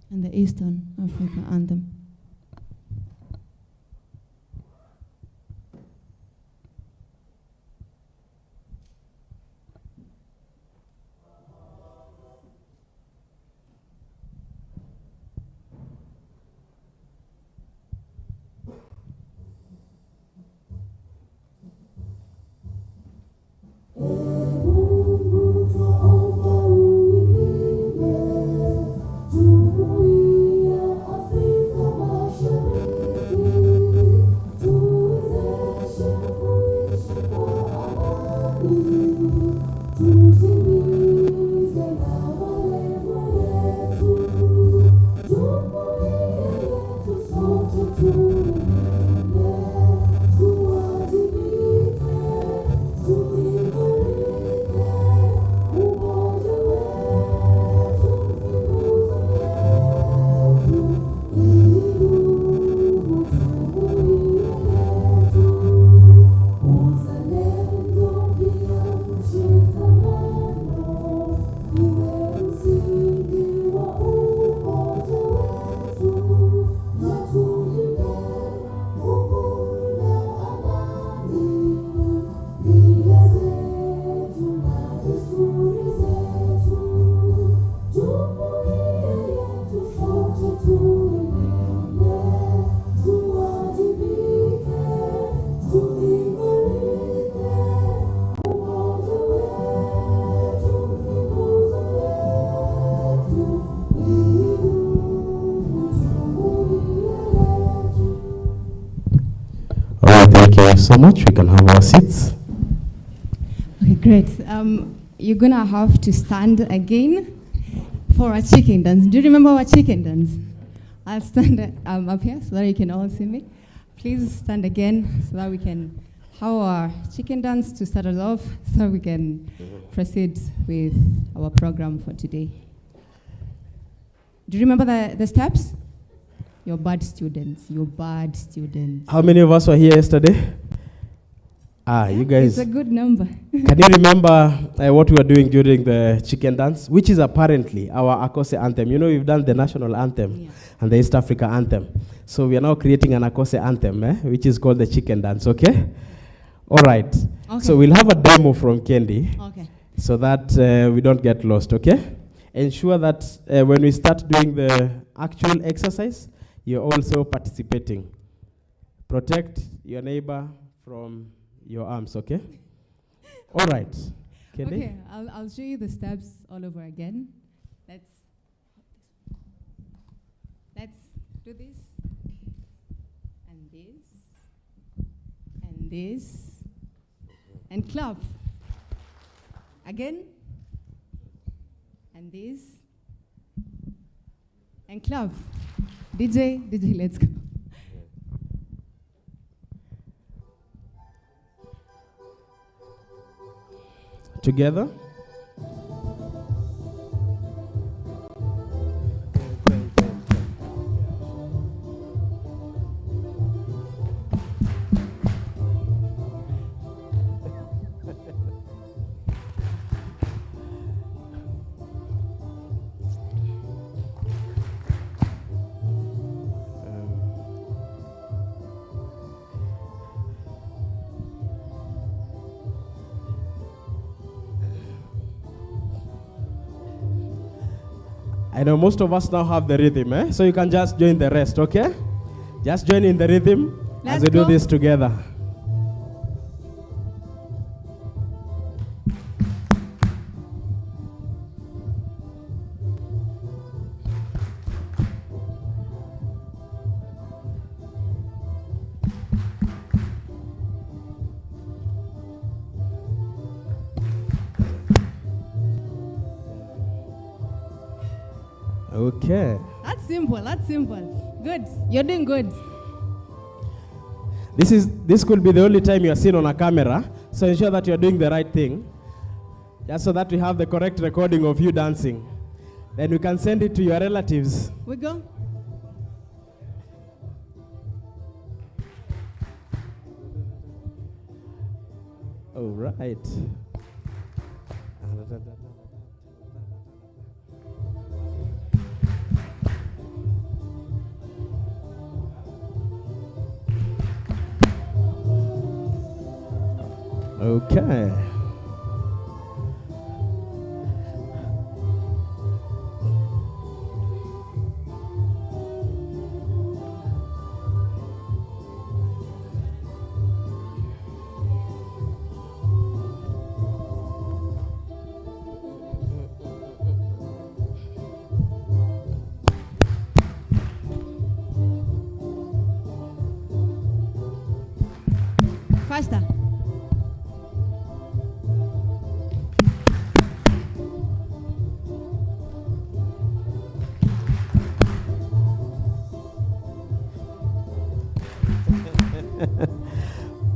and the Eastern Africa Anthem. So much. We can have our seats. Okay, great. You're gonna have to stand again for a chicken dance. Do you remember our chicken dance? I'll stand up here so that you can all see me. Please stand again so that we can have our chicken dance to start us off, so we can proceed with our program for today. Do you remember the steps? You're bad students. You're bad students. How many of us were here yesterday? You guys. It's a good number. Can you remember what we were doing during the chicken dance, which is apparently our AACOSE anthem? You know, we've done the national anthem and the East Africa anthem. So we are now creating an AACOSE anthem, which is called the chicken dance, okay? All right. Okay. So we'll have a demo from Kendi, so that we don't get lost, okay? Ensure that when we start doing the actual exercise, you're also participating. Protect your neighbor from your arms, okay? All right. Kendi? Okay, I'll show you the steps all over again. Let's do this, and this, and this, and clap. Again, and this, and clap. DJ, let's go. Together. I know most of us now have the rhythm, so you can just join the rest, okay? Just join in the rhythm as we do this together. Okay. That's simple. Good. You're doing good. This could be the only time you are seen on a camera, so ensure that you are doing the right thing, just so that we have the correct recording of you dancing. Then we can send it to your relatives. We go. All right. Okay. Faster.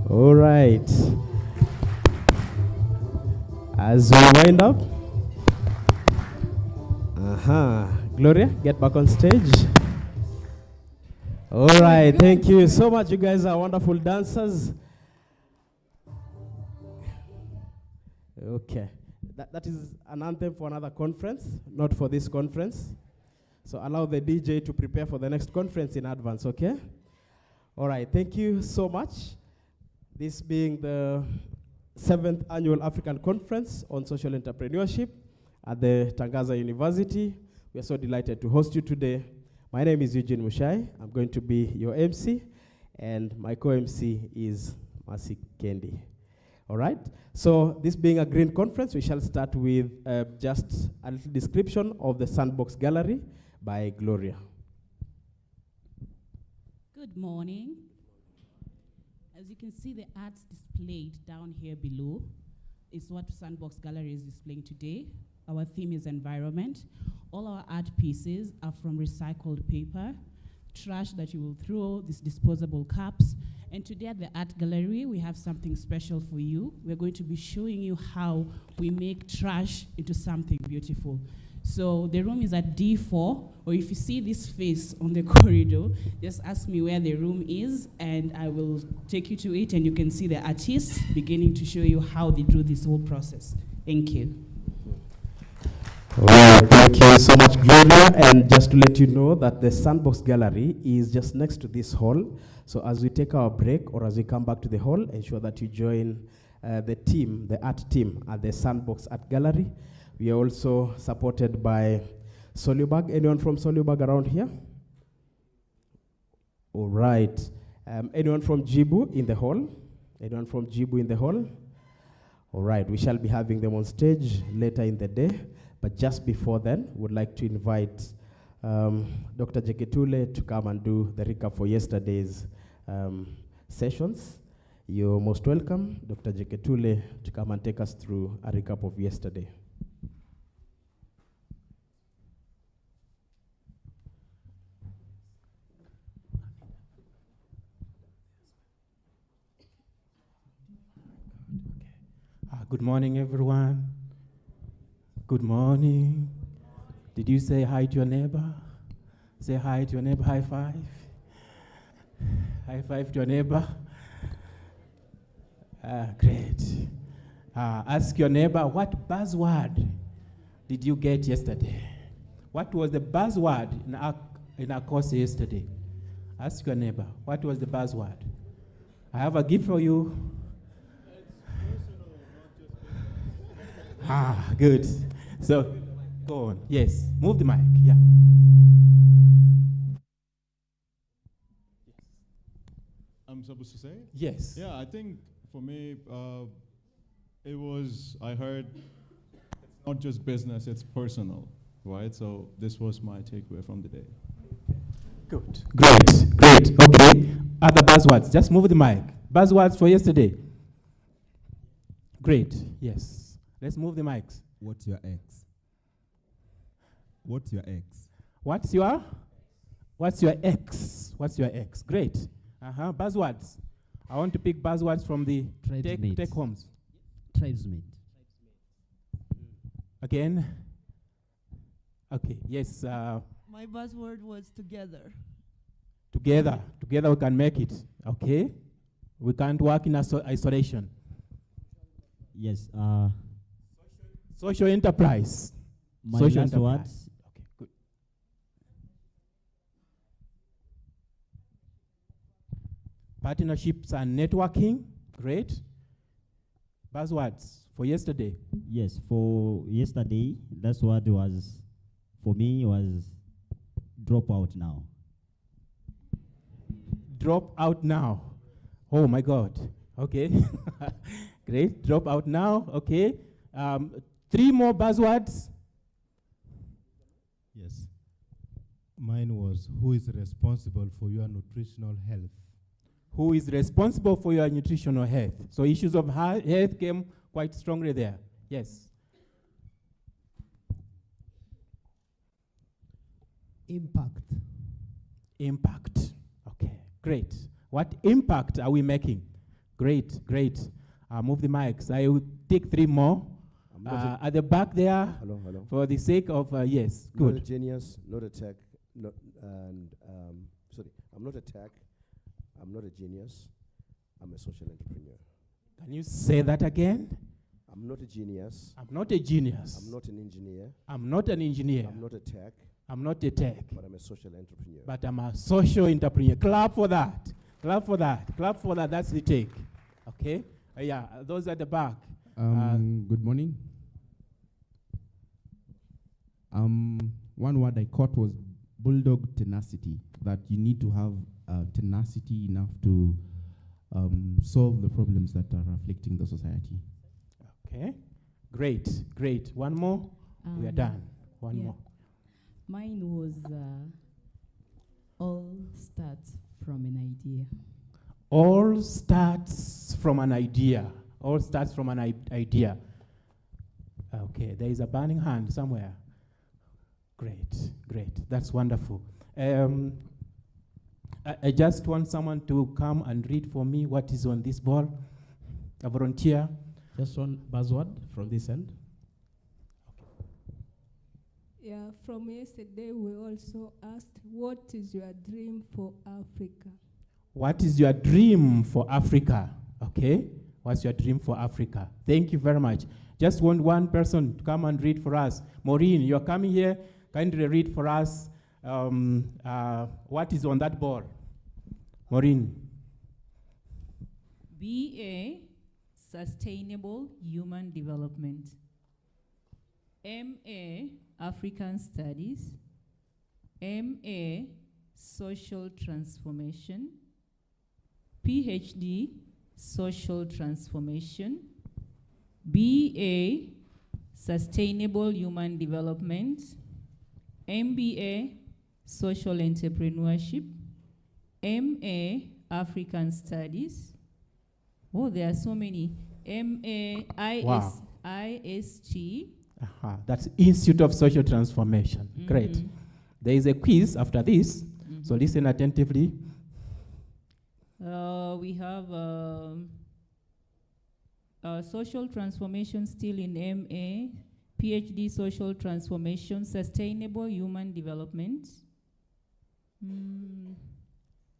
All right. As we wind up, Gloria, get back on stage. All right, thank you so much. You guys are wonderful dancers. Okay, that is an anthem for another conference, not for this conference. So allow the DJ to prepare for the next conference in advance, okay? All right, thank you so much. This being the 7th Annual African Conference on Social Entrepreneurship at the Tangaza University. We are so delighted to host you today. My name is Eugene Mushai. I'm going to be your MC, and my co-MC is Mercy Kendi. All right, so this being a green conference, we shall start with just a little description of the Sandbox Gallery by Gloria. Good morning. As you can see, the arts displayed down here below is what Sandbox Gallery is displaying today. Our theme is environment. All our art pieces are from recycled paper, trash that you will throw, these disposable cups. And today at the art gallery, we have something special for you. We're going to be showing you how we make trash into something beautiful. So the room is at D4, or if you see this face on the corridor, just ask me where the room is, and I will take you to it, and you can see the artists beginning to show you how they do this whole process. Thank you. All right, thank you so much, Gloria. And just to let you know that the Sandbox Gallery is just next to this hall. So as we take our break or as we come back to the hall, ensure that you join the team, the art team at the Sandbox Art Gallery. We are also supported by Solubag. Anyone from Solubag around here? All right. Anyone from Jibu in the hall? Anyone from Jibu in the hall? All right, we shall be having them on stage later in the day. But just before then, would like to invite Dr. Jeketule to come and do the recap for yesterday's sessions. You're most welcome, Dr. Jeketule, to come and take us through a recap of yesterday. Good morning, everyone. Good morning. Did you say hi to your neighbor? Say hi to your neighbor, high five. High five to your neighbor. Great. Ask your neighbor, what buzzword did you get yesterday? What was the buzzword in our course yesterday? Ask your neighbor, what was the buzzword? I have a gift for you. Good. So, go on. Yes, move the mic. Yeah. I'm supposed to say? Yes. Yeah, I think for me, it was, I heard, it's not just business, it's personal, right? So this was my takeaway from the day. Good. Great. Great. Okay. Other buzzwords. Just move the mic. Buzzwords for yesterday. Great. Yes. Let's move the mics. What's your ex? What's your ex? What's your ex? What's your ex? Great. Buzzwords. I want to pick buzzwords from the tech homes. Tribesmate. Again. Okay. Yes. My buzzword was together. Together. Together we can make it. Okay. We can't work in isolation. Yes. Social enterprise. My Social last enterprise. words. Okay, good. Partnerships and networking. Great. Buzzwords for yesterday. Yes, for yesterday, that's what was, for me, was drop out now. Drop out now. Oh my God. Okay. Great. Drop out now. Okay. 3 more buzzwords. Yes. Mine was, who is responsible for your nutritional health? Who is responsible for your nutritional health? So issues of health came quite strongly there. Yes. Impact. Impact. Okay, great. What impact are we making? Great, great. Move the mics. I will take 3 more. At the back there, hello. for the sake of, yes, Not a good. genius, not a tech, sorry, I'm not a tech, I'm not a genius, I'm a social entrepreneur. Can you say that again? I'm not a genius. I'm not a genius. I'm not an engineer. I'm not an engineer. I'm not a tech. I'm not a tech. But I'm a social entrepreneur. But I'm a social entrepreneur. Clap for that. Clap for that. Clap for that. That's the take. Okay? Yeah, those at the back. Good morning. One word I caught was bulldog tenacity, that you need to have tenacity enough to solve the problems that are afflicting the society. Okay, great, great. One more, we are done. One more. Mine was all starts from an idea. All starts from an idea. All starts from an idea. Okay, there is a burning hand somewhere. Great, great. That's wonderful. I just want someone to come and read for me what is on this board. A volunteer. Just one buzzword from this end. Yeah, from yesterday we also asked, what is your dream for Africa? What is your dream for Africa? Okay, what's your dream for Africa? Thank you very much. Just want one person to come and read for us. Maureen, you're coming here. Kindly read for us what is on that board. Maureen. BA, Sustainable Human Development. MA, African Studies. MA, Social Transformation. PhD, Social Transformation. BA, Sustainable Human Development. MBA, Social Entrepreneurship. MA, African Studies. Oh, there are so many. MA, Wow. IST. That's Institute of Social Transformation. Great. There is a quiz after this, so listen attentively. We have social transformation still in MA, PhD social transformation, sustainable human development.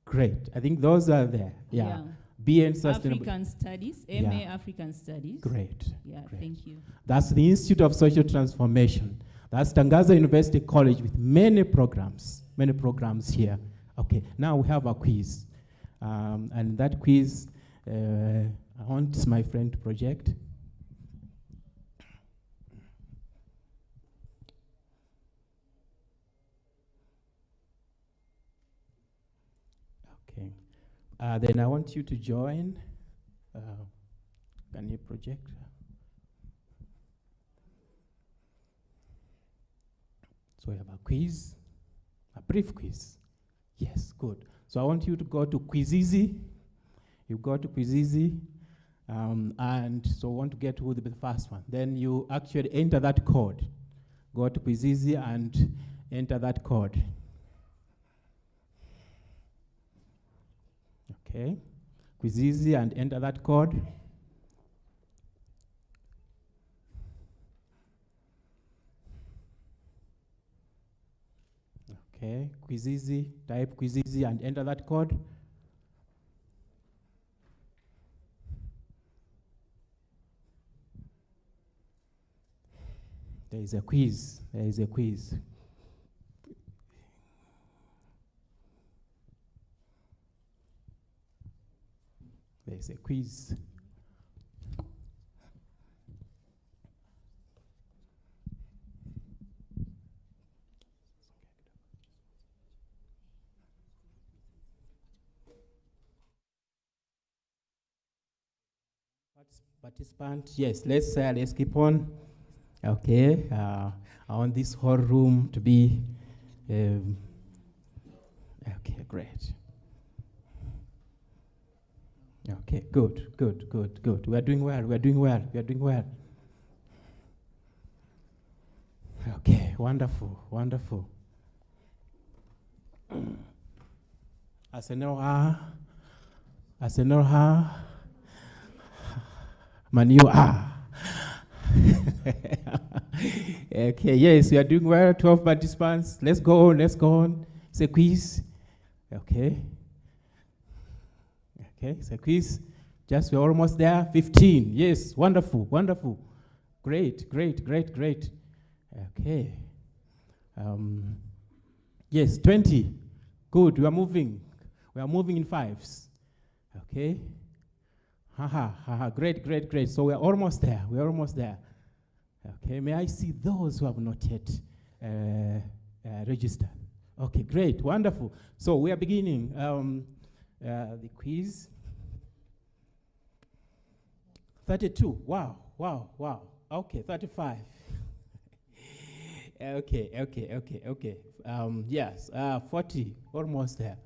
Great. I think those are there. Yeah. BA and sustainable. African Studies, MA African Studies. Great. Yeah, Great. thank you. That's the Institute of Social Transformation. That's Tangaza University College with many programs here. Okay, now we have a quiz. And that quiz, I want my friend to project. Okay. Then I want you to join. Can you project? So we have a quiz, a brief quiz. Yes, good. So I want you to go to Quizizi. You go to Quizizi, and so I want to get who the first one. Then you actually enter that code. Go to Quizizi and enter that code. Okay, Quizizi and enter that code. Okay, Quizizi, type Quizizi and enter that code. There is a quiz. There is a quiz. There is a quiz. participant. Yes, let's keep on. Okay, I want this whole room to be okay. Great. Okay, good. We are doing well. Okay, wonderful. Asenora, Manu. Okay, yes, we are doing well. 12 participants. Let's go on. It's a quiz. Okay, it's a quiz. We're almost there. 15. Yes, wonderful. Great. Okay. Yes, 20. Good, we are moving in fives. Okay. Great. So we are almost there. Okay, may I see those who have not yet registered? Okay, great, wonderful. So we are beginning the quiz. 32, wow. Okay, 35. Okay. Yes, 40, almost there.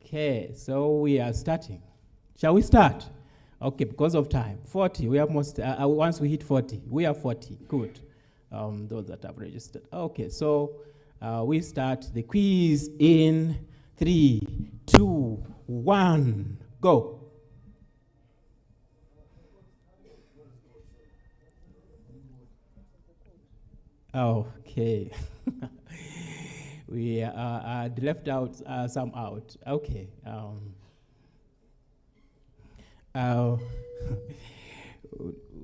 Okay, so we are starting. Shall we start? Okay, because of time. 40, we are almost, once we hit 40, we are 40, good. Those that have registered. Okay, so we start the quiz in 3, 2, 1, go. Okay. We left out some out. Okay.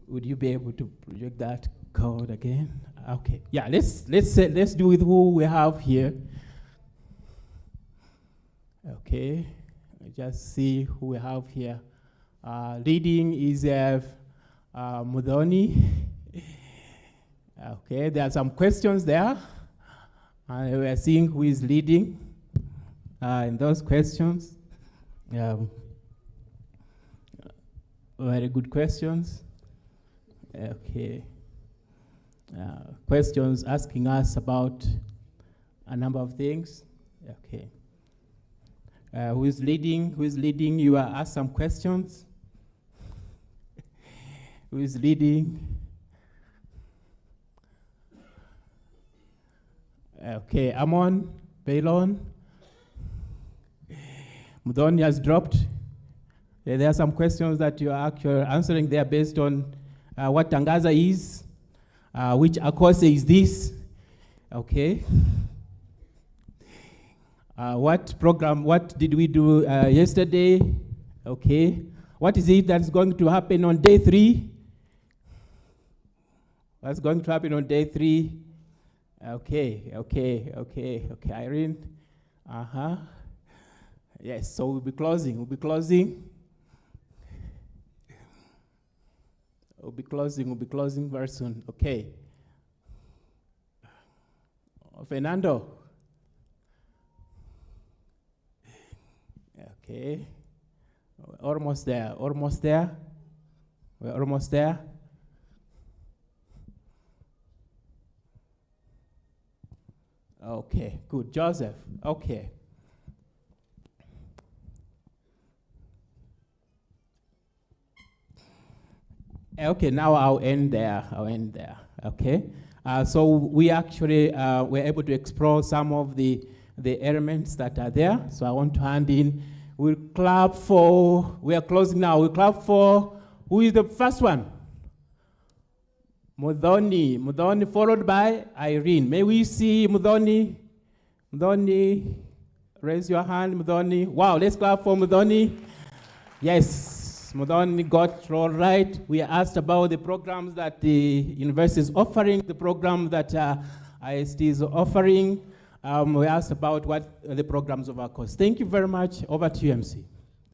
Would you be able to project that code again? Okay. Yeah. Let's do with who we have here. Okay. Just see who we have here. Leading is Mudhoni. Okay, there are some questions there. We are seeing who is leading in those questions. Very good questions. Okay. Questions asking us about a number of things. Okay. Who is leading? You are asked some questions. Who is leading? Okay, Amon, Bailon. Mudhoni has dropped. There are some questions that you are actually answering there based on what Tangaza is, which AACOSE is this. Okay. What did we do yesterday? Okay. What is it that's going to happen on day 3? What's going to happen on day 3? Okay, Irene. Yes, so we'll be closing very soon. Okay. Fernando. Okay. We're almost there. We're almost there. Okay, good. Joseph, okay. Okay, now I'll end there. Okay. So we actually were able to explore some of the elements that are there. So I want to hand in. We are closing now. We'll clap for, who is the first one? Mudhoni, followed by Irene. May we see Mudhoni? Mudhoni, raise your hand, Mudhoni. Wow, let's clap for Mudhoni. Yes, Mudhoni got it all right. We asked about the programs that the university is offering, the program that IST is offering. We asked about what the programs of AACOSE. Thank you very much. Over to you, MC.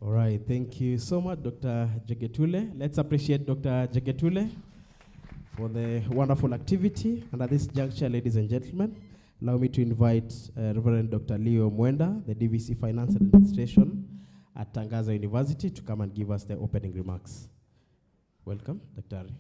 All right, thank you so much, Dr. Jegetule. Let's appreciate Dr. Jegetule for the wonderful activity. And at this juncture, ladies and gentlemen, allow me to invite Reverend Dr. Leo Mwenda, the DVC Finance and Administration at Tangaza University, to come and give us the opening remarks. Welcome, Daktari.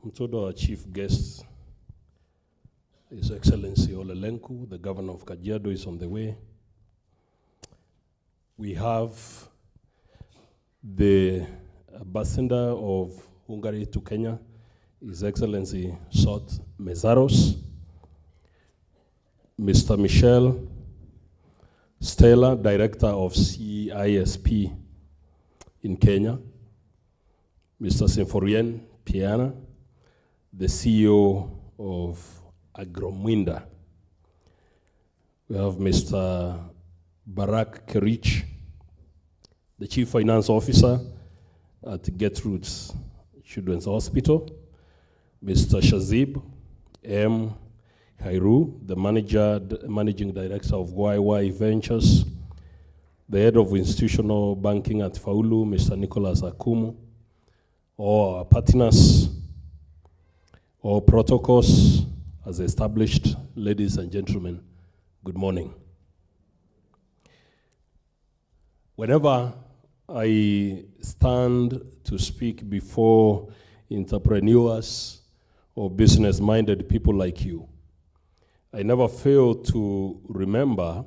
I'm told our chief guest, His Excellency Olelenku, the governor of Kajiado, is on the way. We have the ambassador of Hungary to Kenya, His Excellency Sot Mezaros, Mr. Michel Stella, Director of CISP in Kenya, Mr. Symphorien Piana, the CEO of Agromwinda. We have Mr. Barak Kerich, the Chief Finance Officer at Gertrude's Children's Hospital, Mr. Shazib M. Khairu, the Managing Director of YY Ventures, the Head of Institutional Banking at Faulu, Mr. Nicholas Akumu, all our partners, all protocols as established, ladies and gentlemen, good morning. Whenever I stand to speak before entrepreneurs or business-minded people like you, I never fail to remember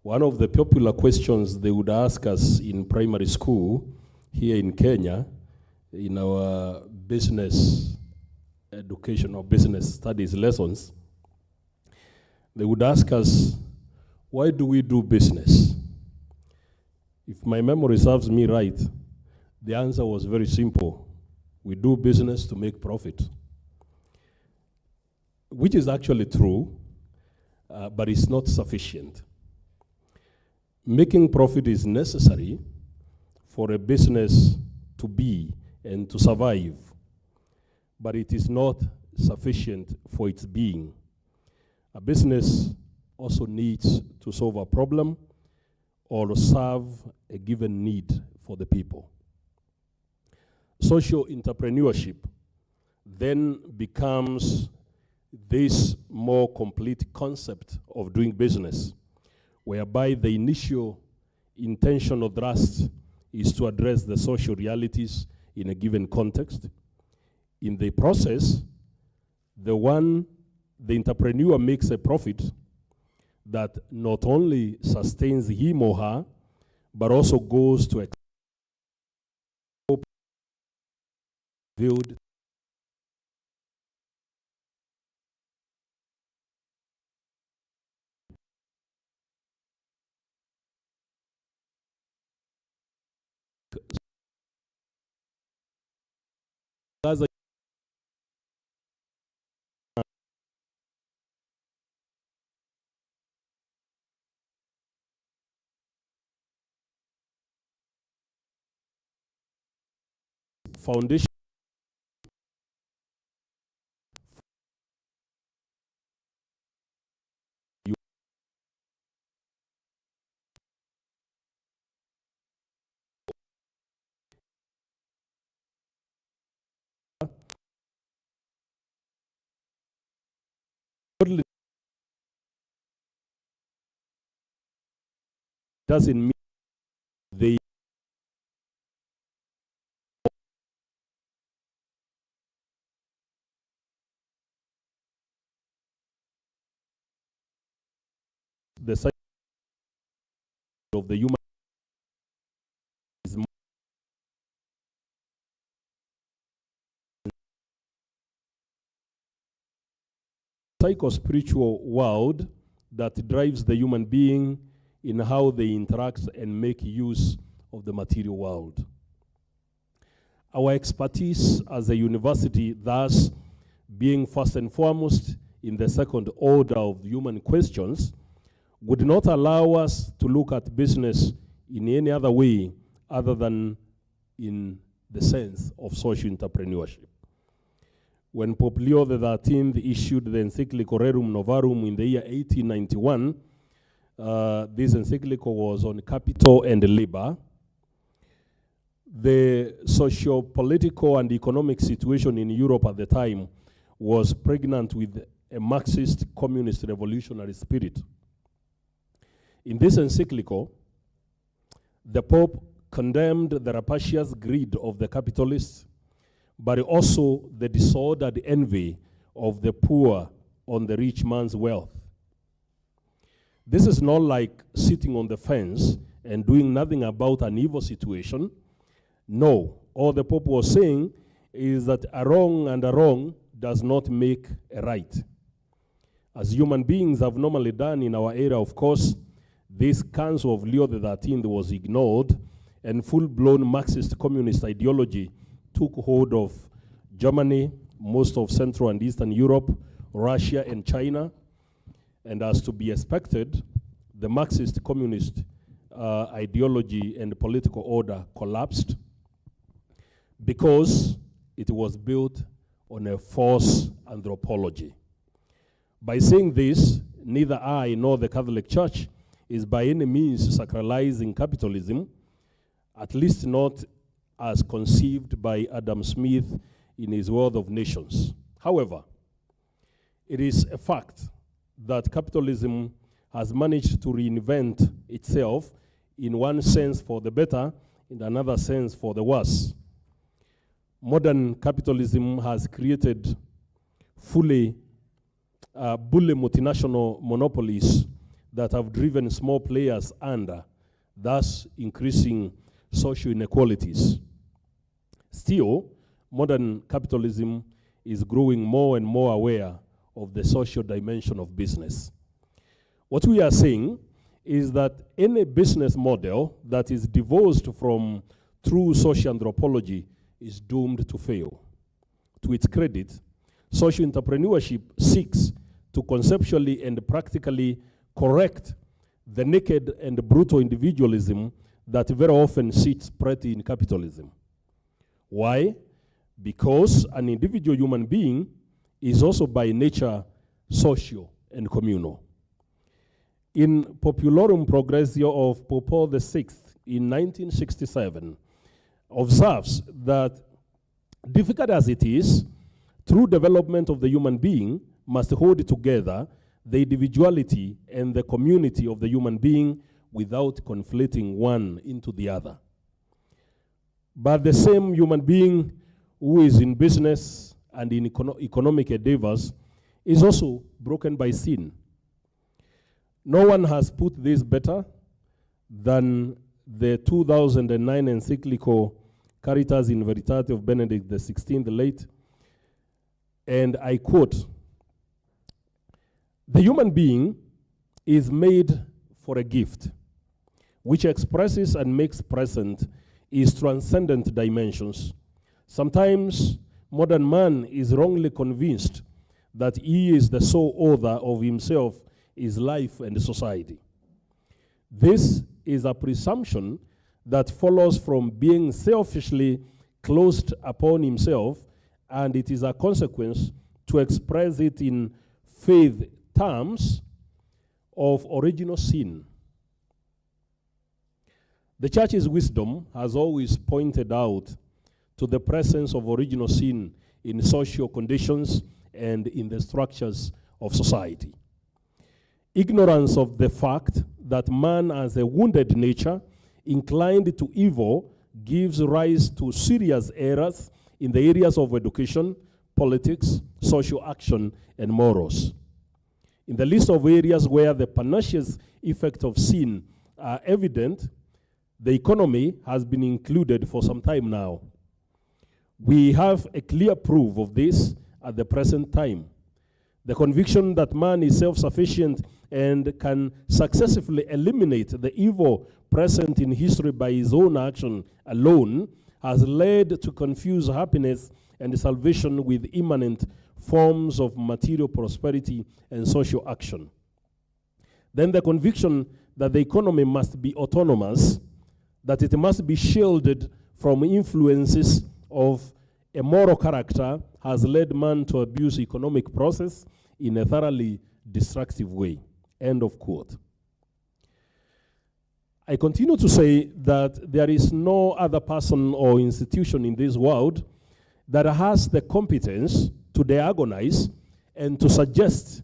one of the popular questions they would ask us in primary school here in Kenya, in our business education or business studies lessons. They would ask us, why do we do business? If my memory serves me right, the answer was very simple. We do business to make profit, which is actually true, but it's not sufficient. Making profit is necessary for a business to be and to survive, but it is not sufficient for its being. A business also needs to solve a problem or serve a given need for the people. Social entrepreneurship then becomes this more complete concept of doing business, whereby the initial intention or thrust is to address the social realities in a given context. In the process, the entrepreneur makes a profit that not only sustains him or her, but also goes to build PLAZA foundation doesn't mean they the cycle of the human is psycho-spiritual world that drives the human being in how they interact and make use of the material world. Our expertise as a university, thus, being first and foremost in the second order of human questions, would not allow us to look at business in any other way other than in the sense of social entrepreneurship. When Pope Leo XIII issued the encyclical Rerum Novarum in the year 1891, this encyclical was on capital and labor. The socio-political and economic situation in Europe at the time was pregnant with a Marxist communist revolutionary spirit. In this encyclical, the Pope condemned the rapacious greed of the capitalists, but also the disordered envy of the poor on the rich man's wealth. This is not like sitting on the fence and doing nothing about an evil situation. No, all the Pope was saying is that a wrong and a wrong does not make a right. As human beings have normally done in our era, of course, this council of Leo XIII was ignored, and full-blown Marxist communist ideology took hold of Germany, most of Central and Eastern Europe, Russia and China, and as to be expected, the Marxist communist ideology and political order collapsed because it was built on a false anthropology. By saying this, neither I nor the Catholic Church is by any means sacralizing capitalism, at least not as conceived by Adam Smith in his World of Nations. However, it is a fact that capitalism has managed to reinvent itself in one sense for the better, in another sense for the worse. Modern capitalism has created fully bully multinational monopolies that have driven small players under, thus increasing social inequalities. Still, modern capitalism is growing more and more aware of the social dimension of business. What we are saying is that any business model that is divorced from true social anthropology is doomed to fail. To its credit, social entrepreneurship seeks to conceptually and practically correct the naked and brutal individualism that very often sits pretty in capitalism. Why? Because an individual human being is also by nature social and communal. In Populorum Progressio of Pope Paul VI in 1967, observes that, difficult as it is, true development of the human being must hold together the individuality and the community of the human being without conflating one into the other. But the same human being who is in business and in economic endeavors is also broken by sin. No one has put this better than the 2009 encyclical Caritas in Veritate of Benedict XVI the late, and I quote, "The human being is made for a gift, which expresses and makes present its transcendent dimensions. Sometimes modern man is wrongly convinced that he is the sole author of himself, his life and society. This is a presumption that follows from being selfishly closed upon himself, and it is a consequence to express it in faith terms of original sin. The Church's wisdom has always pointed out to the presence of original sin in social conditions and in the structures of society. Ignorance of the fact that man has a wounded nature inclined to evil gives rise to serious errors in the areas of education, politics, social action, and morals. In the list of areas where the pernicious effects of sin are evident, the economy has been included for some time now. We have a clear proof of this at the present time. The conviction that man is self-sufficient and can successfully eliminate the evil present in history by his own action alone has led to confuse happiness and salvation with immanent forms of material prosperity and social action. Then the conviction that the economy must be autonomous, that it must be shielded from influences of a moral character has led man to abuse economic process in a thoroughly destructive way. End of quote. I continue to say that there is no other person or institution in this world that has the competence to diagnose and to suggest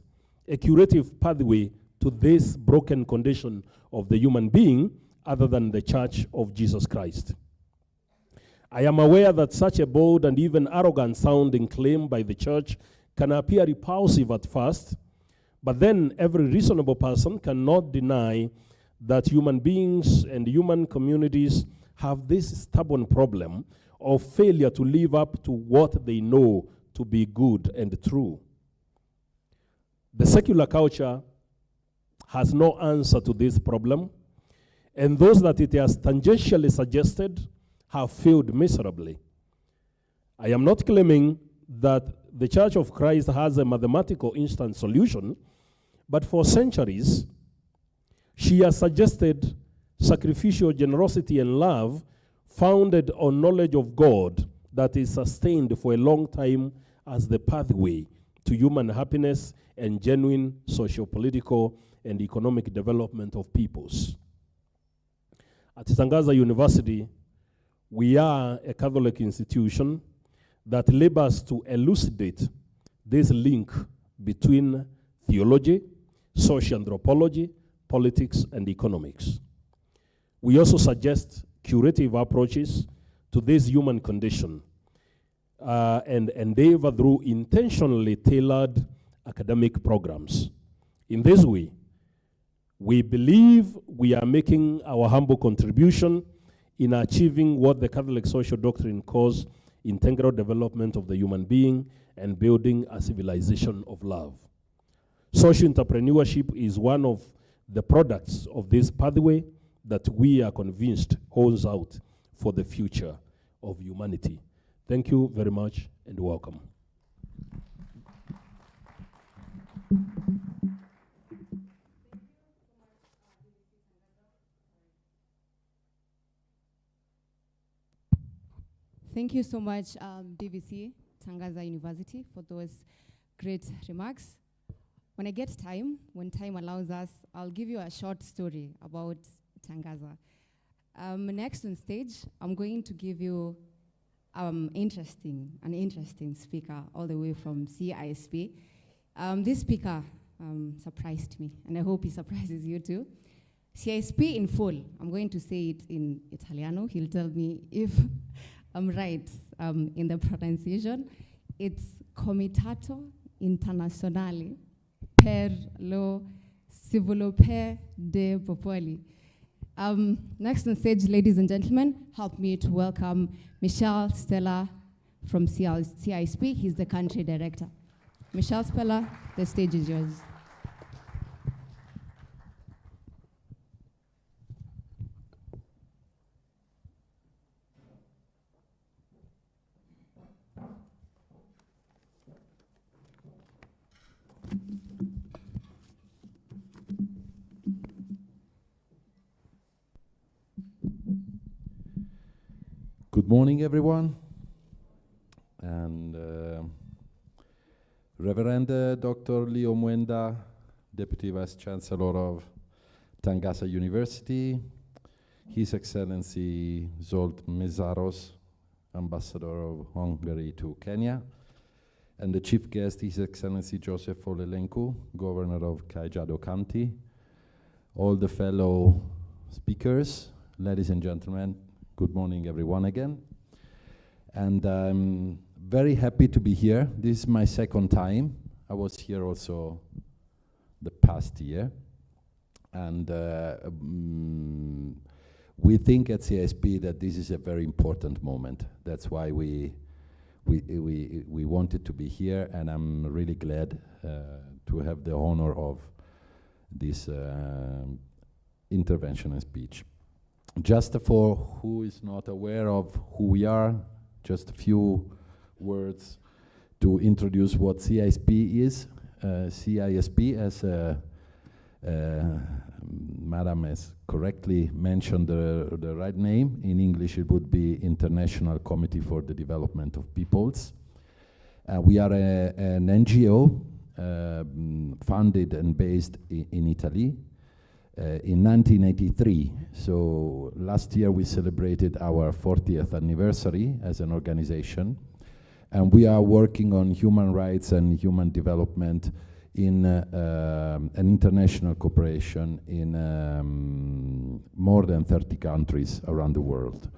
a curative pathway to this broken condition of the human being other than the Church of Jesus Christ. I am aware that such a bold and even arrogant sounding claim by the church can appear repulsive at first, but then every reasonable person cannot deny that human beings and human communities have this stubborn problem of failure to live up to what they know to be good and true. The secular culture has no answer to this problem, and those that it has tangentially suggested have failed miserably. I am not claiming that the Church of Christ has a mathematical instant solution, but for centuries, she has suggested sacrificial generosity and love founded on knowledge of God that is sustained for a long time as the pathway to human happiness and genuine socio-political and economic development of peoples. At Tangaza University, we are a Catholic institution that labors to elucidate this link between theology, social anthropology, politics, and economics. We also suggest curative approaches to this human condition and endeavor through intentionally tailored academic programs. In this way, we believe we are making our humble contribution in achieving what the Catholic social doctrine calls integral development of the human being and building a civilization of love. Social entrepreneurship is one of the products of this pathway that we are convinced holds out for the future of humanity. Thank you very much and welcome. Thank you so much, DVC, Tangaza University, for those great remarks. When I get time, when time allows us, I'll give you a short story about Tangaza. Next on stage, I'm going to give you an interesting speaker all the way from CISP. This speaker surprised me, and I hope he surprises you too. CISP in full, I'm going to say it in Italiano. He'll tell me if I'm right in the pronunciation. It's Comitato Internazionale per lo Sviluppo dei Popoli. Next on stage, ladies and gentlemen, help me to welcome Michel Stella from CISP. He's the country director. Michel Stella, the stage is yours. Good morning, everyone. And Reverend Dr. Leo Mwenda, Deputy Vice Chancellor of Tangaza University, His Excellency Zsolt Mészáros, Ambassador of Hungary to Kenya, and the Chief Guest, His Excellency Joseph Olelenku, Governor of Kajiado County, all the fellow speakers, ladies and gentlemen, good morning, everyone, again. And I'm very happy to be here. This is my second time. I was here also the past year. And we think at CISP that this is a very important moment. That's why we wanted to be here, and I'm really glad to have the honor of this intervention and speech. Just for who is not aware of who we are, just a few words to introduce what CISP is. CISP, as Madam has correctly mentioned the right name. In English, it would be International Committee for the Development of Peoples. We are an NGO funded and based in Italy in 1983. So last year we celebrated our 40th anniversary as an organization. And we are working on human rights and human development in an international cooperation in more than 30 countries around the world,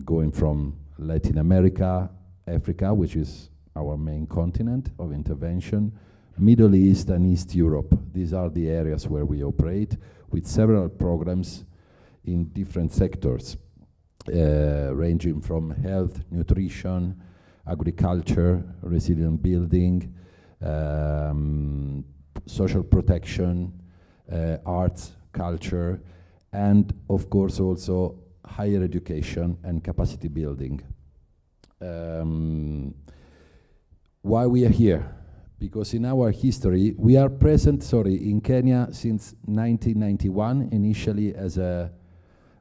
going from Latin America, Africa, which is our main continent of intervention, Middle East and East Europe. These are the areas where we operate with several programs in different sectors, ranging from health, nutrition, agriculture, resilient building, social protection, arts, culture, and of course also higher education and capacity building. Why we are here? Because in our history, we are present, in Kenya since 1991, initially as a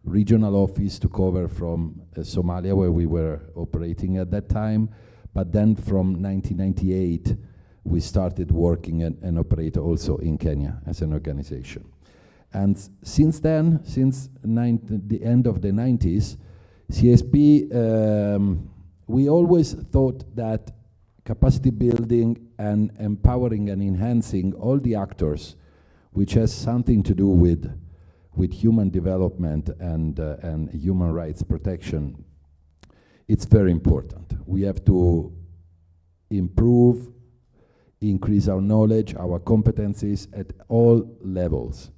regional office to cover from Somalia, where we were operating at that time. But then from 1998, we started working and operate also in Kenya as an organization. And since then, since the end of the 90s, CSP, we always thought that capacity building and empowering and enhancing all the actors, which has something to do with human development and human rights protection, it's very important. We have to improve, increase our knowledge, our competencies at all levels: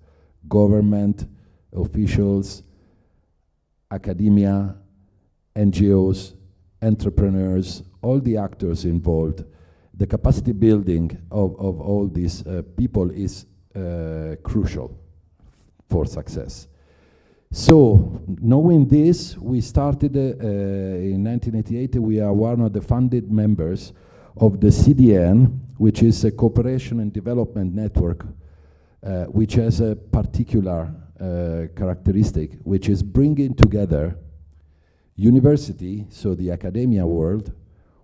government, officials, academia, NGOs, entrepreneurs, all the actors involved. The capacity building of all these people is crucial for success. So, knowing this, we started in 1988, we are one of the funded members of the CDN, which is a cooperation and development network, which has a particular characteristic, which is bringing together university, so the academia world,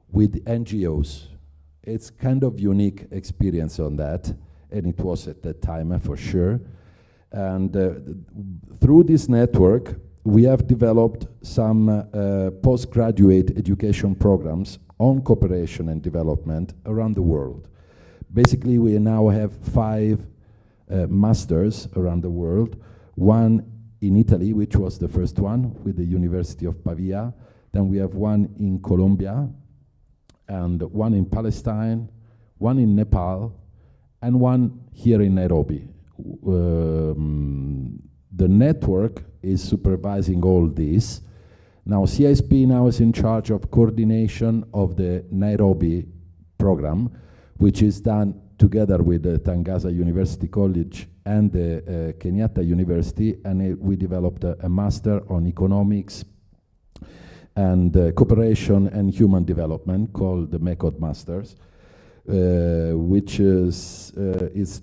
with NGOs. It's kind of unique experience on that, and it was at that time for sure. And through this network, we have developed some postgraduate education programs on cooperation and development around the world. Basically, we now have 5 masters around the world, one in Italy, which was the first one with the University of Pavia. Then we have one in Colombia, and one in Palestine, one in Nepal, and one here in Nairobi. The network is supervising all this. Now CISP now is in charge of coordination of the Nairobi program, which is done together with the Tangaza University College and the Kenyatta University, and we developed a master on economics and cooperation and human development called the MECOD Masters, which is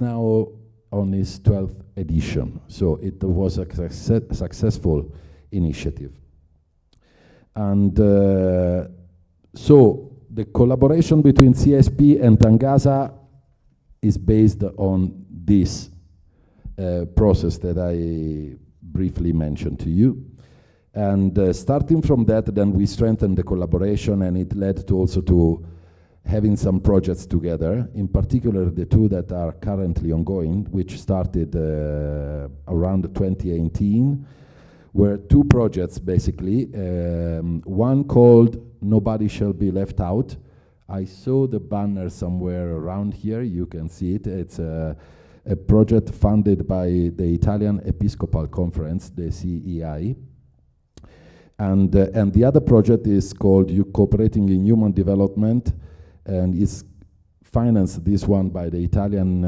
now on its 12th edition. So it was a successful initiative. And so the collaboration between CSP and Tangaza is based on this process that I briefly mentioned to you. And starting from that, then we strengthened the collaboration, and it led to also to having some projects together, in particular the 2 that are currently ongoing, which started around 2018, were 2 projects basically. One called Nobody Shall Be Left Out. I saw the banner somewhere around here, you can see it. It's a project funded by the Italian Episcopal Conference, the CEI. And the other project is called Cooperating in Human Development, and it's financed, this one, by the Italian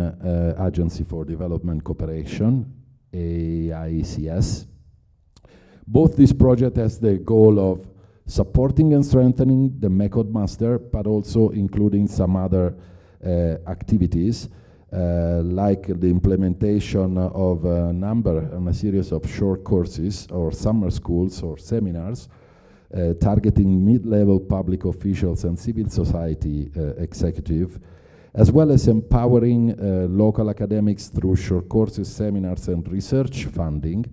Agency for Development Cooperation, AACOSE. Both these projects has the goal of supporting and strengthening the MECOD Master, but also including some other activities like the implementation of a series of short courses or summer schools or seminars targeting mid-level public officials and civil society executive, as well as empowering local academics through short courses, seminars, and research funding,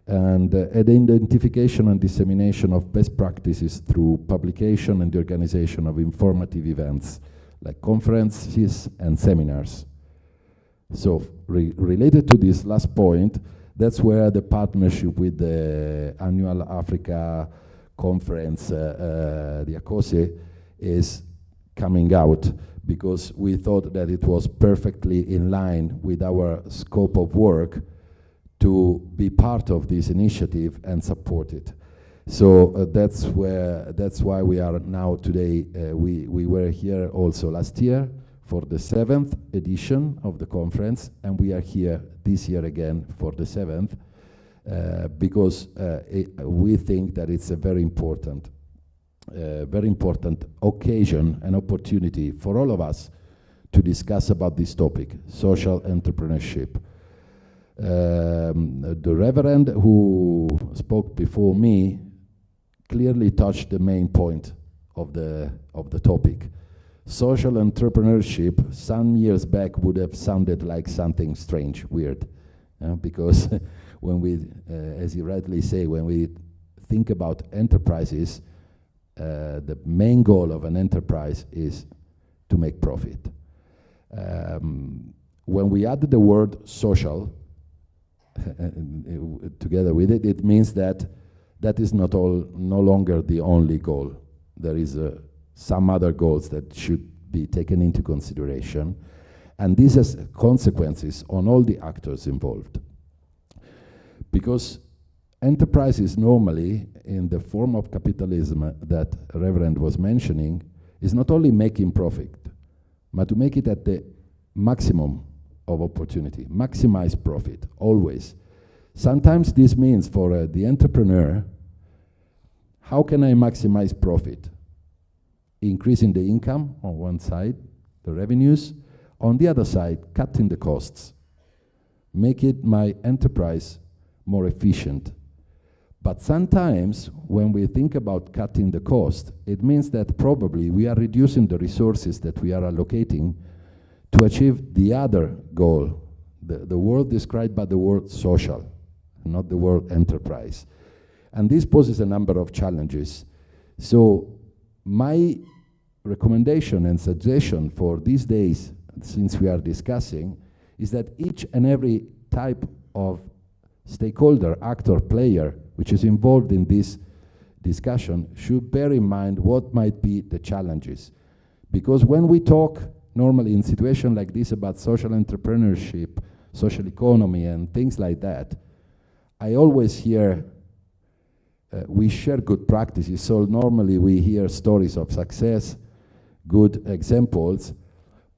and the identification and dissemination of best practices through publication and the organization of informative events like conferences and seminars. So related to this last point, that's where the partnership with the annual Africa conference, the AACOSE, is coming out, because we thought that it was perfectly in line with our scope of work to be part of this initiative and support it. So that's why we are now today. We were here also last year for the 7th edition of the conference, and we are here this year again for the 7th, because we think that it's a very important occasion and opportunity for all of us to discuss about this topic, social entrepreneurship. The Reverend who spoke before me clearly touched the main point of the topic. Social entrepreneurship some years back would have sounded like something strange, weird, because when we, as you rightly say, when we think about enterprises, the main goal of an enterprise is to make profit. When we add the word social together with it, it means that that is no longer the only goal. There is some other goals that should be taken into consideration, and this has consequences on all the actors involved. Because enterprises normally, in the form of capitalism that Reverend was mentioning, is not only making profit, but to make it at the maximum of opportunity, maximize profit, always. Sometimes this means for the entrepreneur, how can I maximize profit? Increasing the income on one side, the revenues, on the other side, cutting the costs, make it my enterprise more efficient. But sometimes when we think about cutting the cost, it means that probably we are reducing the resources that we are allocating to achieve the other goal, the word described by the word social, not the word enterprise. And this poses a number of challenges. So my recommendation and suggestion for these days, since we are discussing, is that each and every type of stakeholder, actor, player, which is involved in this discussion, should bear in mind what might be the challenges. Because when we talk normally in situations like this about social entrepreneurship, social economy, and things like that, I always hear we share good practices. So normally we hear stories of success, good examples,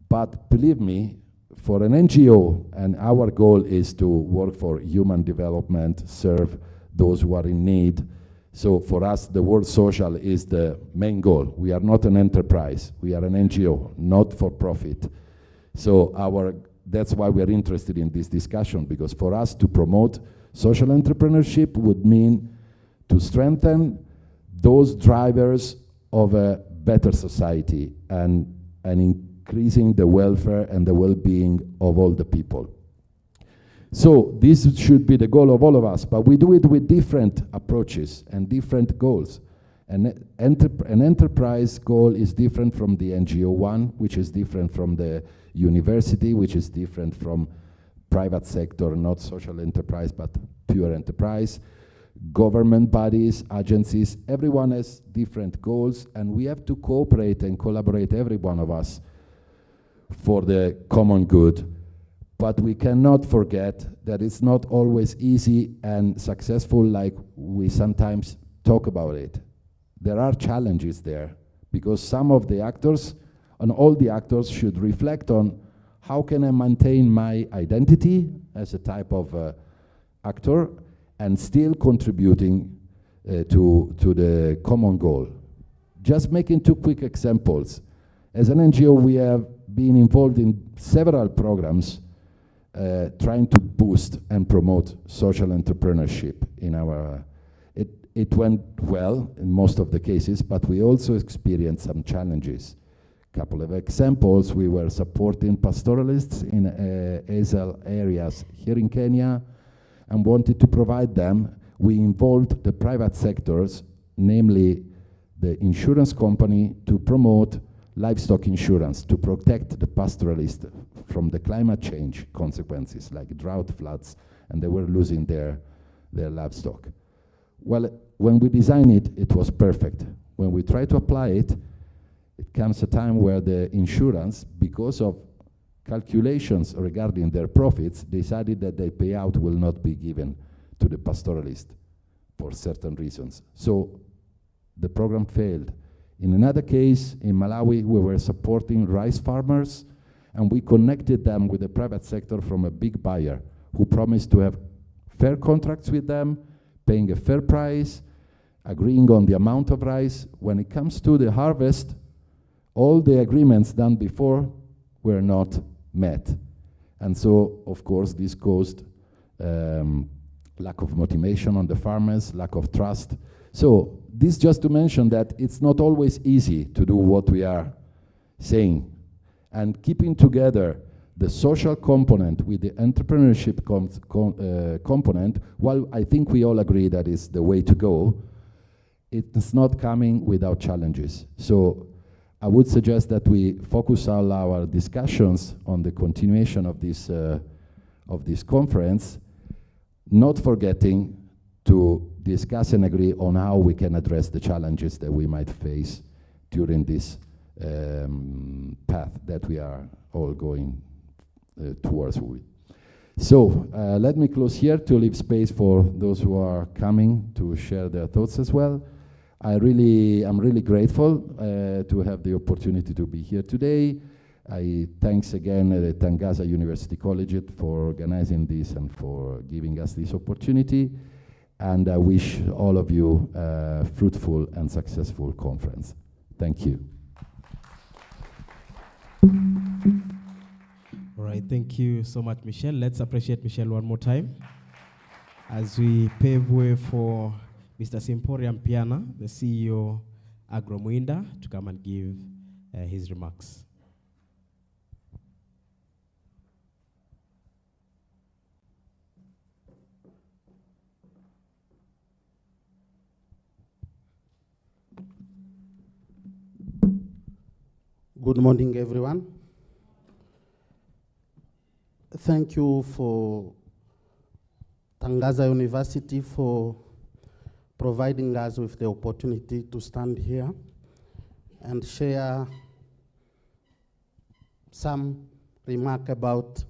but believe me, for an NGO, and our goal is to work for human development, serve those who are in need. So for us, the word social is the main goal. We are not an enterprise. We are an NGO, not for profit. So that's why we are interested in this discussion, because for us to promote social entrepreneurship would mean to strengthen those drivers of a better society and increasing the welfare and the well-being of all the people. So this should be the goal of all of us, but we do it with different approaches and different goals. An enterprise goal is different from the NGO one, which is different from the university, which is different from private sector, not social enterprise, but pure enterprise. Government bodies, agencies, everyone has different goals, and we have to cooperate and collaborate, every one of us, for the common good. But we cannot forget that it's not always easy and successful like we sometimes talk about it. There are challenges there, because some of the actors, and all the actors, should reflect on how can I maintain my identity as a type of actor and still contributing to the common goal. Just making two quick examples. As an NGO, we have been involved in several programs trying to boost and promote social entrepreneurship in our. It went well in most of the cases, but we also experienced some challenges. Couple of examples: we were supporting pastoralists in ASL areas here in Kenya, and wanted to provide them. We involved the private sectors, namely the insurance company, to promote livestock insurance to protect the pastoralists from the climate change consequences like drought, floods, and they were losing their livestock. Well, when we designed it, it was perfect. When we try to apply it, it comes a time where the insurance, because of calculations regarding their profits, decided that the payout will not be given to the pastoralist for certain reasons. So the program failed. In another case, in Malawi, we were supporting rice farmers, and we connected them with the private sector from a big buyer who promised to have fair contracts with them, paying a fair price, agreeing on the amount of rice. When it comes to the harvest, all the agreements done before were not met. And so, of course, this caused lack of motivation on the farmers, lack of trust. So this just to mention that it's not always easy to do what we are saying. And keeping together the social component with the entrepreneurship component, while I think we all agree that is the way to go, it's not coming without challenges. So I would suggest that we focus all our discussions on the continuation of this conference, not forgetting to discuss and agree on how we can address the challenges that we might face during this path that we are all going towards. So let me close here to leave space for those who are coming to share their thoughts as well. I'm really grateful to have the opportunity to be here today. Thanks again the Tangasa University Collegiate for organizing this and for giving us this opportunity. And I wish all of you a fruitful and successful conference. Thank you. All right, thank you so much, Michelle. Let's appreciate Michelle one more time as we pave way for Mr. Simporian Piana, the CEO Agro Muinda, to come and give his remarks. Good morning, everyone. Thank you for Tangasa University for providing us with the opportunity to stand here and share some remark about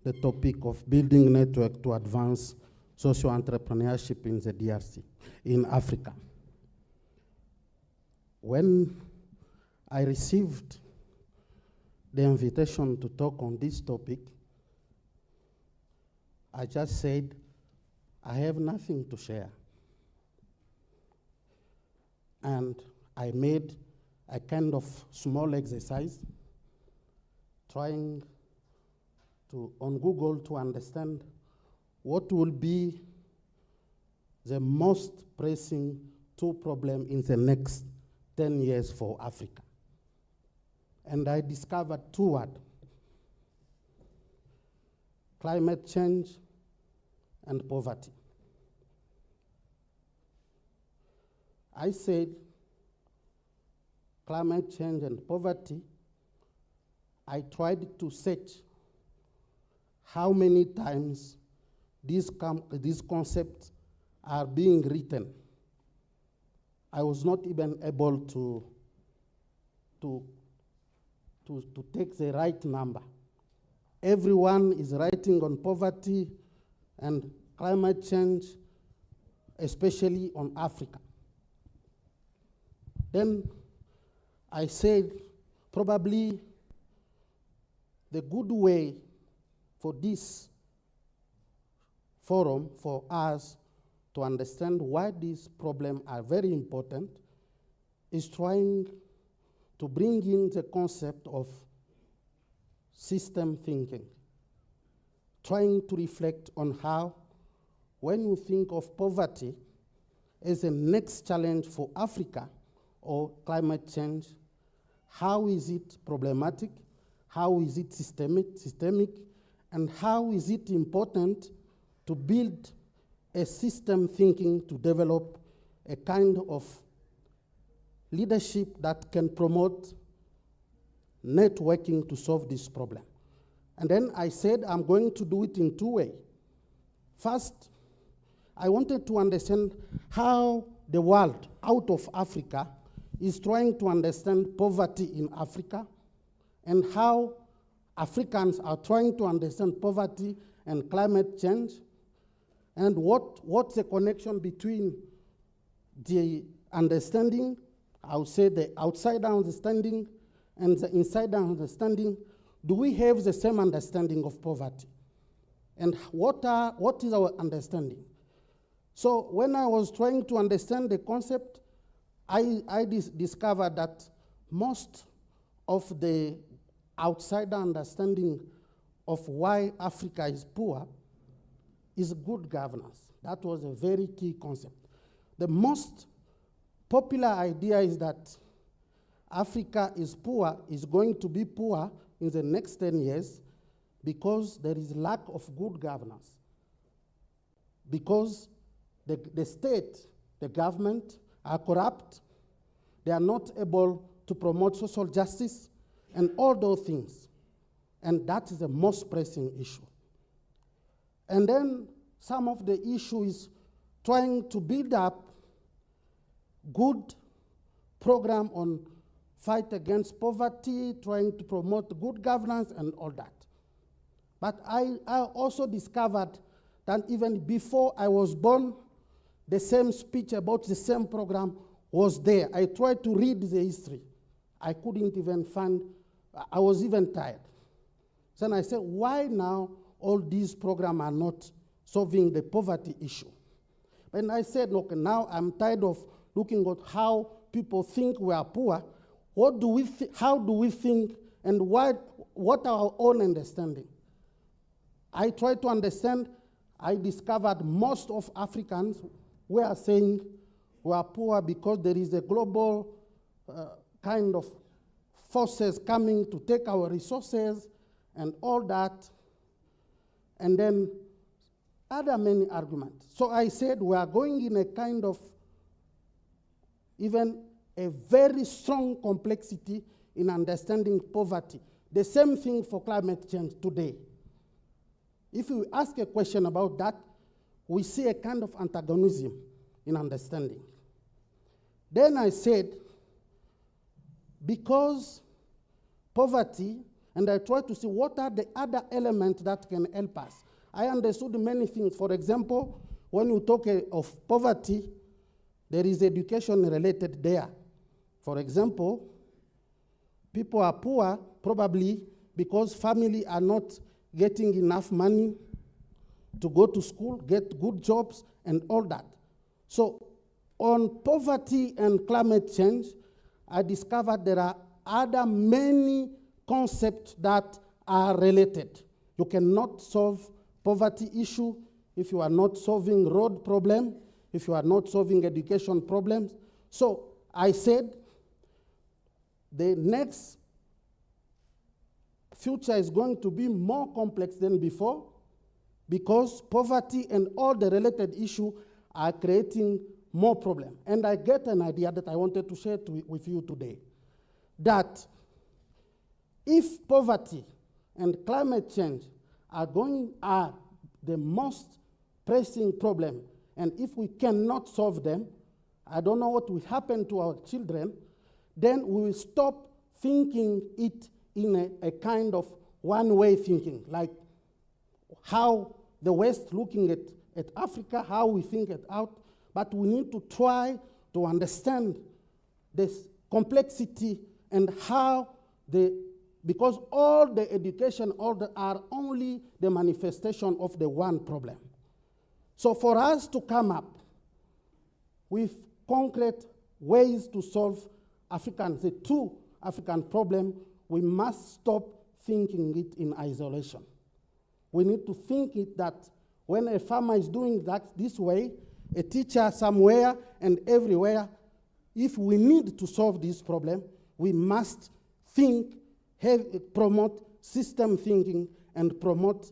the topic of building network to advance social entrepreneurship in the DRC, in Africa. When I received the invitation to talk on this topic, I just said, I have nothing to share. And I made a kind of small exercise trying to, on Google, to understand what will be the most pressing two problems in the next 10 years for Africa. And I discovered two words: climate change and poverty. I said climate change and poverty. I tried to search how many times these concepts are being written. I was not even able to take the right number. Everyone is writing on poverty and climate change, especially on Africa. Then I said, probably the good way for this forum for us to understand why these problems are very important is trying to bring in the concept of system thinking, trying to reflect on how, when you think of poverty as a next challenge for Africa or climate change, how is it problematic, how is it systemic, and how is it important to build a system thinking to develop a kind of leadership that can promote networking to solve this problem. And then I said I'm going to do it in two ways. First, I wanted to understand how the world out of Africa is trying to understand poverty in Africa, and how Africans are trying to understand poverty and climate change, and what's the connection between the understanding, I would say the outside-down understanding and the inside-down understanding. Do we have the same understanding of poverty? And what is our understanding? So when I was trying to understand the concept, I discovered that most of the outsider understanding of why Africa is poor is good governance. That was a very key concept. The most popular idea is that Africa is poor, is going to be poor in the next 10 years because there is lack of good governance. Because the state, the government are corrupt, they are not able to promote social justice and all those things. And that is the most pressing issue. And then some of the issue is trying to build up good program on fight against poverty, trying to promote good governance and all that. But I also discovered that even before I was born, the same speech about the same program was there. I tried to read the history. I couldn't even find, I was even tired. Then I said, why now all these programs are not solving the poverty issue? And I said, look, now I'm tired of looking at how people think we are poor. What do we how do we think, and what our own understanding? I tried to understand. I discovered most of Africans were saying we are poor because there is a global kind of forces coming to take our resources and all that, and then other many arguments. So I said we are going in a kind of even a very strong complexity in understanding poverty. The same thing for climate change today. If we ask a question about that, we see a kind of antagonism in understanding. Then I said, because poverty, and I tried to see what are the other elements that can help us. I understood many things. For example, when you talk of poverty, there is education related there. For example, people are poor probably because families are not getting enough money to go to school, get good jobs, and all that. So on poverty and climate change, I discovered there are other many concepts that are related. You cannot solve poverty issue if you are not solving road problem, if you are not solving education problems. So I said, the next future is going to be more complex than before because poverty and all the related issues are creating more problems. And I get an idea that I wanted to share with you today, that if poverty and climate change are the most pressing problem, and if we cannot solve them, I don't know what will happen to our children, then we will stop thinking it in a kind of one-way thinking, like how the West looking at Africa, how we think it out, but we need to try to understand this complexity and how because all the education are only the manifestation of the one problem. So for us to come up with concrete ways to solve Africans, the two African problem, we must stop thinking it in isolation. We need to think it that when a farmer is doing that this way, a teacher somewhere and everywhere, if we need to solve this problem, we must think, promote system thinking and promote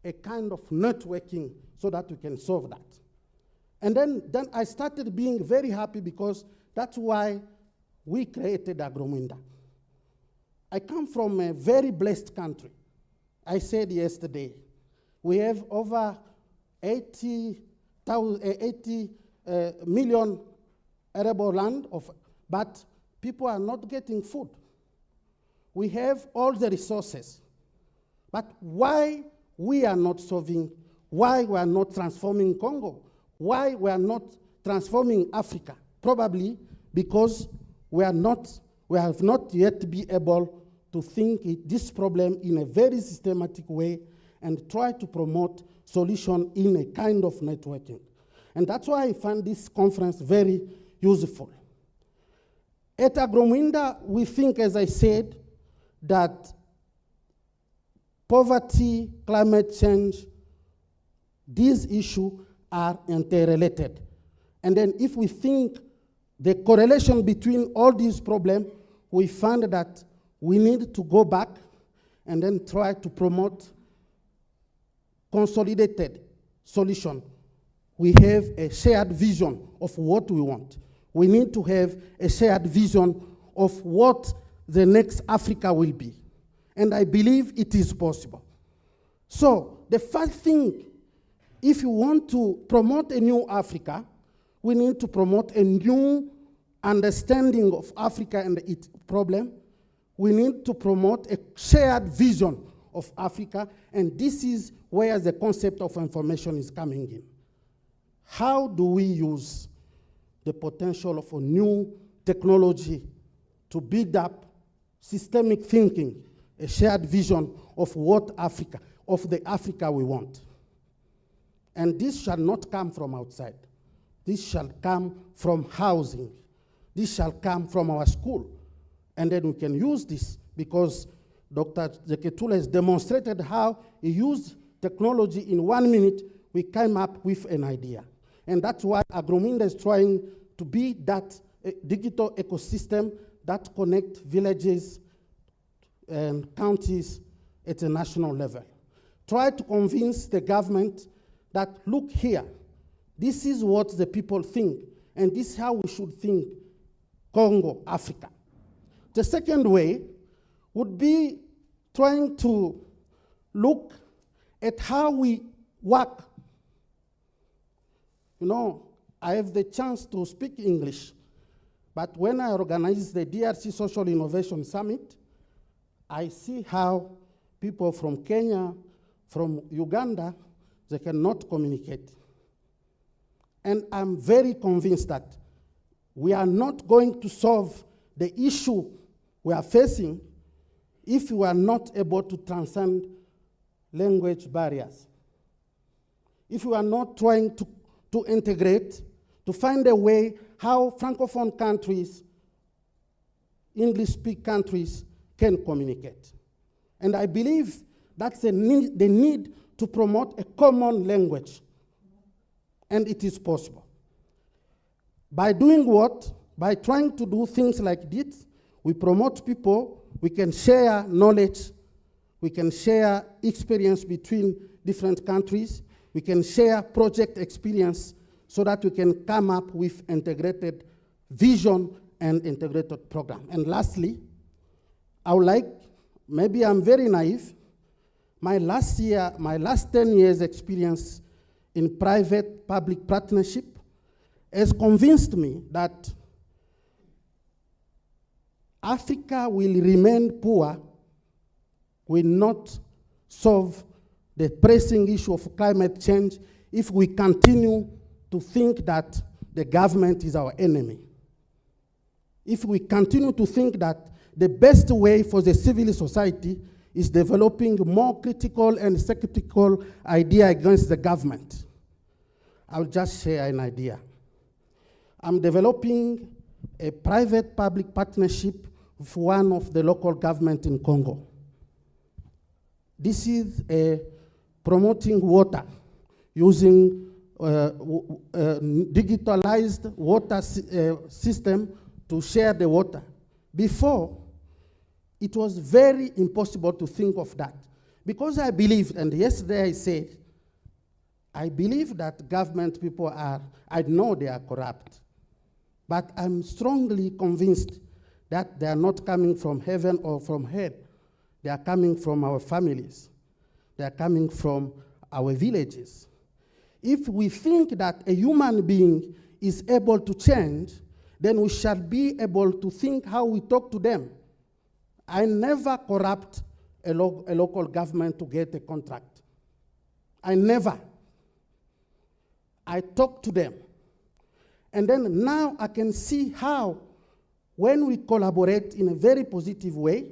a kind of networking so that we can solve that. And then I started being very happy because that's why we created Agrominda. I come from a very blessed country. I said yesterday, we have over 80 million arable land, but people are not getting food. We have all the resources, but why we are not solving, why we are not transforming Congo, why we are not transforming Africa? Probably because we have not yet been able to think this problem in a very systematic way and try to promote solution in a kind of networking. And that's why I find this conference very useful. At Agrominda, we think, as I said, that poverty, climate change, these issues are interrelated. And then if we think the correlation between all these problems, we find that we need to go back and then try to promote consolidated solution. We have a shared vision of what we want. We need to have a shared vision of what the next Africa will be. And I believe it is possible. So the first thing, if you want to promote a new Africa, we need to promote a new understanding of Africa and its problem. We need to promote a shared vision of Africa, and this is where the concept of information is coming in. How do we use the potential of a new technology to build up systemic thinking, a shared vision of what Africa, of the Africa we want? And this shall not come from outside. This shall come from housing. This shall come from our school. And then we can use this because Dr. Zeketula has demonstrated how he used technology in 1 minute. We came up with an idea. And that's why Agrominda is trying to be that digital ecosystem that connects villages and counties at a national level. Try to convince the government that, look here, this is what the people think, and this is how we should think Congo, Africa. The second way would be trying to look at how we work. You know, I have the chance to speak English, but when I organize the DRC Social Innovation Summit, I see how people from Kenya, from Uganda, they cannot communicate. And I'm very convinced that we are not going to solve the issue we are facing if we are not able to transcend language barriers. If we are not trying to integrate, to find a way how Francophone countries, English-speaking countries can communicate. And I believe that's the need to promote a common language. And it is possible. By doing what? By trying to do things like this, we promote people, we can share knowledge, we can share experience between different countries, we can share project experience so that we can come up with integrated vision and integrated program. And lastly, I would like, maybe I'm very naive, my last 10 years experience in private-public partnership has convinced me that Africa will remain poor, will not solve the pressing issue of climate change if we continue to think that the government is our enemy. If we continue to think that the best way for the civil society is developing more critical and skeptical idea against the government. I'll just share an idea. I'm developing a private-public partnership with one of the local government in Congo. This is promoting water using digitalized water system to share the water. Before, it was very impossible to think of that. Because I believed, and yesterday I said, I believe that government people are, I know they are corrupt, but I'm strongly convinced that they are not coming from heaven or from hell. They are coming from our families. They are coming from our villages. If we think that a human being is able to change, then we shall be able to think how we talk to them. I never corrupt a local government to get a contract. I never. I talk to them. And then now I can see how, when we collaborate in a very positive way,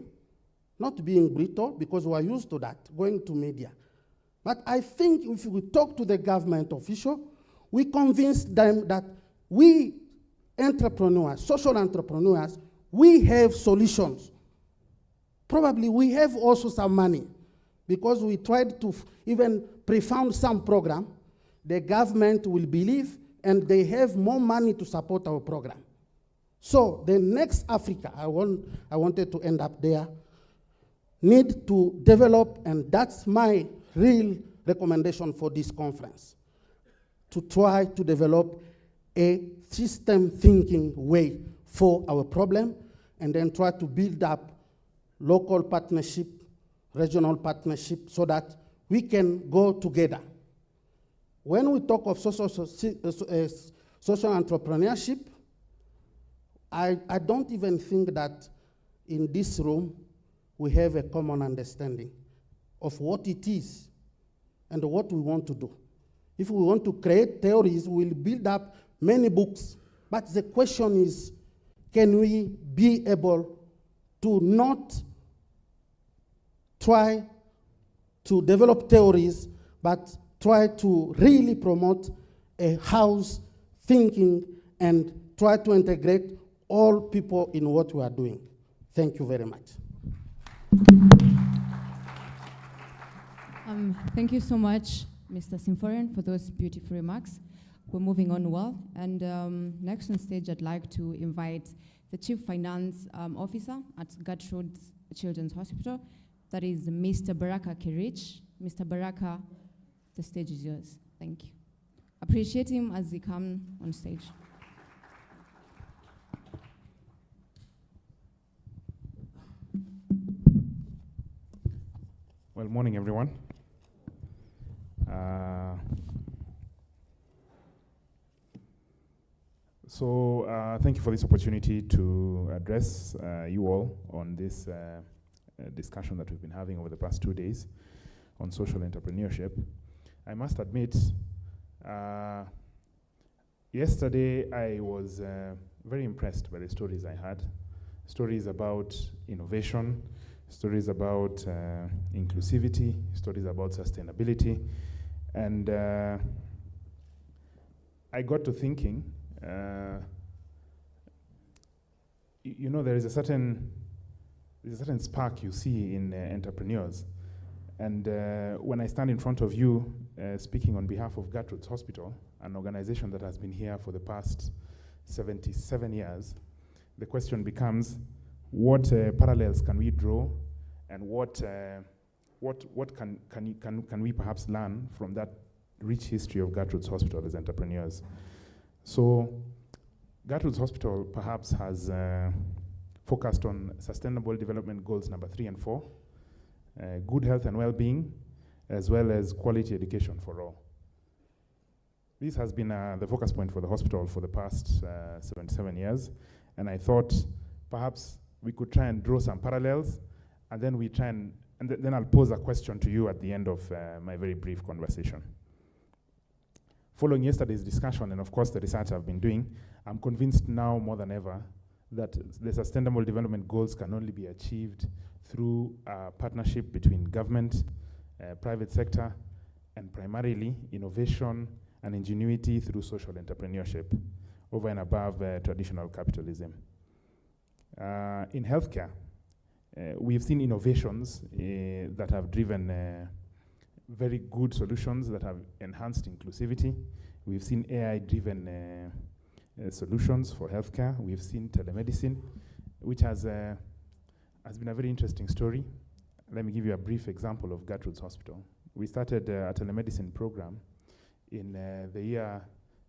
not being brutal, because we are used to that, going to media. But I think if we talk to the government official, we convince them that we entrepreneurs, social entrepreneurs, we have solutions. Probably we have also some money, because we tried to even pre-fund some program. The government will believe, and they have more money to support our program. So the next Africa, I wanted to end up there, need to develop, and that's my real recommendation for this conference, to try to develop a system thinking way for our problem, and then try to build up local partnership, regional partnership, so that we can go together. When we talk of social entrepreneurship, I don't even think that in this room we have a common understanding of what it is and what we want to do. If we want to create theories, we'll build up many books. But the question is, can we be able to not try to develop theories, but try to really promote a house thinking and try to integrate all people in what we are doing. Thank you very much. Thank you so much, Mr. Symphorian, for those beautiful remarks. We're moving on well. And next on stage, I'd like to invite the Chief Finance Officer at Gertrude Children's Hospital. That is Mr. Baraka Kirich. Mr. Baraka, the stage is yours. Thank you. Appreciate him as he comes on stage. Well, morning, everyone. Thank you for this opportunity to address you all on this discussion that we've been having over the past 2 days on social entrepreneurship. I must admit, yesterday I was very impressed by the stories I had. Stories about innovation, stories about inclusivity, stories about sustainability. And I got to thinking, you know, there is a certain spark you see in entrepreneurs. And when I stand in front of you, speaking on behalf of Gertrude's Hospital, an organization that has been here for the past 77 years, the question becomes, what parallels can we draw, and what can we perhaps learn from that rich history of Gertrude's Hospital as entrepreneurs? So Gertrude's Hospital perhaps has focused on Sustainable Development Goals number 3 and 4, good health and well-being, as well as quality education for all. This has been the focus point for the hospital for the past 77 years, and I thought perhaps we could try and draw some parallels, and then we try and then I'll pose a question to you at the end of my very brief conversation. Following yesterday's discussion, and of course the research I've been doing, I'm convinced now more than ever that the Sustainable Development Goals can only be achieved through a partnership between government, private sector, and primarily innovation and ingenuity through social entrepreneurship, over and above traditional capitalism. In healthcare, we've seen innovations that have driven very good solutions that have enhanced inclusivity. We've seen AI-driven solutions for healthcare. We've seen telemedicine, which has been a very interesting story. Let me give you a brief example of Gertrude's Hospital. We started a telemedicine program in the year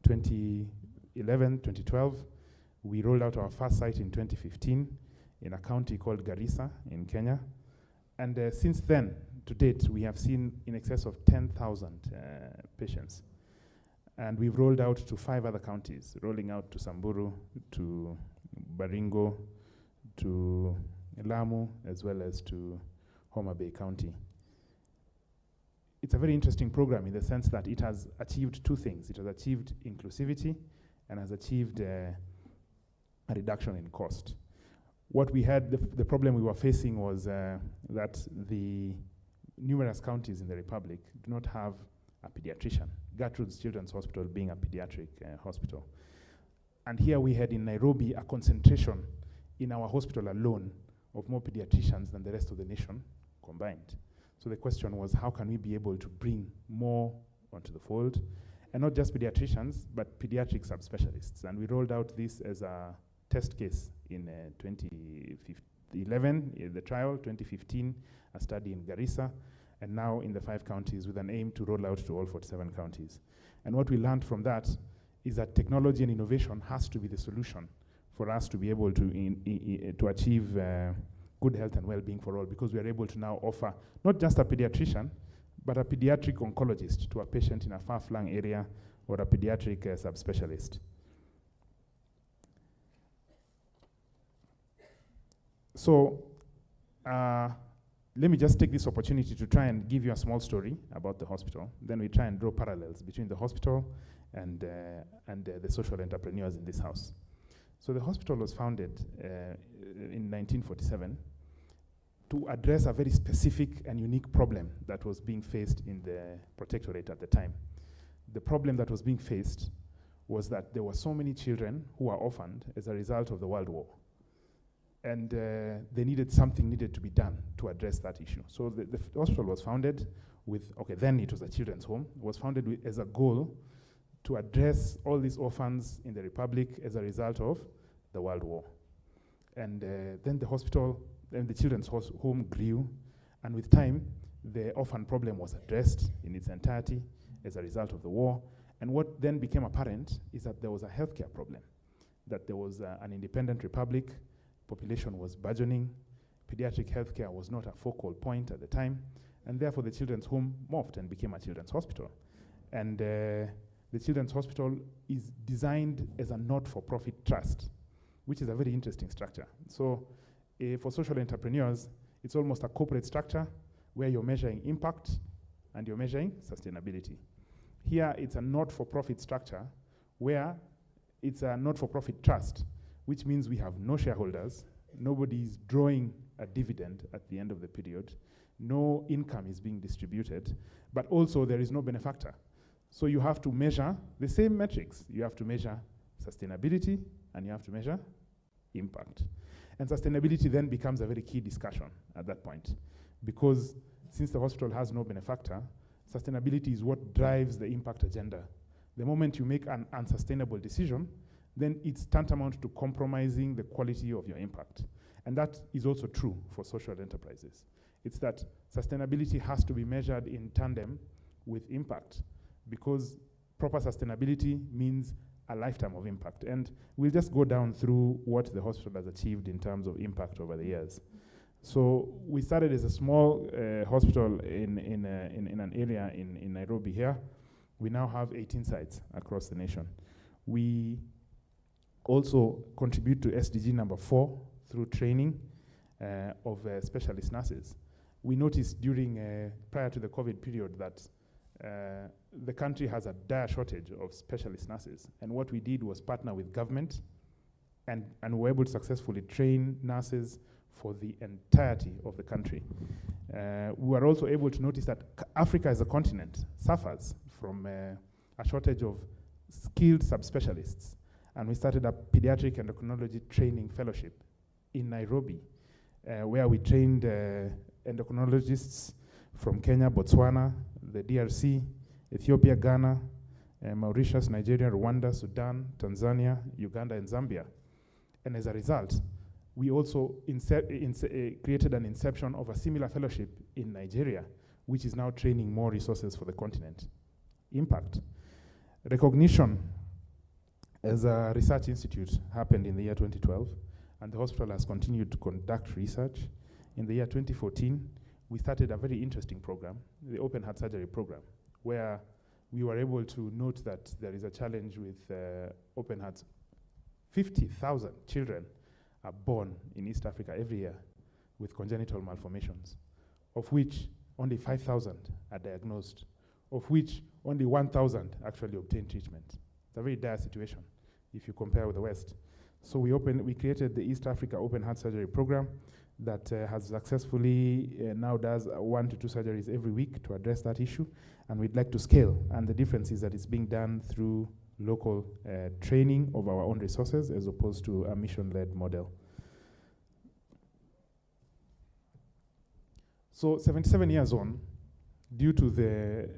2011, 2012. We rolled out our first site in 2015 in a county called Garissa in Kenya. And since then, to date, we have seen in excess of 10,000 patients. And we've rolled out to 5 other counties, rolling out to Samburu, to Baringo, to Lamu, as well as to Homa Bay County. It's a very interesting program in the sense that it has achieved 2 things. It has achieved inclusivity and has achieved a reduction in cost. What we had, the problem we were facing was that the numerous counties in the Republic do not have a pediatrician. Gertrude's Children's Hospital being a pediatric hospital. And here we had in Nairobi a concentration in our hospital alone of more pediatricians than the rest of the nation combined. So the question was, how can we be able to bring more onto the fold? And not just pediatricians, but pediatric subspecialists. And we rolled out this as a test case in 2011, the trial, 2015, a study in Garissa, and now in the 5 counties with an aim to roll out to all 47 counties. And what we learned from that is that technology and innovation has to be the solution for us to be able to achieve good health and well-being for all, because we are able to now offer not just a pediatrician, but a pediatric oncologist to a patient in a far-flung area, or a pediatric subspecialist. So let me just take this opportunity to try and give you a small story about the hospital. Then we try and draw parallels between the hospital and the social entrepreneurs in this house. So the hospital was founded in 1947 to address a very specific and unique problem that was being faced in the protectorate at the time. The problem that was being faced was that there were so many children who were orphaned as a result of the World War. And something needed to be done to address that issue. So the hospital was founded with, then it was a children's home, was founded as a goal to address all these orphans in the Republic as a result of the World War. And then the hospital, then the children's home grew, and with time, the orphan problem was addressed in its entirety as a result of the war. And what then became apparent is that there was a healthcare problem, that there was an independent republic, population was burgeoning, pediatric healthcare was not a focal point at the time, and therefore the children's home morphed and became a children's hospital. And the children's hospital is designed as a not-for-profit trust, which is a very interesting structure. So for social entrepreneurs, it's almost a corporate structure where you're measuring impact and you're measuring sustainability. Here, it's a not-for-profit structure where it's a not-for-profit trust, which means we have no shareholders, nobody's drawing a dividend at the end of the period, no income is being distributed, but also there is no benefactor. So you have to measure the same metrics. You have to measure sustainability and you have to measure impact. And sustainability then becomes a very key discussion at that point, because since the hospital has no benefactor, sustainability is what drives the impact agenda. The moment you make an unsustainable decision, then it's tantamount to compromising the quality of your impact. And that is also true for social enterprises. It's that sustainability has to be measured in tandem with impact, because proper sustainability means a lifetime of impact. And we'll just go down through what the hospital has achieved in terms of impact over the years. So we started as a small hospital in an area in Nairobi here. We now have 18 sites across the nation. We also contribute to SDG number 4 through training of specialist nurses. We noticed prior to the COVID period that the country has a dire shortage of specialist nurses. And what we did was partner with government, and we were able to successfully train nurses for the entirety of the country. We were also able to notice that Africa as a continent suffers from a shortage of skilled subspecialists. And we started a pediatric endocrinology training fellowship in Nairobi, where we trained endocrinologists from Kenya, Botswana, the DRC, Ethiopia, Ghana, Mauritius, Nigeria, Rwanda, Sudan, Tanzania, Uganda, and Zambia. And as a result, we also created an inception of a similar fellowship in Nigeria, which is now training more resources for the continent. Impact. Recognition as a research institute happened in the year 2012, and the hospital has continued to conduct research. In the year 2014, we started a very interesting program, the open heart surgery program, where we were able to note that there is a challenge with open hearts. 50,000 children are born in East Africa every year with congenital malformations, of which only 5,000 are diagnosed, of which only 1,000 actually obtain treatment. It's a very dire situation if you compare with the West. So we created the East Africa Open Heart Surgery Program that has successfully now does 1 to 2 surgeries every week to address that issue, and we'd like to scale. And the difference is that it's being done through local training of our own resources as opposed to a mission-led model. So 77 years on, due to the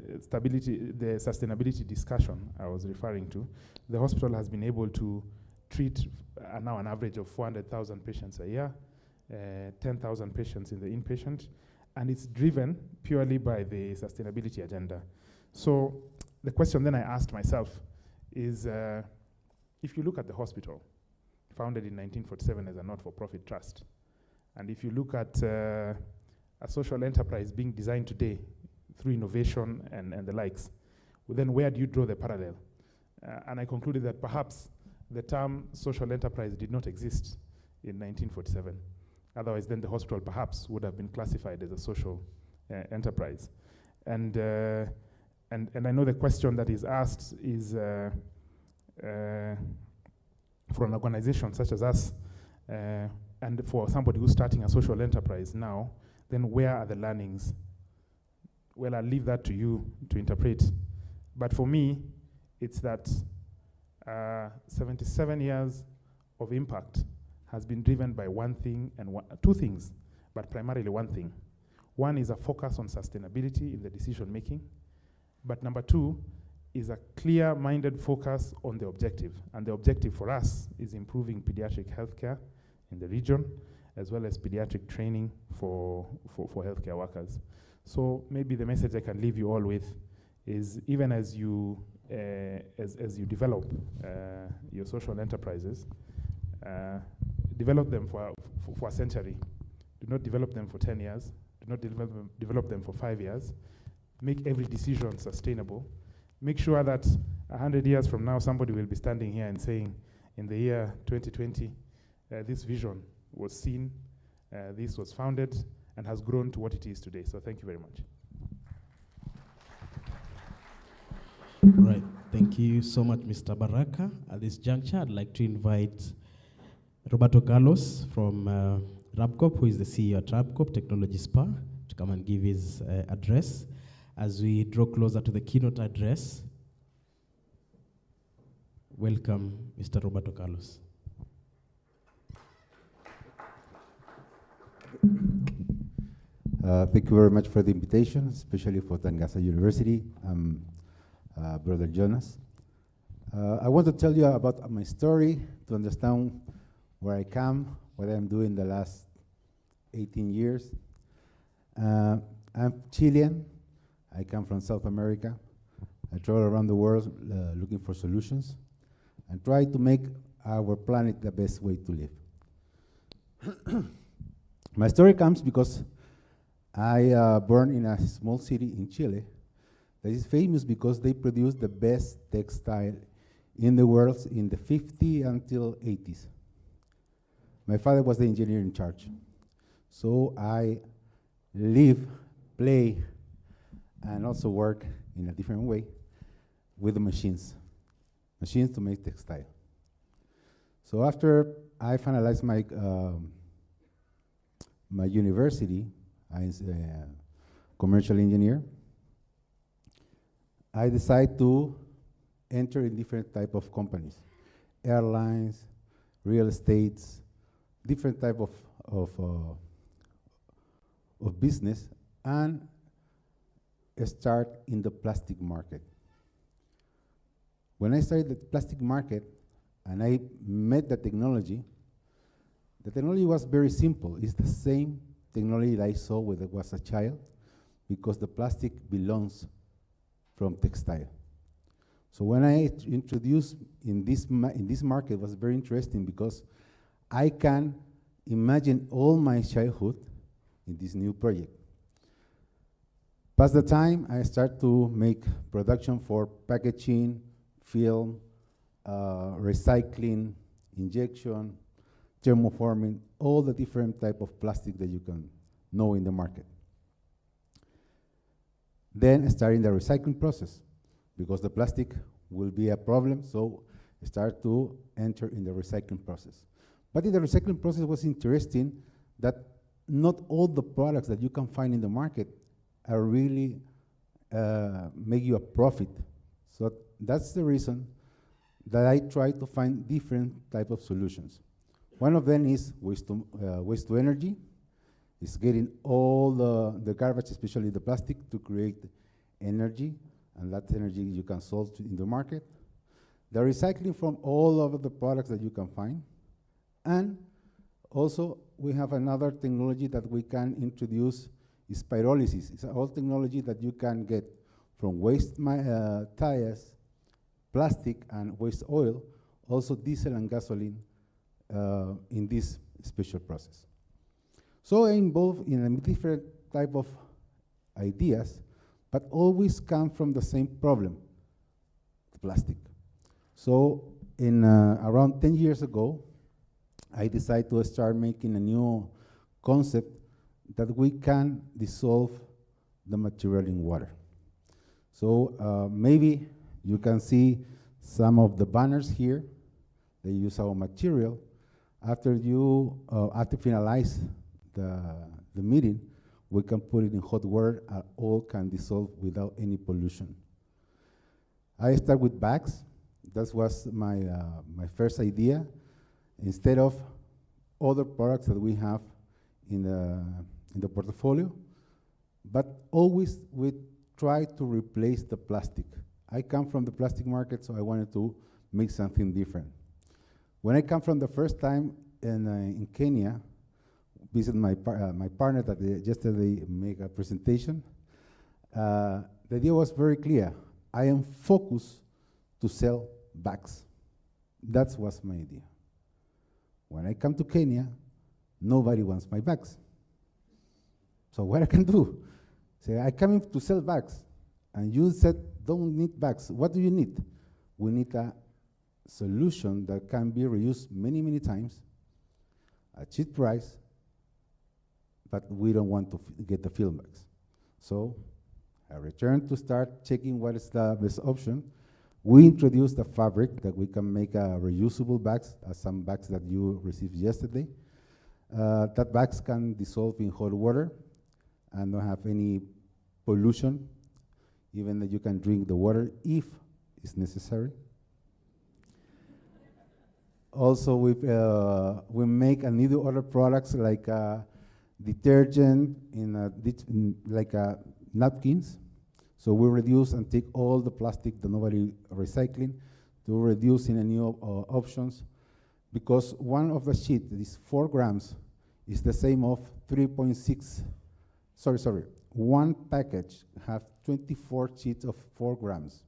sustainability discussion I was referring to, the hospital has been able to treat now an average of 400,000 patients a year, 10,000 patients in the inpatient, and it's driven purely by the sustainability agenda. So the question then I asked myself is, if you look at the hospital, founded in 1947 as a not-for-profit trust, and if you look at a social enterprise being designed today through innovation and the likes, well, then where do you draw the parallel? And I concluded that perhaps the term social enterprise did not exist in 1947. Otherwise, then the hospital perhaps would have been classified as a social enterprise. And I know the question that is asked is for an organization such as us, and for somebody who's starting a social enterprise now, then where are the learnings? Well, I'll leave that to you to interpret. But for me, it's that 77 years of impact has been driven by one thing and two things, but primarily one thing. One is a focus on sustainability in the decision making, but number two is a clear-minded focus on the objective. And the objective for us is improving pediatric healthcare in the region, as well as pediatric training for healthcare workers. So maybe the message I can leave you all with is, even as you develop your social enterprises, develop them for a century. Do not develop them for 10 years. Do not develop them for 5 years. Make every decision sustainable. Make sure that 100 years from now, somebody will be standing here and saying, in the year 2020, this vision was seen, this was founded, and has grown to what it is today. So thank you very much. Right. Thank you so much, Mr. Baraka. At this juncture, I'd like to invite Roberto Carlos from Rabcorp, who is the CEO at Rabcorp Technology Spa, to come and give his address. As we draw closer to the keynote address, welcome, Mr. Roberto Carlos. Thank you very much for the invitation, especially for Tangasa University, Brother Jonas. I want to tell you about my story to understand where I come, what I'm doing the last 18 years. I'm Chilean. I come from South America. I travel around the world looking for solutions and try to make our planet the best way to live. My story comes because I born in a small city in Chile that is famous because they produce the best textile in the world in the 50s until 80s. My father was the engineer in charge. So I live, play, and also work in a different way with the machines to make textile. So after I finalized my my university, I was a commercial engineer, I decided to enter in different type of companies, airlines, real estates, different type of business and start in the plastic market. When I started the plastic market and I met the technology was very simple. It's the same technology that I saw when I was a child, because the plastic belongs from textile. So when I introduced in this market, it was very interesting because I can imagine all my childhood in this new project. Past the time, I start to make production for packaging, film, recycling, injection, thermoforming, all the different type of plastic that you can know in the market. Then starting the recycling process, because the plastic will be a problem, so start to enter in the recycling process. But in the recycling process was interesting that not all the products that you can find in the market are really make you a profit. So that's the reason that I try to find different type of solutions. One of them is waste to energy. It's getting all the garbage, especially the plastic, to create energy, and that energy you can sell in the market. The recycling from all of the products that you can find. And also, we have another technology that we can introduce, is pyrolysis. It's an old technology that you can get from waste tires, plastic, and waste oil, also diesel and gasoline in this special process. So I'm involved in a different type of ideas, but always come from the same problem, the plastic. So in around 10 years ago, I decided to start making a new concept that we can dissolve the material in water. So maybe you can see some of the banners here. They use our material. After you finalize the meeting, we can put it in hot water and all can dissolve without any pollution. I start with bags. That was my first idea. Instead of other products that we have in the portfolio, but always we try to replace the plastic. I come from the plastic market, so I wanted to make something different. When I come from the first time in Kenya, visit my partner that yesterday made a presentation, the idea was very clear. I am focused to sell bags. That was my idea. When I come to Kenya, nobody wants my bags. So what I can do? Say, I come in to sell bags, and you said don't need bags. What do you need? We need a solution that can be reused many, many times at cheap price, but we don't want to get the film bags. So I returned to start checking what is the best option. We introduced a fabric that we can make reusable bags, some bags that you received yesterday. That bags can dissolve in hot water and don't have any pollution, even that you can drink the water if it's necessary. Also, we make other products like detergent like napkins. So we reduce and take all the plastic that nobody recycling to reduce in a new options, because one of the sheet that is 4 grams is the same of 3.6. Sorry. One package have 24 sheets of 4 grams.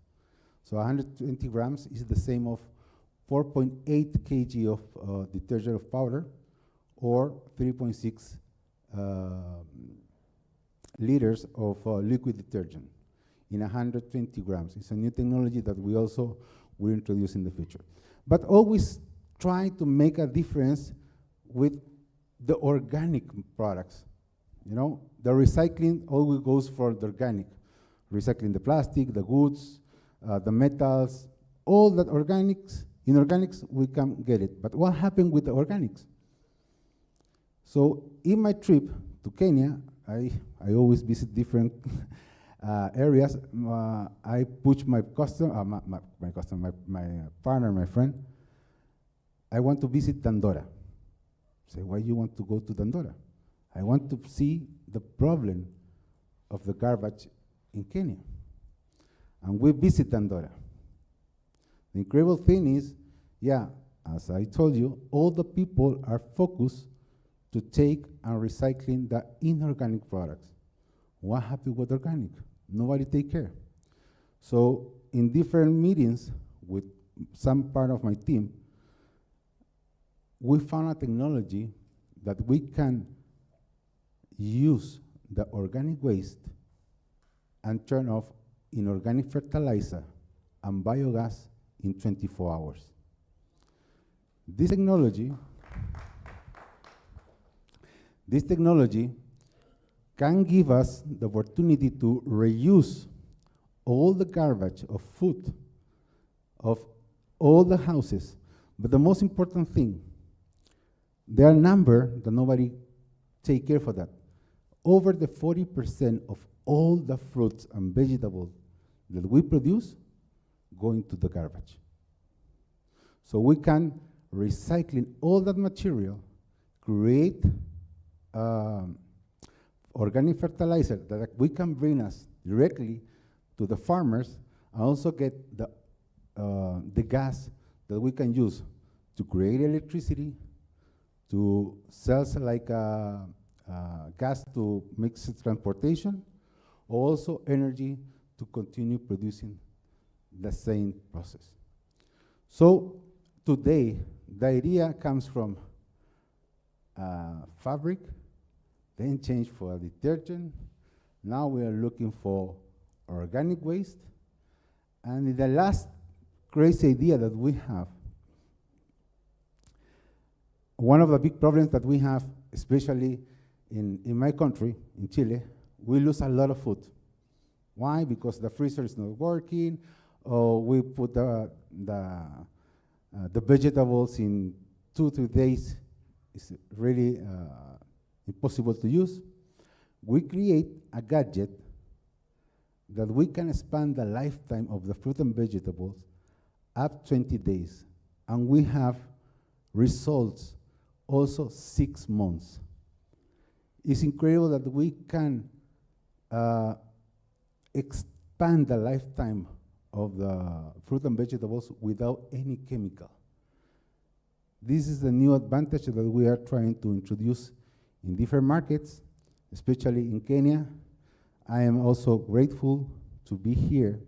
So 120 grams is the same of 4.8 kg of detergent of powder, or 3.6 liters of liquid detergent in 120 grams. It's a new technology that we also will introduce in the future. But always try to make a difference with the organic products. You know, the recycling always goes for the organic. Recycling the plastic, the goods, the metals, all that organics. In organics, we can get it. But what happened with the organics? So in my trip to Kenya, I always visit different areas. I push my partner, my friend. I want to visit Dandora. Say, why you want to go to Dandora? I want to see the problem of the garbage in Kenya. And we visit Dandora. The incredible thing is, yeah, as I told you, all the people are focused to take and recycling the inorganic products. What happened with organic? Nobody take care. So in different meetings with some part of my team, we found a technology that we can use the organic waste and turn off inorganic fertilizer and biogas in 24 hours. This technology can give us the opportunity to reuse all the garbage of food of all the houses. But the most important thing, there are numbers that nobody take care for that. Over the 40% of all the fruits and vegetables that we produce go into the garbage. So we can recycling all that material, create organic fertilizer that we can bring us directly to the farmers, and also get the gas that we can use to create electricity, to sell like gas to mix transportation, or also energy to continue producing the same process. So today, the idea comes from fabric, then changed for a detergent. Now we are looking for organic waste. And the last crazy idea that we have, one of the big problems that we have, especially in my country, in Chile, we lose a lot of food. Why? Because the freezer is not working, or we put the vegetables in 2-3 days. It's really impossible to use. We create a gadget that we can expand the lifetime of the fruit and vegetables up 20 days. And we have results also 6 months. It's incredible that we can expand the lifetime of the fruit and vegetables without any chemical. This is the new advantage that we are trying to introduce in different markets, especially in Kenya. I am also grateful to be here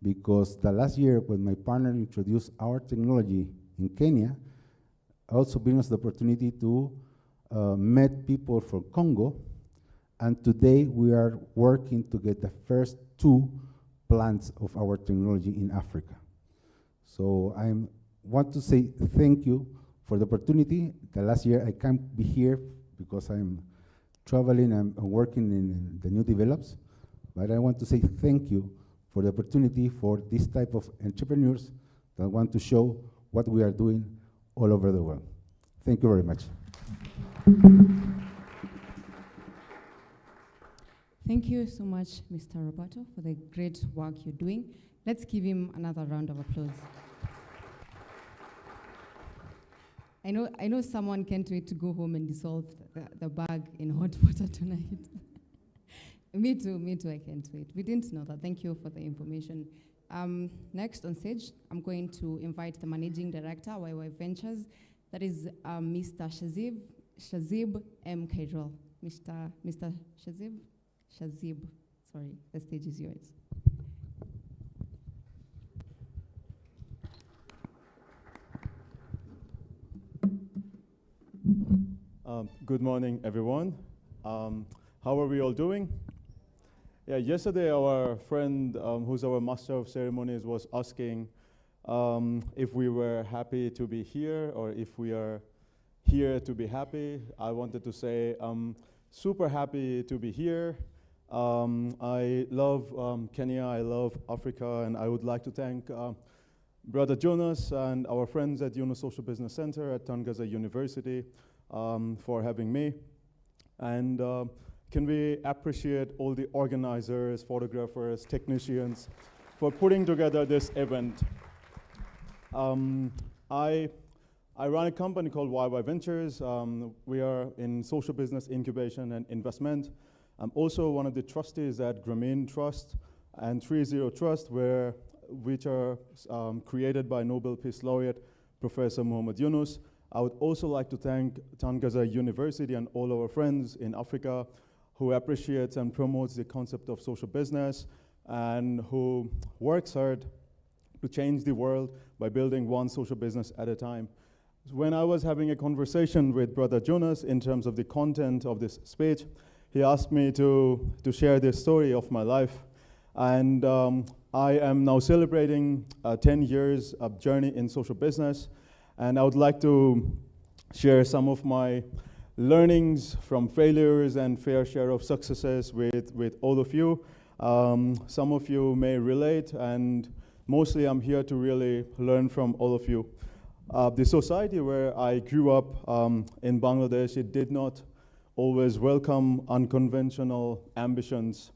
because the last year when my partner introduced our technology in Kenya, also bring us the opportunity to meet people from Congo, and today we are working to get the first 2 plants of our technology in Africa. So I want to say thank you for the opportunity. The last year I can't be here because I'm traveling and working in the new develops, but I want to say thank you for the opportunity for this type of entrepreneurs that want to show what we are doing all over the world. Thank you very much. Thank you so much, Mr. Roberto, for the great work you're doing. Let's give him another round of applause. I know someone can't wait to go home and dissolve the bag in hot water tonight. Me too, I can't wait. We didn't know that. Thank you for the information. Next on stage, I'm going to invite the Managing Director, YY Ventures. That is Mr. Shazib M. Kairol. Mr. Shazib, sorry, the stage is yours. Good morning, everyone. How are we all doing? Yeah, yesterday our friend who's our master of ceremonies was asking if we were happy to be here or if we are here to be happy. I wanted to say I'm super happy to be here. I love Kenya, I love Africa, and I would like to thank Brother Jonas and our friends at Yunus Social Business Center at Tangaza University for having me. And can we appreciate all the organizers, photographers, technicians for putting together this event. I I run a company called YY Ventures. We are in social business incubation and investment. I'm also one of the trustees at Grameen Trust and 30 Trust, which are created by Nobel Peace Laureate Professor Muhammad Yunus. I would also like to thank Tangaza University and all our friends in Africa who appreciates and promotes the concept of social business and who works hard to change the world by building one social business at a time. When I was having a conversation with Brother Jonas in terms of the content of this speech, he asked me to share the story of my life. And I am now celebrating 10 years of journey in social business. And I would like to share some of my learnings from failures and fair share of successes with all of you. Some of you may relate, and mostly I'm here to really learn from all of you. The society where I grew up in Bangladesh, it did not always welcome unconventional ambitions.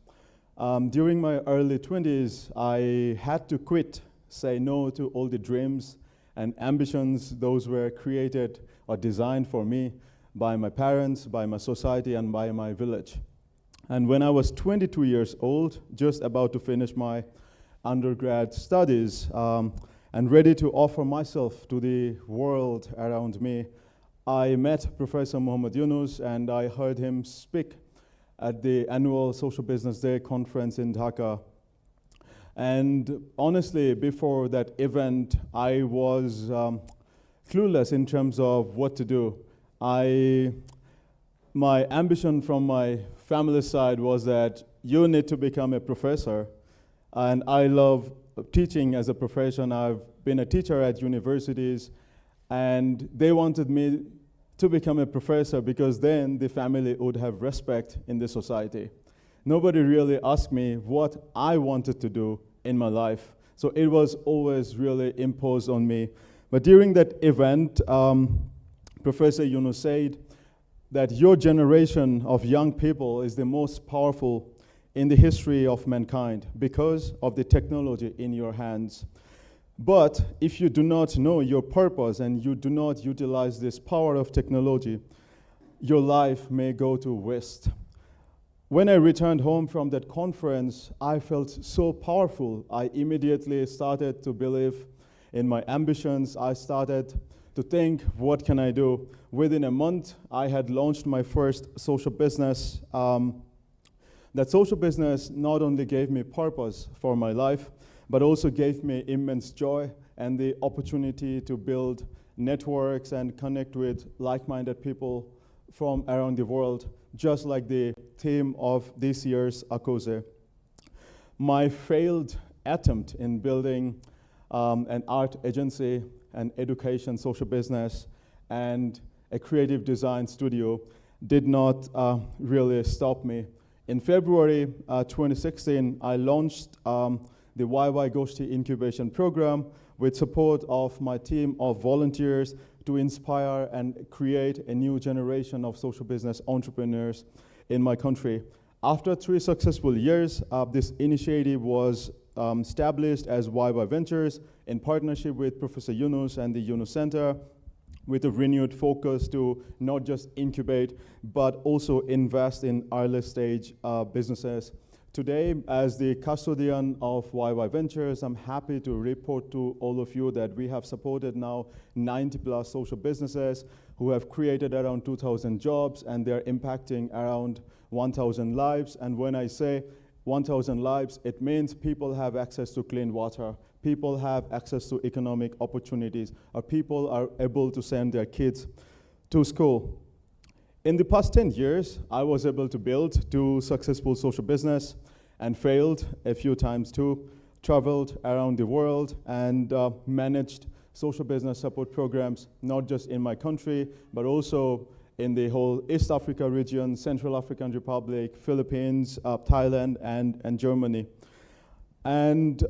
During my early 20s, I had to quit, say no to all the dreams and ambitions. Those were created or designed for me by my parents, by my society, and by my village. And when I was 22 years old, just about to finish my undergrad studies, and ready to offer myself to the world around me, I met Professor Muhammad Yunus, and I heard him speak at the annual Social Business Day conference in Dhaka. And honestly, before that event, I was clueless in terms of what to do. My ambition from my family side was that you need to become a professor, and I love teaching as a profession. I've been a teacher at universities, and they wanted me to become a professor because then the family would have respect in the society. Nobody really asked me what I wanted to do in my life, so it was always really imposed on me. But during that event, Professor Yunus said that your generation of young people is the most powerful in the history of mankind because of the technology in your hands. But if you do not know your purpose and you do not utilize this power of technology, your life may go to waste. When I returned home from that conference, I felt so powerful. I immediately started to believe in my ambitions. I started to think, what can I do? Within a month, I had launched my first social business. That social business not only gave me purpose for my life, but also gave me immense joy and the opportunity to build networks and connect with like-minded people from around the world, just like the theme of this year's AACOSE. My failed attempt in building an art agency, an education social business, and a creative design studio did not really stop me. In February 2016, I launched the YY Goshti Incubation Program with support of my team of volunteers to inspire and create a new generation of social business entrepreneurs in my country. After 3 successful years, this initiative was established as YY Ventures in partnership with Professor Yunus and the Yunus Center, with a renewed focus to not just incubate, but also invest in early stage businesses. Today, as the custodian of YY Ventures, I'm happy to report to all of you that we have supported now 90+ social businesses who have created around 2,000 jobs, and they're impacting around 1,000 lives. And when I say 1,000 lives, it means people have access to clean water, people have access to economic opportunities, or people are able to send their kids to school. In the past 10 years, I was able to build 2 successful social business and failed a few times too, traveled around the world and managed social business support programs, not just in my country, but also in the whole East Africa region, Central African Republic, Philippines, Thailand, and Germany. And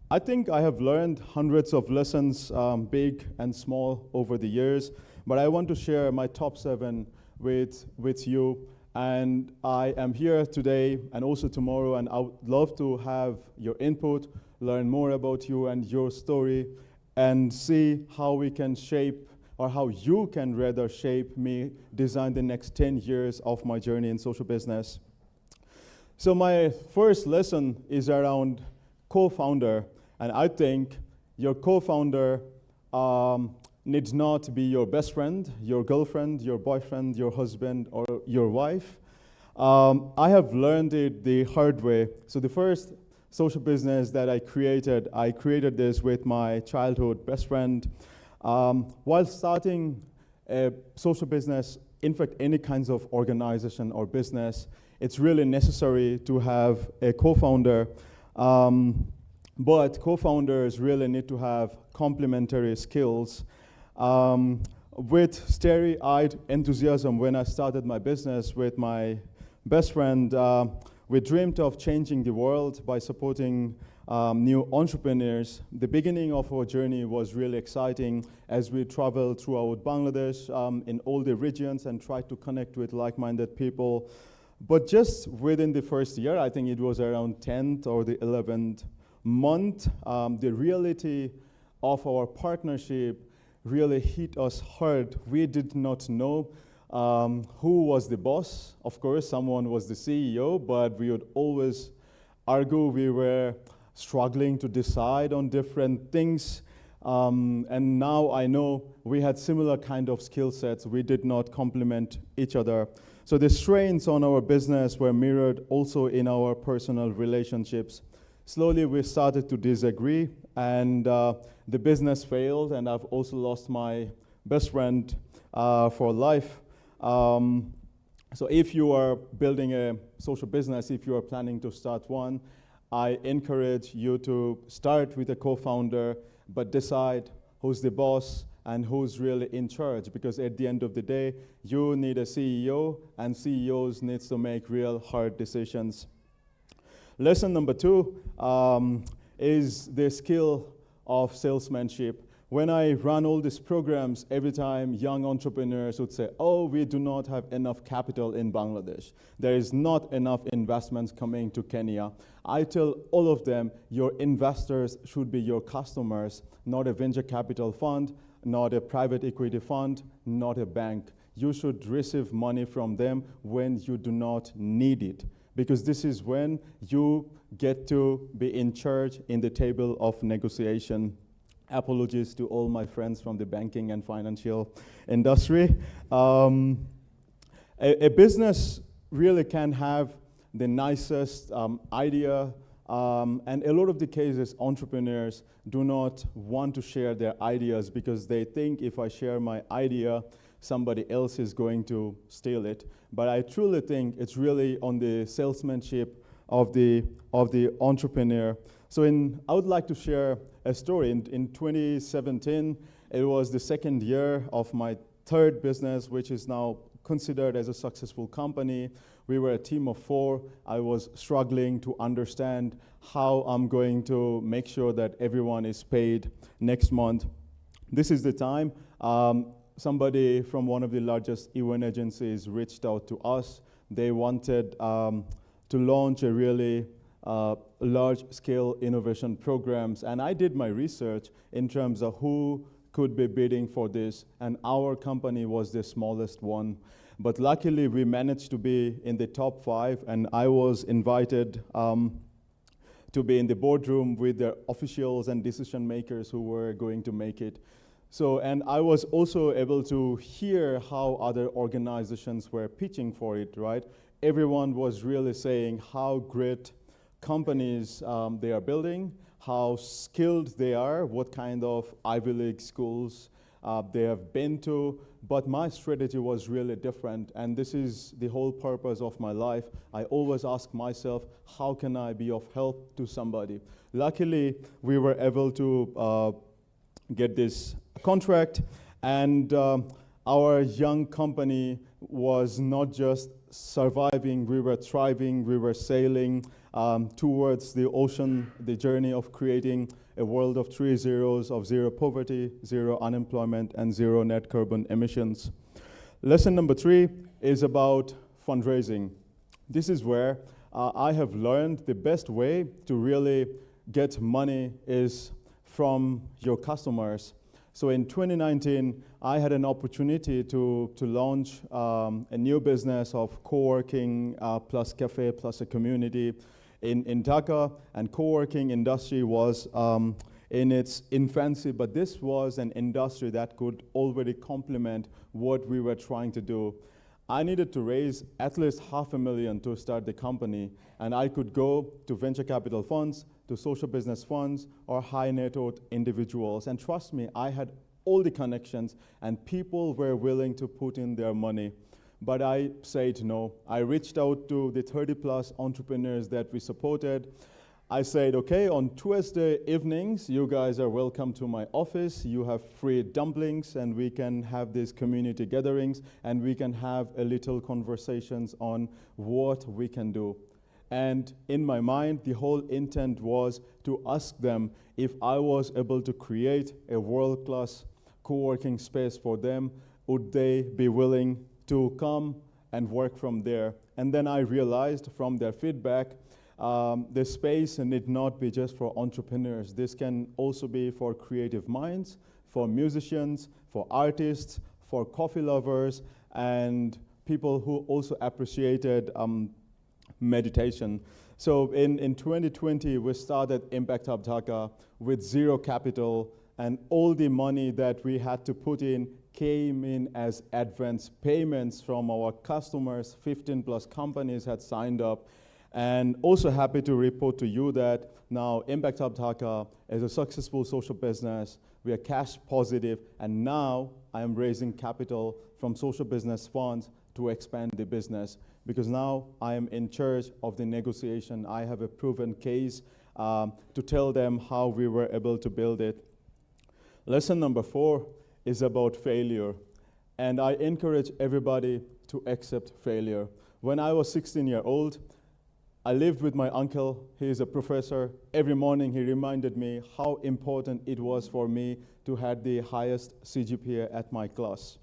I think I have learned hundreds of lessons, big and small, over the years, but I want to share my top 7 with you. And I am here today and also tomorrow, and I would love to have your input, learn more about you and your story, and see how we can shape or how you can rather shape me, design the next 10 years of my journey in social business. So my first lesson is around co-founder, and I think your co-founder needs not be your best friend, your girlfriend, your boyfriend, your husband, or your wife. I have learned it the hard way. So the first social business that I created this with my childhood best friend. While starting a social business, in fact, any kinds of organization or business, it's really necessary to have a co-founder. But co-founders really need to have complementary skills. With starry-eyed enthusiasm, when I started my business with my best friend, we dreamed of changing the world by supporting new entrepreneurs. The beginning of our journey was really exciting as we traveled throughout Bangladesh in all the regions and tried to connect with like-minded people. But just within the first year, I think it was around 10th or the 11th month, the reality of our partnership really hit us hard. We did not know who was the boss. Of course, someone was the CEO, but we would always argue. We were struggling to decide on different things. And now I know we had similar kind of skill sets. We did not complement each other. So the strains on our business were mirrored also in our personal relationships. Slowly we started to disagree, and the business failed, and I've also lost my best friend for life. So if you are building a social business, if you are planning to start one, I encourage you to start with a co-founder, but decide who's the boss and who's really in charge, because at the end of the day, you need a CEO, and CEOs need to make real hard decisions. Lesson number 2 is the skill of salesmanship. When I run all these programs, every time young entrepreneurs would say, oh, we do not have enough capital in Bangladesh. There is not enough investments coming to Kenya. I tell all of them, your investors should be your customers, not a venture capital fund, not a private equity fund, not a bank. You should receive money from them when you do not need it, because this is when you get to be in charge in the table of negotiation. Apologies to all my friends from the banking and financial industry. A business really can have the nicest idea, and a lot of the cases, entrepreneurs do not want to share their ideas because they think if I share my idea, somebody else is going to steal it. But I truly think it's really on the salesmanship of the entrepreneur. So I would like to share a story. In 2017, it was the second year of my third business, which is now considered as a successful company. We were a team of 4. I was struggling to understand how I'm going to make sure that everyone is paid next month. This is the time somebody from one of the largest event agencies reached out to us. They wanted to launch a really large-scale innovation programs, and I did my research in terms of who could be bidding for this, and our company was the smallest one. But luckily, we managed to be in the top 5, and I was invited to be in the boardroom with the officials and decision makers who were going to make it. So, and I was also able to hear how other organizations were pitching for it, right? Everyone was really saying how great companies they are building, how skilled they are, what kind of Ivy League schools they have been to. But my strategy was really different, and this is the whole purpose of my life. I always ask myself, how can I be of help to somebody? Luckily, we were able to get this contract, and our young company was not just surviving, we were thriving, we were sailing towards the ocean, the journey of creating a world of 3 zeros, of 0 poverty, 0 unemployment, and 0 net carbon emissions. Lesson number 3 is about fundraising. This is where I have learned the best way to really get money is from your customers. So in 2019, I had an opportunity to launch a new business of co-working plus cafe plus a community in Dhaka, and co-working industry was in its infancy, but this was an industry that could already complement what we were trying to do. I needed to raise at least $500,000 to start the company, and I could go to venture capital funds, to social business funds, or high net worth individuals. And trust me, I had all the connections, and people were willing to put in their money. But I said no. I reached out to the 30+ entrepreneurs that we supported. I said, okay, on Tuesday evenings, you guys are welcome to my office. You have free dumplings, and we can have these community gatherings, and we can have a little conversations on what we can do. And in my mind, the whole intent was to ask them if I was able to create a world-class co-working space for them, would they be willing to come and work from there? And then I realized from their feedback, the space need not be just for entrepreneurs. This can also be for creative minds, for musicians, for artists, for coffee lovers, and people who also appreciated meditation. So in 2020, we started Impact Hub Dhaka with zero capital, and all the money that we had to put in came in as advance payments from our customers. 15+ companies had signed up. And also happy to report to you that now Impact Hub Dhaka is a successful social business. We are cash positive, and now I am raising capital from social business funds to expand the business, because now I am in charge of the negotiation. I have a proven case to tell them how we were able to build it. Lesson number 4 is about failure, and I encourage everybody to accept failure. When I was 16-year-old, I lived with my uncle. He is a professor. Every morning he reminded me how important it was for me to have the highest CGPA at my class.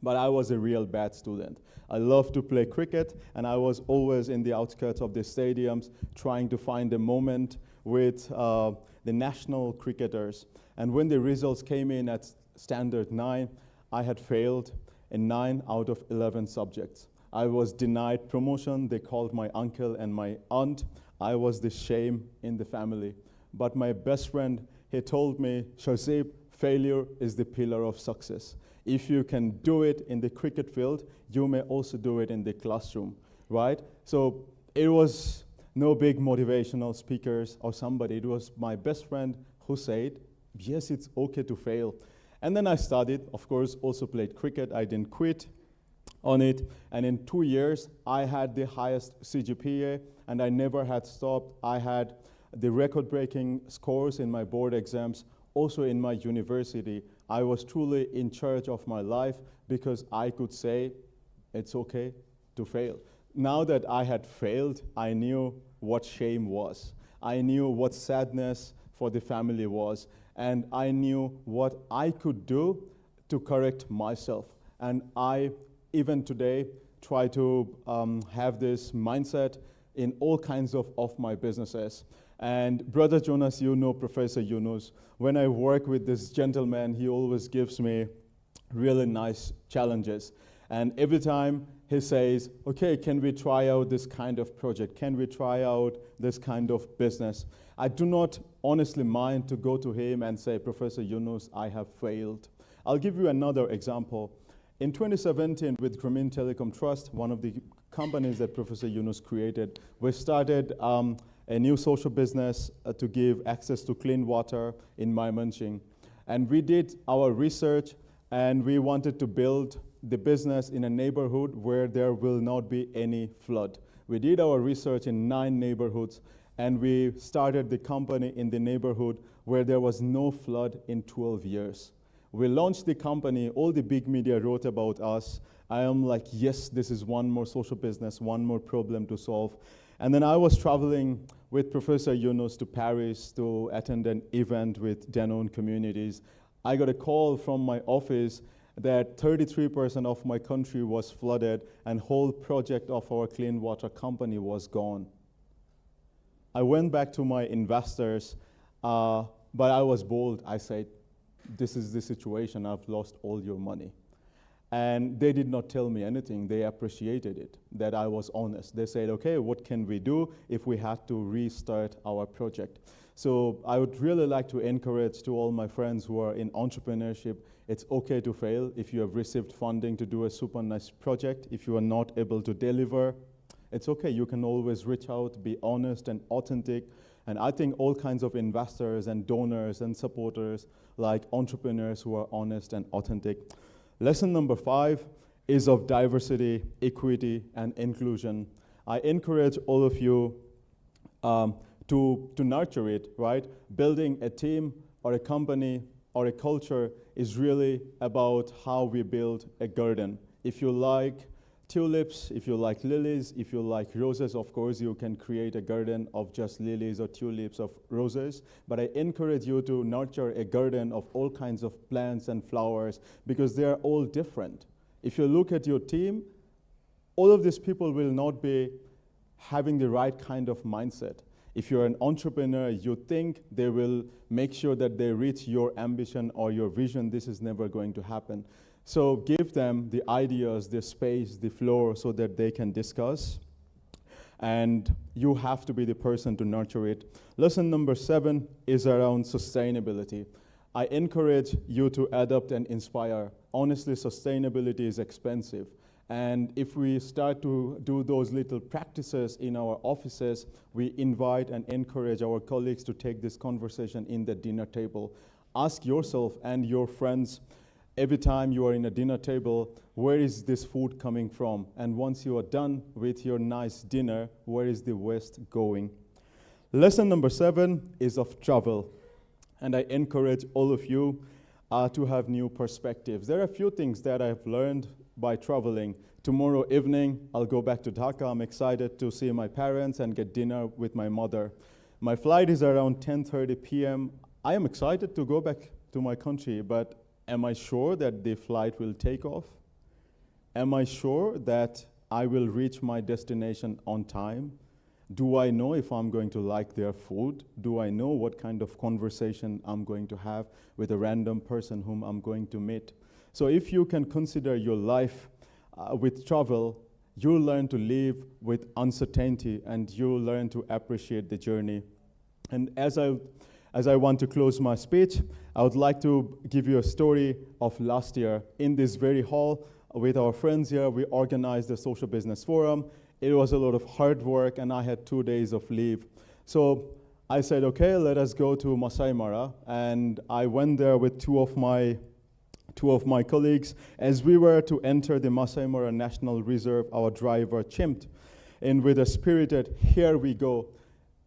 But I was a real bad student. I loved to play cricket, and I was always in the outskirts of the stadiums trying to find a moment with the national cricketers. And when the results came in at standard 9, I had failed in 9 out of 11 subjects. I was denied promotion. They called my uncle and my aunt. I was the shame in the family. But my best friend, he told me, Shazib, failure is the pillar of success. If you can do it in the cricket field, you may also do it in the classroom, right? So it was no big motivational speakers or somebody. It was my best friend who said, yes, it's okay to fail. And then I studied, of course, also played cricket. I didn't quit on it, and in 2 years I had the highest CGPA, and I never had stopped. I had the record-breaking scores in my board exams, also in my university. I was truly in charge of my life because I could say it's okay to fail. Now that I had failed, I knew what shame was. I knew what sadness for the family was, and I knew what I could do to correct myself. And I even today try to have this mindset in all kinds of my businesses. And Brother Jonas, you know Professor Yunus. When I work with this gentleman, he always gives me really nice challenges. And every time he says, okay, can we try out this kind of project? Can we try out this kind of business? I do not honestly mind to go to him and say, Professor Yunus, I have failed. I'll give you another example. In 2017, with Grameen Telecom Trust, one of the companies that Professor Yunus created, we started a new social business to give access to clean water in Mymensingh. And we did our research, and we wanted to build the business in a neighborhood where there will not be any flood. We did our research in 9 neighborhoods, and we started the company in the neighborhood where there was no flood in 12 years. We launched the company, all the big media wrote about us. I am like, yes, this is one more social business, one more problem to solve. And then I was traveling with Professor Yunus to Paris to attend an event with Danone communities. I got a call from my office that 33% of my country was flooded, and whole project of our clean water company was gone. I went back to my investors, but I was bold. I said, this is the situation, I've lost all your money. And they did not tell me anything. They appreciated it, that I was honest. They said, okay, what can we do if we had to restart our project? So I would really like to encourage to all my friends who are in entrepreneurship, it's okay to fail. If you have received funding to do a super nice project, if you are not able to deliver, it's okay. You can always reach out, be honest and authentic. And I think all kinds of investors and donors and supporters like entrepreneurs who are honest and authentic. Lesson number 5 is of diversity, equity, and inclusion. I encourage all of you to nurture it, right? Building a team or a company or a culture is really about how we build a garden. If you like tulips, if you like lilies, if you like roses, of course you can create a garden of just lilies or tulips of roses. But I encourage you to nurture a garden of all kinds of plants and flowers because they are all different. If you look at your team, all of these people will not be having the right kind of mindset. If you're an entrepreneur, you think they will make sure that they reach your ambition or your vision. This is never going to happen. So give them the ideas, the space, the floor so that they can discuss. And you have to be the person to nurture it. Lesson number 7 is around sustainability. I encourage you to adopt and inspire. Honestly, sustainability is expensive. And if we start to do those little practices in our offices, we invite and encourage our colleagues to take this conversation in the dinner table. Ask yourself and your friends, every time you are in a dinner table, where is this food coming from? And once you are done with your nice dinner, where is the waste going? Lesson number 7 is of travel. And I encourage all of you to have new perspectives. There are a few things that I've learned by traveling. Tomorrow evening, I'll go back to Dhaka. I'm excited to see my parents and get dinner with my mother. My flight is around 10:30 p.m. I am excited to go back to my country, but am I sure that the flight will take off? Am I sure that I will reach my destination on time? Do I know if I'm going to like their food? Do I know what kind of conversation I'm going to have with a random person whom I'm going to meet? So if you can consider your life with travel, you'll learn to live with uncertainty and you'll learn to appreciate the journey. And as I want to close my speech, I would like to give you a story of last year. In this very hall, with our friends here, we organized the Social Business Forum. It was a lot of hard work, and I had 2 days of leave. So I said, okay, let us go to Masai Mara. And I went there with two of my colleagues. As we were to enter the Masai Mara National Reserve, our driver chimed in with a spirited, here we go.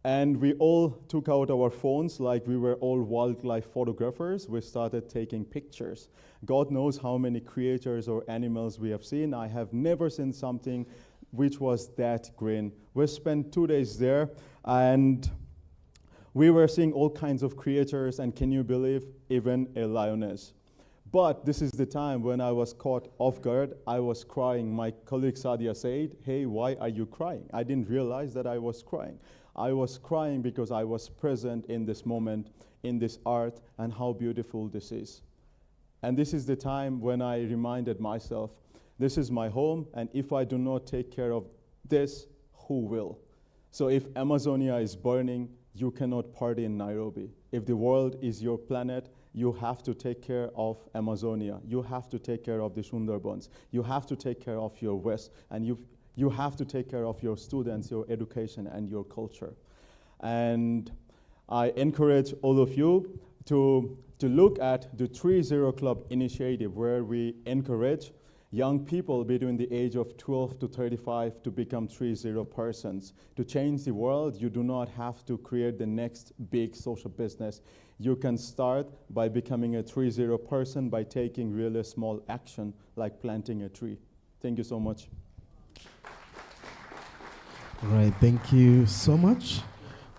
And we all took out our phones like we were all wildlife photographers. We started taking pictures. God knows how many creatures or animals we have seen. I have never seen something which was that green. We spent 2 days there, and we were seeing all kinds of creatures, and can you believe, even a lioness. But this is the time when I was caught off guard. I was crying. My colleague Sadia said, hey, why are you crying? I didn't realize that I was crying. I was crying because I was present in this moment, in this art, and how beautiful this is. And this is the time when I reminded myself, this is my home, and if I do not take care of this, who will? So if Amazonia is burning, you cannot party in Nairobi. If the world is your planet, you have to take care of Amazonia. You have to take care of the Sundarbans. You have to take care of your West, and you have to take care of your students, your education, and your culture. And I encourage all of you to look at the 3-0 Club initiative, where we encourage young people between the age of 12 to 35 to become 3-0 persons. To change the world, you do not have to create the next big social business. You can start by becoming a 3-0 person by taking really small action, like planting a tree. Thank you so much. All right, thank you so much,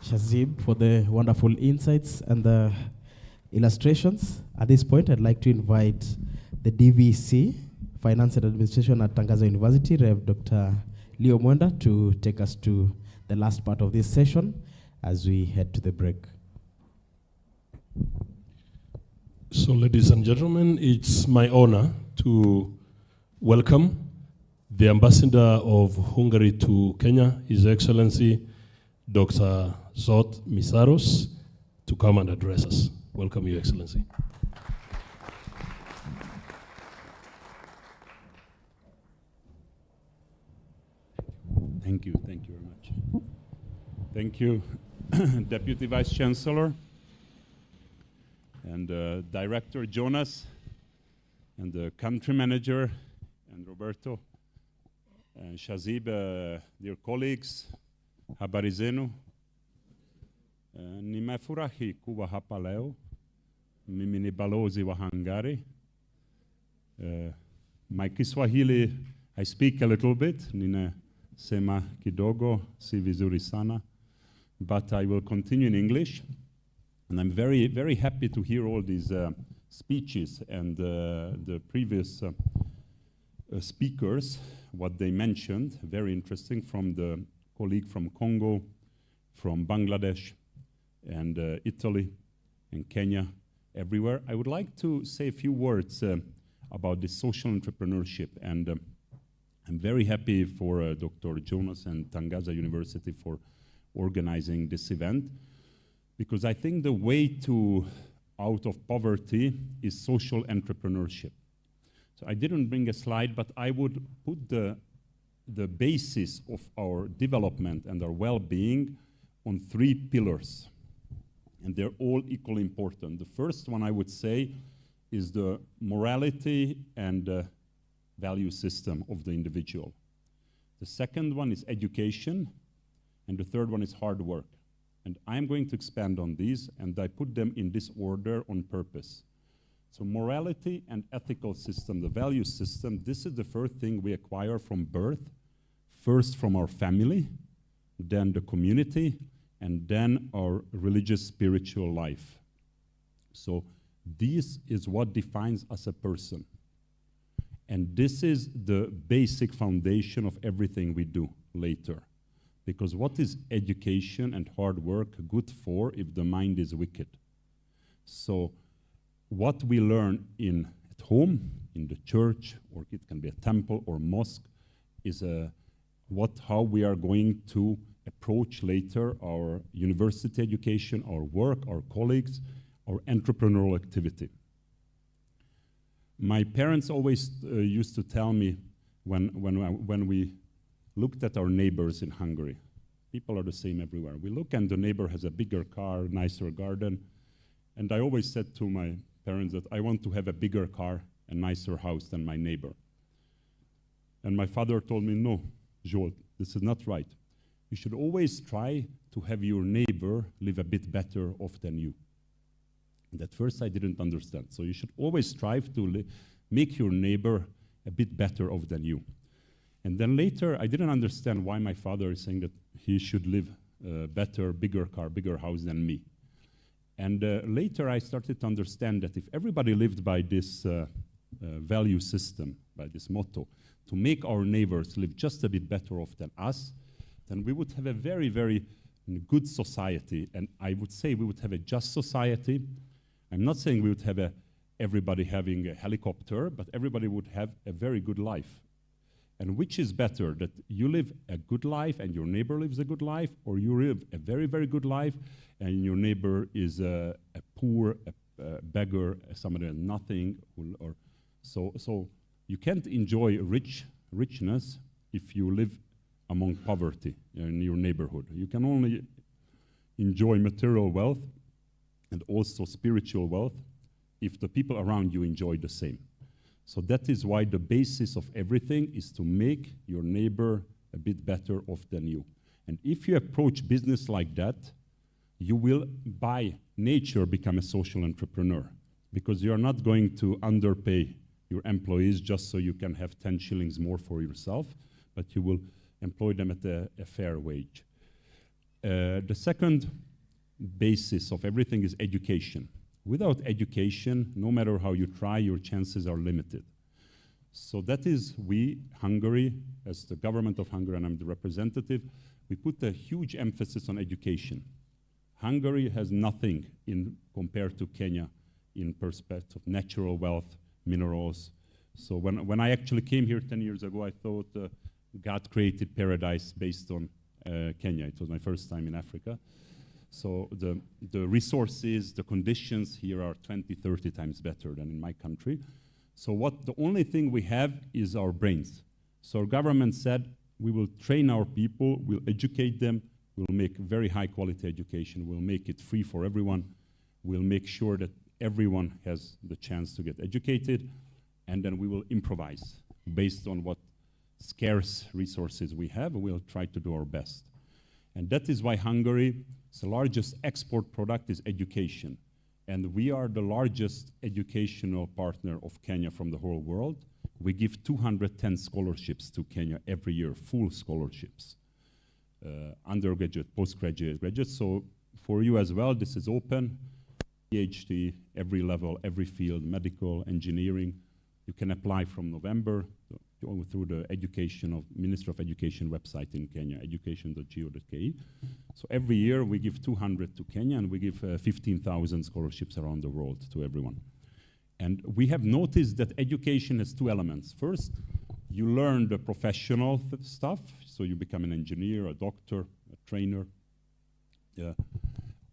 Shazib, for the wonderful insights and the illustrations. At this point, I'd like to invite the DVC, Finance and Administration at Tangaza University, Rev. Dr. Leo Mwenda, to take us to the last part of this session as we head to the break. So, ladies and gentlemen, it's my honor to welcome the Ambassador of Hungary to Kenya, His Excellency Dr. Zsolt Mészáros, to come and address us. Welcome, Your Excellency. Thank you very much. Thank you, Deputy Vice Chancellor, and Director Jonas, and the Country Manager, and Roberto, and Shazib, dear colleagues, habari zenu. Nimefurahi kuwa hapa leo. Mimi ni balozi wa Hungary. My Kiswahili, I speak a little bit. Ninasema kidogo, si vizuri sana. But I will continue in English. And I'm very, very happy to hear all these speeches and the previous speakers, what they mentioned. Very interesting, from the colleague from Congo, from Bangladesh, and Italy, and Kenya, everywhere. I would like to say a few words about this social entrepreneurship. And I'm very happy for Dr. Jonas and Tangaza University for organizing this event, because I think the way to out of poverty is social entrepreneurship. So I didn't bring a slide, but I would put the basis of our development and our well-being on 3 pillars. And they're all equally important. The first one, I would say, is the morality and value system of the individual. The second one is education, and the third one is hard work. And I'm going to expand on these, and I put them in this order on purpose. So morality and ethical system, the value system, this is the first thing we acquire from birth, first from our family, then the community, and then our religious spiritual life. So this is what defines us as a person. And this is the basic foundation of everything we do later. Because what is education and hard work good for if the mind is wicked? So what we learn at home, in the church, or it can be a temple or mosque, is how we are going to approach later our university education, our work, our colleagues, our entrepreneurial activity. My parents always used to tell me when we looked at our neighbors in Hungary. People are the same everywhere. We look and the neighbor has a bigger car, nicer garden. And I always said to my parents that I want to have a bigger car, a nicer house than my neighbor. And my father told me, no, Zsolt, this is not right. You should always try to have your neighbor live a bit better off than you. And at first I didn't understand. So you should always strive to make your neighbor a bit better off than you. And then later, I didn't understand why my father is saying that he should live better, bigger car, bigger house than me. And later, I started to understand that if everybody lived by this value system, by this motto, to make our neighbors live just a bit better off than us, then we would have a very, very good society. And I would say we would have a just society. I'm not saying we would have everybody having a helicopter, but everybody would have a very good life. And which is better, that you live a good life and your neighbor lives a good life, or you live a very, very good life and your neighbor is a poor, a beggar, somebody with nothing, so you can't enjoy richness if you live among poverty in your neighborhood. You can only enjoy material wealth and also spiritual wealth if the people around you enjoy the same. So that is why the basis of everything is to make your neighbor a bit better off than you. And if you approach business like that, you will, by nature, become a social entrepreneur, because you are not going to underpay your employees just so you can have 10 shillings more for yourself, but you will employ them at a fair wage. The second basis of everything is education. Without education, no matter how you try, your chances are limited. So that is, we, Hungary, as the government of Hungary, and I'm the representative, we put a huge emphasis on education. Hungary has nothing compared to Kenya in perspective of natural wealth, minerals. So when I actually came here 10 years ago, I thought God created paradise based on Kenya. It was my first time in Africa. So the resources, the conditions here are 20, 30 times better than in my country. So the only thing we have is our brains. So our government said, we will train our people, we'll educate them, we'll make very high quality education, we'll make it free for everyone, we'll make sure that everyone has the chance to get educated, and then we will improvise based on what scarce resources we have, and we'll try to do our best. And that is why Hungary, the largest export product is education. And we are the largest educational partner of Kenya from the whole world. We give 210 scholarships to Kenya every year, full scholarships. Undergraduate, postgraduate, graduate. So for you as well, this is open. PhD, every level, every field, medical, engineering. You can apply from November through the Ministry of Education website in Kenya, education.go.ke. So every year we give 200 to Kenya, and we give 15,000 scholarships around the world to everyone. And we have noticed that education has two elements. First, you learn the professional stuff, so you become an engineer, a doctor, a trainer.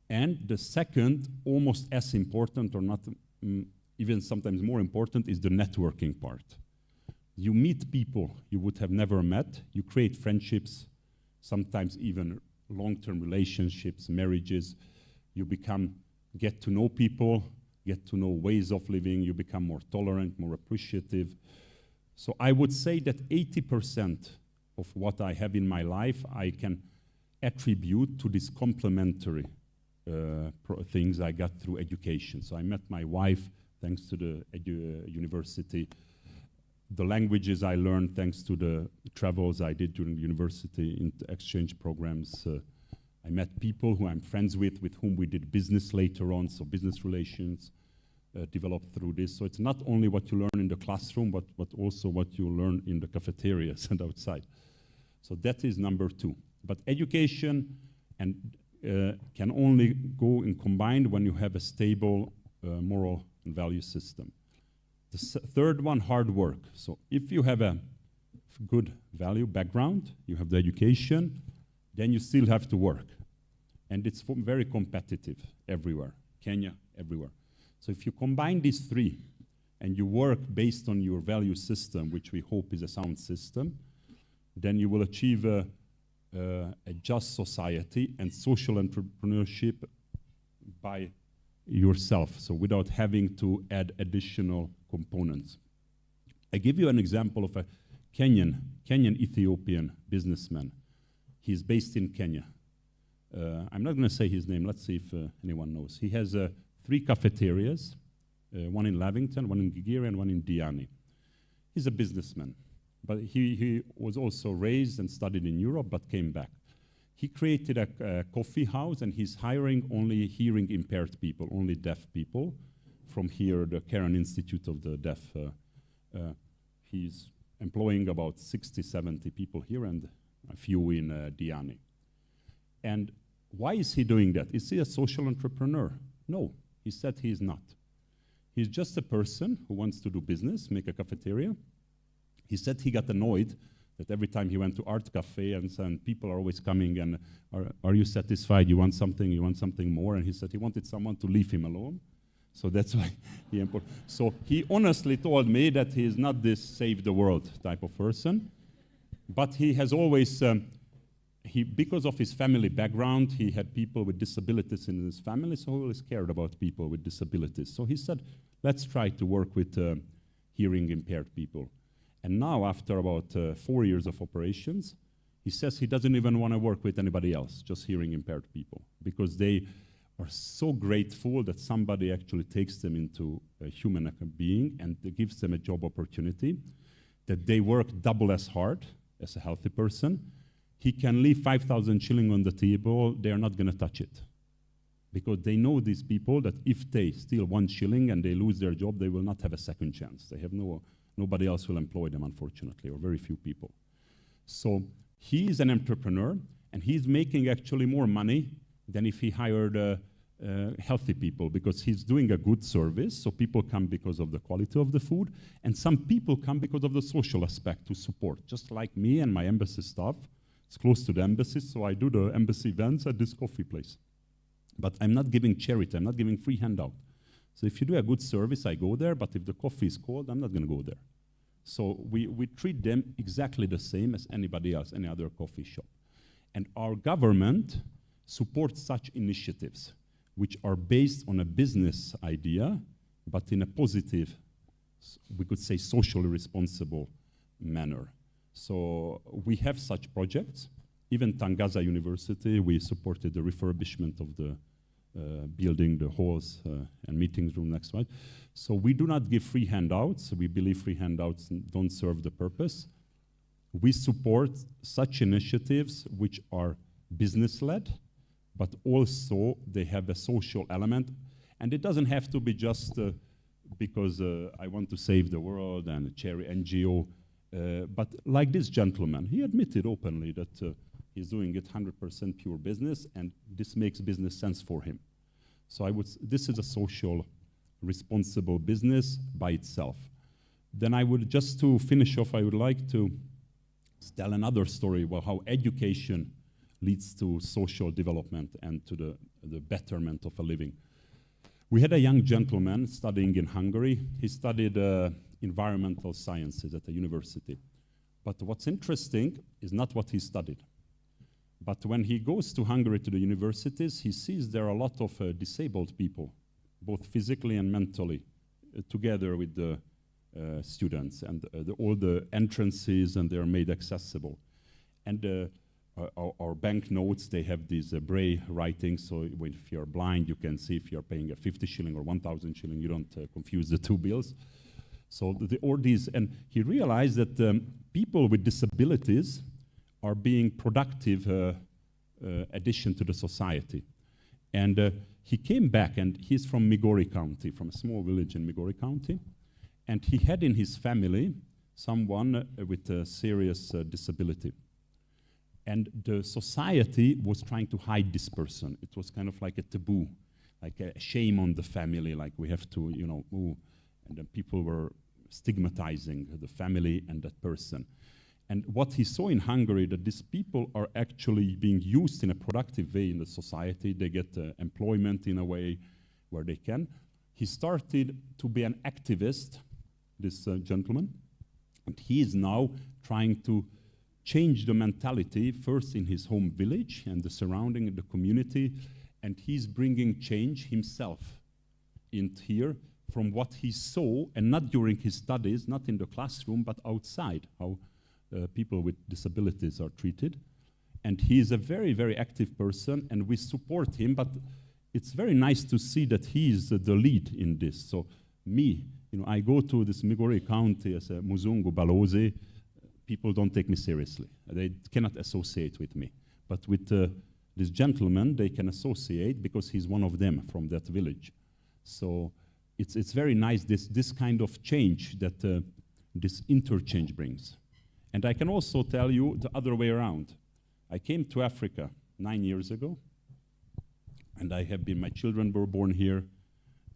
And the second, almost as important or not, even sometimes more important, is the networking part. You meet people you would have never met, you create friendships, sometimes even long-term relationships, marriages. You get to know people, get to know ways of living, you become more tolerant, more appreciative. So I would say that 80% of what I have in my life I can attribute to these complementary things I got through education. So I met my wife thanks to the university. The languages I learned thanks to the travels I did during university in exchange programs. I met people who I'm friends with whom we did business later on, so business relations developed through this. So it's not only what you learn in the classroom, but also what you learn in the cafeterias and outside. So that is number two. But education can only go in combined when you have a stable moral and value system. The third one, hard work. So if you have a good value background, you have the education, then you still have to work. And it's very competitive everywhere, Kenya, everywhere. So if you combine these three and you work based on your value system, which we hope is a sound system, then you will achieve a just society and social entrepreneurship by yourself, so without having to add additional components. I give you an example of a Kenyan Ethiopian businessman. He's based in Kenya. I'm not going to say his name. Let's see if anyone knows. He has 3 cafeterias, one in Lavington, one in Gigiri, and one in Diani. He's a businessman, but he was also raised and studied in Europe, but came back. He created a coffee house, and he's hiring only hearing impaired people, only deaf people from here, the Karen Institute of the Deaf. He's employing about 60, 70 people here and a few in Diani. And why is he doing that? Is he a social entrepreneur? No, he said he is not. He's just a person who wants to do business, make a cafeteria. He said he got annoyed that every time he went to art cafe and people are always coming and, are you satisfied? You want something more? And he said he wanted someone to leave him alone. So that's why he imported. So he honestly told me that he is not this save the world type of person, but he has always, because of his family background, he had people with disabilities in his family, so he always cared about people with disabilities. So he said, let's try to work with hearing impaired people. And now, after about 4 years of operations, he says he doesn't even want to work with anybody else, just hearing impaired people, because they are so grateful that somebody actually takes them into a human being and gives them a job opportunity, that they work double as hard as a healthy person. He can leave 5,000 shilling on the table, they are not going to touch it. Because they know these people that if they steal 1 shilling and they lose their job, they will not have a second chance. They have nobody else will employ them, unfortunately, or very few people. So he is an entrepreneur, and he's making actually more money than if he hired healthy people, because he's doing a good service. So people come because of the quality of the food, and some people come because of the social aspect to support. Just like me and my embassy staff, it's close to the embassy, so I do the embassy events at this coffee place. But I'm not giving charity, I'm not giving free handout. So if you do a good service, I go there, but if the coffee is cold, I'm not gonna go there. So we treat them exactly the same as anybody else, any other coffee shop. And our government supports such initiatives, which are based on a business idea, but in a positive, we could say socially responsible manner. So we have such projects. Even Tangaza University, we supported the refurbishment of the building, the halls and meetings room next slide. So we do not give free handouts. We believe free handouts don't serve the purpose. We support such initiatives which are business-led, but also they have a social element. And it doesn't have to be just because I want to save the world and a charity NGO, but like this gentleman, he admitted openly that he's doing it 100% pure business, and this makes business sense for him. So this is a social, responsible business by itself. Then I would, just to finish off, I would like to tell another story about how education leads to social development and to the betterment of a living. We had a young gentleman studying in Hungary. He studied environmental sciences at a university. But what's interesting is not what he studied. But when he goes to Hungary to the universities, he sees there are a lot of disabled people, both physically and mentally, together with the students, and all the entrances, and they're made accessible. And our bank notes, they have these braille writing, so if you're blind, you can see if you're paying a 50 shilling or 1,000 shilling, you don't confuse the two bills. So all these, and he realized that people with disabilities are being productive addition to the society. And he came back, and he's from Migori County, from a small village in Migori County, and he had in his family someone with a serious disability. And the society was trying to hide this person. It was kind of like a taboo, like a shame on the family, like we have to, you know, ooh. And then people were stigmatizing the family and that person. And what he saw in Hungary, that these people are actually being used in a productive way in the society. They get employment in a way where they can. He started to be an activist, this gentleman, and he is now trying to change the mentality first in his home village and the surrounding, the community, and he's bringing change himself in here from what he saw, and not during his studies, not in the classroom, but outside, how people with disabilities are treated. And he is a very, very active person, and we support him, but it's very nice to see that he is the lead in this. So me, you know, I go to this Migori County as a Muzungu Balozi, people don't take me seriously. They cannot associate with me. But with this gentleman, they can associate because he's one of them from that village. So it's very nice, this kind of change that this interchange brings. And I can also tell you the other way around. I came to Africa 9 years ago, and my children were born here.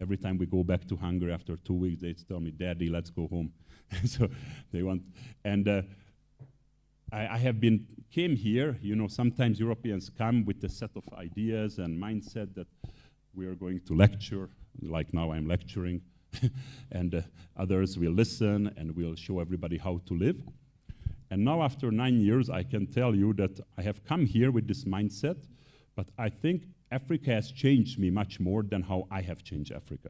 Every time we go back to Hungary after 2 weeks, they tell me, "Daddy, let's go home." So they want, and I came here, you know, sometimes Europeans come with a set of ideas and mindset that we are going to lecture, like now I'm lecturing, and others will listen and we'll show everybody how to live. And now after 9 years, I can tell you that I have come here with this mindset, but I think Africa has changed me much more than how I have changed Africa.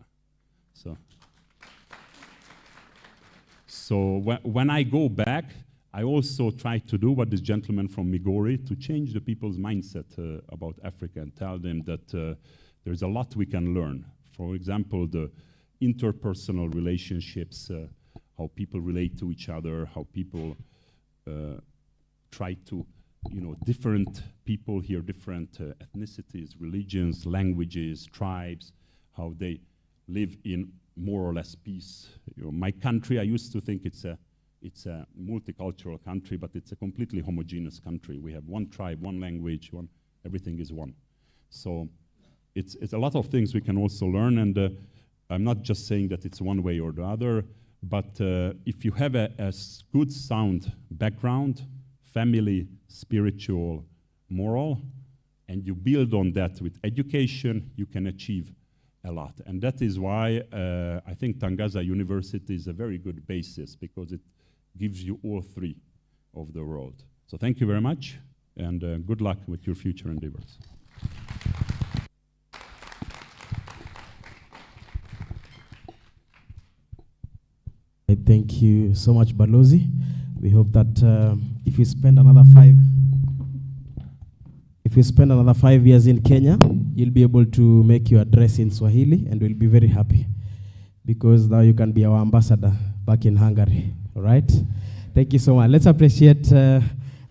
So when I go back, I also try to do what this gentleman from Migori, to change the people's mindset about Africa and tell them that there's a lot we can learn. For example, the interpersonal relationships, how people relate to each other, how people try to, you know, different people here, different ethnicities, religions, languages, tribes, how they live in more or less peace. You know, my country, I used to think it's a multicultural country, but it's a completely homogeneous country. We have one tribe, one language, everything is one. So it's a lot of things we can also learn, and I'm not just saying that it's one way or the other, but if you have a good sound background, family, spiritual, moral, and you build on that with education, you can achieve a lot. And that is why I think Tangaza University is a very good basis, because it gives you all three of the world. So thank you very much, and good luck with your future endeavors. Thank you so much, Balozi. We hope that if you spend another 5 years in Kenya, you'll be able to make your address in Swahili, and we'll be very happy, because now you can be our ambassador back in Hungary. All right? Thank you so much. Let's appreciate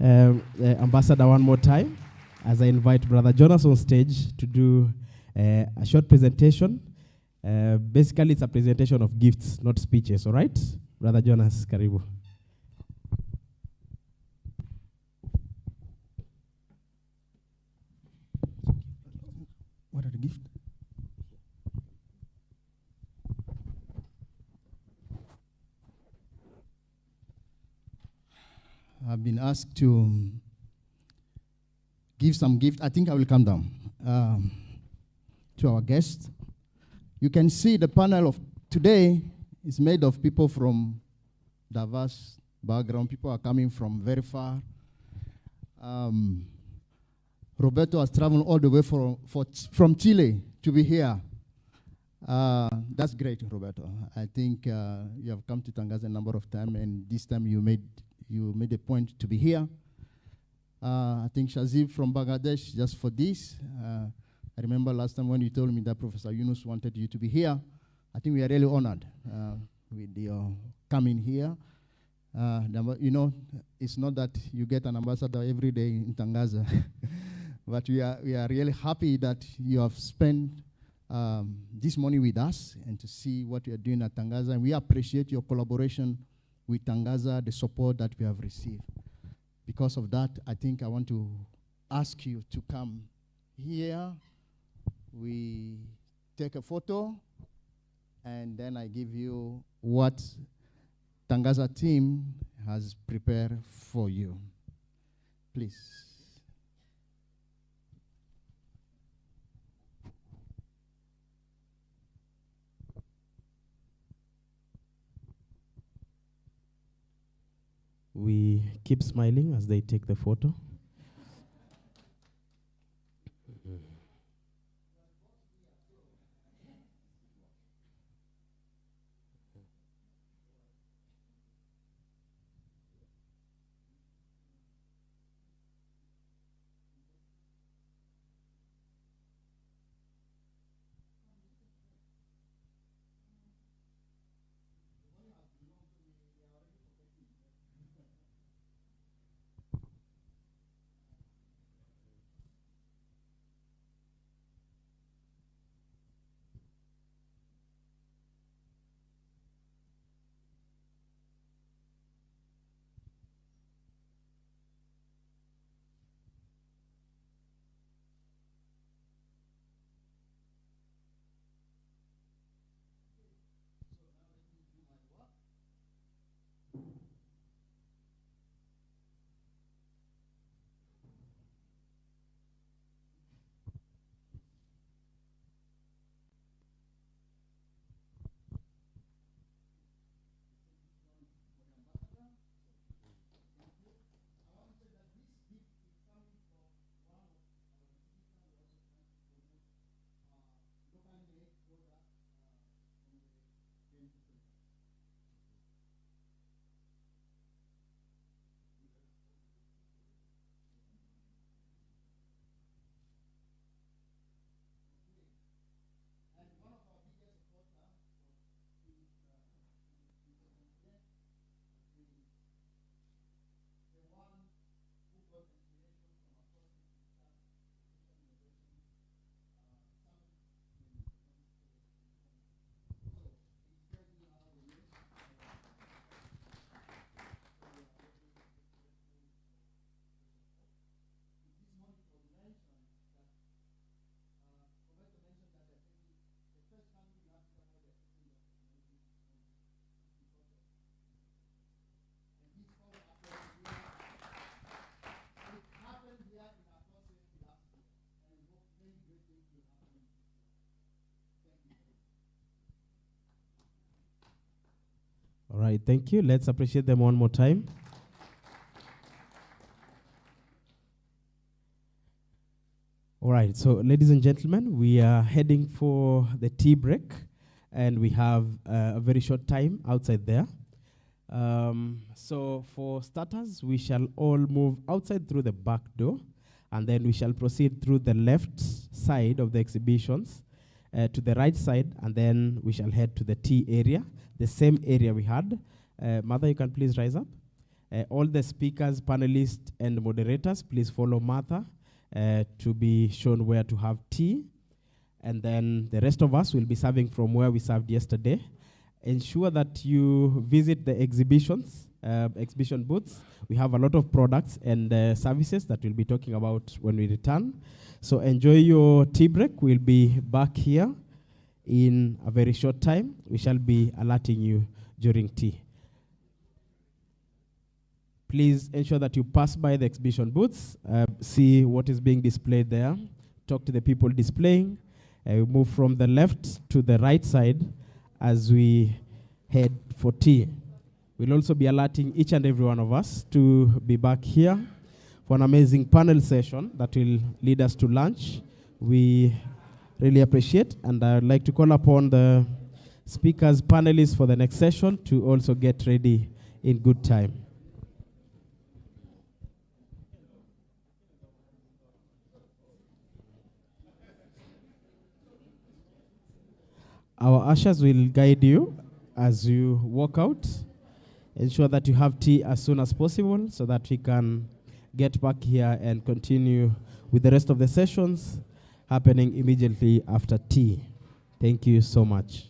Ambassador one more time as I invite Brother Jonas on stage to do a short presentation. Basically, it's a presentation of gifts, not speeches, all right? Brother Jonas, karibu. What are the gifts? I've been asked to give some gift. I think I will come down to our guests. You can see the panel of today is made of people from diverse background. People are coming from very far. Roberto has traveled all the way from Chile to be here. That's great, Roberto. I think you have come to Tangaza a number of times, and this time you made a point to be here. I think Shazib from Bangladesh, just for this. I remember last time when you told me that Professor Yunus wanted you to be here. I think we are really honored with your coming here. You know, it's not that you get an ambassador every day in Tangaza, but we are really happy that you have spent this morning with us and to see what you are doing at Tangaza. And we appreciate your collaboration with Tangaza, the support that we have received. Because of that, I think I want to ask you to come here. We take a photo, and then I give you what Tangaza team has prepared for you. Please. We keep smiling as they take the photo. All right, thank you. Let's appreciate them one more time. All right, so ladies and gentlemen, we are heading for the tea break, and we have a very short time outside there. So for starters, we shall all move outside through the back door, and then we shall proceed through the left side of the exhibitions to the right side, and then we shall head to the tea area, the same area we had. Martha, you can please rise up. All the speakers, panelists, and moderators, please follow Martha to be shown where to have tea. And then the rest of us will be serving from where we served yesterday. Ensure that you visit the exhibitions, exhibition booths. We have a lot of products and services that we'll be talking about when we return. So enjoy your tea break. We'll be back here in a very short time. We shall be alerting you during tea. Please ensure that you pass by the exhibition booths, see what is being displayed there, talk to the people displaying. We move from the left to the right side as we head for tea. We'll also be alerting each and every one of us to be back here for an amazing panel session that will lead us to lunch. We really appreciate, and I'd like to call upon the speakers, panelists for the next session to also get ready in good time. Our ushers will guide you as you walk out. Ensure that you have tea as soon as possible so that we can get back here and continue with the rest of the sessions happening immediately after tea. Thank you so much.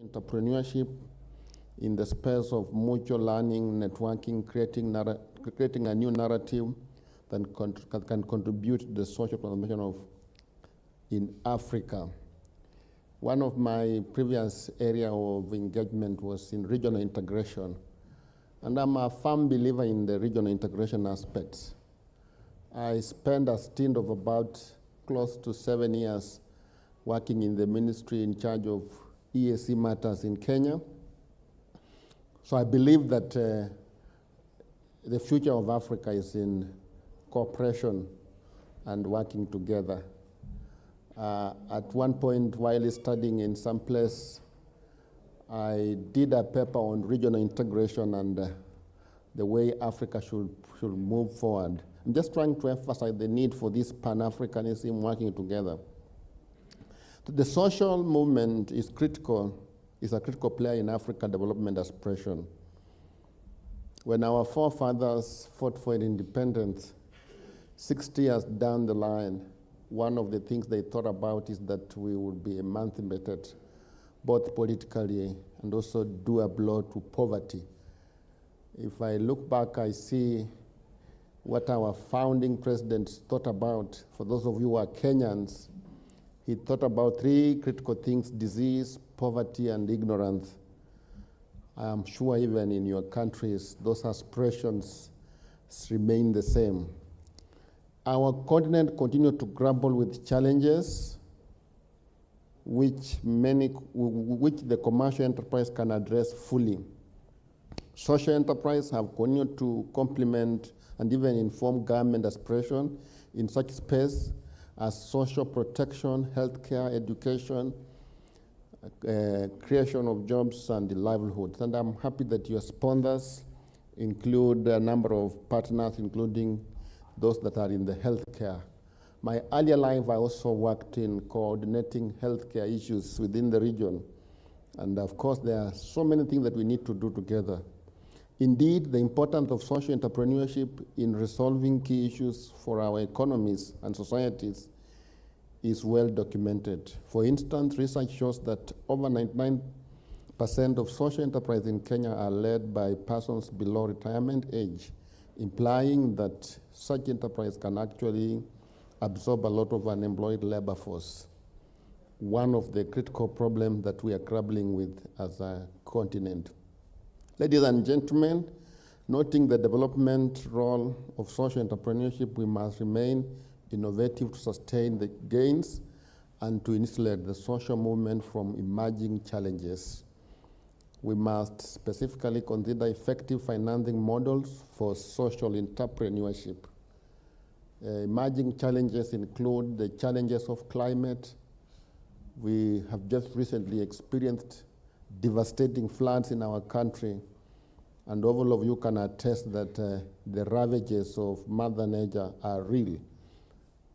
Entrepreneurship in the space of mutual learning, networking, creating a new narrative that can contribute to the social transformation in Africa. One of my previous area of engagement was in regional integration, and I'm a firm believer in the regional integration aspects. I spent a stint of about close to 7 years working in the ministry in charge of EAC matters in Kenya. So I believe that the future of Africa is in cooperation and working together. At one point while studying in some place, I did a paper on regional integration and the way Africa should move forward. I'm just trying to emphasize the need for this Pan-Africanism working together. The social movement is a critical player in African development aspiration. When our forefathers fought for independence, 60 years down the line, one of the things they thought about is that we would be emancipated, both politically and also do a blow to poverty. If I look back, I see what our founding presidents thought about. For those of you who are Kenyans, he thought about 3 critical things: disease, poverty, and ignorance. I am sure even in your countries, those aspirations remain the same. Our continent continues to grapple with challenges which the commercial enterprise can address fully. Social enterprise have continued to complement and even inform government aspiration in such space as social protection, healthcare, education, creation of jobs and livelihoods. And I'm happy that your sponsors include a number of partners, including those that are in the healthcare. My earlier life, I also worked in coordinating healthcare issues within the region. And of course, there are so many things that we need to do together. Indeed, the importance of social entrepreneurship in resolving key issues for our economies and societies is well documented. For instance, research shows that over 99% of social enterprises in Kenya are led by persons below retirement age, implying that such enterprise can actually absorb a lot of unemployed labor force. One of the critical problems that we are grappling with as a continent. Ladies and gentlemen, noting the development role of social entrepreneurship, we must remain innovative to sustain the gains and to insulate the social movement from emerging challenges. We must specifically consider effective financing models for social entrepreneurship. Emerging challenges include the challenges of climate. We have just recently experienced devastating floods in our country, and all of you can attest that the ravages of Mother Nature are real.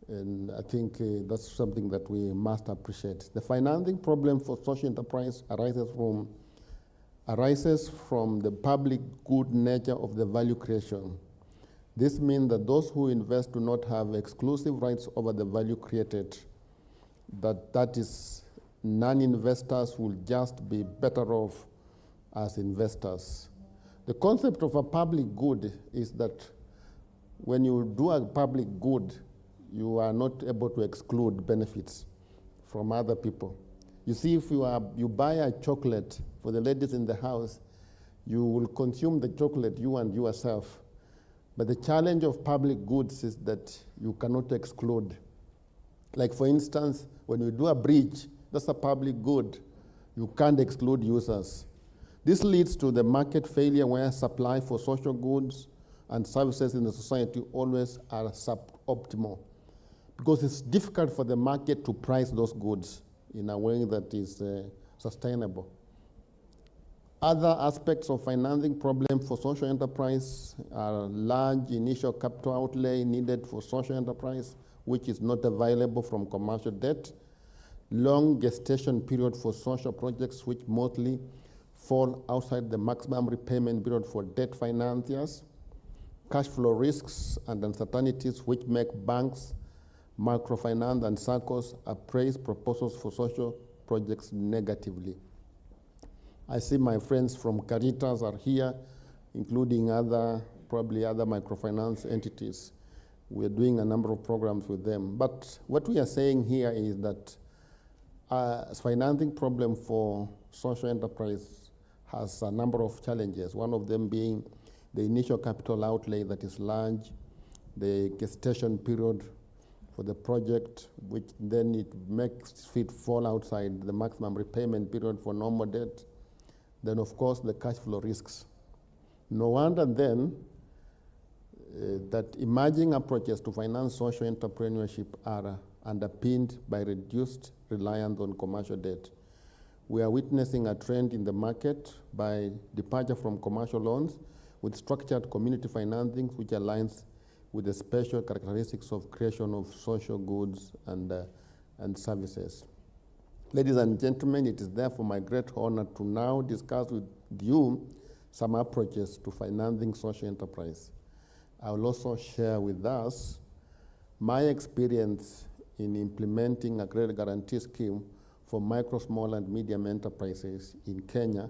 And I think that's something that we must appreciate. The financing problem for social enterprise arises from the public good nature of the value creation. This means that those who invest do not have exclusive rights over the value created. That is, non-investors will just be better off as investors. The concept of a public good is that when you do a public good, you are not able to exclude benefits from other people. You see, if you buy a chocolate for the ladies in the house, you will consume the chocolate, you and yourself. But the challenge of public goods is that you cannot exclude. Like for instance, when you do a bridge, that's a public good. You can't exclude users. This leads to the market failure where supply for social goods and services in the society always are suboptimal, because it's difficult for the market to price those goods in a way that is sustainable. Other aspects of financing problem for social enterprise are large initial capital outlay needed for social enterprise, which is not available from commercial debt, long gestation period for social projects, which mostly fall outside the maximum repayment period for debt financiers, cash flow risks and uncertainties which make banks, microfinance and AACOSE appraise proposals for social projects negatively. I see my friends from CARITAS are here, including probably other microfinance entities. We're doing a number of programs with them. But what we are saying here is that financing problem for social enterprise has a number of challenges, one of them being the initial capital outlay that is large, the gestation period for the project, which then it makes it fall outside the maximum repayment period for normal debt. Then, of course, the cash flow risks. No wonder then that emerging approaches to finance social entrepreneurship are underpinned by reduced reliance on commercial debt. We are witnessing a trend in the market by departure from commercial loans with structured community financing, which aligns with the special characteristics of creation of social goods and services. Ladies and gentlemen, it is therefore my great honor to now discuss with you some approaches to financing social enterprise. I will also share with us my experience in implementing a credit guarantee scheme for micro, small, and medium enterprises in Kenya,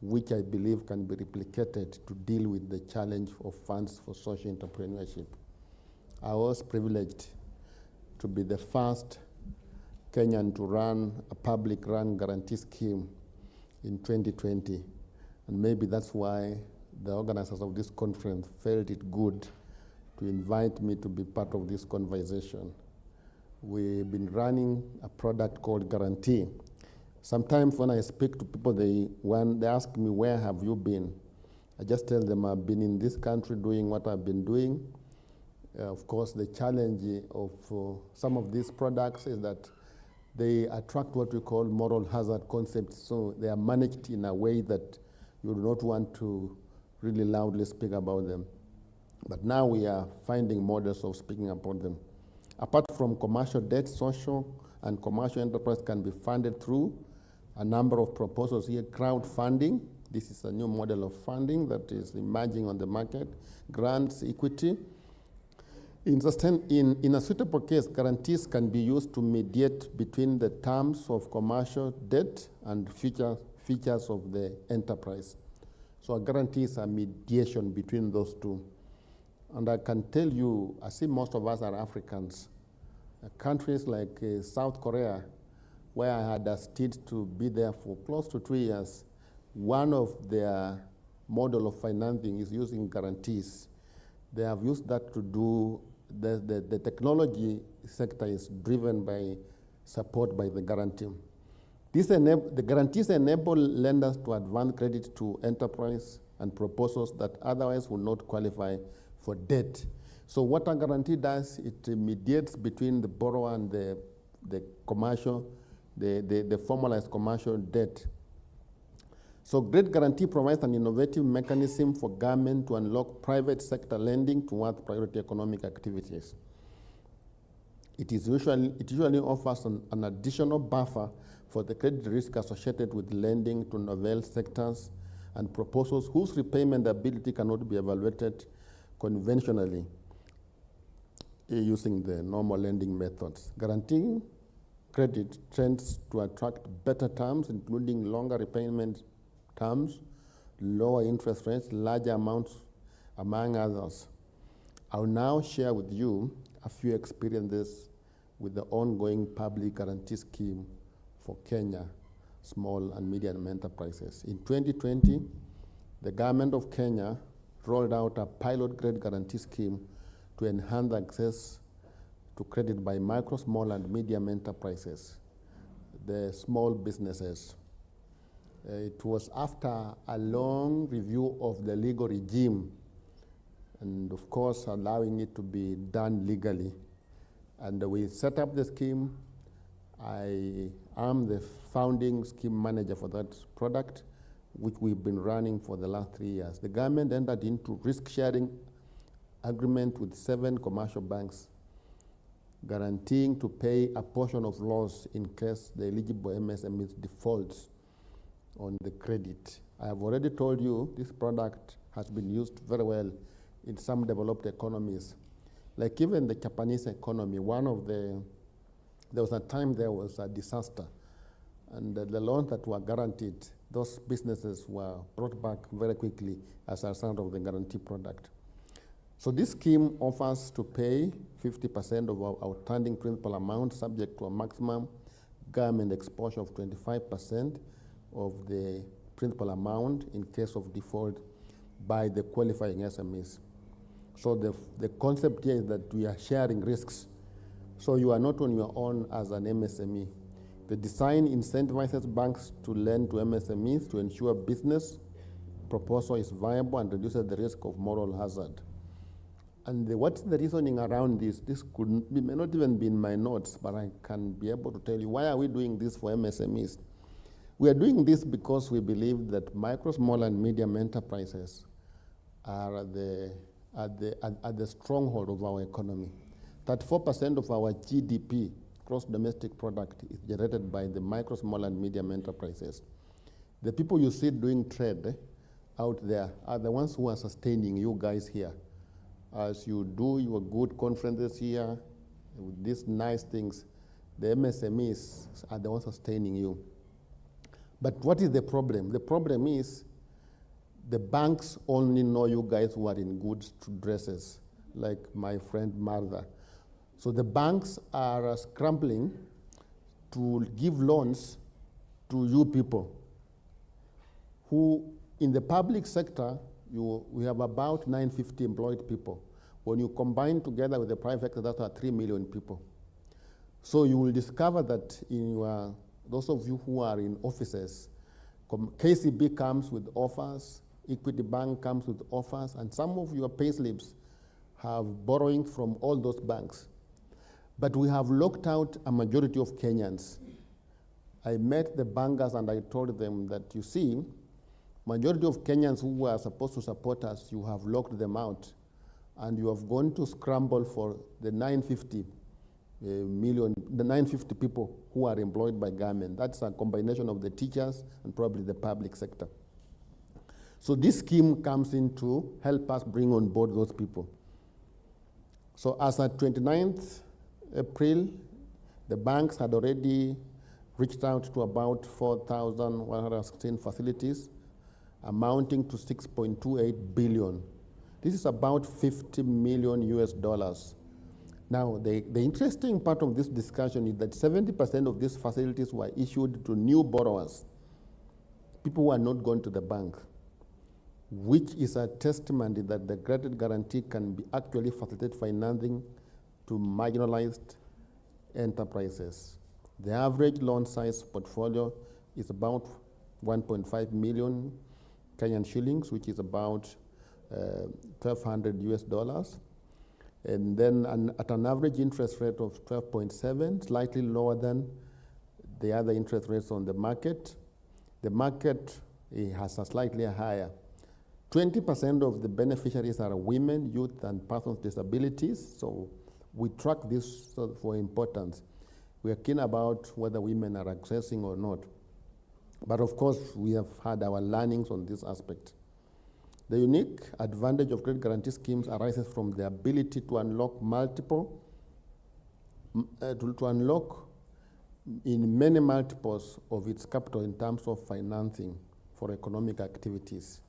which I believe can be replicated to deal with the challenge of funds for social entrepreneurship. I was privileged to be the first Kenyan to run a public run guarantee scheme in 2020. And maybe that's why the organizers of this conference felt it good to invite me to be part of this conversation. We've been running a product called Guarantee. Sometimes when I speak to people, they ask me, where have you been? I just tell them I've been in this country doing what I've been doing. Of course, the challenge of some of these products is that they attract what we call moral hazard concepts. So they are managed in a way that you do not want to really loudly speak about them. But now we are finding models of speaking about them. Apart from commercial debt, social and commercial enterprise can be funded through a number of proposals here. Crowdfunding, this is a new model of funding that is emerging on the market. Grants, equity. In a suitable case, guarantees can be used to mediate between the terms of commercial debt and future features of the enterprise. So a guarantee is a mediation between those two. And I can tell you, I see most of us are Africans. Countries like South Korea, where I had a stint to be there for close to 3 years, one of their model of financing is using guarantees. They have used that to do, the technology sector is driven by support by the guarantee. The guarantees enable lenders to advance credit to enterprise and proposals that otherwise would not qualify for debt. So what a guarantee does, it mediates between the borrower and the commercial, the formalized commercial debt. So Great Guarantee provides an innovative mechanism for government to unlock private sector lending towards priority economic activities. It usually offers an additional buffer for the credit risk associated with lending to novel sectors and proposals whose repayment ability cannot be evaluated conventionally using the normal lending methods. Guaranteeing credit tends to attract better terms, including longer repayment terms, lower interest rates, larger amounts, among others. I'll now share with you a few experiences with the ongoing public guarantee scheme for Kenya, small and medium enterprises. In 2020, the government of Kenya rolled out a pilot credit guarantee scheme to enhance access to credit by micro, small, and medium enterprises, the small businesses. It was after a long review of the legal regime and, of course, allowing it to be done legally. And we set up the scheme. I am the founding scheme manager for that product, which we've been running for the last 3 years. The government entered into risk-sharing agreement with 7 commercial banks, guaranteeing to pay a portion of loss in case the eligible MSMEs defaults on the credit. I have already told you this product has been used very well in some developed economies. Like even the Japanese economy, there was a time there was a disaster, and the loans that were guaranteed those businesses were brought back very quickly as a result of the guarantee product. So this scheme offers to pay 50% of our outstanding principal amount subject to a maximum government exposure of 25% of the principal amount in case of default by the qualifying SMEs. So the concept here is that we are sharing risks. So you are not on your own as an MSME. The design incentivizes banks to lend to MSMEs to ensure business proposal is viable and reduces the risk of moral hazard. And what's the reasoning around this? This may not even be in my notes, but I can be able to tell you why are we doing this for MSMEs. We are doing this because we believe that micro, small, and medium enterprises are at the stronghold of our economy. 34% of our GDP, gross domestic product, is generated by the micro, small, and medium enterprises. The people you see doing trade out there are the ones who are sustaining you guys here. As you do your good conferences here, with these nice things, the MSMEs are the ones sustaining you. But what is the problem? The problem is the banks only know you guys who are in good dresses, like my friend Martha. So the banks are scrambling to give loans to you people who, in the public sector, we have about 950 employed people. When you combine together with the private sector, that's about 3 million people. So you will discover that in those of you who are in offices, KCB comes with offers, Equity Bank comes with offers, and some of your payslips have borrowing from all those banks. But we have locked out a majority of Kenyans. I met the bankers and I told them that, you see, majority of Kenyans who were supposed to support us, you have locked them out, and you have gone to scramble for the 950 people who are employed by government. That's a combination of the teachers and probably the public sector. So this scheme comes in to help us bring on board those people. So as at 29th April, the banks had already reached out to about 4,116 facilities, amounting to 6.28 billion. This is about 50 million US dollars. Now, the interesting part of this discussion is that 70% of these facilities were issued to new borrowers, people who are not going to the bank, which is a testimony that the credit guarantee can be actually facilitate financing to marginalized enterprises. The average loan size portfolio is about 1.5 million Kenyan shillings, which is about 1,200 US dollars. And then at an average interest rate of 12.7, slightly lower than the other interest rates on the market. The market has a slightly higher. 20% of the beneficiaries are women, youth, and persons with disabilities. So we track this for importance. We are keen about whether women are accessing or not. But of course, we have had our learnings on this aspect. The unique advantage of credit guarantee schemes arises from the ability to unlock to unlock in many multiples of its capital in terms of financing for economic activities.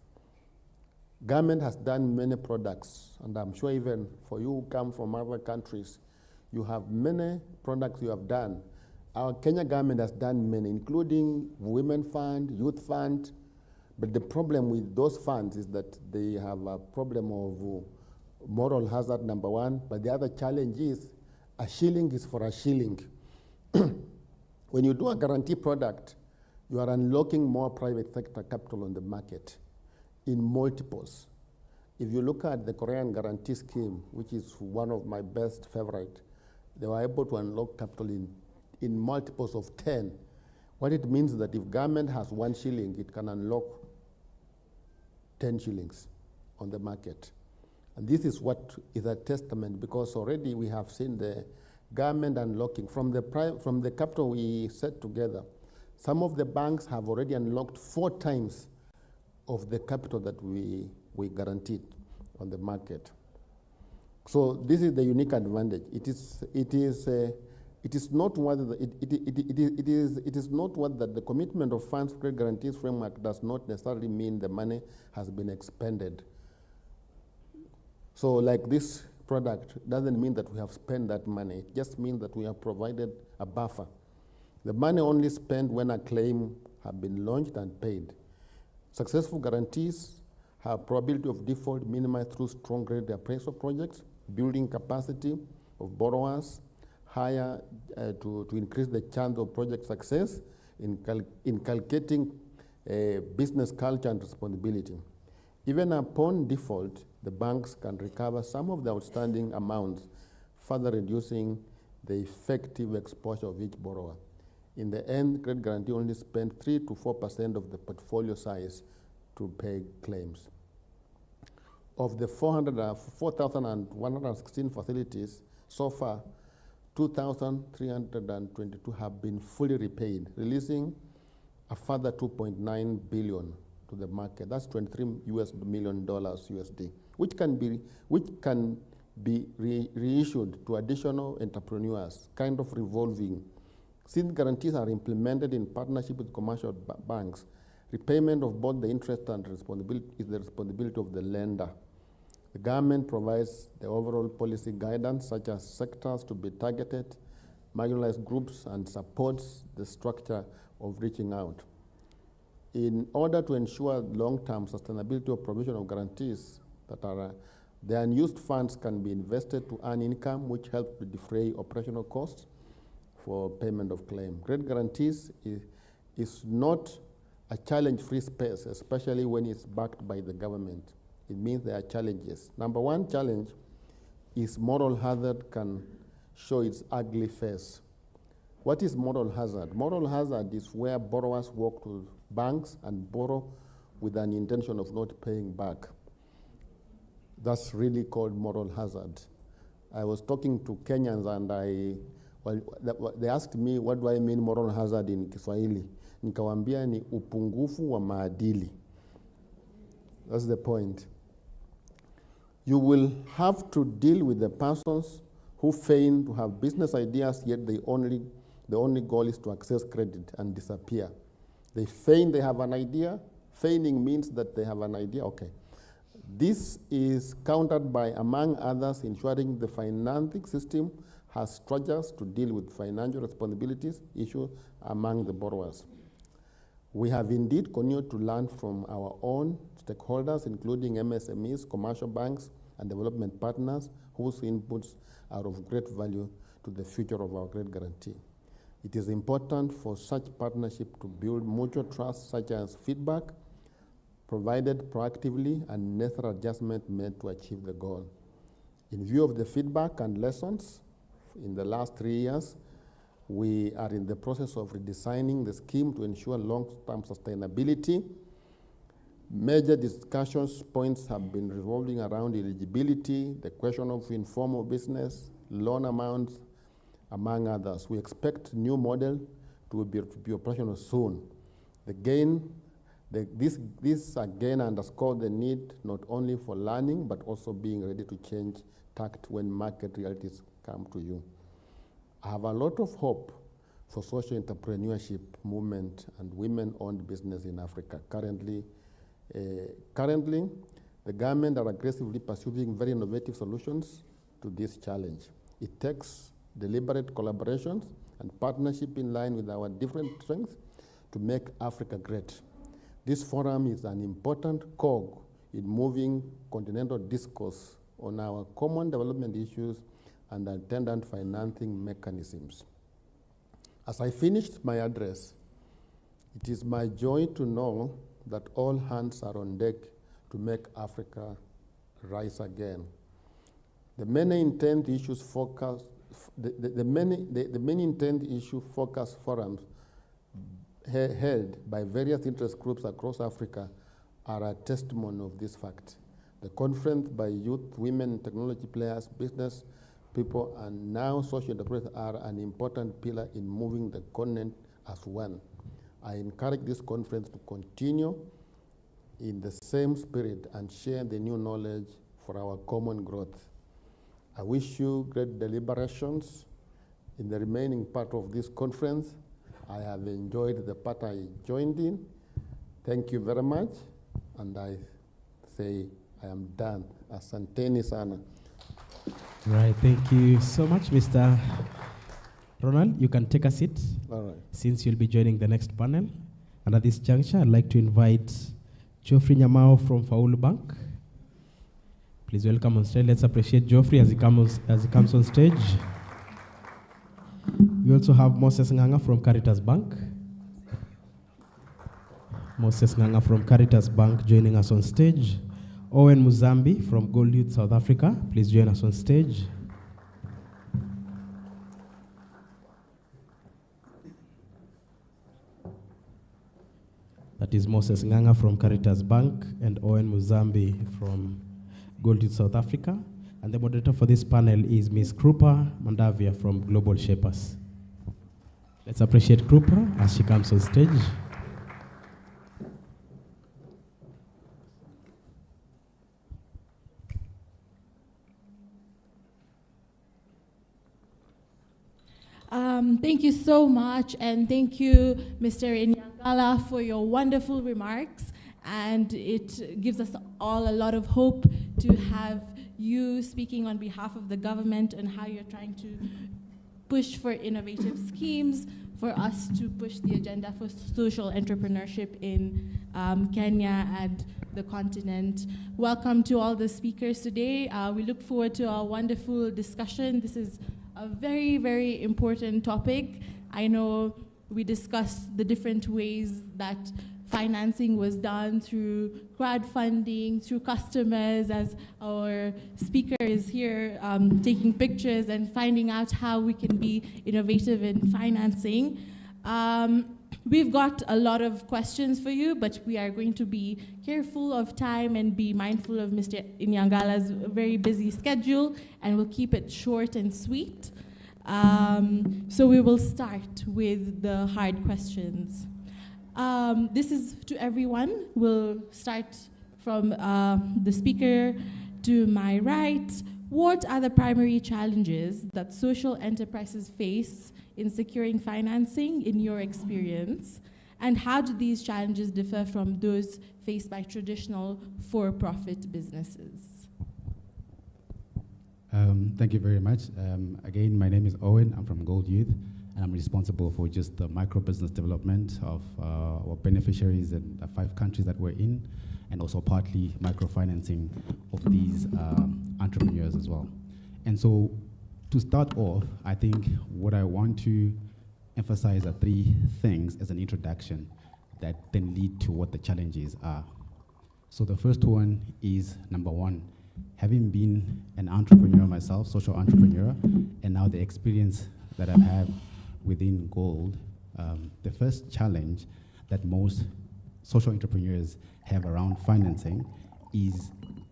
Government has done many products, and I'm sure even for you who come from other countries, you have many products you have done. Our Kenya government has done many, including Women Fund, Youth Fund, but the problem with those funds is that they have a problem of moral hazard, number one, but the other challenge is a shilling is for a shilling. When you do a guarantee product, you are unlocking more private sector capital on the market in multiples. If you look at the Korean guarantee scheme, which is one of my best favorite, they were able to unlock capital in multiples of 10. What it means is that if government has 1 shilling, it can unlock 10 shillings on the market. And this is what is a testament, because already we have seen the government unlocking from the capital we set together. Some of the banks have already unlocked 4 times of the capital that we guaranteed on the market. So this is the unique advantage. It is It is noteworthy that it is noteworthy that the commitment of funds credit guarantees framework does not necessarily mean the money has been expended. So like this product doesn't mean that we have spent that money. It just means that we have provided a buffer. The money only spent when a claim has been launched and paid. Successful guarantees have probability of default minimized through strong credit appraisal projects, building capacity of borrowers, higher to increase the chance of project success, inculcating business culture and responsibility. Even upon default, the banks can recover some of the outstanding amounts, further reducing the effective exposure of each borrower. In the end, credit guarantee only spent 3 to 4% of the portfolio size to pay claims. Of the 4,116 facilities, so far, 2,322 have been fully repaid, releasing a further 2.9 billion to the market. That's $23 million USD, which can be reissued to additional entrepreneurs, kind of revolving. Since guarantees are implemented in partnership with commercial banks, repayment of both the interest and responsibility is the responsibility of the lender. The government provides the overall policy guidance, such as sectors to be targeted, marginalized groups, and supports the structure of reaching out. In order to ensure long-term sustainability of provision of guarantees, the unused funds can be invested to earn income, which helps to defray operational costs for payment of claim. Credit guarantees is not a challenge-free space, especially when it's backed by the government. It means there are challenges. Number one challenge is moral hazard can show its ugly face. What is moral hazard? Moral hazard is where borrowers walk to banks and borrow with an intention of not paying back. That's really called moral hazard. I was talking to Kenyans and they asked me, what do I mean moral hazard in Kiswahili? Nikawambia ni upungufu wa maadili. That's the point. You will have to deal with the persons who feign to have business ideas, yet the only goal is to access credit and disappear. They feign they have an idea. Feigning means that they have an idea. Okay. This is countered by, among others, ensuring the financing system has structures to deal with financial responsibilities issues among the borrowers. We have indeed continued to learn from our own stakeholders, including MSMEs, commercial banks, and development partners, whose inputs are of great value to the future of our credit guarantee. It is important for such partnership to build mutual trust, such as feedback provided proactively and necessary adjustment made to achieve the goal. In view of the feedback and lessons in the last 3 years, we are in the process of redesigning the scheme to ensure long-term sustainability. Major discussions points have been revolving around eligibility, the question of informal business, loan amounts, among others. We expect new model to be operational soon. This again underscores the need not only for learning, but also being ready to change tact when market realities come to you. I have a lot of hope for social entrepreneurship movement and women-owned business in Africa. Currently, the government are aggressively pursuing very innovative solutions to this challenge. It takes deliberate collaborations and partnership in line with our different strengths to make Africa great. This forum is an important cog in moving continental discourse on our common development issues and attendant financing mechanisms. As I finished my address, it is my joy to know that all hands are on deck to make Africa rise again. The many intent issues focus, the many intent issue focus forums held by various interest groups across Africa are a testimony of this fact. The conference by youth, women, technology players, business people, and now social enterprises are an important pillar in moving the continent as one. I encourage this conference to continue in the same spirit and share the new knowledge for our common growth. I wish you great deliberations in the remaining part of this conference. I have enjoyed the part I joined in. Thank you very much, and I say I am done. Asanteni sana. Right, thank you so much, Mr. Ronald. You can take a seat. All right. Since you'll be joining the next panel. And at this juncture, I'd like to invite Geoffrey Nyamao from Faulu Bank. Please welcome on stage. Let's appreciate Geoffrey as he comes on stage. We also have Moses Nganga from CARITAS Bank. Moses Nganga from CARITAS Bank joining us on stage. Owen Muzambi from Gold Youth South Africa. Please join us on stage. That is Moses Nganga from CARITAS Bank and Owen Muzambi from Gold Youth South Africa. And the moderator for this panel is Ms. Krupa Mandavia from Global Shapers. Let's appreciate Krupa as she comes on stage. Thank you so much, and thank you, Mr. Inyangala, for your wonderful remarks. And it gives us all a lot of hope to have you speaking on behalf of the government and how you're trying to push for innovative schemes for us to push the agenda for social entrepreneurship in Kenya and the continent. Welcome to all the speakers today. We look forward to our wonderful discussion. This is a very, very important topic. I know we discussed the different ways that financing was done through crowdfunding, through customers, as our speaker is here taking pictures and finding out how we can be innovative in financing. We've got a lot of questions for you, but we are going to be careful of time and be mindful of Mr. Inyangala's very busy schedule, and we'll keep it short and sweet. So we will start with the hard questions. This is to everyone. We'll start from the speaker to my right. What are the primary challenges that social enterprises face in securing financing in your experience? And how do these challenges differ from those faced by traditional for-profit businesses? Thank you very much. Again, my name is Owen. I'm from Gold Youth, and I'm responsible for just the micro-business development of our beneficiaries in the 5 countries that we're in, and also partly microfinancing of these entrepreneurs as well. And so to start off, I think what I want to emphasize are 3 things as an introduction that then lead to what the challenges are. So the first one is, number 1, having been an entrepreneur myself, social entrepreneur, and now the experience that I have within Gold, the first challenge that most social entrepreneurs have around financing is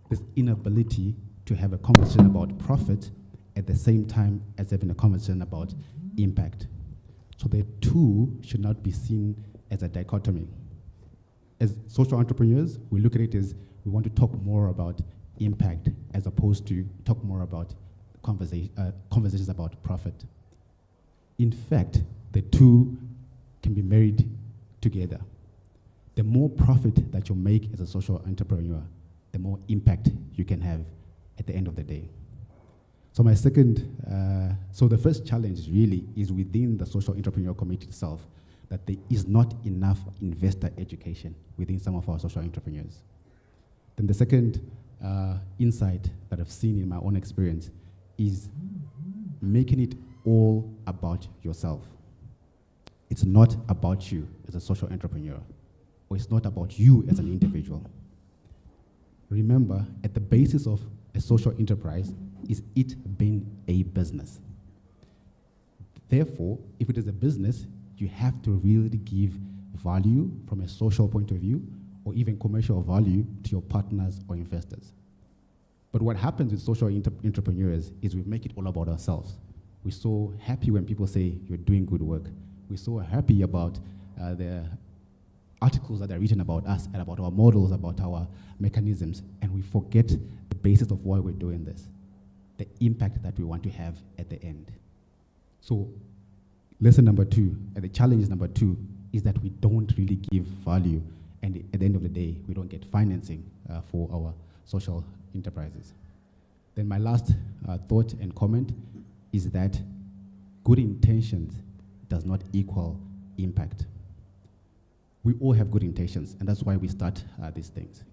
this inability to have a conversation about profit at the same time as having a conversation about impact. So the 2 should not be seen as a dichotomy. As social entrepreneurs, we look at it as we want to talk more about impact as opposed to talk more about conversations about profit. In fact, the 2 can be married together. The more profit that you make as a social entrepreneur, the more impact you can have at the end of the day. So my second, so the first challenge really is within the social entrepreneur community itself, that there is not enough investor education within some of our social entrepreneurs. Then the second insight that I've seen in my own experience is making it all about yourself. It's not about you as a social entrepreneur, or it's not about you as an individual. Remember, at the basis of a social enterprise is it being a business. Therefore, if it is a business, you have to really give value from a social point of view, or even commercial value to your partners or investors. But what happens with social entrepreneurs is we make it all about ourselves. We're so happy when people say you're doing good work. We're so happy about the articles that are written about us and about our models, about our mechanisms, and we forget the basis of why we're doing this, the impact that we want to have at the end. So lesson number 2, and the challenge number 2, is that we don't really give value, and at the end of the day, we don't get financing for our social enterprises. Then my last thought and comment is that good intentions does not equal impact. We all have good intentions, and that's why we start these things.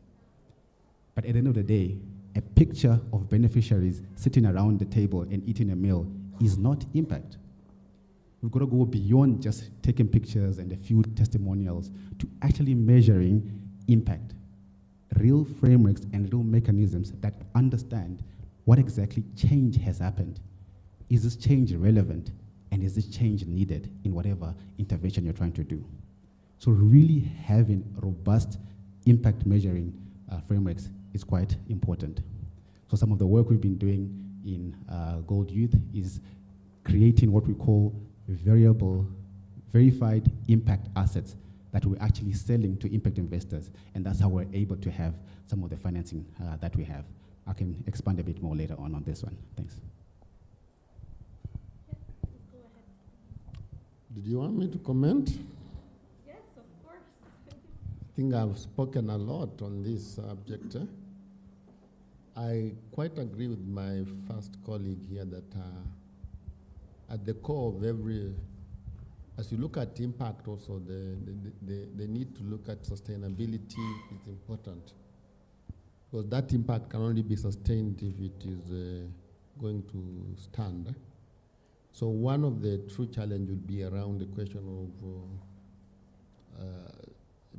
But at the end of the day, a picture of beneficiaries sitting around the table and eating a meal is not impact. We've got to go beyond just taking pictures and a few testimonials to actually measuring impact. Real frameworks and real mechanisms that understand what exactly change has happened. Is this change relevant? And is this change needed in whatever intervention you're trying to do? So really having robust impact measuring frameworks is quite important. So some of the work we've been doing in Gold Youth is creating what we call verified impact assets that we're actually selling to impact investors, and that's how we're able to have some of the financing that we have. I can expand a bit more later on this one. Thanks. Did you want me to comment? Yes, of course. I think I've spoken a lot on this subject. I quite agree with my first colleague here that at the core of every, as you look at impact also, the need to look at sustainability is important. Because that impact can only be sustained if it is going to stand. So one of the true challenges will be around the question of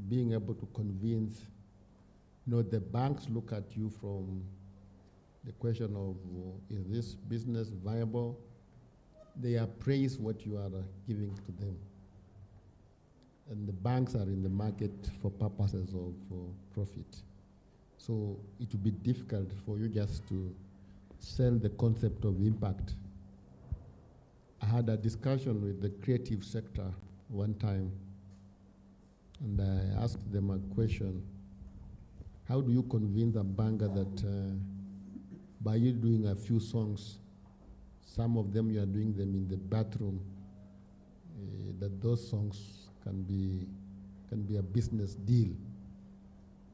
being able to convince, the banks look at you from the question of, is this business viable? They appraise what you are giving to them. And the banks are in the market for purposes of profit. So it will be difficult for you just to sell the concept of impact. I had a discussion with the creative sector one time, and I asked them a question. How do you convince a banker that by you doing a few songs, some of them you are doing them in the bathroom, that those songs can be a business deal?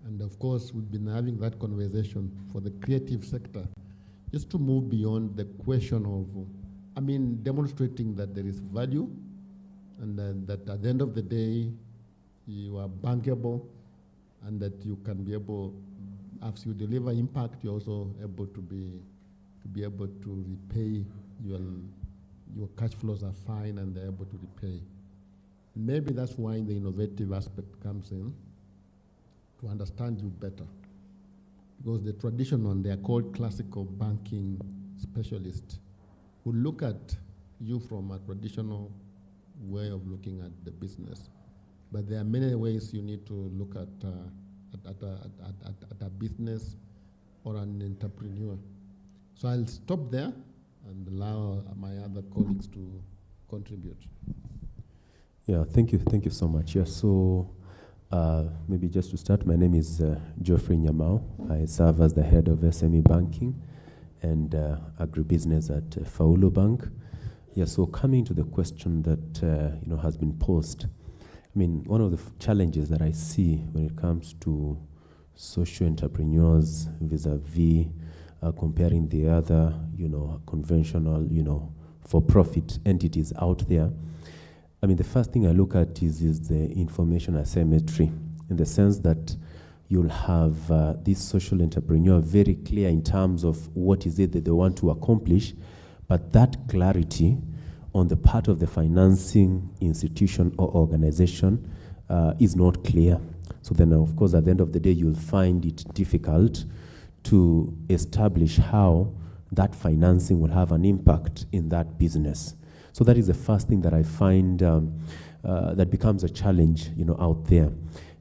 And of course, we've been having that conversation for the creative sector, just to move beyond the question of, demonstrating that there is value, and that at the end of the day, you are bankable, and that you can be able, as you deliver impact, you're also able to be able to repay your cash flows are fine, and they're able to repay. Maybe that's why the innovative aspect comes in, to understand you better. Because the traditional, they are called classical banking specialists, who look at you from a traditional way of looking at the business. But there are many ways you need to look at a business or an entrepreneur. So I'll stop there and allow my other colleagues to contribute. Yeah, thank you so much. Yeah, so maybe just to start, my name is Geoffrey Nyamao. I serve as the head of SME banking and agribusiness at Faulu Bank. Yeah, so coming to the question that has been posed, one of the challenges that I see when it comes to social entrepreneurs vis-a-vis comparing the other, conventional, for-profit entities out there. The first thing I look at is the information asymmetry, in the sense that you'll have this social entrepreneur very clear in terms of what is it that they want to accomplish, but that clarity on the part of the financing institution or organization is not clear. So then, of course, at the end of the day, you'll find it difficult to establish how that financing will have an impact in that business. So that is the first thing that I find that becomes a challenge, out there.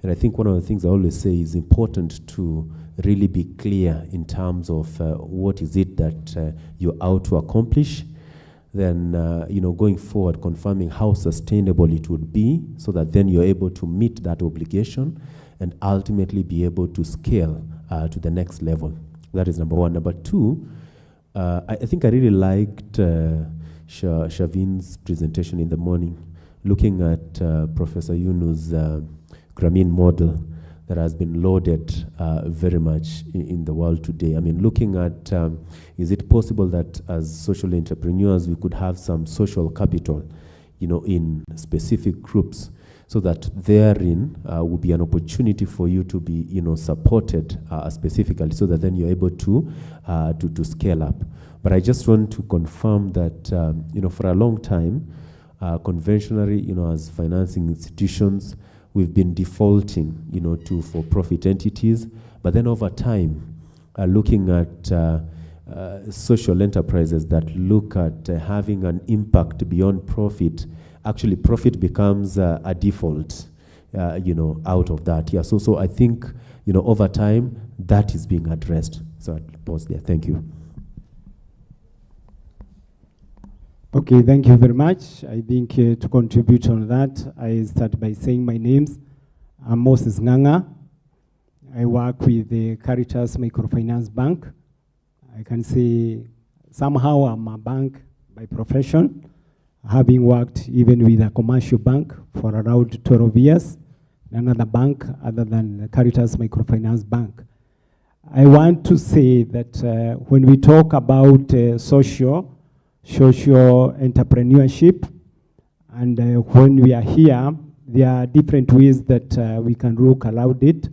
And I think one of the things I always say is important to really be clear in terms of what is it that you're out to accomplish. Then, going forward, confirming how sustainable it would be, so that then you're able to meet that obligation and ultimately be able to scale to the next level. That is number one. Number two, I think I really liked Shavin's presentation in the morning, looking at Professor Yunu's Grameen model that has been lauded very much in the world today. I mean, looking at, is it possible that as social entrepreneurs we could have some social capital, in specific groups, so that therein would be an opportunity for you to be, supported specifically, so that then you're able to scale up. But I just want to confirm that, for a long time, conventionally, as financing institutions, we've been defaulting, to for-profit entities. But then over time, looking at social enterprises that look at having an impact beyond profit, actually profit becomes a default, out of that. Yeah. So I think, over time, that is being addressed. So I'll pause there. Thank you. Okay, thank you very much. I think to contribute on that, I start by saying my names. I'm Moses Nganga. I work with the CARITAS Microfinance Bank. I can say somehow I'm a bank by profession, having worked even with a commercial bank for around 12 years, another bank other than the CARITAS Microfinance Bank. I want to say that when we talk about social entrepreneurship, and when we are here, there are different ways that we can look around it.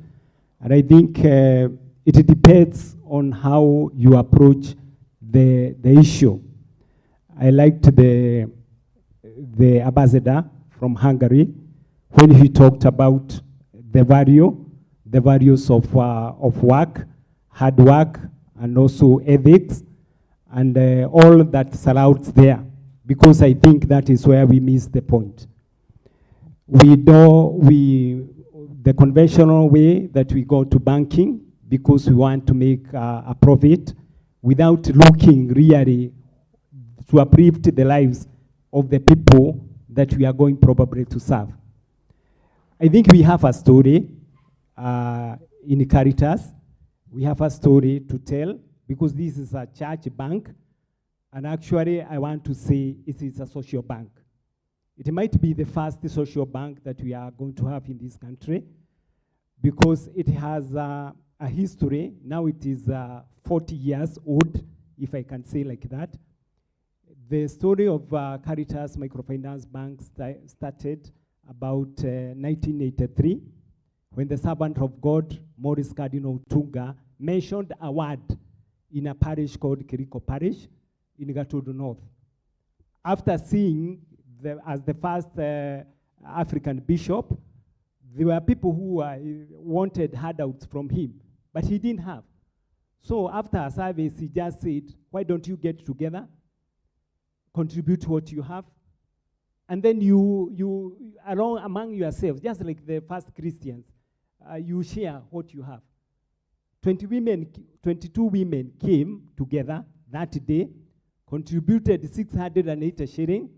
And I think it depends on how you approach the issue. I liked the ambassador from Hungary when he talked about the values of work, hard work, and also ethics, and all that surrounds there, because I think that is where we miss the point. The conventional way that we go to banking because we want to make a profit without looking really to uplift the lives of the people that we are going probably to serve. I think we have a story in CARITAS. We have a story to tell because this is a church bank, and actually I want to say it is a social bank. It might be the first social bank that we are going to have in this country because it has a history. Now it is 40 years old, if I can say like that. The story of CARITAS Microfinance Bank started about 1983 when the servant of God, Maurice Cardinal OTUNGA, mentioned a word in a parish called Kiriko Parish in Gatudu North. After seeing as the first African bishop, there were people who wanted handouts from him, but he didn't have. So after a service, he just said, why don't you get together, contribute what you have, and then you along among yourselves, just like the first Christians, you share what you have. 22 women came together that day, contributed 680 shillings,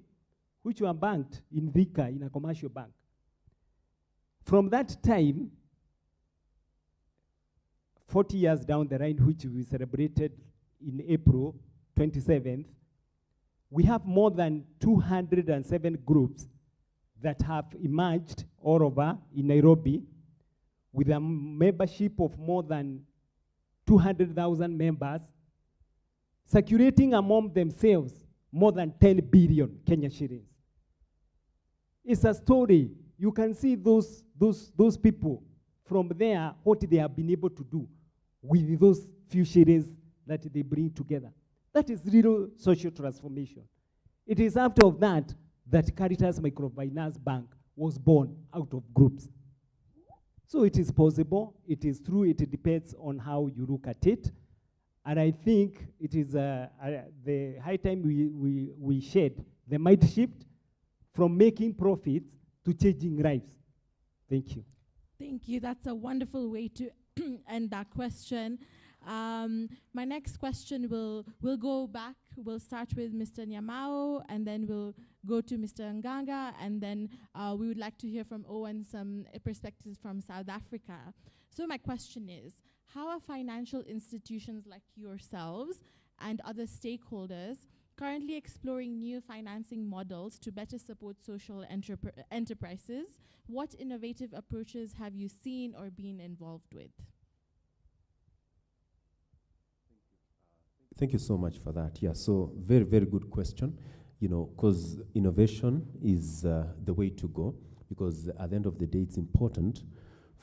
which were banked in Vika in a commercial bank. From that time, 40 years down the line, which we celebrated in April 27th, we have more than 207 groups that have emerged all over in Nairobi with a membership of more than 200,000 members, circulating among themselves more than 10 billion Kenya shillings. It's a story. You can see those people from there, what they have been able to do with those few shillings that they bring together. That is real social transformation. It is after that that CARITAS Microfinance Bank was born out of groups. So it is possible, it is true, it depends on how you look at it. And I think it is the high time we shed the mind shift from making profits to changing lives. Thank you. Thank you. That's a wonderful way to end that question. My next question will go back. We'll start with Mr. Nyamao, and then we'll go to Mr. Nganga, and then we would like to hear from Owen some perspectives from South Africa. So my question is, how are financial institutions like yourselves and other stakeholders currently exploring new financing models to better support social enterprises. What innovative approaches have you seen or been involved with? Thank you so much for that. Yeah, so very, very good question. You know, because innovation is the way to go, because at the end of the day, it's important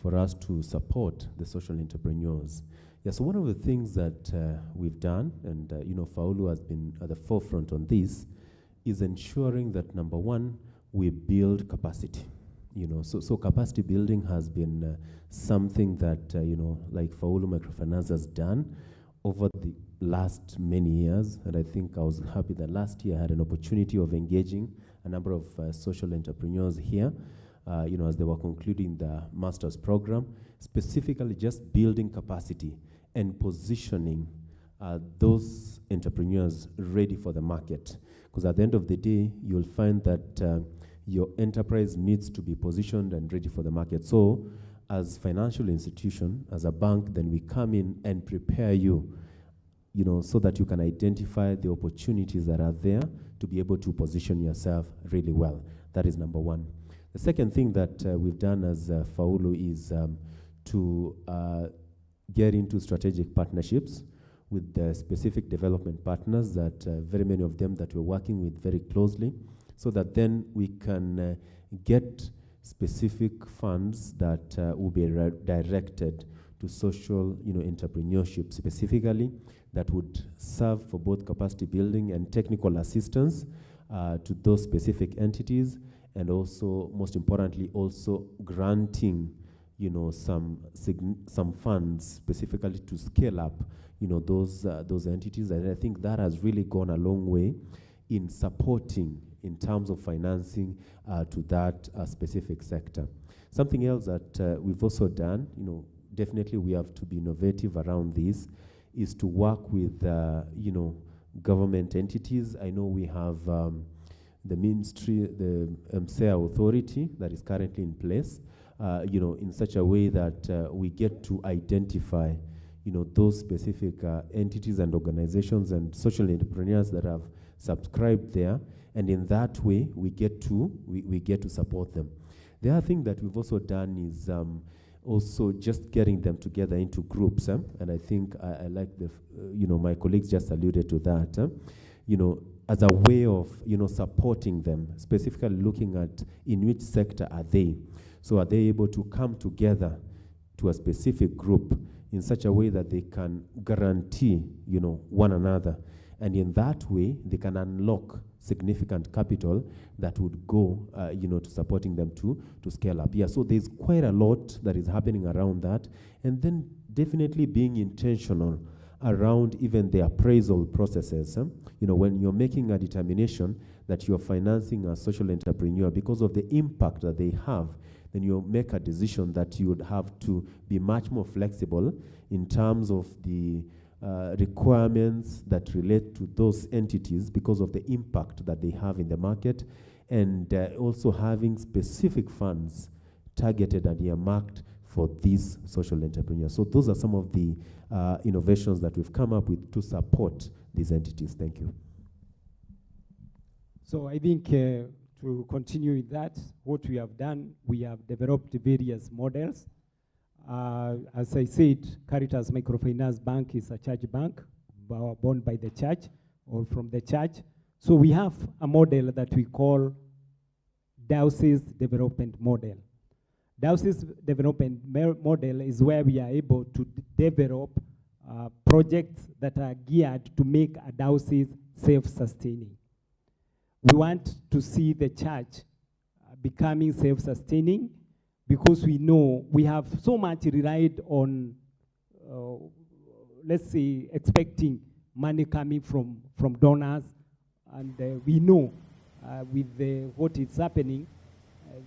for us to support the social entrepreneurs. Yeah, so one of the things that we've done, and you know, Faulu has been at the forefront on this, is ensuring that, number one, we build capacity. You know, so capacity building has been something that, you know, like Faulu Microfinance has done over the last many years. And I think I was happy that last year I had an opportunity of engaging a number of social entrepreneurs here, you know, as they were concluding the master's program, specifically just building capacity and positioning those entrepreneurs ready for the market. Because at the end of the day, you'll find that your enterprise needs to be positioned and ready for the market. So as financial institution, as a bank, then we come in and prepare you, you know, so that you can identify the opportunities that are there to be able to position yourself really well. That is number one. The second thing that we've done as Faulu is to get into strategic partnerships with the specific development partners that very many of them that we're working with very closely, so that then we can get specific funds that will be directed to social, you know, entrepreneurship specifically, that would serve for both capacity building and technical assistance to those specific entities, and also, most importantly, also granting, you know, some funds specifically to scale up, you know, those entities. And I think that has really gone a long way in supporting, in terms of financing to that specific sector. Something else that we've also done, you know, definitely we have to be innovative around this, is to work with, you know, government entities. I know we have the ministry, the MCBA authority that is currently in place, you know, in such a way that we get to identify, you know, those specific entities and organizations and social entrepreneurs that have subscribed there, and in that way we get to support them. The other thing that we've also done is also just getting them together into groups, and I think I like the, you know, my colleagues just alluded to that, you know, as a way of, you know, supporting them, specifically looking at in which sector are they. So are they able to come together to a specific group in such a way that they can guarantee, you know, one another, and in that way they can unlock significant capital that would go, you know, to supporting them to scale up. Yeah, so there's quite a lot that is happening around that, and then definitely being intentional around even the appraisal processes. You know, when you're making a determination that you're financing a social entrepreneur because of the impact that they have, then you make a decision that you would have to be much more flexible in terms of the requirements that relate to those entities because of the impact that they have in the market, and also having specific funds targeted and earmarked for these social entrepreneurs. So those are some of the innovations that we've come up with to support these entities. Thank you. So I think to continue with that, what we have done, we have developed various models. As I said, CARITAS Microfinance Bank is a church bank, born by the church or from the church. So we have a model that we call Diocese Development Model. Diocese Development Model is where we are able to develop projects that are geared to make a diocese self-sustaining. We want to see the church becoming self-sustaining, because we know we have so much relied on, let's say, expecting money coming from donors, and we know with what is happening,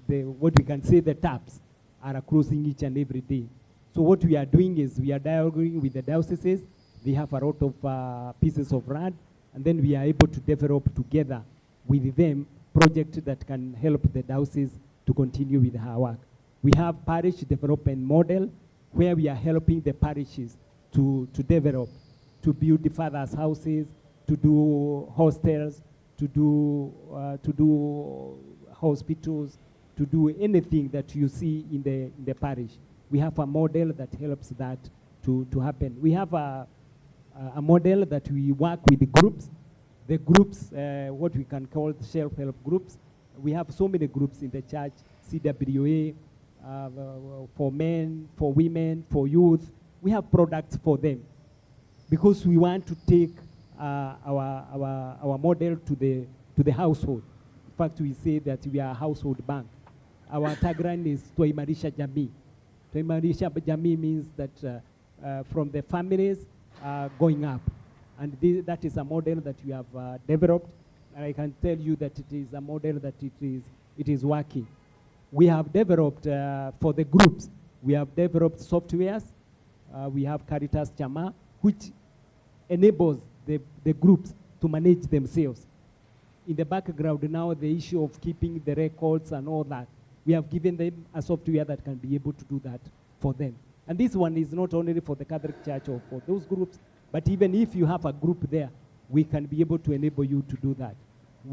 what we can say, the taps are closing each and every day. So what we are doing is we are dialoguing with the dioceses. They have a lot of pieces of land, and then we are able to develop together with them projects that can help the diocese to continue with her work. We have parish development model where we are helping the parishes to develop, to build the fathers' houses, to do hostels, to do hospitals, to do anything that you see in the parish. We have a model that helps that to happen. We have a model that we work with the groups. The groups, what we can call self-help groups. We have so many groups in the church, CWA, for men, for women, for youth. We have products for them because we want to take our model to the household. In fact, we say that we are a household bank. Our tagline is Tuimarisha Jamii. Tuimarisha Jamii means that from the families going up. And that is a model that we have developed. And I can tell you that it is a model that it is working. We have developed for the groups, we have developed softwares. We have CARITAS Chama, which enables the groups to manage themselves. In the background now, the issue of keeping the records and all that, we have given them a software that can be able to do that for them. And this one is not only for the Catholic Church or for those groups, but even if you have a group there, we can be able to enable you to do that.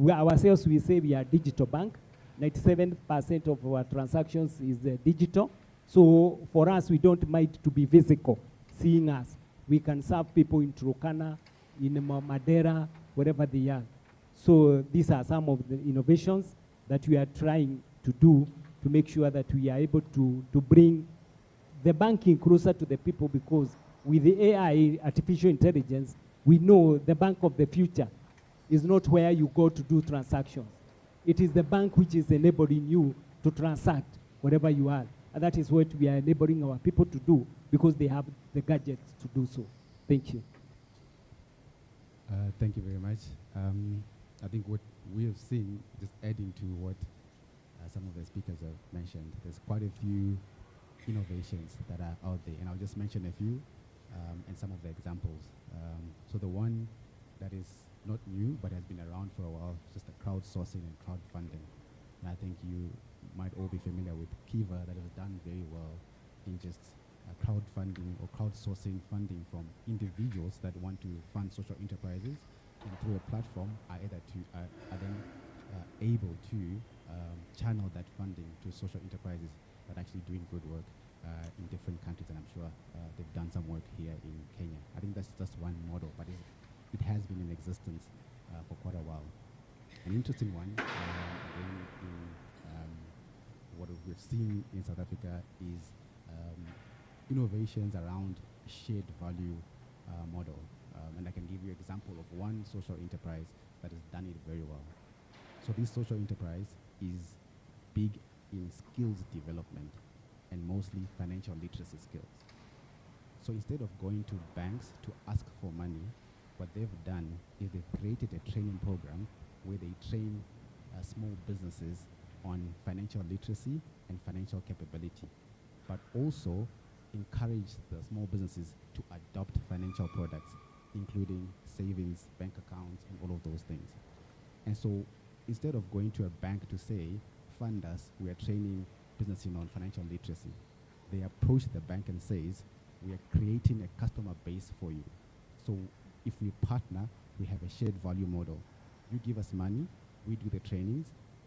Ourselves, we say we are a digital bank. 97% of our transactions is digital. So for us, we don't mind to be physical, seeing us. We can serve people in Turkana, in Madeira, wherever they are. So these are some of the innovations that we are trying to do to make sure that we are able to bring the banking closer to the people, because with the AI, artificial intelligence, we know the bank of the future is not where you go to do transactions. It is the bank which is enabling you to transact wherever you are. And that is what we are enabling our people to do, because they have the gadgets to do so. Thank you. Thank you very much. I think what we have seen, just adding to what some of the speakers have mentioned, there's quite a few innovations that are out there, and I'll just mention a few and some of the examples. So the one that is not new but has been around for a while is just the crowdsourcing and crowdfunding. And I think you might all be familiar with Kiva, that has done very well in just crowdfunding or crowdsourcing funding from individuals that want to fund social enterprises, and through a platform are then able to channel that funding to social enterprises that are actually doing good work in different countries, and I'm sure they've done some work here in Kenya. I think that's just one model, but it has been in existence for quite a while. An interesting one, again, what we've seen in South Africa is innovations around shared value model. And I can give you an example of one social enterprise that has done it very well. So this social enterprise is big in skills development and mostly financial literacy skills. So instead of going to banks to ask for money, what they've done is they've created a training program where they train small businesses on financial literacy and financial capability, but also encourage the small businesses to adopt financial products, including savings, bank accounts, and all of those things. And so instead of going to a bank to say, fund us, we are training businesses on financial literacy, they approach the bank and says, we are creating a customer base for you. So if we partner, we have a shared value model. You give us money, we do the trainings,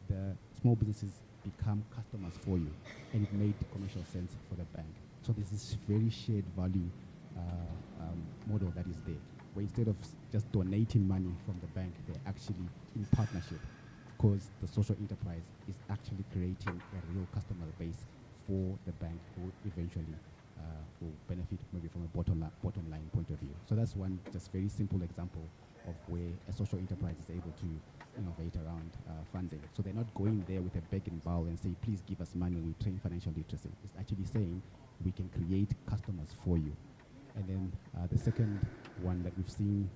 the small businesses become customers for you, and it made commercial sense for the bank. So this is very shared value model that is there, where instead of just donating money from the bank, they're actually in partnership, because the social enterprise is actually creating a real customer base for the bank, who eventually will benefit maybe from a bottom line point of view. So that's one just very simple example of where a social enterprise is able to innovate around funding. So they're not going there with a beg and bow and say, please give us money, we train financial literacy. It's actually saying, we can create customers for you. And then the second one that we've seen,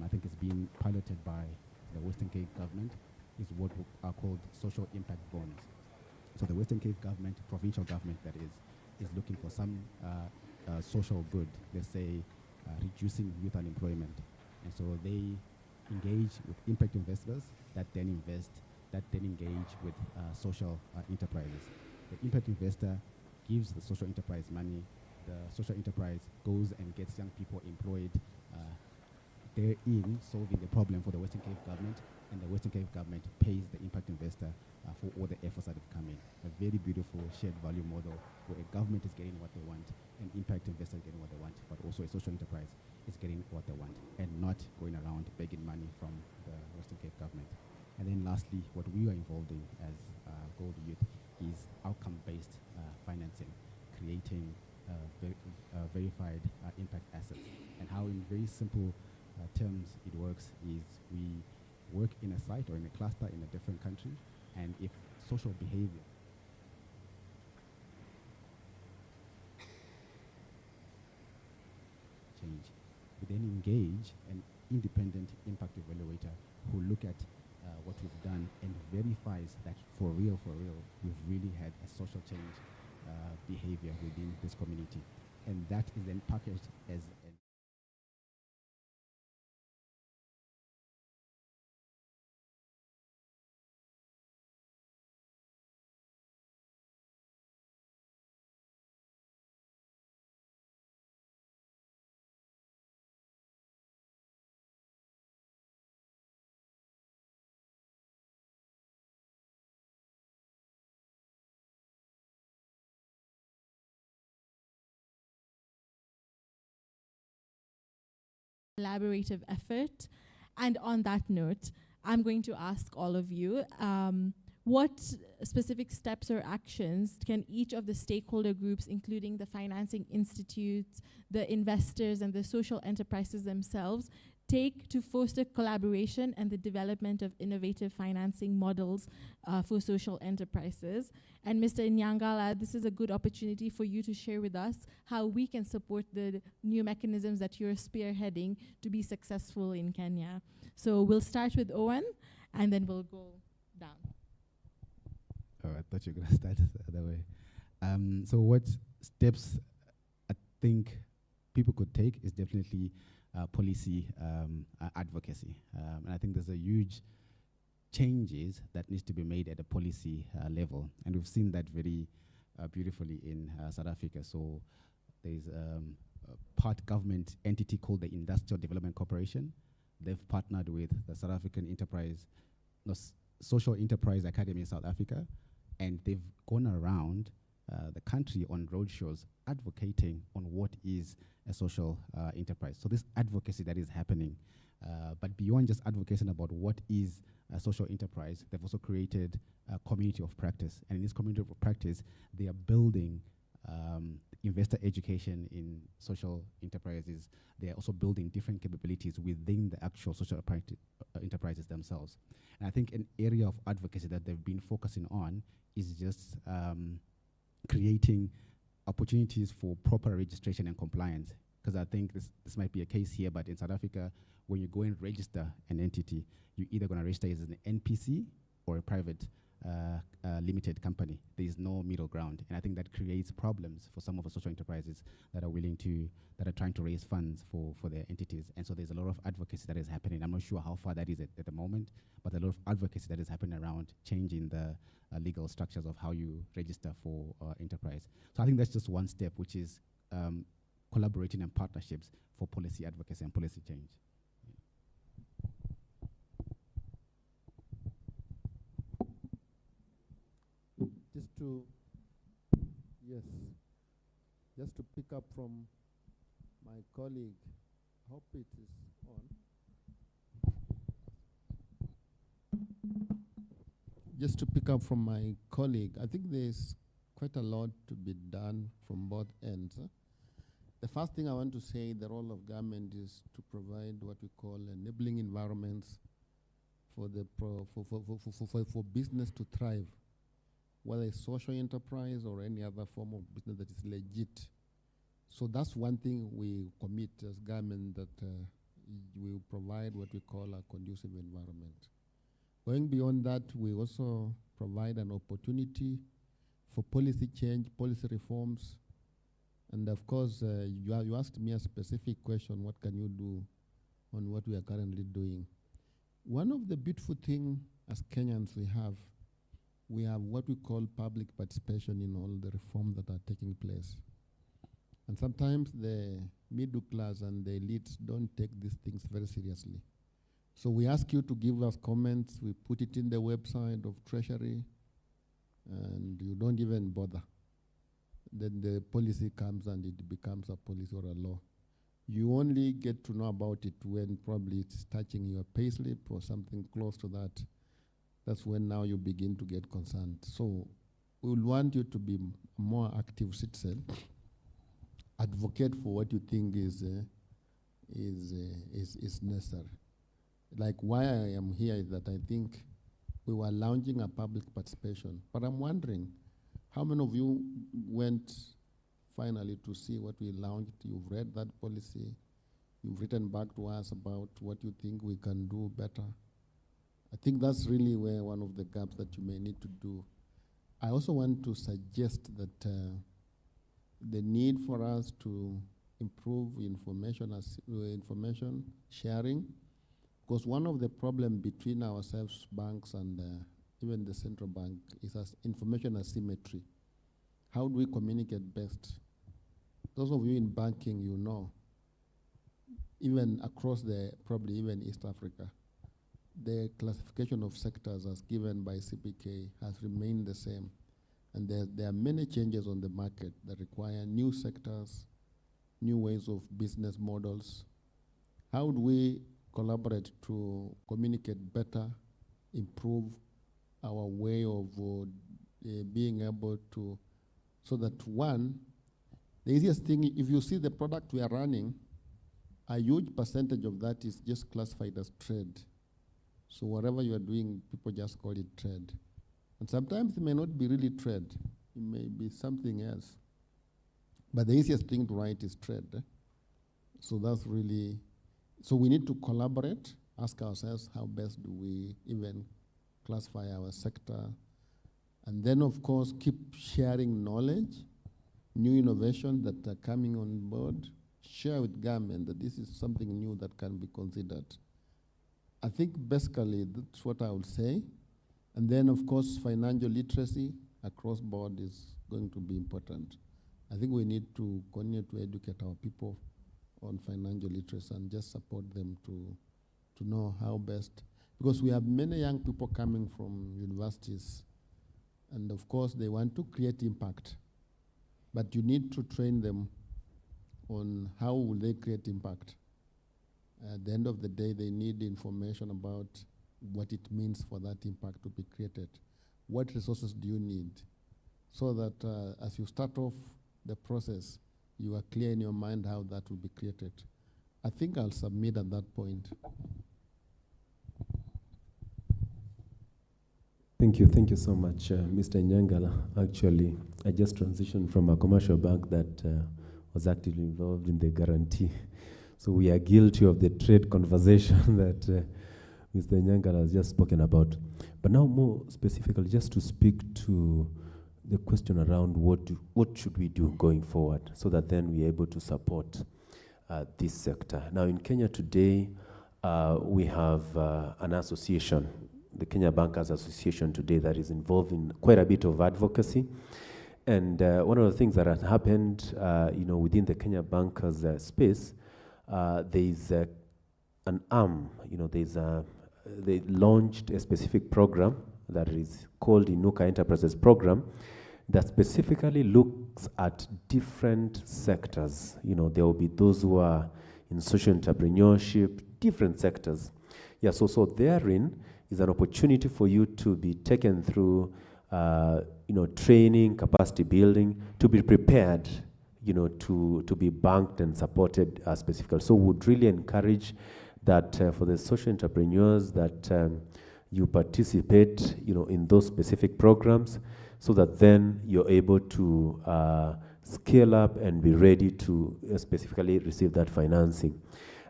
I think is being piloted by the Western Cape government, is what are called social impact bonds. So the Western Cape government, provincial government that is looking for some social good, let's say reducing youth unemployment. And so they engage with impact investors that then invest, that then engage with social enterprises. The impact investor gives the social enterprise money. The social enterprise goes and gets young people employed, therein solving the problem for the Western Cape government, and the Western Cape government pays the impact investor for all the efforts that have come in. A very beautiful shared value model where a government is getting what they want, an impact investor is getting what they want, but also a social enterprise is getting what they want, and not going around begging money from the Western Cape government. And then lastly, what we are involved in as Gold Youth is outcome-based financing, creating verified impact assets. And how in very simple terms it works is we work in a site or in a cluster in a different country, and if social behavior change, we then engage an independent impact evaluator who look at what we've done and verifies that for real, we've really had a social change behavior within this community. And that is then packaged as an collaborative effort. And on that note, I'm going to ask all of you, what specific steps or actions can each of the stakeholder groups, including the financing institutes, the investors, and the social enterprises themselves, take to foster collaboration and the development of innovative financing models for social enterprises? And Mr. Nyangala, this is a good opportunity for you to share with us how we can support the new mechanisms that you're spearheading to be successful in Kenya. So we'll start with Owen, and then we'll go down. Oh, I thought you were going to start the other way. So what steps I think people could take is definitely policy advocacy. And I think there's a huge changes that needs to be made at a policy level. And we've seen that very beautifully in South Africa. So there's a part government entity called the Industrial Development Corporation. They've partnered with the South African Social Enterprise Academy in South Africa, and they've gone around the country on roadshows advocating on what is a social enterprise. So this advocacy that is happening, but beyond just advocating about what is a social enterprise, they've also created a community of practice. And in this community of practice, they are building investor education in social enterprises. They are also building different capabilities within the actual social enterprises themselves. And I think an area of advocacy that they've been focusing on is just creating opportunities for proper registration and compliance. Because I think this might be a case here, but in South Africa, when you go and register an entity, you're either going to register as an NPC or a private limited company. There is no middle ground. And I think that creates problems for some of the social enterprises that are trying to raise funds for their entities. And so there's a lot of advocacy that is happening. I'm not sure how far that is at the moment, but a lot of advocacy that is happening around changing the legal structures of how you register for enterprise. So I think that's just one step, which is collaborating and partnerships for policy advocacy and policy change. Just to pick up from my colleague, hope it is on. Just to pick up from my colleague, I think there's quite a lot to be done from both ends. The first thing I want to say, the role of government is to provide what we call enabling environments for business to thrive, whether it's social enterprise or any other form of business that is legit. So that's one thing we commit as government, that we will provide what we call a conducive environment. Going beyond that, we also provide an opportunity for policy change, policy reforms. And of course, you asked me a specific question, what can you do on what we are currently doing? One of the beautiful things as Kenyans we have what we call public participation in all the reforms that are taking place. And sometimes the middle class and the elites don't take these things very seriously. So we ask you to give us comments. We put it in the website of Treasury, and you don't even bother. Then the policy comes and it becomes a policy or a law. You only get to know about it when probably it's touching your payslip or something close to that. That's when now you begin to get concerned. So we will want you to be a more active citizen. Advocate for what you think is necessary. Like why I am here is that I think we were launching a public participation, but I'm wondering how many of you went finally to see what we launched? You've read that policy, you've written back to us about what you think we can do better. I think that's really where one of the gaps that you may need to do. I also want to suggest that the need for us to improve information sharing, because one of the problems between ourselves, banks, and even the central bank is information asymmetry. How do we communicate best? Those of you in banking, you know, even across probably even East Africa, the classification of sectors as given by CPK has remained the same. And there are many changes on the market that require new sectors, new ways of business models. How do we collaborate to communicate better, improve our way of being able to, so that one, the easiest thing, if you see the product we are running, a huge percentage of that is just classified as trade. So whatever you are doing, people just call it trade. And sometimes it may not be really trade. It may be something else. But the easiest thing to write is trade. So that's really, so we need to collaborate, ask ourselves how best do we even classify our sector. And then of course, keep sharing knowledge, new innovations that are coming on board, share with government that this is something new that can be considered. I think basically that's what I would say. And then of course, financial literacy across board is going to be important. I think we need to continue to educate our people on financial literacy and just support them to know how best, because we have many young people coming from universities, and of course they want to create impact, but you need to train them on how will they create impact. At the end of the day, they need information about what it means for that impact to be created. What resources do you need? So that as you start off the process, you are clear in your mind how that will be created. I think I'll submit at that point. Thank you so much, Mr. Nyangala. Actually, I just transitioned from a commercial bank that was actively involved in the guarantee. So we are guilty of the trade conversation that Mr. Nyangala has just spoken about. But now more specifically, just to speak to the question around what should we do going forward so that then we're able to support this sector. Now in Kenya today, we have an association, the Kenya Bankers Association today, that is involved in quite a bit of advocacy. And one of the things that has happened within the Kenya Bankers space, there is an arm, they launched a specific program that is called the Inuka Enterprises Program that specifically looks at different sectors. There will be those who are in social entrepreneurship, different sectors. Yeah, so therein is an opportunity for you to be taken through, training, capacity building, to be prepared, to be banked and supported specifically. So would really encourage that for the social entrepreneurs that you participate, in those specific programs, so that then you're able to scale up and be ready to specifically receive that financing.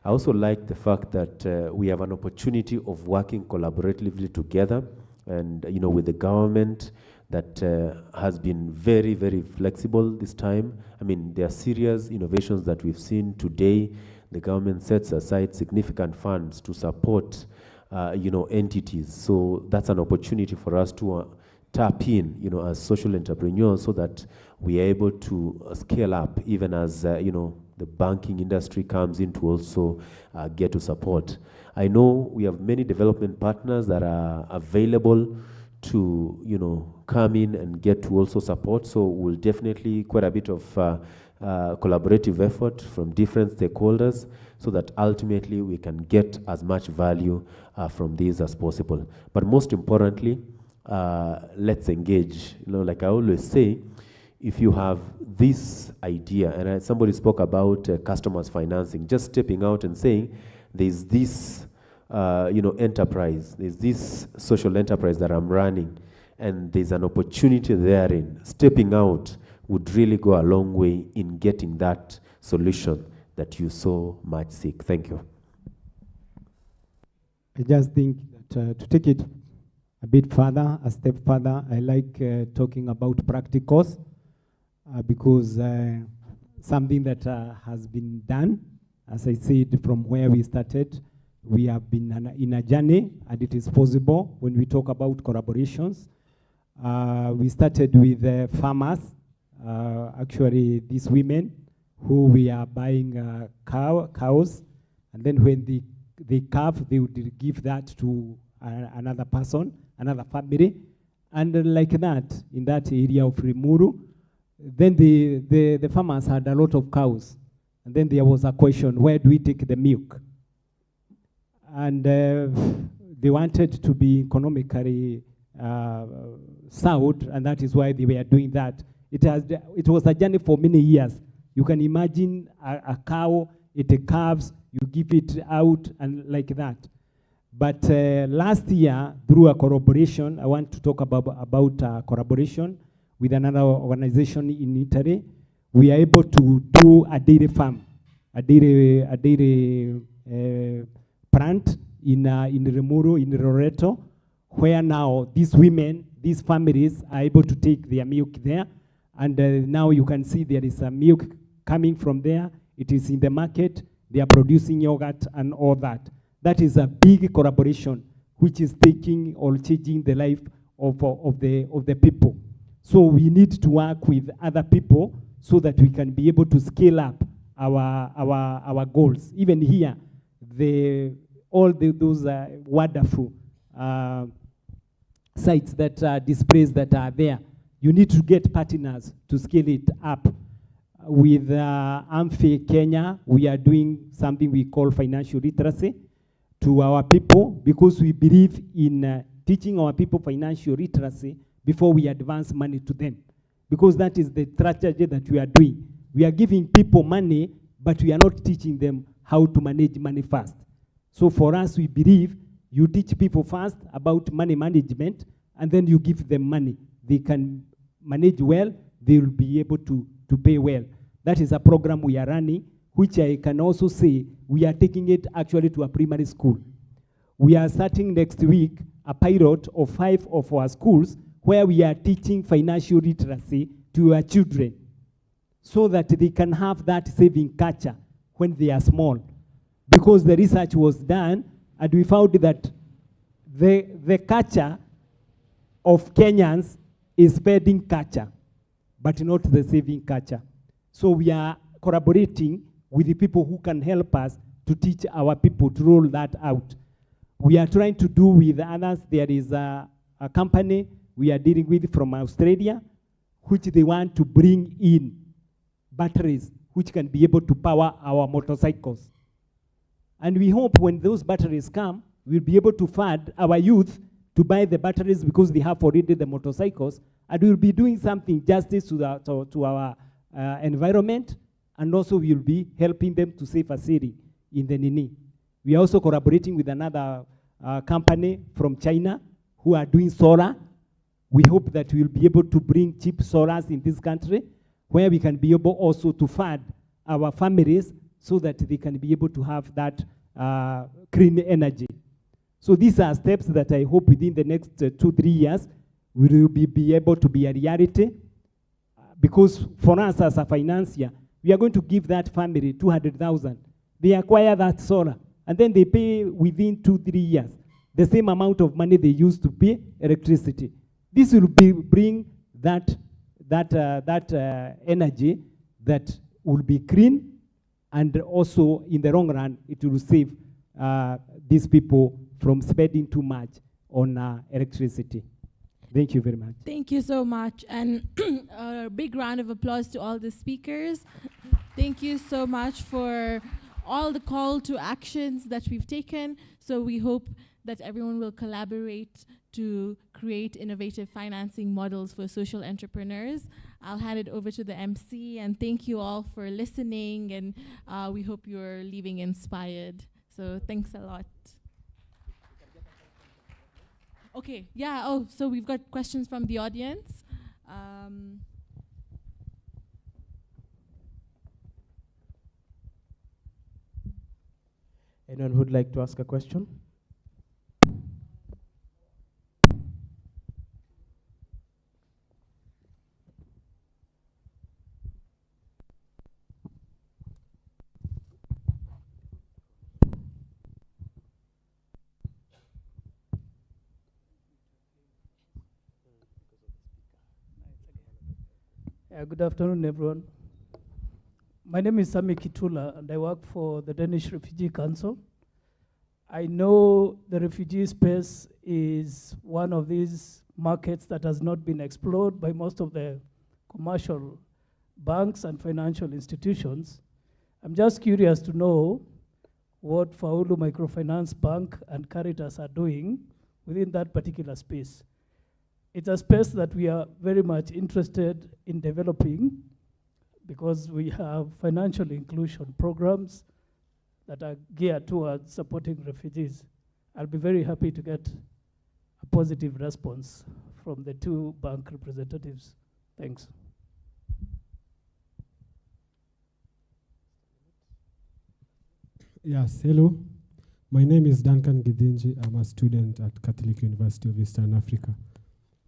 I also like the fact that we have an opportunity of working collaboratively together, and with the government that has been very, very flexible this time. I mean, there are serious innovations that we've seen today. The government sets aside significant funds to support entities. So that's an opportunity for us to tap in, as social entrepreneurs, so that we are able to scale up, even as the banking industry comes in to also get to support. I know we have many development partners that are available to come in and get to also support. So we'll definitely quite a bit of collaborative effort from different stakeholders, so that ultimately we can get as much value from these as possible. But most importantly, let's engage. Like I always say, if you have this idea, and somebody spoke about customers financing, just stepping out and saying, there's this enterprise, there's this social enterprise that I'm running, and there's an opportunity therein, stepping out would really go a long way in getting that solution that you so much seek. Thank you. I just think that to take it a bit further, a step further, I like talking about practicals because something that has been done, as I said, from where we started, we have been in a journey, and it is possible when we talk about collaborations. We started with farmers, actually these women who we are buying cows, and then when they calve, they would give that to another person, another family, and like that, in that area of Rimuru, then the farmers had a lot of cows, and then there was a question, where do we take the milk? And they wanted to be economically sound, and that is why they were doing that. It was a journey for many years. You can imagine a cow, it calves, you give it out, and like that. But last year, through a collaboration, I want to talk about collaboration with another organization in Italy. We are able to do a dairy farm, a dairy plant in Rimuru, in Loreto, where now these women, these families are able to take their milk there. And now you can see there is a milk coming from there. It is in the market. They are producing yogurt and all that. That is a big collaboration which is taking or changing the life of the people. So we need to work with other people so that we can be able to scale up our goals. Even here, those wonderful sites that are displays that are there, you need to get partners to scale it up. With Amfi Kenya, we are doing something we call financial literacy to our people, because we believe in teaching our people financial literacy before we advance money to them. Because that is the strategy that we are doing. We are giving people money, but we are not teaching them how to manage money first. So for us, we believe you teach people first about money management, and then you give them money. They can manage well, they will be able to pay well. That is a program we are running, which I can also say we are taking it actually to a primary school. We are starting next week a pilot of 5 of our schools where we are teaching financial literacy to our children so that they can have that saving culture when they are small. Because the research was done and we found that the culture of Kenyans is spending culture, but not the saving culture. So we are collaborating with the people who can help us to teach our people to roll that out. We are trying to do with others. There is a company we are dealing with from Australia, which they want to bring in batteries which can be able to power our motorcycles. And we hope when those batteries come, we'll be able to fund our youth to buy the batteries because they have already the motorcycles, and we'll be doing something justice to our environment, and also we'll be helping them to save a city in the Nini. We are also collaborating with another company from China who are doing solar. We hope that we'll be able to bring cheap solars in this country where we can be able also to fund our families so that they can be able to have that clean energy. So these are steps that I hope within the next 2-3 years we will be able to be a reality. Because for us as a financier, we are going to give that family 200,000. They acquire that solar, and then they pay within 2-3 years the same amount of money they used to pay electricity. This will bring that energy that will be green, and also in the long run, it will save these people from spending too much on electricity. Thank you very much. Thank you so much. And a big round of applause to all the speakers. Thank you so much for all the call to actions that we've taken. So we hope that everyone will collaborate to create innovative financing models for social entrepreneurs. I'll hand it over to the MC, and thank you all for listening, and we hope you're leaving inspired. So thanks a lot. Okay, yeah, oh, so we've got questions from the audience. Anyone who'd like to ask a question? Good afternoon, everyone. My name is Sami Kitula, and I work for the Danish Refugee Council. I know the refugee space is one of these markets that has not been explored by most of the commercial banks and financial institutions. I'm just curious to know what Faulu Microfinance Bank and CARITAS are doing within that particular space. It's a space that we are very much interested in developing because we have financial inclusion programs that are geared towards supporting refugees. I'll be very happy to get a positive response from the two bank representatives. Thanks. Yes, hello. My name is Duncan Gidinji. I'm a student at Catholic University of Eastern Africa.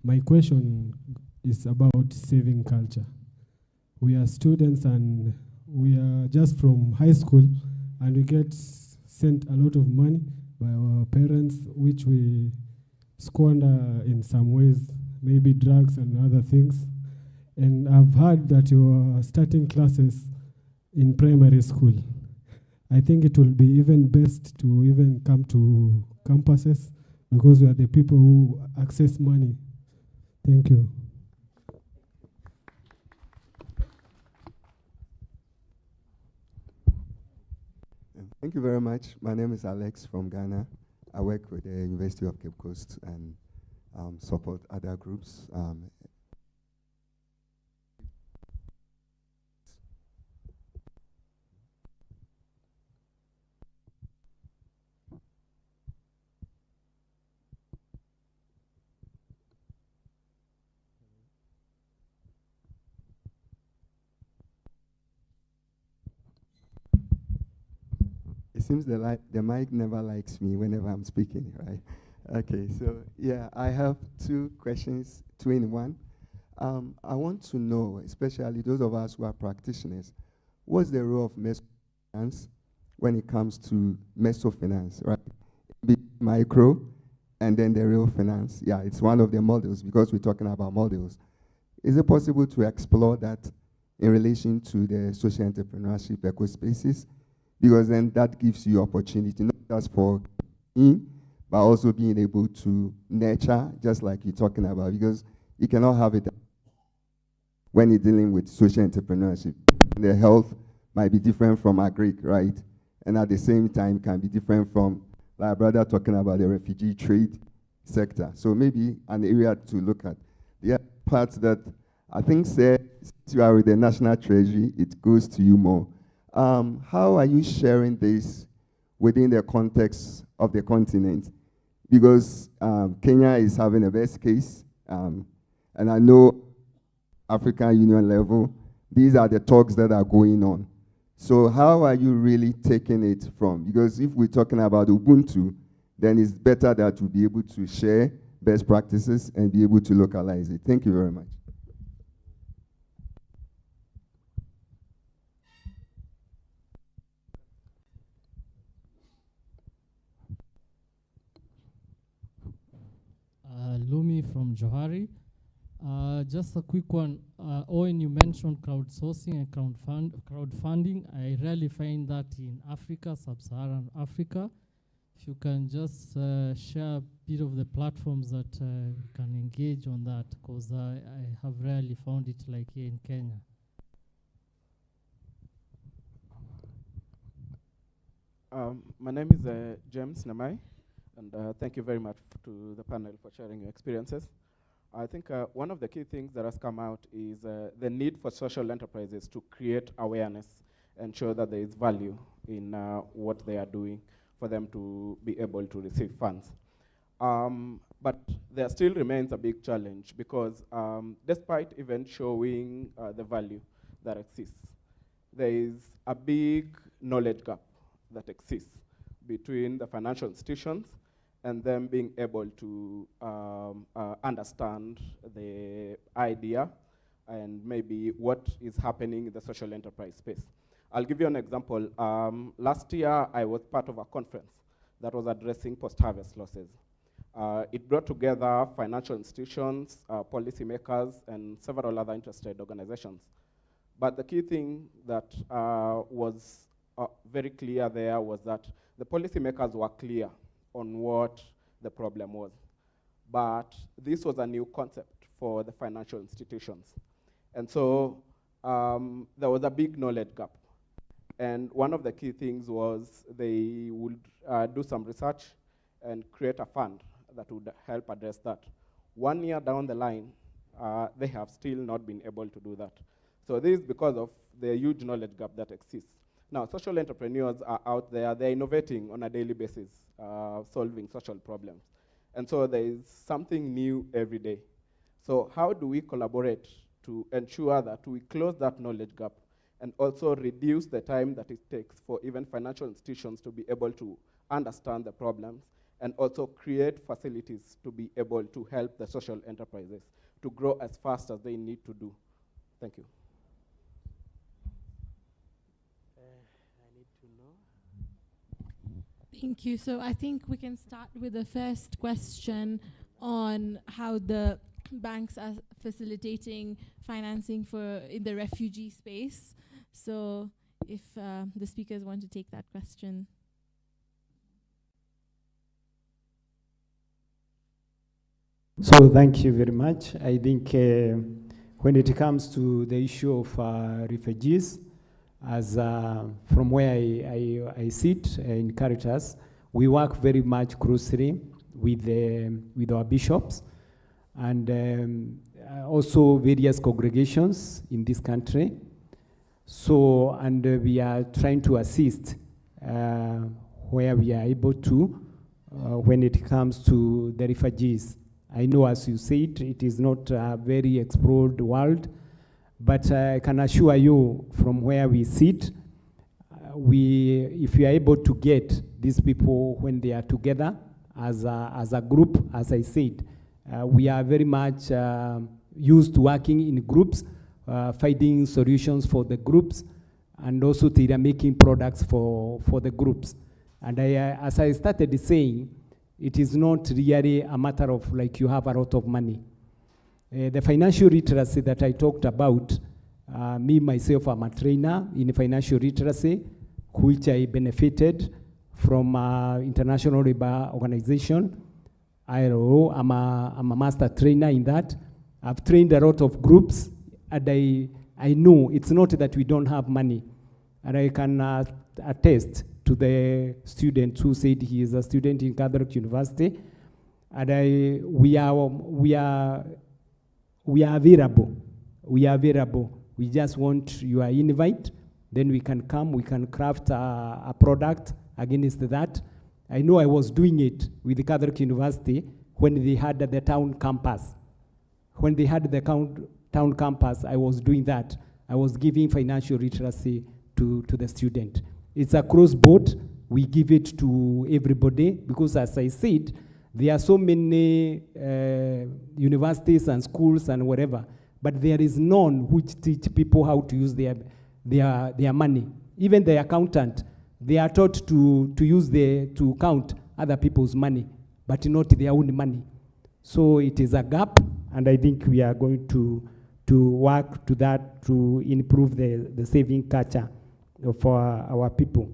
My question is about saving culture. We are students and we are just from high school, and we get sent a lot of money by our parents, which we squander in some ways, maybe drugs and other things. And I've heard that you are starting classes in primary school. I think it will be even best to even come to campuses because we are the people who access money. Thank you. Thank you very much. My name is Alex from Ghana. I work with the University of Cape Coast and support other groups. It seems the mic never likes me whenever I'm speaking, right? Okay, so yeah, I have two questions, two in one. I want to know, especially those of us who are practitioners, what's the role of microfinance when it comes to mesofinance, right? Micro and then the real finance. Yeah, it's one of the models because we're talking about models. Is it possible to explore that in relation to the social entrepreneurship eco-spaces? Because then that gives you opportunity, not just for in, but also being able to nurture, just like you're talking about, because you cannot have it when you're dealing with social entrepreneurship. The health might be different from agric, right? And at the same time can be different from, like brother talking about the refugee trade sector. So maybe an area to look at. The other part that I think said, since you are with the National Treasury, it goes to you more. How are you sharing this within the context of the continent? Because Kenya is having a best case, and I know African Union level, these are the talks that are going on. So how are you really taking it from? Because if we're talking about Ubuntu, then it's better that we be able to share best practices and be able to localize it. Thank you very much. Lumi from Johari. Just a quick one. Owen, you mentioned crowdsourcing and crowdfunding. I rarely find that in Africa, sub-Saharan Africa. If you can just share a bit of the platforms that you can engage on that, because I have rarely found it like here in Kenya. My name is James Namai, and thank you very much to the panel for sharing your experiences. I think one of the key things that has come out is the need for social enterprises to create awareness and show that there is value in what they are doing for them to be able to receive funds. But there still remains a big challenge because despite even showing the value that exists, there is a big knowledge gap that exists between the financial institutions and them being able to understand the idea and maybe what is happening in the social enterprise space. I'll give you an example. Last year, I was part of a conference that was addressing post-harvest losses. It brought together financial institutions, policymakers, and several other interested organizations. But the key thing that was very clear there was that the policymakers were clear on what the problem was. But this was a new concept for the financial institutions. And so there was a big knowledge gap. And one of the key things was they would do some research and create a fund that would help address that. 1 year down the line, they have still not been able to do that. So this is because of the huge knowledge gap that exists. Now, social entrepreneurs are out there, they're innovating on a daily basis, solving social problems. And so there is something new every day. So how do we collaborate to ensure that we close that knowledge gap and also reduce the time that it takes for even financial institutions to be able to understand the problems and also create facilities to be able to help the social enterprises to grow as fast as they need to do? Thank you. Thank you. So I think we can start with the first question on how the banks are facilitating financing in the refugee space. So if the speakers want to take that question. So thank you very much. I think when it comes to the issue of refugees, as from where I sit in CARITAS, we work very much closely with our bishops and also various congregations in this country. So, and we are trying to assist where we are able to when it comes to the refugees. I know, as you said, it is not a very explored world, but I can assure you from where we sit, if we are able to get these people when they are together as a group, as I said, we are very much used to working in groups, finding solutions for the groups, and also making products for the groups. And as I started saying, it is not really a matter of like you have a lot of money. The financial literacy that I talked about, me, myself, I'm a trainer in financial literacy, which I benefited from International Labour Organization. ILO, I'm a master trainer in that. I've trained a lot of groups, and I know it's not that we don't have money. And I can attest to the student who said he is a student in Catholic University, and we are available. We are available. We just want your invite. Then we can come. We can craft a product against that. I know I was doing it with the Catholic University when they had the town campus. When they had the town campus, I was doing that. I was giving financial literacy to the student. It's a cross-board. We give it to everybody because, as I said, there are so many universities and schools and whatever, but there is none which teach people how to use their money. Even the accountant, they are taught to count other people's money, but not their own money. So it is a gap, and I think we are going to work to that to improve the saving culture for our people.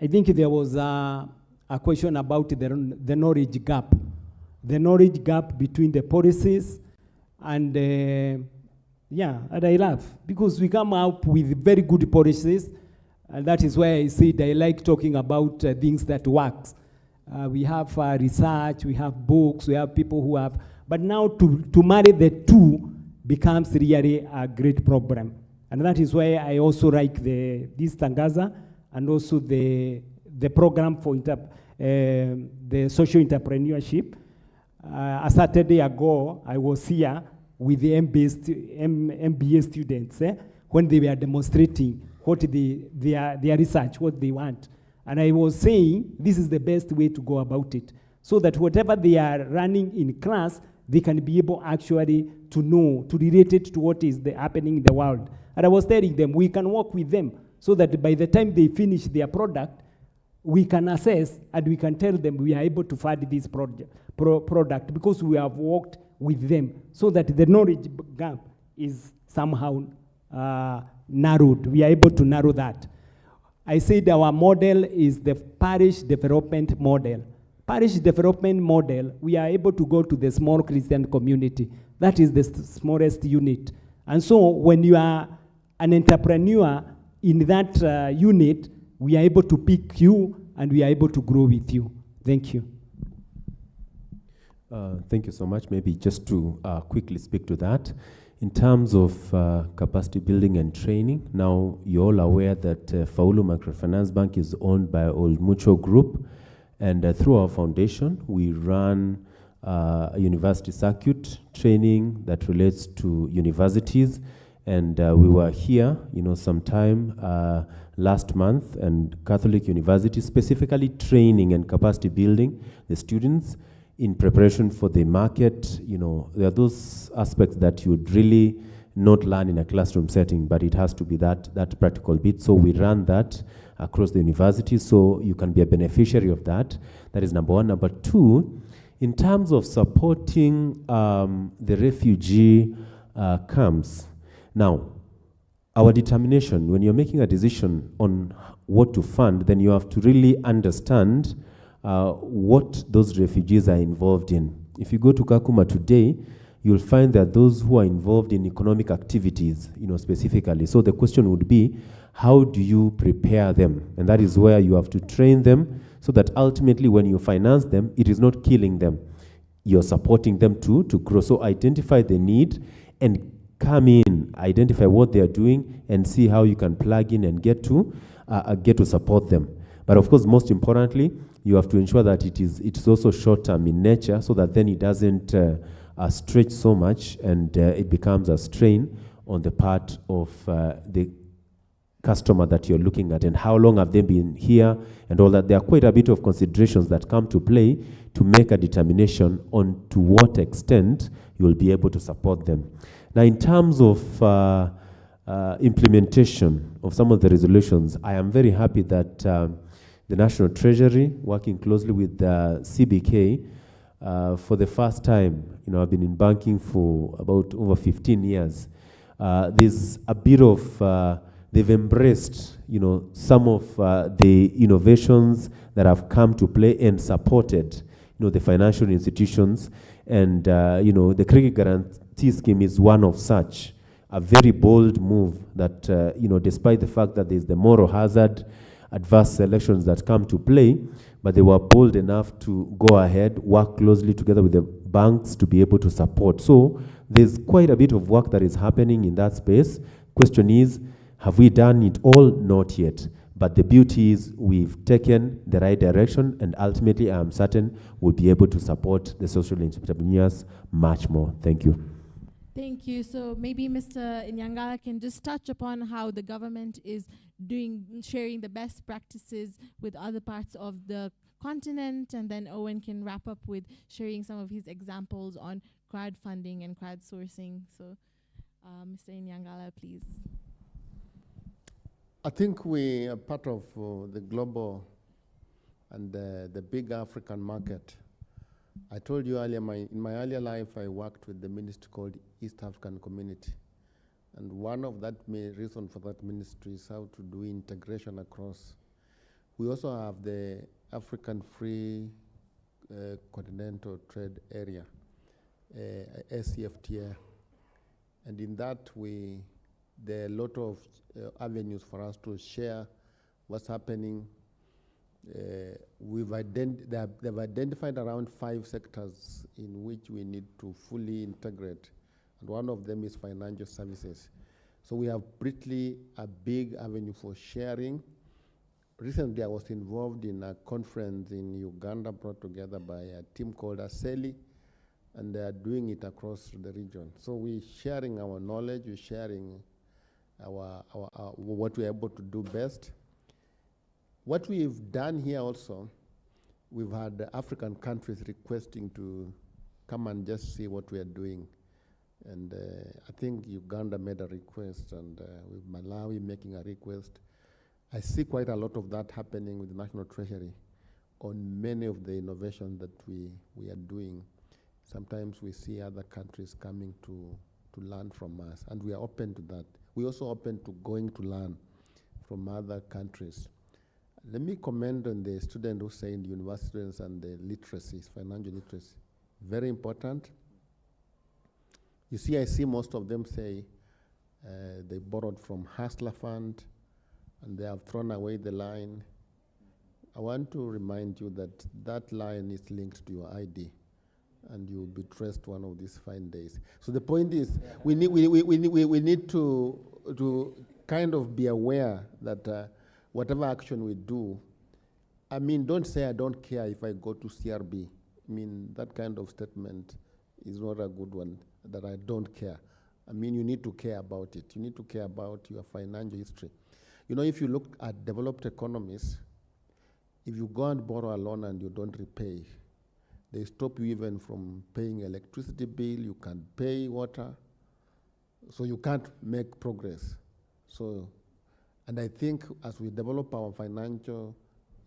I think there was a question about the knowledge gap. The knowledge gap between the policies and and I laugh because we come up with very good policies, and that is why I said I like talking about things that works. We have research, we have books, we have people who have, but now to marry the two becomes really a great problem. And that is why I also like this Tangaza and also the program for the social entrepreneurship. A Saturday ago, I was here with the MBA students when they were demonstrating what their research, what they want. And I was saying, this is the best way to go about it, so that whatever they are running in class, they can be able actually to know, to relate it to what is happening in the world. And I was telling them, we can work with them, so that by the time they finish their product, we can assess and we can tell them we are able to fund this product because we have worked with them, so that the knowledge gap is somehow narrowed. We are able to narrow that. I said our model is the parish development model. Parish development model, we are able to go to the small Christian community. That is the smallest unit. And so when you are an entrepreneur in that unit, we are able to pick you and we are able to grow with you. Thank you. Thank you so much. Maybe just to quickly speak to that. In terms of capacity building and training, now you're all aware that Faulu Microfinance Bank is owned by Old Mutual Group, and through our foundation, we run a university circuit training that relates to universities, and we were here, sometime last month, and Catholic University specifically training and capacity building the students in preparation for the market. There are those aspects that you would really not learn in a classroom setting, but it has to be that practical bit. So we run that across the university, so you can be a beneficiary of that. That is number one. Number two, in terms of supporting the refugee camps, now, our determination, when you're making a decision on what to fund, then you have to really understand what those refugees are involved in. If you go to Kakuma today, you'll find that those who are involved in economic activities, specifically. So the question would be, how do you prepare them? And that is where you have to train them so that ultimately when you finance them, it is not killing them. You're supporting them to grow. So identify the need and come in, identify what they are doing and see how you can plug in and get to support them. But of course, most importantly, you have to ensure that it's also short-term in nature, so that then it doesn't stretch so much and it becomes a strain on the part of the customer that you're looking at, and how long have they been here and all that. There are quite a bit of considerations that come to play to make a determination on to what extent you will be able to support them. Now, in terms of implementation of some of the resolutions, I am very happy that the National Treasury, working closely with the CBK, for the first time, I've been in banking for about over 15 years. There's a bit of, they've embraced, some of the innovations that have come to play and supported, the financial institutions. And, the credit guarantee scheme is one of such. A very bold move that, despite the fact that there's the moral hazard, adverse selections that come to play, but they were bold enough to go ahead, work closely together with the banks to be able to support. So there's quite a bit of work that is happening in that space. Question is, have we done it all? Not yet. But the beauty is we've taken the right direction, and ultimately I am certain we'll be able to support the social entrepreneurs much more. Thank you. Thank you. So maybe Mr. Inyangala can just touch upon how the government is sharing the best practices with other parts of the continent, and then Owen can wrap up with sharing some of his examples on crowdfunding and crowdsourcing. So Mr. Inyangala, please. I think we are part of the global and the big African market. I told you earlier, in my earlier life, I worked with the ministry called East African Community. And one of that reason for that ministry is how to do integration across. We also have the African Free Continental Trade Area, SCFTA. And in that, there are a lot of avenues for us to share what's happening. They've identified around 5 sectors in which we need to fully integrate. And one of them is financial services. So we have briefly a big avenue for sharing. Recently, I was involved in a conference in Uganda brought together by a team called ASELI, and they are doing it across the region. So we're sharing our knowledge, we're sharing what we're able to do best. What we've done here also, we've had the African countries requesting to come and just see what we are doing. And I think Uganda made a request, and with Malawi making a request. I see quite a lot of that happening with the National Treasury on many of the innovations that we are doing. Sometimes we see other countries coming to learn from us, and we are open to that. We're also open to going to learn from other countries. Let me comment on the student who say in the university students and the literacy, financial literacy. Very important. You see, I see most of them say they borrowed from Hustler Fund and they have thrown away the line. I want to remind you that that line is linked to your ID and you'll be traced one of these fine days. So the point is, we need to kind of be aware that whatever action we do, I mean, don't say I don't care if I go to CRB. I mean, that kind of statement is not a good one, that I don't care. I mean, you need to care about it. You need to care about your financial history. You know, if you look at developed economies, if you go and borrow a loan and you don't repay, they stop you even from paying electricity bill, you can't pay water, so you can't make progress. So, and I think as we develop our financial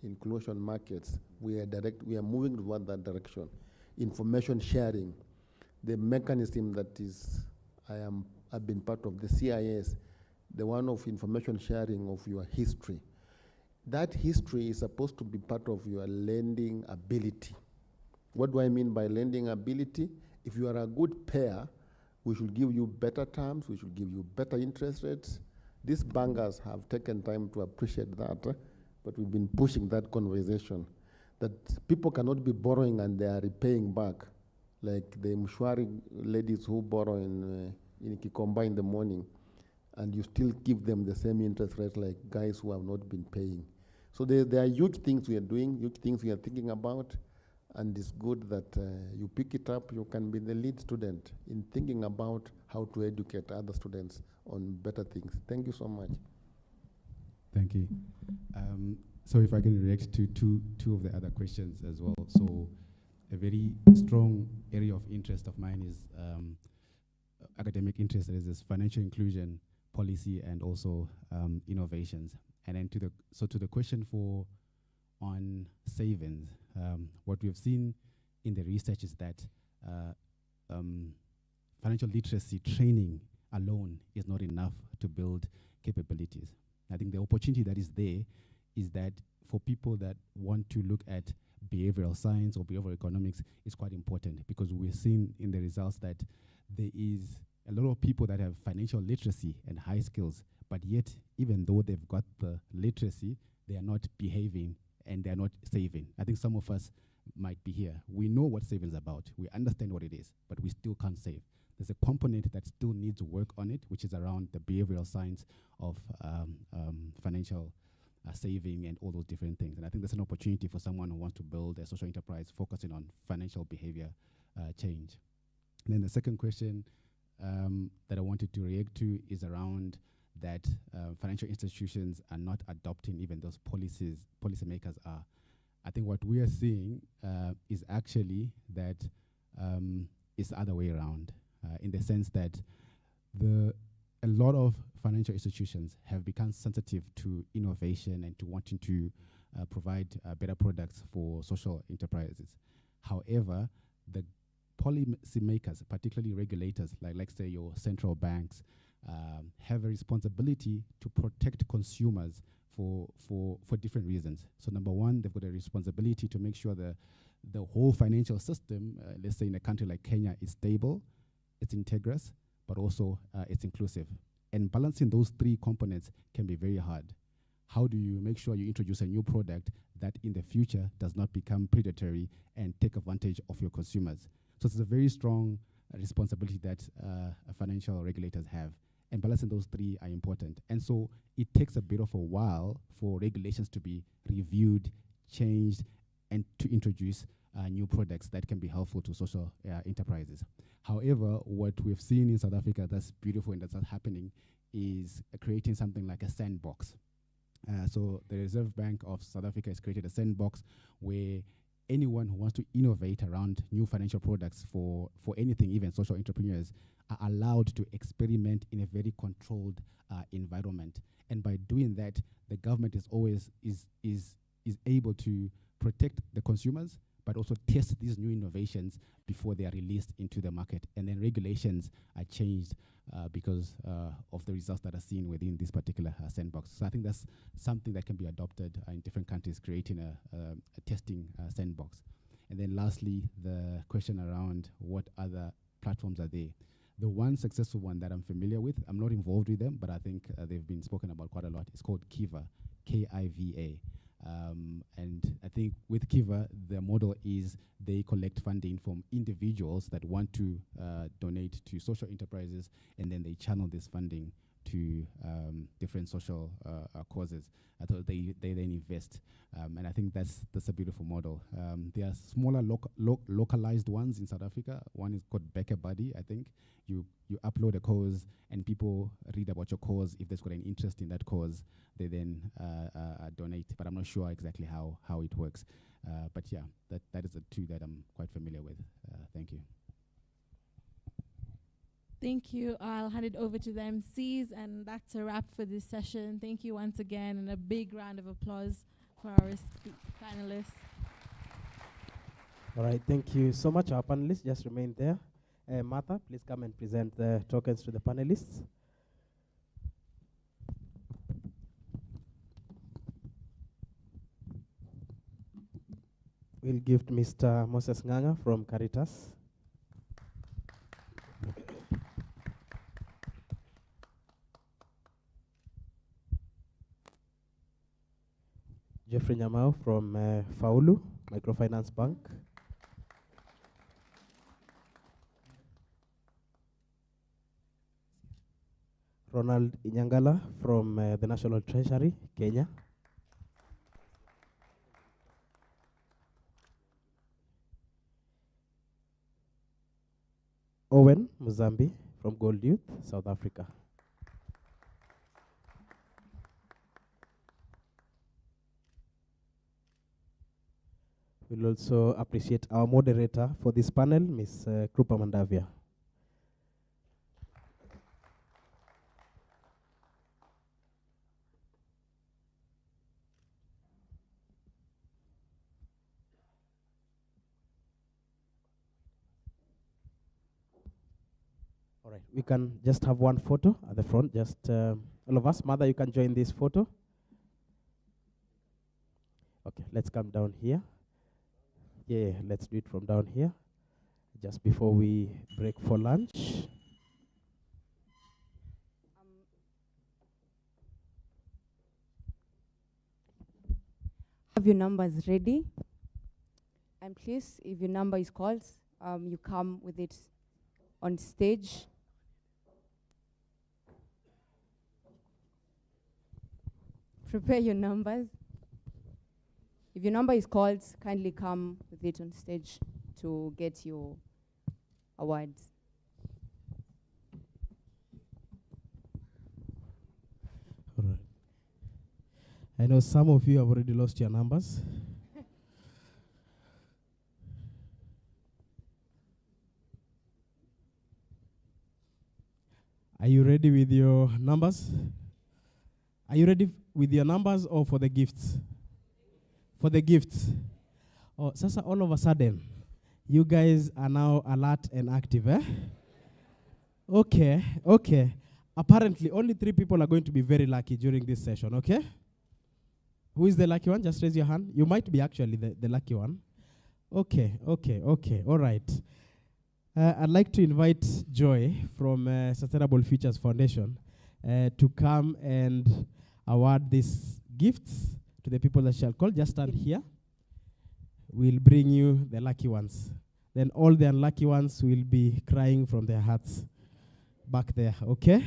inclusion markets, we are moving toward that direction. Information sharing, the mechanism that I've been part of, the CIS, the one of information sharing of your history. That history is supposed to be part of your lending ability. What do I mean by lending ability? If you are a good payer, we should give you better terms, we should give you better interest rates. These bankers have taken time to appreciate that, but we've been pushing that conversation, that people cannot be borrowing and they are repaying back, like the Mshwari ladies who borrow in Kikomba in the morning, and you still give them the same interest rate like guys who have not been paying. So there are huge things we are doing, huge things we are thinking about, and it's good that you pick it up. You can be the lead student in thinking about how to educate other students on better things. Thank you so much. Thank you. So if I can react to two of the other questions as well. So a very strong area of interest of mine is academic interest, that is financial inclusion, policy, and also innovations. And then to the question on savings, what we have seen in the research is that financial literacy training alone is not enough to build capabilities. I think the opportunity that is there is that for people that want to look at behavioral science or behavioral economics is quite important, because we're seeing in the results that there is a lot of people that have financial literacy and high skills, but yet even though they've got the literacy, they are not behaving and they're not saving. I think some of us might be here. We know what saving is about. We understand what it is, but we still can't save. There's a component that still needs work on it, which is around the behavioral science of financial saving and all those different things. And I think there's an opportunity for someone who wants to build a social enterprise focusing on financial behavior change. And then the second question that I wanted to react to is around that financial institutions are not adopting even those policymakers are. I think what we are seeing is actually that it's the other way around, in the sense that a lot of financial institutions have become sensitive to innovation and to wanting to provide better products for social enterprises. However, the policymakers, particularly regulators, like say your central banks, have a responsibility to protect consumers for different reasons. So number one, they've got a responsibility to make sure the whole financial system, let's say in a country like Kenya, is stable, it's integrous, but also it's inclusive. And balancing those three components can be very hard. How do you make sure you introduce a new product that in the future does not become predatory and take advantage of your consumers? So it's a very strong responsibility that financial regulators have. And balancing those three are important. And so it takes a bit of a while for regulations to be reviewed, changed, and to introduce new products that can be helpful to social enterprises. However, what we've seen in South Africa that's beautiful and that's not happening is creating something like a sandbox. So the Reserve Bank of South Africa has created a sandbox where anyone who wants to innovate around new financial products for anything, even social entrepreneurs, are allowed to experiment in a very controlled environment. And by doing that, the government is always is able to protect the consumers, but also test these new innovations before they are released into the market. And then regulations are changed because of the results that are seen within this particular sandbox. So I think that's something that can be adopted in different countries, creating a testing sandbox. And then lastly, the question around what other platforms are there. The one successful one that I'm familiar with, I'm not involved with them, but I think they've been spoken about quite a lot. It's called Kiva, K-I-V-A. And I think with Kiva, the model is they collect funding from individuals that want to donate to social enterprises, and then they channel this funding to different social causes. So they then invest, and I think that's a beautiful model. There are smaller localized ones in South Africa. One is called Back a Buddy. I think you upload a cause, and people read about your cause. If they've got an interest in that cause, they then donate. But I'm not sure exactly how it works. But yeah, that is the two that I'm quite familiar with. Thank you. Thank you. I'll hand it over to the MCs, and that's a wrap for this session. Thank you once again, and a big round of applause for our panelists. All right, thank you so much. Our panelists just remain there. Martha, please come and present the tokens to the panelists. We'll give to Mr. Moses Nganga from CARITAS. Jeffrey Nyamau from Faulu, Microfinance Bank. Ronald Inyangala from the National Treasury, Kenya. Owen Muzambi from Gold Youth, South Africa. We'll also appreciate our moderator for this panel, Ms. Krupa Mandavia. All right, we can just have one photo at the front, just all of us. Mother, you can join this photo. Okay, let's come down here. Yeah, let's do it from down here, just before we break for lunch. Have your numbers ready. And please, if your number is called, you come with it on stage. Prepare your numbers. If your number is called, kindly come with it on stage to get your awards. All right. I know some of you have already lost your numbers. Are you ready with your numbers? Are you ready with your numbers or for the gifts? For the gifts. Oh, sasa all of a sudden, You guys are now alert and active, eh? Okay, okay. Apparently, only 3 people are going to be very lucky during this session, okay? Who is the lucky one? Just raise your hand. You might be actually the lucky one. Okay, okay, okay. All right. I'd like to invite Joy from Sustainable Futures Foundation to come and award these gifts to the people that shall call. Just stand here. We'll bring you the lucky ones. Then all the unlucky ones will be crying from their hearts back there, okay?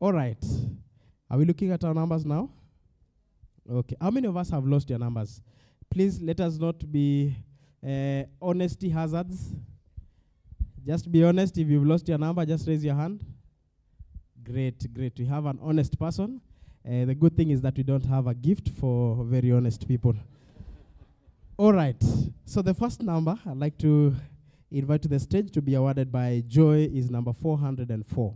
All right. Are we looking at our numbers now? Okay. How many of us have lost your numbers? Please let us not be honesty hazards. Just be honest. If you've lost your number, just raise your hand. Great, great. We have an honest person. The good thing is that we don't have a gift for very honest people. All right. So the first number I'd like to invite to the stage to be awarded by Joy is number 404.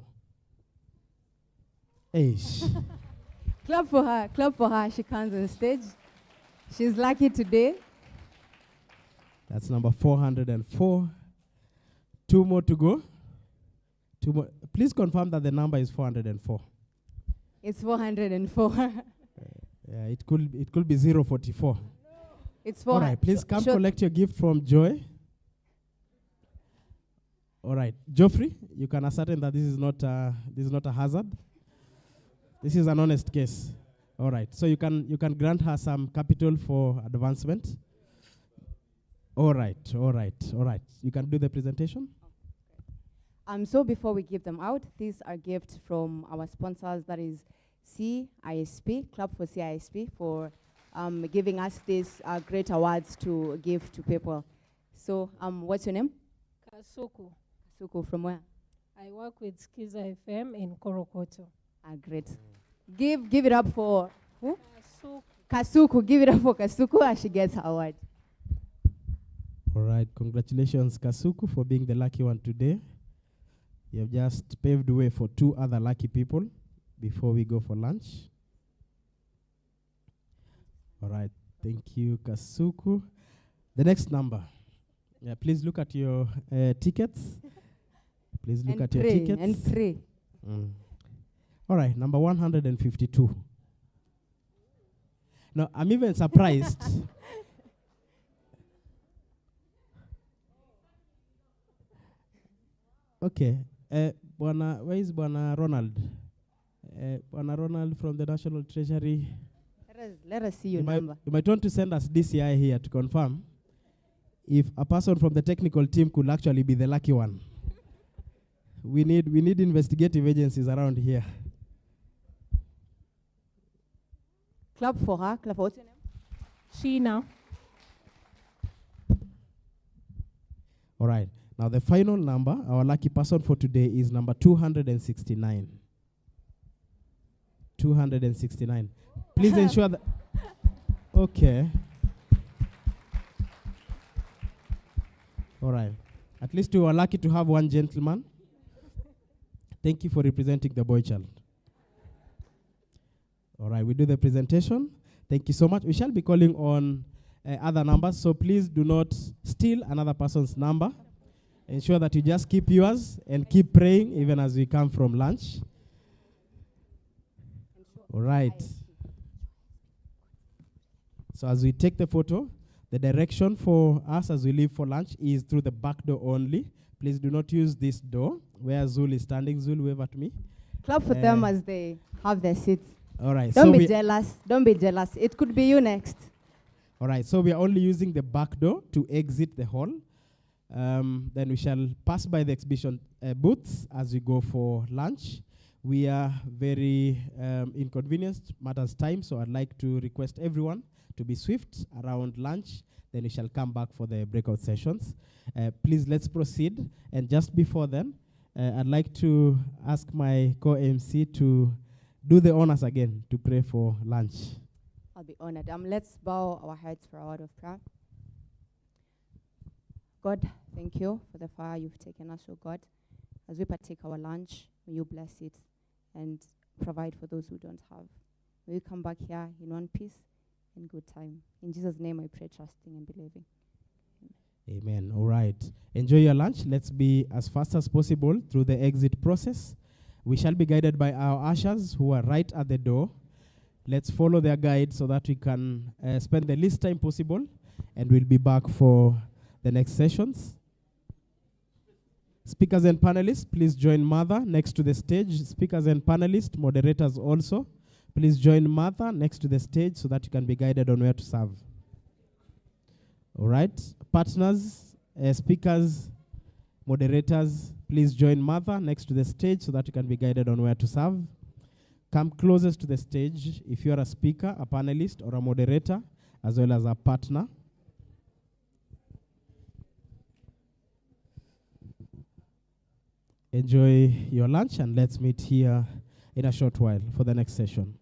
Eish. Clap for her. Clap for her. She comes on stage. She's lucky today. That's number 404. 2 more to go. 2 more. Please confirm that the number is 404. It's 404. Yeah, it could be 044. It's All right, please come collect your gift from Joy. All right, Geoffrey, you can ascertain that this is not a hazard. This is an honest case. All right, so you can grant her some capital for advancement. All right, all right, all right. You can do the presentation. So before we give them out, these are gifts from our sponsors, that is CISP, Club for CISP, for giving us these great awards to give to people. So what's your name? Kasuku. Kasuku, from where? I work with Skiza FM in Korokoto. Great. Give it up for who? Kasuku. Kasuku. Give it up for Kasuku as she gets her award. All right, congratulations, Kasuku, for being the lucky one today. You have just paved the way for 2 other lucky people before we go for lunch. All right, thank you, Kasuku. The next number. Yeah, please look at your tickets. Please look at your tickets. And pray. All right, number 152. Now, I'm even surprised. Okay. Where is Bwana Ronald? Bwana Ronald from the National Treasury. Let us see your number. You might want to send us DCI here to confirm if a person from the technical team could actually be the lucky one. We need investigative agencies around here. Clap for her. Clap for what's your name? Sheena. All right. Now the final number, our lucky person for today is number 269. 269. Please ensure that. Okay. All right. At least we were lucky to have one gentleman. Thank you for representing the boy child. All right, we do the presentation. Thank you so much. We shall be calling on other numbers, so please do not steal another person's number. Ensure that you just keep yours and keep praying even as we come from lunch. All right. So as we take the photo, the direction for us as we leave for lunch is through the back door only. Please do not use this door where Zul is standing. Zul, wave at me. Clap for them as they have their seats. All right. Don't be jealous. Don't be jealous. It could be you next. All right. So we are only using the back door to exit the hall. Then we shall pass by the exhibition booths as we go for lunch. We are very inconvenienced matters time, so I'd like to request everyone to be swift around lunch. Then we shall come back for the breakout sessions. Please, let's proceed. And just before then, I'd like to ask my co-MC to do the honors again to pray for lunch. I'll be honored. Let's bow our heads for a word of prayer. God, thank you for the fire you've taken us, oh God. As we partake our lunch, may you bless it and provide for those who don't have. May we come back here in one piece and good time. In Jesus' name I pray, trusting and believing. Amen. All right. Enjoy your lunch. Let's be as fast as possible through the exit process. We shall be guided by our ushers who are right at the door. Let's follow their guide so that we can spend the least time possible, and we'll be back for the next sessions. Speakers and panelists, please join Mother next to the stage. Speakers and panelists, moderators also, please join Mother next to the stage so that you can be guided on where to serve. All right. Partners, speakers, moderators, please join Mother next to the stage so that you can be guided on where to serve. Come closest to the stage if you are a speaker, a panelist, or a moderator, as well as a partner. Enjoy your lunch, and let's meet here in a short while for the next session.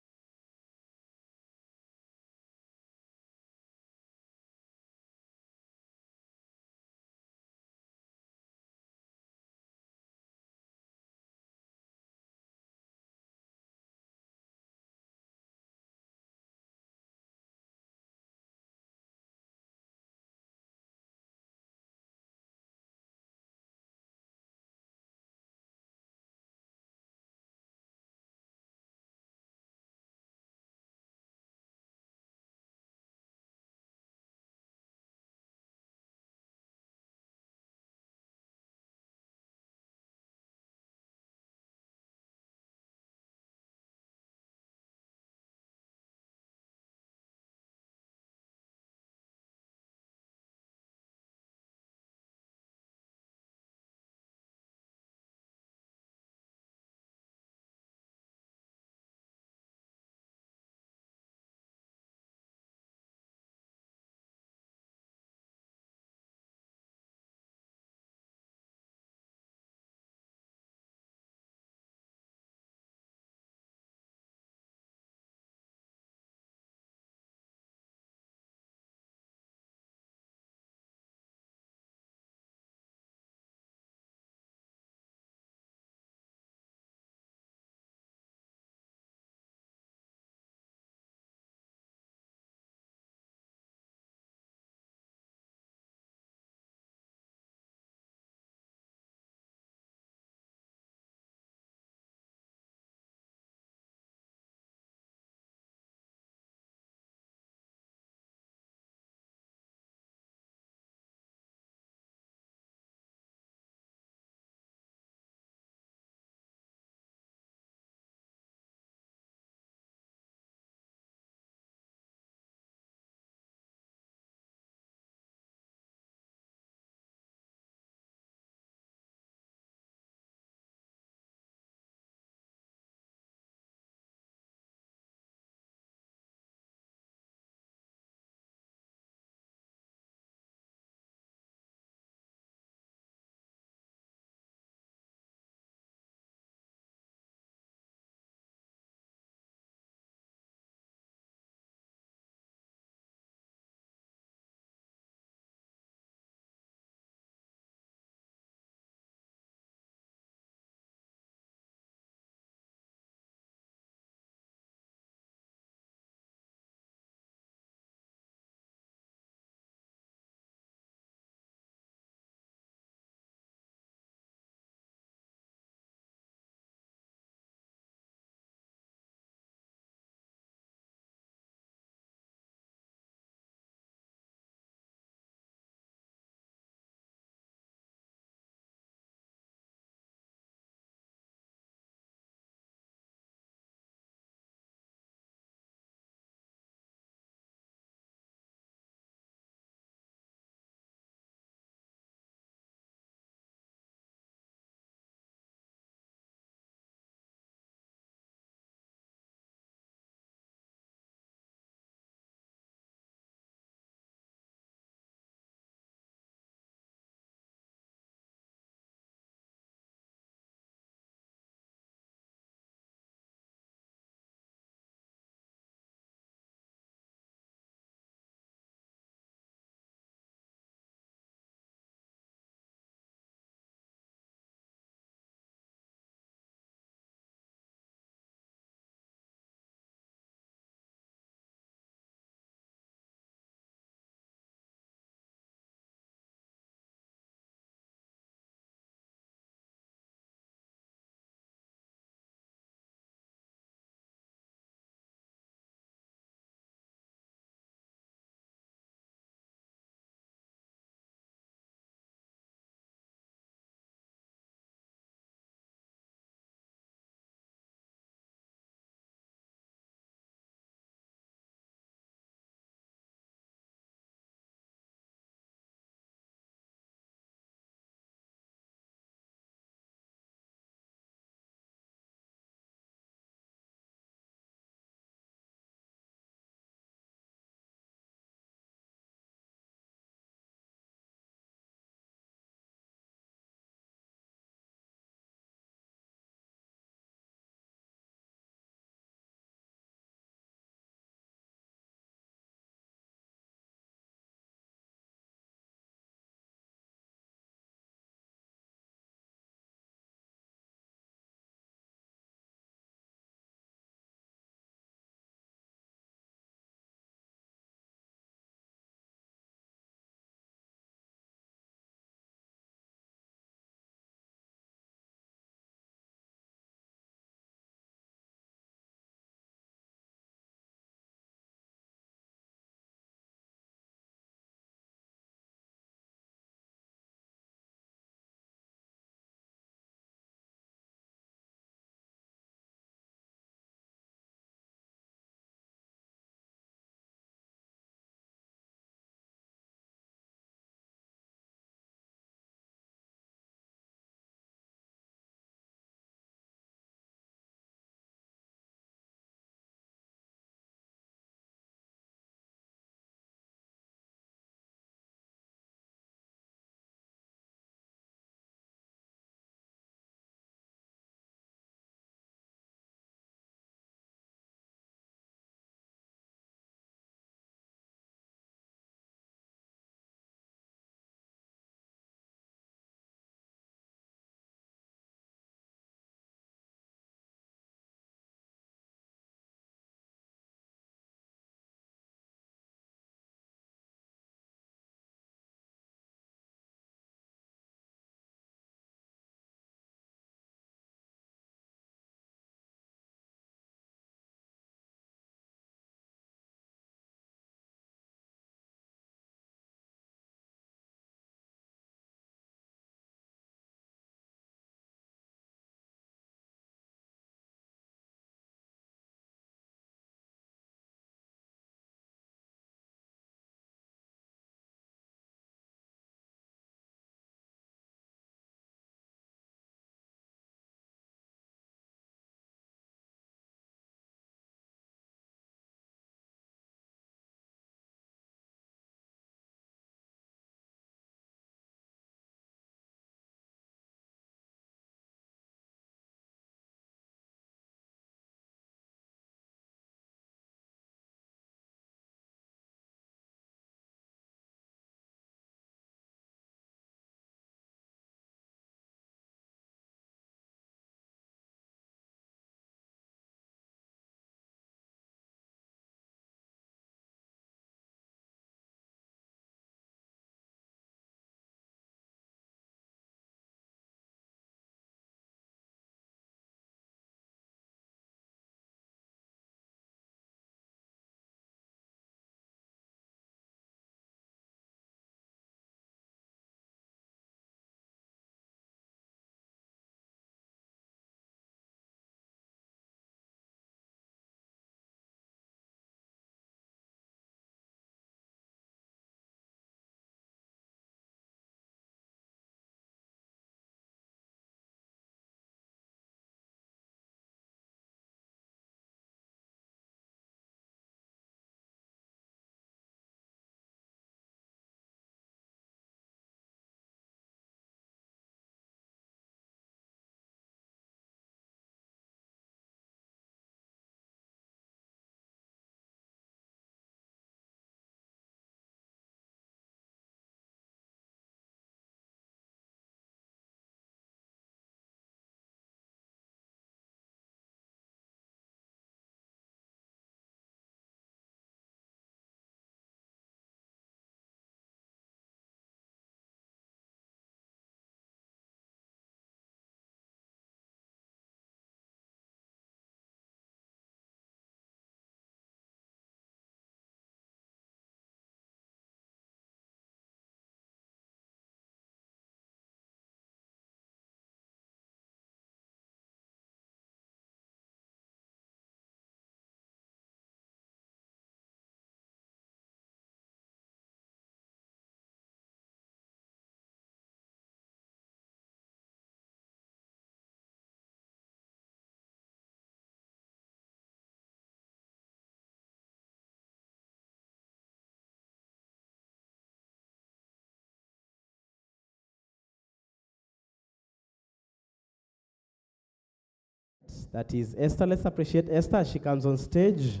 That is Esther. Let's appreciate Esther as she comes on stage.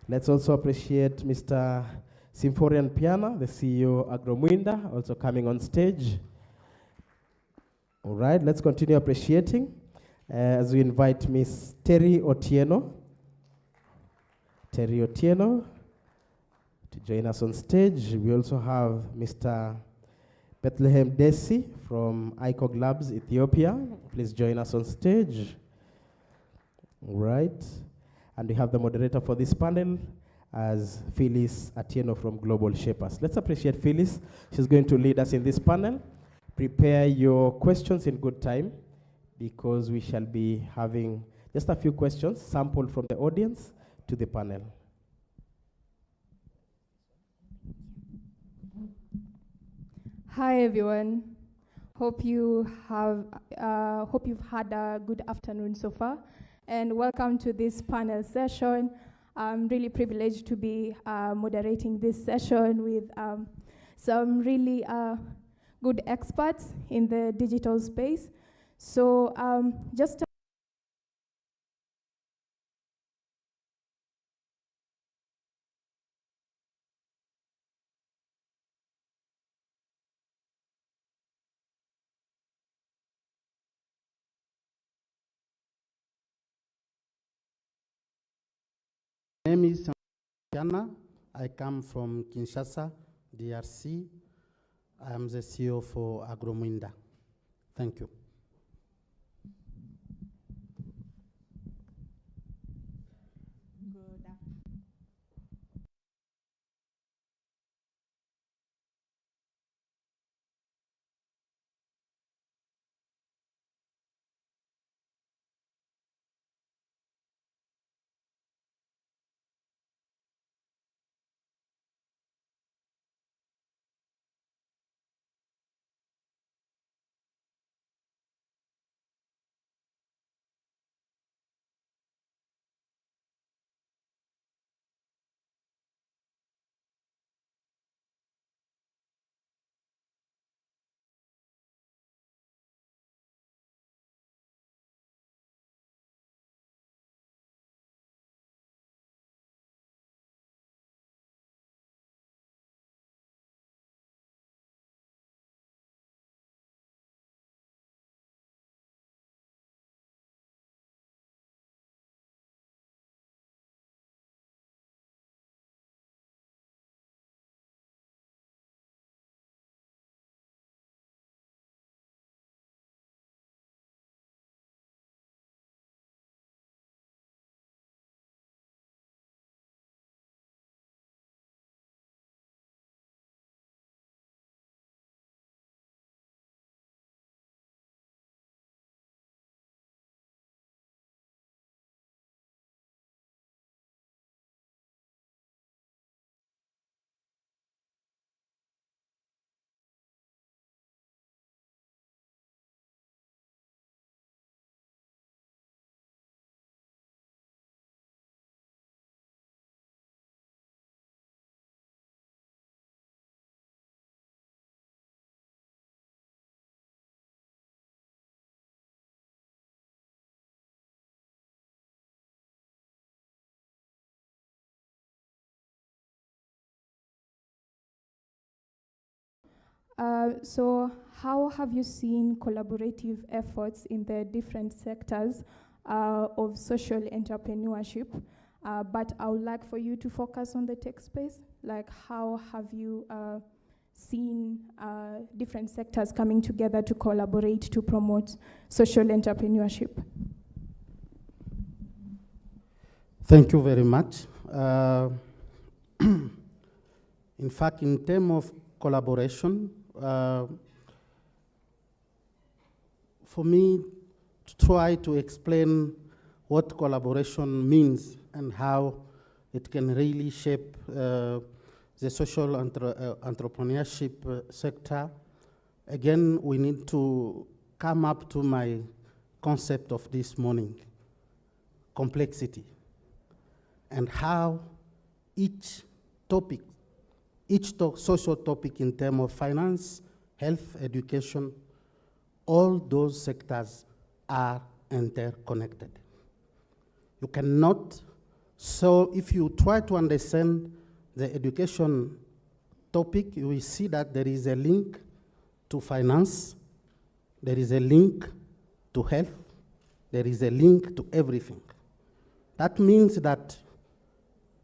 Let's also appreciate Mr. Symphorian Piana, the CEO Agromwinda, also coming on stage. All right, let's continue appreciating as we invite Miss Terry Otieno. Terry Otieno to join us on stage. We also have Mr. Bethlehem Desi from ICOG Labs, Ethiopia. Please join us on stage. All right. And we have the moderator for this panel as Phyllis Atieno from Global Shapers. Let's appreciate Phyllis. She's going to lead us in this panel. Prepare your questions in good time because we shall be having just a few questions sampled from the audience to the panel. Hi everyone. Hope you've had a good afternoon so far, and welcome to this panel session. I'm really privileged to be moderating this session with some really good experts in the digital space. So just My name is Jana. I come from Kinshasa, DRC. I am the CEO for Agromwinda. Thank you. So how have you seen collaborative efforts in the different sectors of social entrepreneurship? But I would like for you to focus on the tech space. Like, how have you seen different sectors coming together to collaborate to promote social entrepreneurship? Thank you very much. In fact, in terms of collaboration, for me to try to explain what collaboration means and how it can really shape the social entrepreneurship sector, again, we need to come up to my concept of this morning, complexity, and how each topic, social topic in terms of finance, health, education, all those sectors are interconnected. You cannot. So if you try to understand the education topic, you will see that there is a link to finance, there is a link to health, there is a link to everything. That means that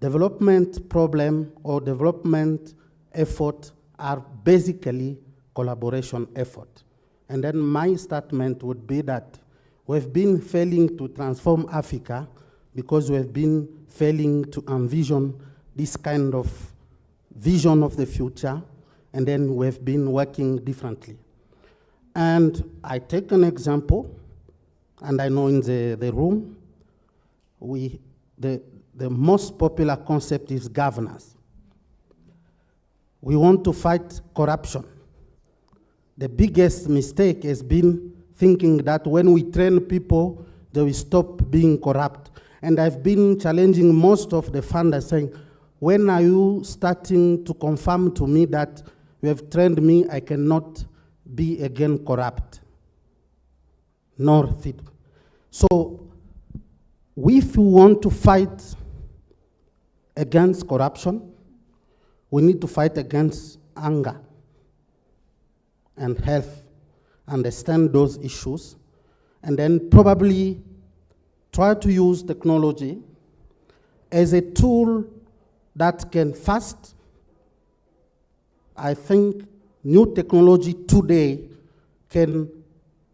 development problem or development effort are basically collaboration effort. And then my statement would be that we've been failing to transform Africa because we've been failing to envision this kind of vision of the future, and then we've been working differently. And I take an example, and I know in the room, the most popular concept is governance. We want to fight corruption. The biggest mistake has been thinking that when we train people, they will stop being corrupt. And I've been challenging most of the funders saying, when are you starting to confirm to me that you have trained me, I cannot be again corrupt? Nor fit. So, if we want to fight against corruption, we need to fight against anger and health, understand those issues, and then probably try to use technology as a tool that can first, I think new technology today can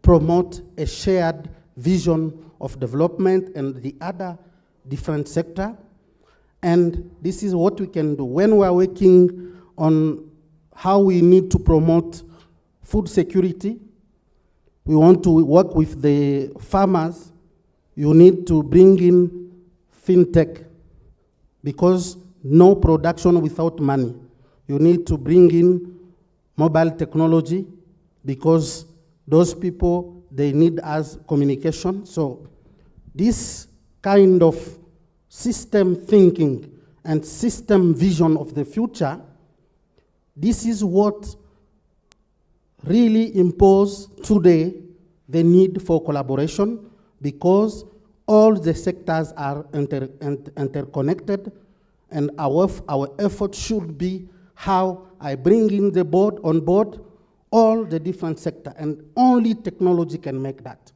promote a shared vision of development and the other different sector. And this is what we can do. When we are working on how we need to promote food security, we want to work with the farmers. You need to bring in fintech, because no production without money. You need to bring in mobile technology, because those people, they need us communication. So this kind of system thinking and system vision of the future, this is what really impose today the need for collaboration, because all the sectors are interconnected, and our effort should be how I bring in the board on board all the different sectors, and only technology can make that.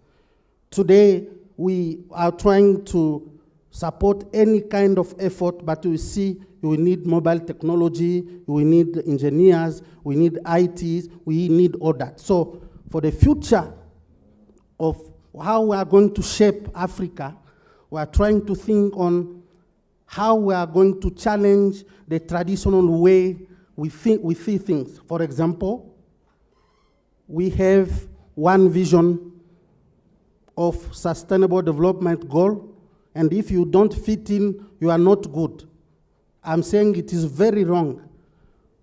Today, we are trying to support any kind of effort, but we see we need mobile technology, we need engineers, we need ITs, we need all that. So for the future of how we are going to shape Africa, we are trying to think on how we are going to challenge the traditional way we see things. For example, we have one vision of sustainable development goal, and if you don't fit in, you are not good. I'm saying it is very wrong.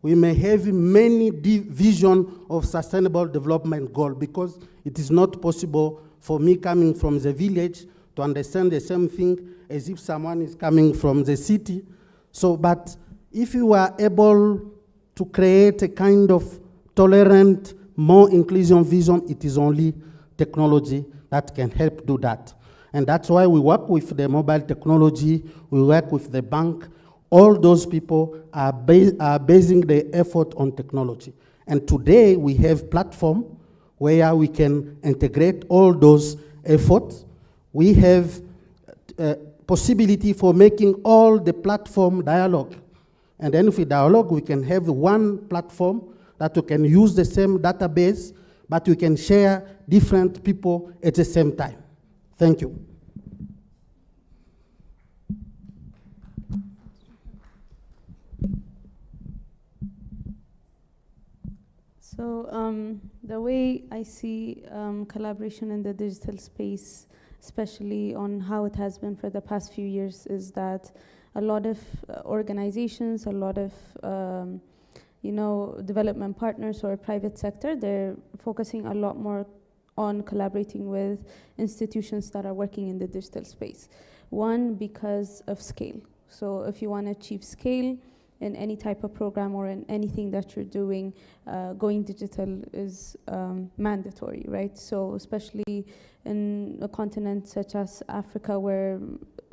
We may have many vision of sustainable development goal, because it is not possible for me coming from the village to understand the same thing as if someone is coming from the city. So, but if you are able to create a kind of tolerant, more inclusive vision, it is only technology that can help do that. And that's why we work with the mobile technology, we work with the bank. All those people are basing their effort on technology. And today we have platform where we can integrate all those efforts. We have possibility for making all the platform dialogue. And then if we dialogue, we can have one platform that we can use the same database, but we can share different people at the same time. Thank you. So the way I see collaboration in the digital space, especially on how it has been for the past few years, is that a lot of organizations, a lot of development partners or private sector, they're focusing a lot more on collaborating with institutions that are working in the digital space. One, because of scale. So if you want to achieve scale, in any type of program or in anything that you're doing, going digital is mandatory, right? So especially in a continent such as Africa, where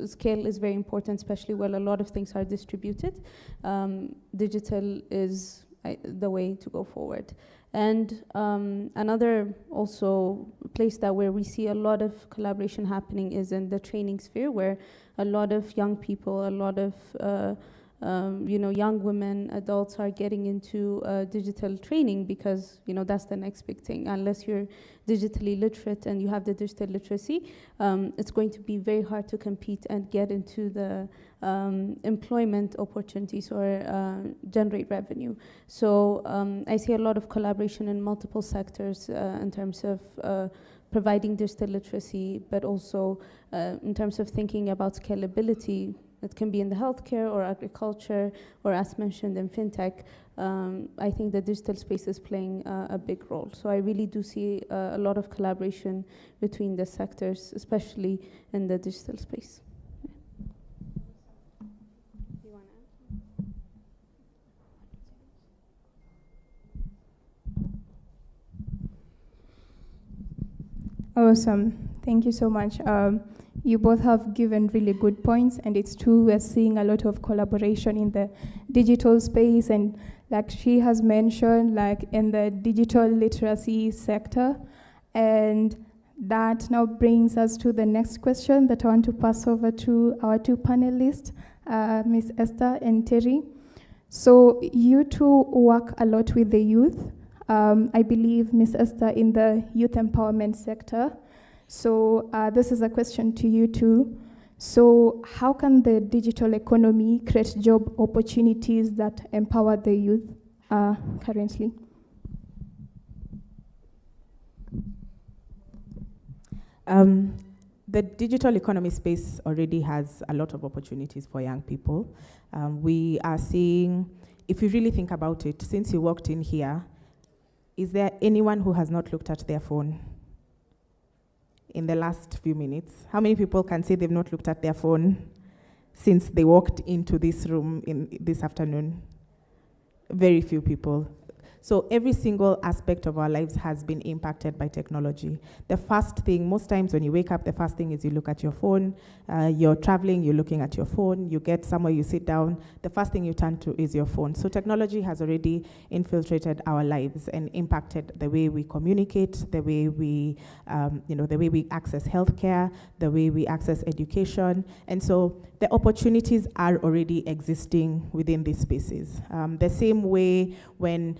scale is very important, especially where a lot of things are distributed, digital is the way to go forward. And another also place that where we see a lot of collaboration happening is in the training sphere, where a lot of young people, a lot of young women, adults are getting into digital training, because that's the next big thing. Unless you're digitally literate and you have the digital literacy, it's going to be very hard to compete and get into the employment opportunities or generate revenue. So I see a lot of collaboration in multiple sectors in terms of providing digital literacy, but also in terms of thinking about scalability. It can be in the healthcare or agriculture, or as mentioned in fintech. I think the digital space is playing a big role. So I really do see a lot of collaboration between the sectors, especially in the digital space. Awesome. Thank you so much. You both have given really good points, and it's true, we're seeing a lot of collaboration in the digital space, and like she has mentioned, like in the digital literacy sector. And that now brings us to the next question that I want to pass over to our two panelists, Ms. Esther and Terry. So you two work a lot with the youth. I believe, Ms. Esther, in the youth empowerment sector. So this is a question to you too. So how can the digital economy create job opportunities that empower the youth currently? The digital economy space already has a lot of opportunities for young people. We are seeing, if you really think about it, since you walked in here, is there anyone who has not looked at their phone in the last few minutes? How many people can say they've not looked at their phone since they walked into this room this afternoon? Very few people. So every single aspect of our lives has been impacted by technology. The first thing, most times when you wake up, the first thing is you look at your phone. You're traveling, you're looking at your phone. You get somewhere, you sit down. The first thing you turn to is your phone. So technology has already infiltrated our lives and impacted the way we communicate, the way we, the way we access healthcare, the way we access education. And so the opportunities are already existing within these spaces. The same way when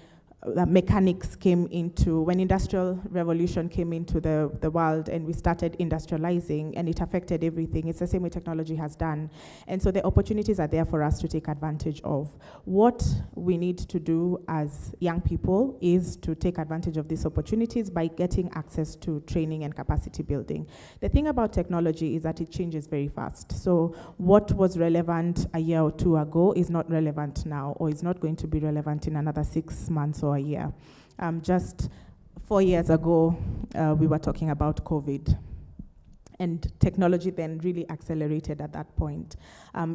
mechanics came into, when industrial revolution came into the world and we started industrializing and it affected everything, it's the same way technology has done. And so the opportunities are there for us to take advantage of. What we need to do as young people is to take advantage of these opportunities by getting access to training and capacity building. The thing about technology is that it changes very fast. So what was relevant a year or two ago is not relevant now, or is not going to be relevant in another 6 months or a year. Just 4 years ago, we were talking about COVID. And technology then really accelerated at that point.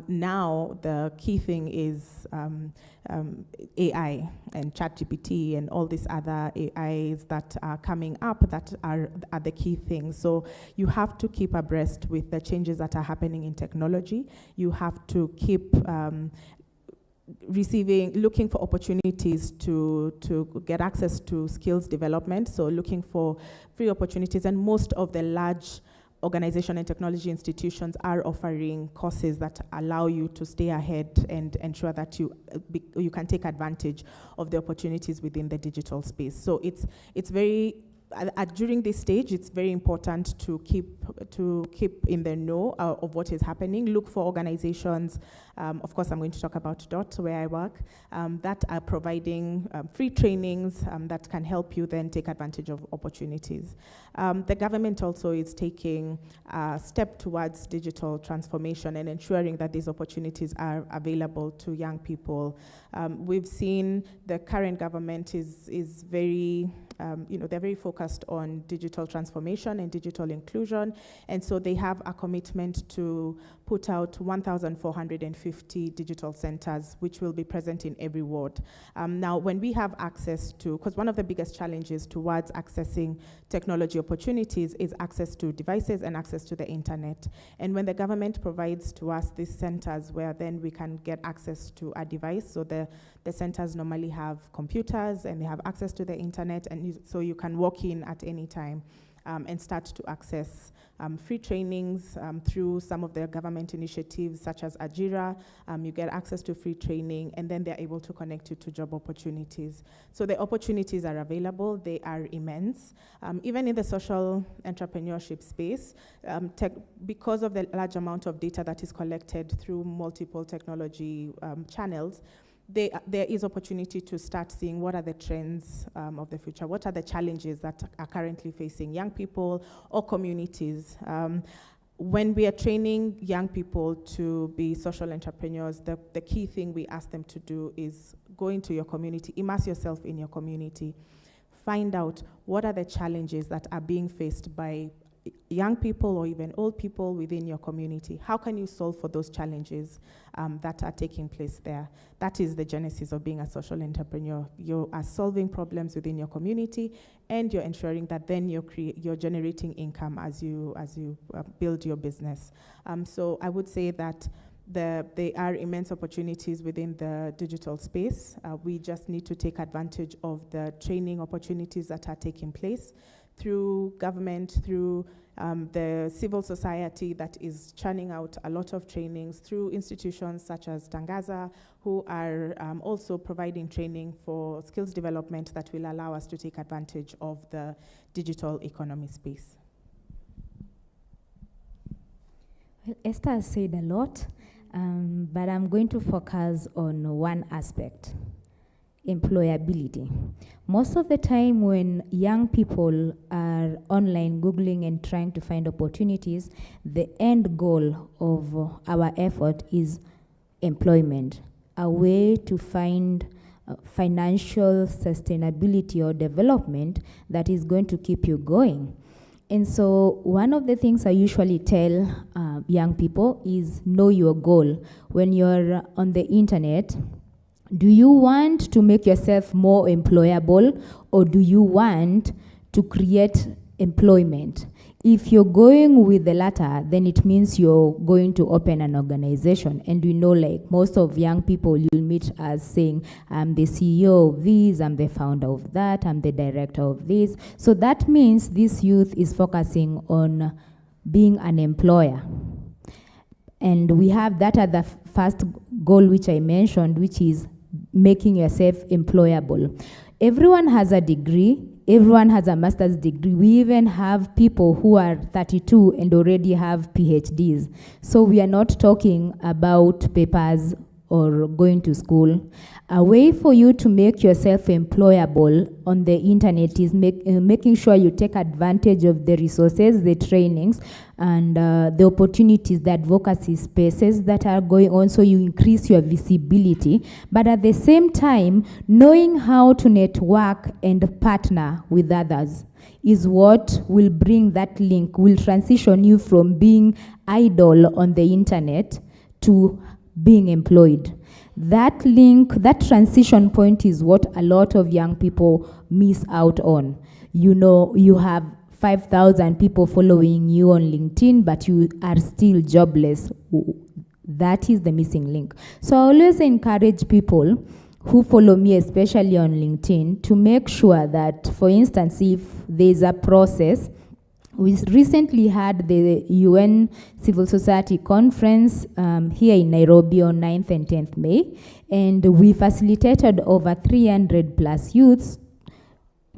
Now, the key thing is AI and ChatGPT and all these other AIs that are coming up that are the key things. So you have to keep abreast with the changes that are happening in technology. You have to keep looking for opportunities to get access to skills development, so looking for free opportunities, and most of the large organization and technology institutions are offering courses that allow you to stay ahead and ensure that you can take advantage of the opportunities within the digital space. So it's very during this stage, it's very important to keep in the know of what is happening. Look for organizations. Of course, I'm going to talk about DOT, where I work, that are providing free trainings that can help you then take advantage of opportunities. The government also is taking a step towards digital transformation and ensuring that these opportunities are available to young people. We've seen the current government is very they're very focused on digital transformation and digital inclusion, and so they have a commitment to put out 1,450 digital centers, which will be present in every ward. Now, when we have access to, because one of the biggest challenges towards accessing technology opportunities is access to devices and access to the internet. And when the government provides to us these centers where then we can get access to a device, so the centers normally have computers and they have access to the internet, and so you can walk in at any time and start to access free trainings through some of the government initiatives such as Ajira. You get access to free training, and then they're able to connect you to job opportunities. So the opportunities are available, they are immense. Even in the social entrepreneurship space, because of the large amount of data that is collected through multiple technology channels, there is opportunity to start seeing what are the trends of the future, what are the challenges that are currently facing young people or communities. When we are training young people to be social entrepreneurs, the key thing we ask them to do is go into your community, immerse yourself in your community, find out what are the challenges that are being faced by young people or even old people within your community. How can you solve for those challenges that are taking place there? That is the genesis of being a social entrepreneur. You are solving problems within your community, and you're ensuring that then you're generating income as you build your business. So I would say that there are immense opportunities within the digital space. We just need to take advantage of the training opportunities that are taking place through government, through the civil society that is churning out a lot of trainings, through institutions such as Tangaza, who are also providing training for skills development that will allow us to take advantage of the digital economy space. Well, Esther has said a lot, but I'm going to focus on one aspect: employability. Most of the time when young people are online Googling and trying to find opportunities, the end goal of our effort is employment, a way to find financial sustainability or development that is going to keep you going. And so one of the things I usually tell young people is know your goal. When you're on the internet, do you want to make yourself more employable, or do you want to create employment? If you're going with the latter, then it means you're going to open an organization. And you know, like most of young people you'll meet as saying, I'm the CEO of this, I'm the founder of that, I'm the director of this. So that means this youth is focusing on being an employer. And we have that at the first goal which I mentioned, which is making yourself employable. Everyone has a degree, everyone has a master's degree. We even have people who are 32 and already have PhDs. So we are not talking about papers or going to school. A way for you to make yourself employable on the internet is making sure you take advantage of the resources, the trainings, and the opportunities, the advocacy spaces that are going on, so you increase your visibility. But at the same time, knowing how to network and partner with others is what will bring that link, will transition you from being idle on the internet to being employed. That link, that transition point is what a lot of young people miss out on. You know, you have 5,000 people following you on LinkedIn, but you are still jobless. That is the missing link. So I always encourage people who follow me, especially on LinkedIn, to make sure that, for instance, if there's a process, we recently had the UN Civil Society Conference here in Nairobi on 9th and 10th May, and we facilitated over 300 plus youths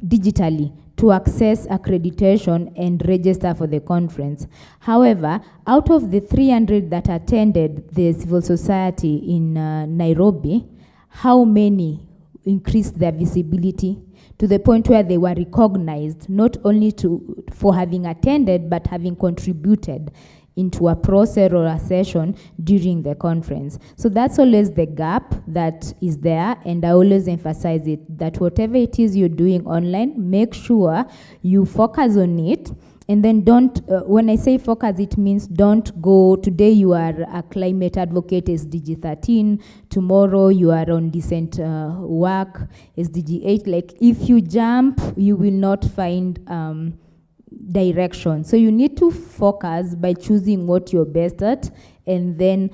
digitally to access accreditation and register for the conference. However, out of the 300 that attended the civil society in Nairobi, how many increased their visibility to the point where they were recognized not only for having attended, but having contributed into a process or a session during the conference. So that's always the gap that is there, and I always emphasize it, that whatever it is you're doing online, make sure you focus on it And then don't, when I say focus, it means don't go, today you are a climate advocate, SDG 13, tomorrow you are on decent work, SDG 8. Like if you jump, you will not find direction. So you need to focus by choosing what you're best at, and then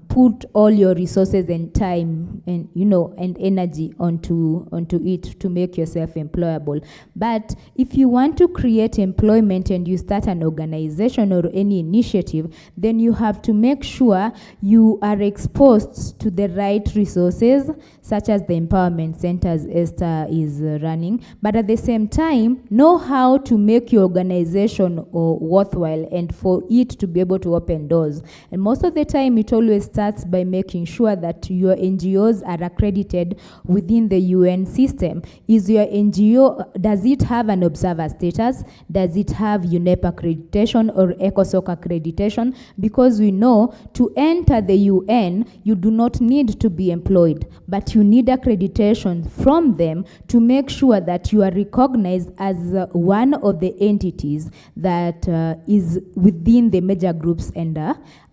put all your resources and time and and energy onto it to make yourself employable. But if you want to create employment and you start an organization or any initiative, then you have to make sure you are exposed to the right resources, such as the empowerment centers Esther is running, but at the same time know how to make your organization worthwhile and for it to be able to open doors. And most of the time it always starts by making sure that your NGOs are accredited within the UN system. Is your NGO, does it have an observer status? Does it have UNEP accreditation or ECOSOC accreditation? Because we know to enter the UN, you do not need to be employed, but you need accreditation from them to make sure that you are recognized as one of the entities that is within the major groups and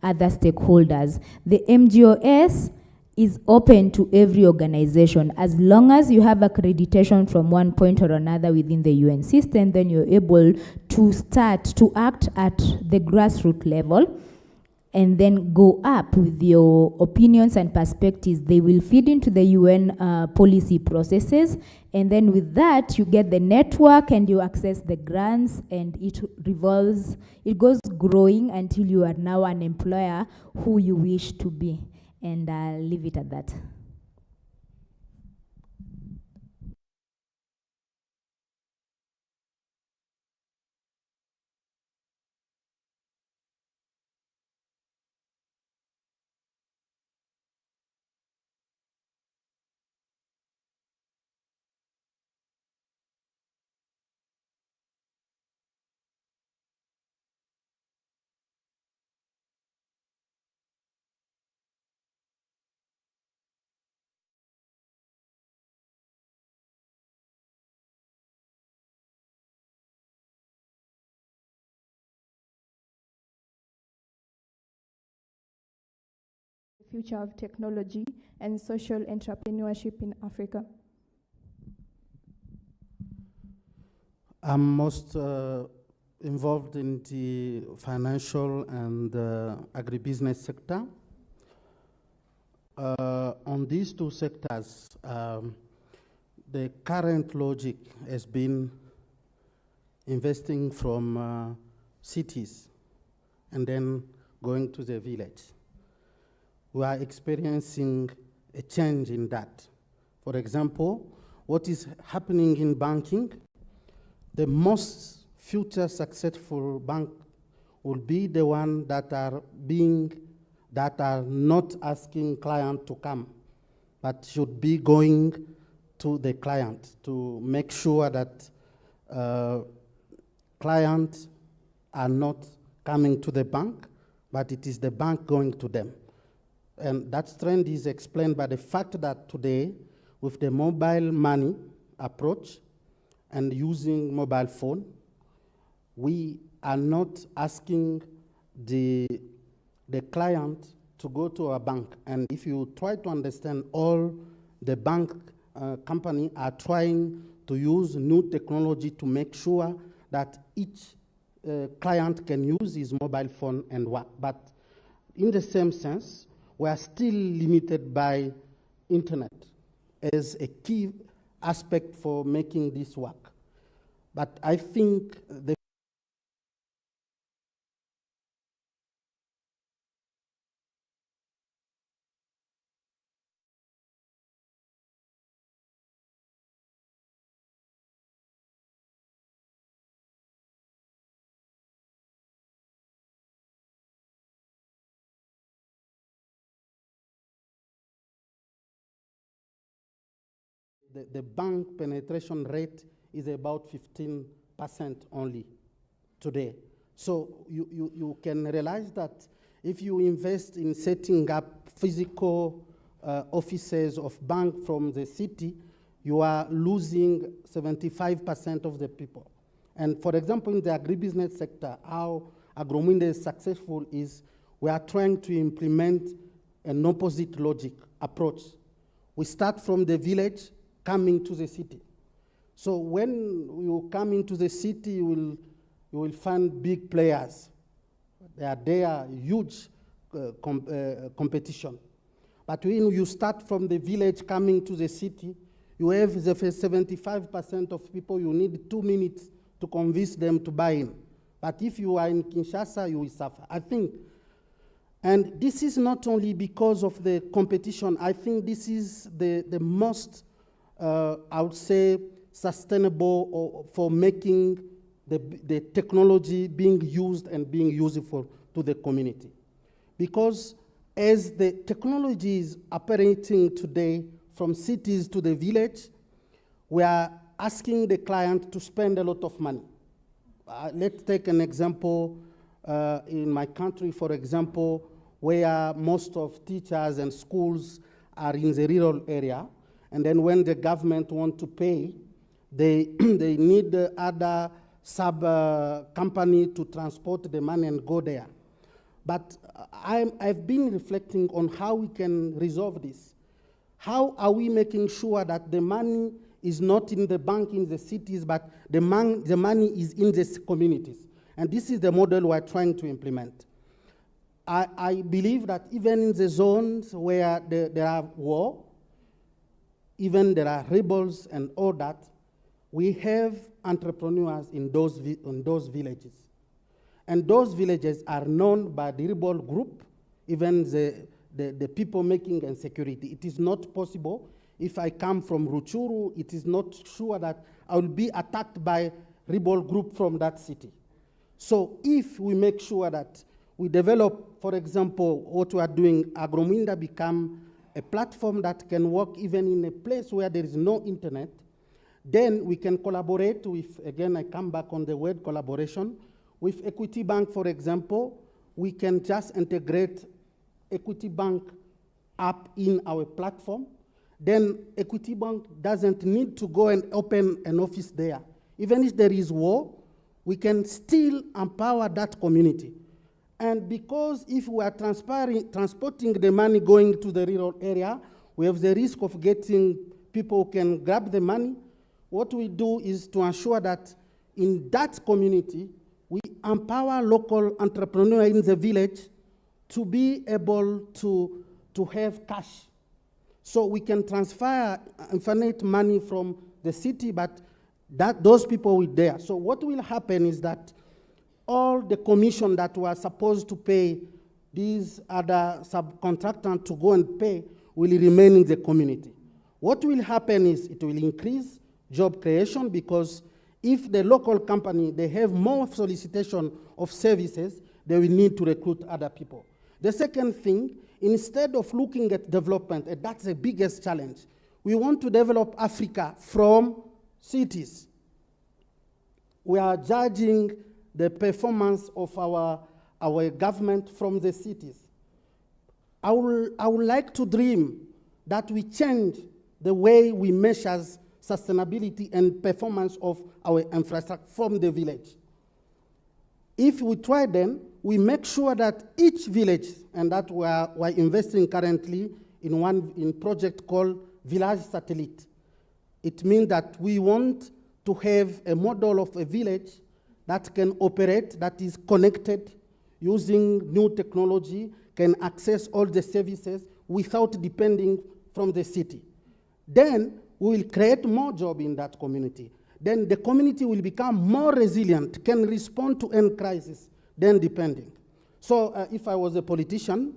other stakeholders. The MGOS is open to every organization. As long as you have accreditation from one point or another within the UN system, then you're able to start to act at the grassroots level and then go up with your opinions and perspectives. They will feed into the UN policy processes, and then with that you get the network and you access the grants, and it revolves, it goes growing until you are now an employer who you wish to be. And I'll leave it at that. Future of technology and social entrepreneurship in Africa. I'm most involved in the financial and agribusiness sector. On these two sectors, the current logic has been investing from cities and then going to the village. We are experiencing a change in that. For example, what is happening in banking, the most future successful bank will be the one that are not asking client to come, but should be going to the client to make sure that clients are not coming to the bank, but it is the bank going to them. And that trend is explained by the fact that today, with the mobile money approach and using mobile phone, we are not asking the client to go to a bank. And if you try to understand, all the bank company are trying to use new technology to make sure that each client can use his mobile phone and work. But in the same sense, we are still limited by internet as a key aspect for making this work. But I think the the bank penetration rate is about 15% only today. So you can realize that if you invest in setting up physical offices of bank from the city, you are losing 75% of the people. And for example, in the agribusiness sector, how Agromunda is successful is we are trying to implement an opposite logic approach. We start from the village, coming to the city. So when you come into the city, you will find big players. They are there, huge competition. But when you start from the village coming to the city, you have the 75% of people, you need 2 minutes to convince them to buy in. But if you are in Kinshasa, you will suffer, I think. And this is not only because of the competition, I think this is the most, I would say, sustainable for making the technology being used and being useful to the community. Because as the technology is operating today from cities to the village, we are asking the client to spend a lot of money. Let's take an example in my country, for example, where most of teachers and schools are in the rural area, and then when the government want to pay, they need the other sub-company to transport the money and go there. But I've been reflecting on how we can resolve this. How are we making sure that the money is not in the bank in the cities, but the money is in the communities? And this is the model we're trying to implement. I believe that even in the zones where there are war, even there are rebels and all that, we have entrepreneurs in those villages. And those villages are known by the rebel group, even the people making insecurity. It is not possible. If I come from Ruchuru, it is not sure that I will be attacked by rebel group from that city. So if we make sure that we develop, for example, what we are doing, Agromunda become a platform that can work even in a place where there is no internet, then we can collaborate with, again, I come back on the word collaboration, with Equity Bank, for example. We can just integrate Equity Bank app in our platform. Then Equity Bank doesn't need to go and open an office there. Even if there is war, we can still empower that community. And because if we are transporting the money going to the rural area, we have the risk of getting people who can grab the money. What we do is to ensure that in that community, we empower local entrepreneurs in the village to be able to have cash. So we can transfer infinite money from the city, but those people will there. So what will happen is that all the commission that were supposed to pay these other subcontractors to go and pay will remain in the community. What will happen is it will increase job creation, because if the local company, they have more solicitation of services, they will need to recruit other people. The second thing, instead of looking at development, and that's the biggest challenge, we want to develop Africa from cities. We are judging the performance of our government from the cities. I would like to dream that we change the way we measure sustainability and performance of our infrastructure from the village. If we try then, we make sure that each village, and that we're investing currently in project called Village Satellite. It means that we want to have a model of a village that can operate, that is connected, using new technology, can access all the services without depending from the city. Then we will create more jobs in that community. Then the community will become more resilient, can respond to any crisis, than depending. So if I was a politician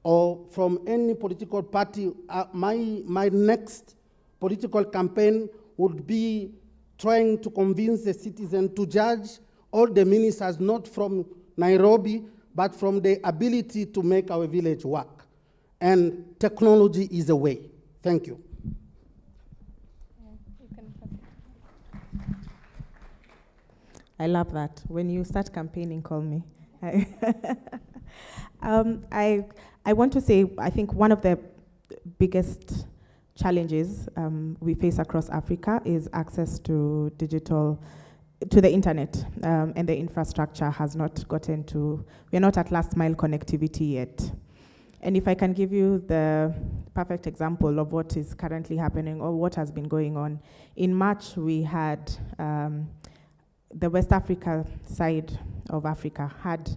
or from any political party, my next political campaign would be trying to convince the citizen to judge all the ministers not from Nairobi, but from the ability to make our village work. And technology is a way. Thank you. I love that. When you start campaigning, call me. I want to say, I think one of the biggest challenges we face across Africa is access to digital to the internet, and the infrastructure has not gotten to, we're not at last mile connectivity yet. And if I can give you the perfect example of what is currently happening or what has been going on, in March we had the West Africa side of Africa had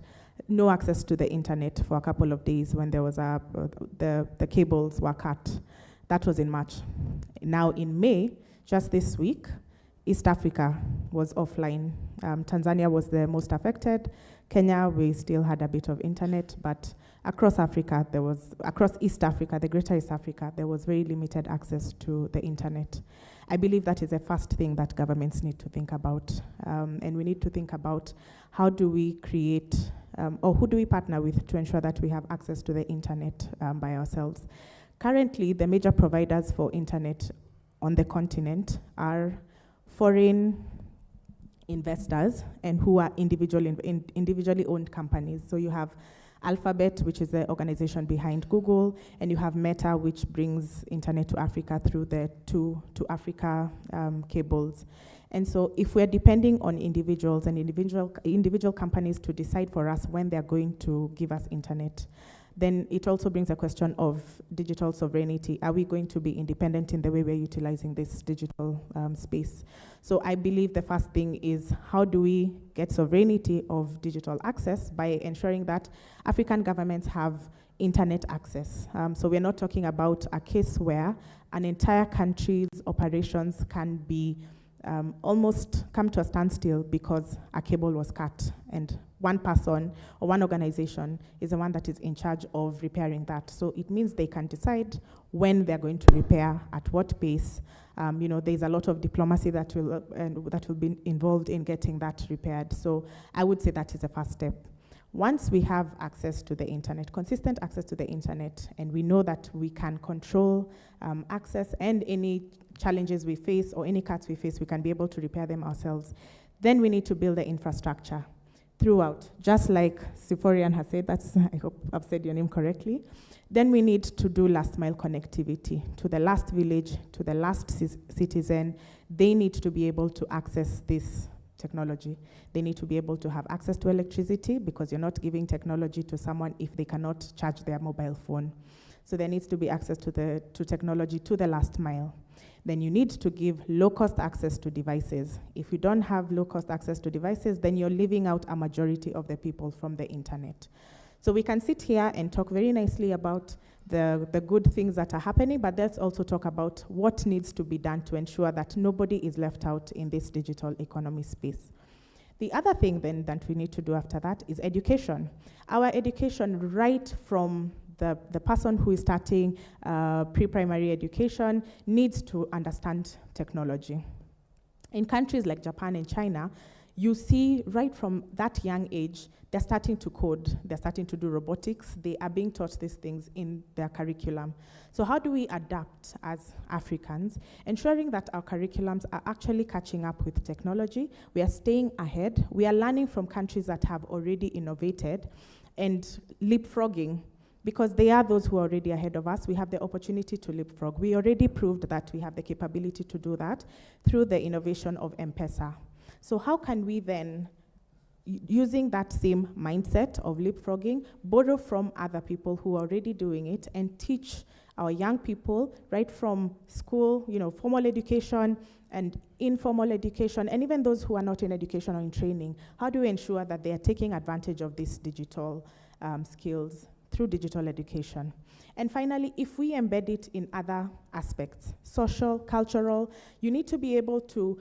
no access to the internet for a couple of days when there was the cables were cut. That was in March. Now in May, just this week, East Africa was offline. Tanzania was the most affected. Kenya, we still had a bit of internet, but across Africa, across East Africa, the greater East Africa, there was very limited access to the internet. I believe that is the first thing that governments need to think about. And we need to think about how do we create, or who do we partner with to ensure that we have access to the internet by ourselves. Currently, the major providers for internet on the continent are foreign investors and who are individually owned companies. So you have Alphabet, which is the organization behind Google, and you have Meta, which brings internet to Africa through the to Africa cables. And so if we're depending on individuals and individual companies to decide for us when they're going to give us internet, then it also brings a question of digital sovereignty. Are we going to be independent in the way we're utilizing this digital space? So I believe the first thing is how do we get sovereignty of digital access by ensuring that African governments have internet access. So we're not talking about a case where an entire country's operations can be almost come to a standstill because a cable was cut and one person or one organization is the one that is in charge of repairing that. So it means they can decide when they're going to repair, at what pace. There's a lot of diplomacy that will be involved in getting that repaired. So I would say that is the first step. Once we have access to the internet, consistent access to the internet, and we know that we can control access and any challenges we face or any cuts we face, we can be able to repair them ourselves. Then we need to build the infrastructure throughout, just like Siforian has said, I hope I've said your name correctly. Then we need to do last mile connectivity to the last village, to the last citizen. They need to be able to access this technology. They need to be able to have access to electricity because you're not giving technology to someone if they cannot charge their mobile phone. So there needs to be access to technology to the last mile. Then you need to give low-cost access to devices. If you don't have low-cost access to devices, then you're leaving out a majority of the people from the internet. So we can sit here and talk very nicely about the good things that are happening, but let's also talk about what needs to be done to ensure that nobody is left out in this digital economy space. The other thing then that we need to do after that is education. Our education right from the person who is starting pre-primary education needs to understand technology. In countries like Japan and China, you see right from that young age, they're starting to code, they're starting to do robotics, they are being taught these things in their curriculum. So how do we adapt as Africans, ensuring that our curriculums are actually catching up with technology, we are staying ahead, we are learning from countries that have already innovated and leapfrogging. Because they are those who are already ahead of us, we have the opportunity to leapfrog. We already proved that we have the capability to do that through the innovation of Mpesa. So how can we then, using that same mindset of leapfrogging, borrow from other people who are already doing it and teach our young people right from school, formal education and informal education, and even those who are not in education or in training, how do we ensure that they are taking advantage of these digital skills through digital education? And finally, if we embed it in other aspects, social, cultural, you need to be able to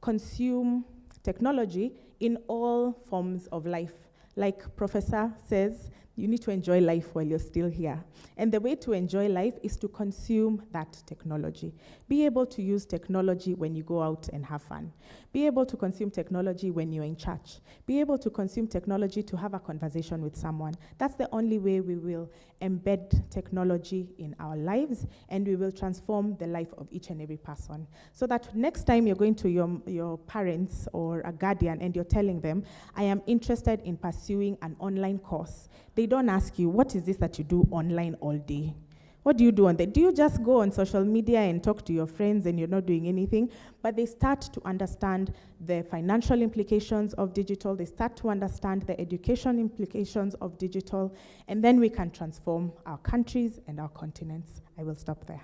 consume technology in all forms of life. Like Professor says, you need to enjoy life while you're still here. And the way to enjoy life is to consume that technology. Be able to use technology when you go out and have fun. Be able to consume technology when you're in church. Be able to consume technology to have a conversation with someone. That's the only way we will embed technology in our lives, and we will transform the life of each and every person. So that next time you're going to your parents or a guardian and you're telling them, I am interested in pursuing an online course, they don't ask you, what is this that you do online all day? What do you do on that? Do you just go on social media and talk to your friends and you're not doing anything? But they start to understand the financial implications of digital. They start to understand the education implications of digital. And then we can transform our countries and our continents. I will stop there.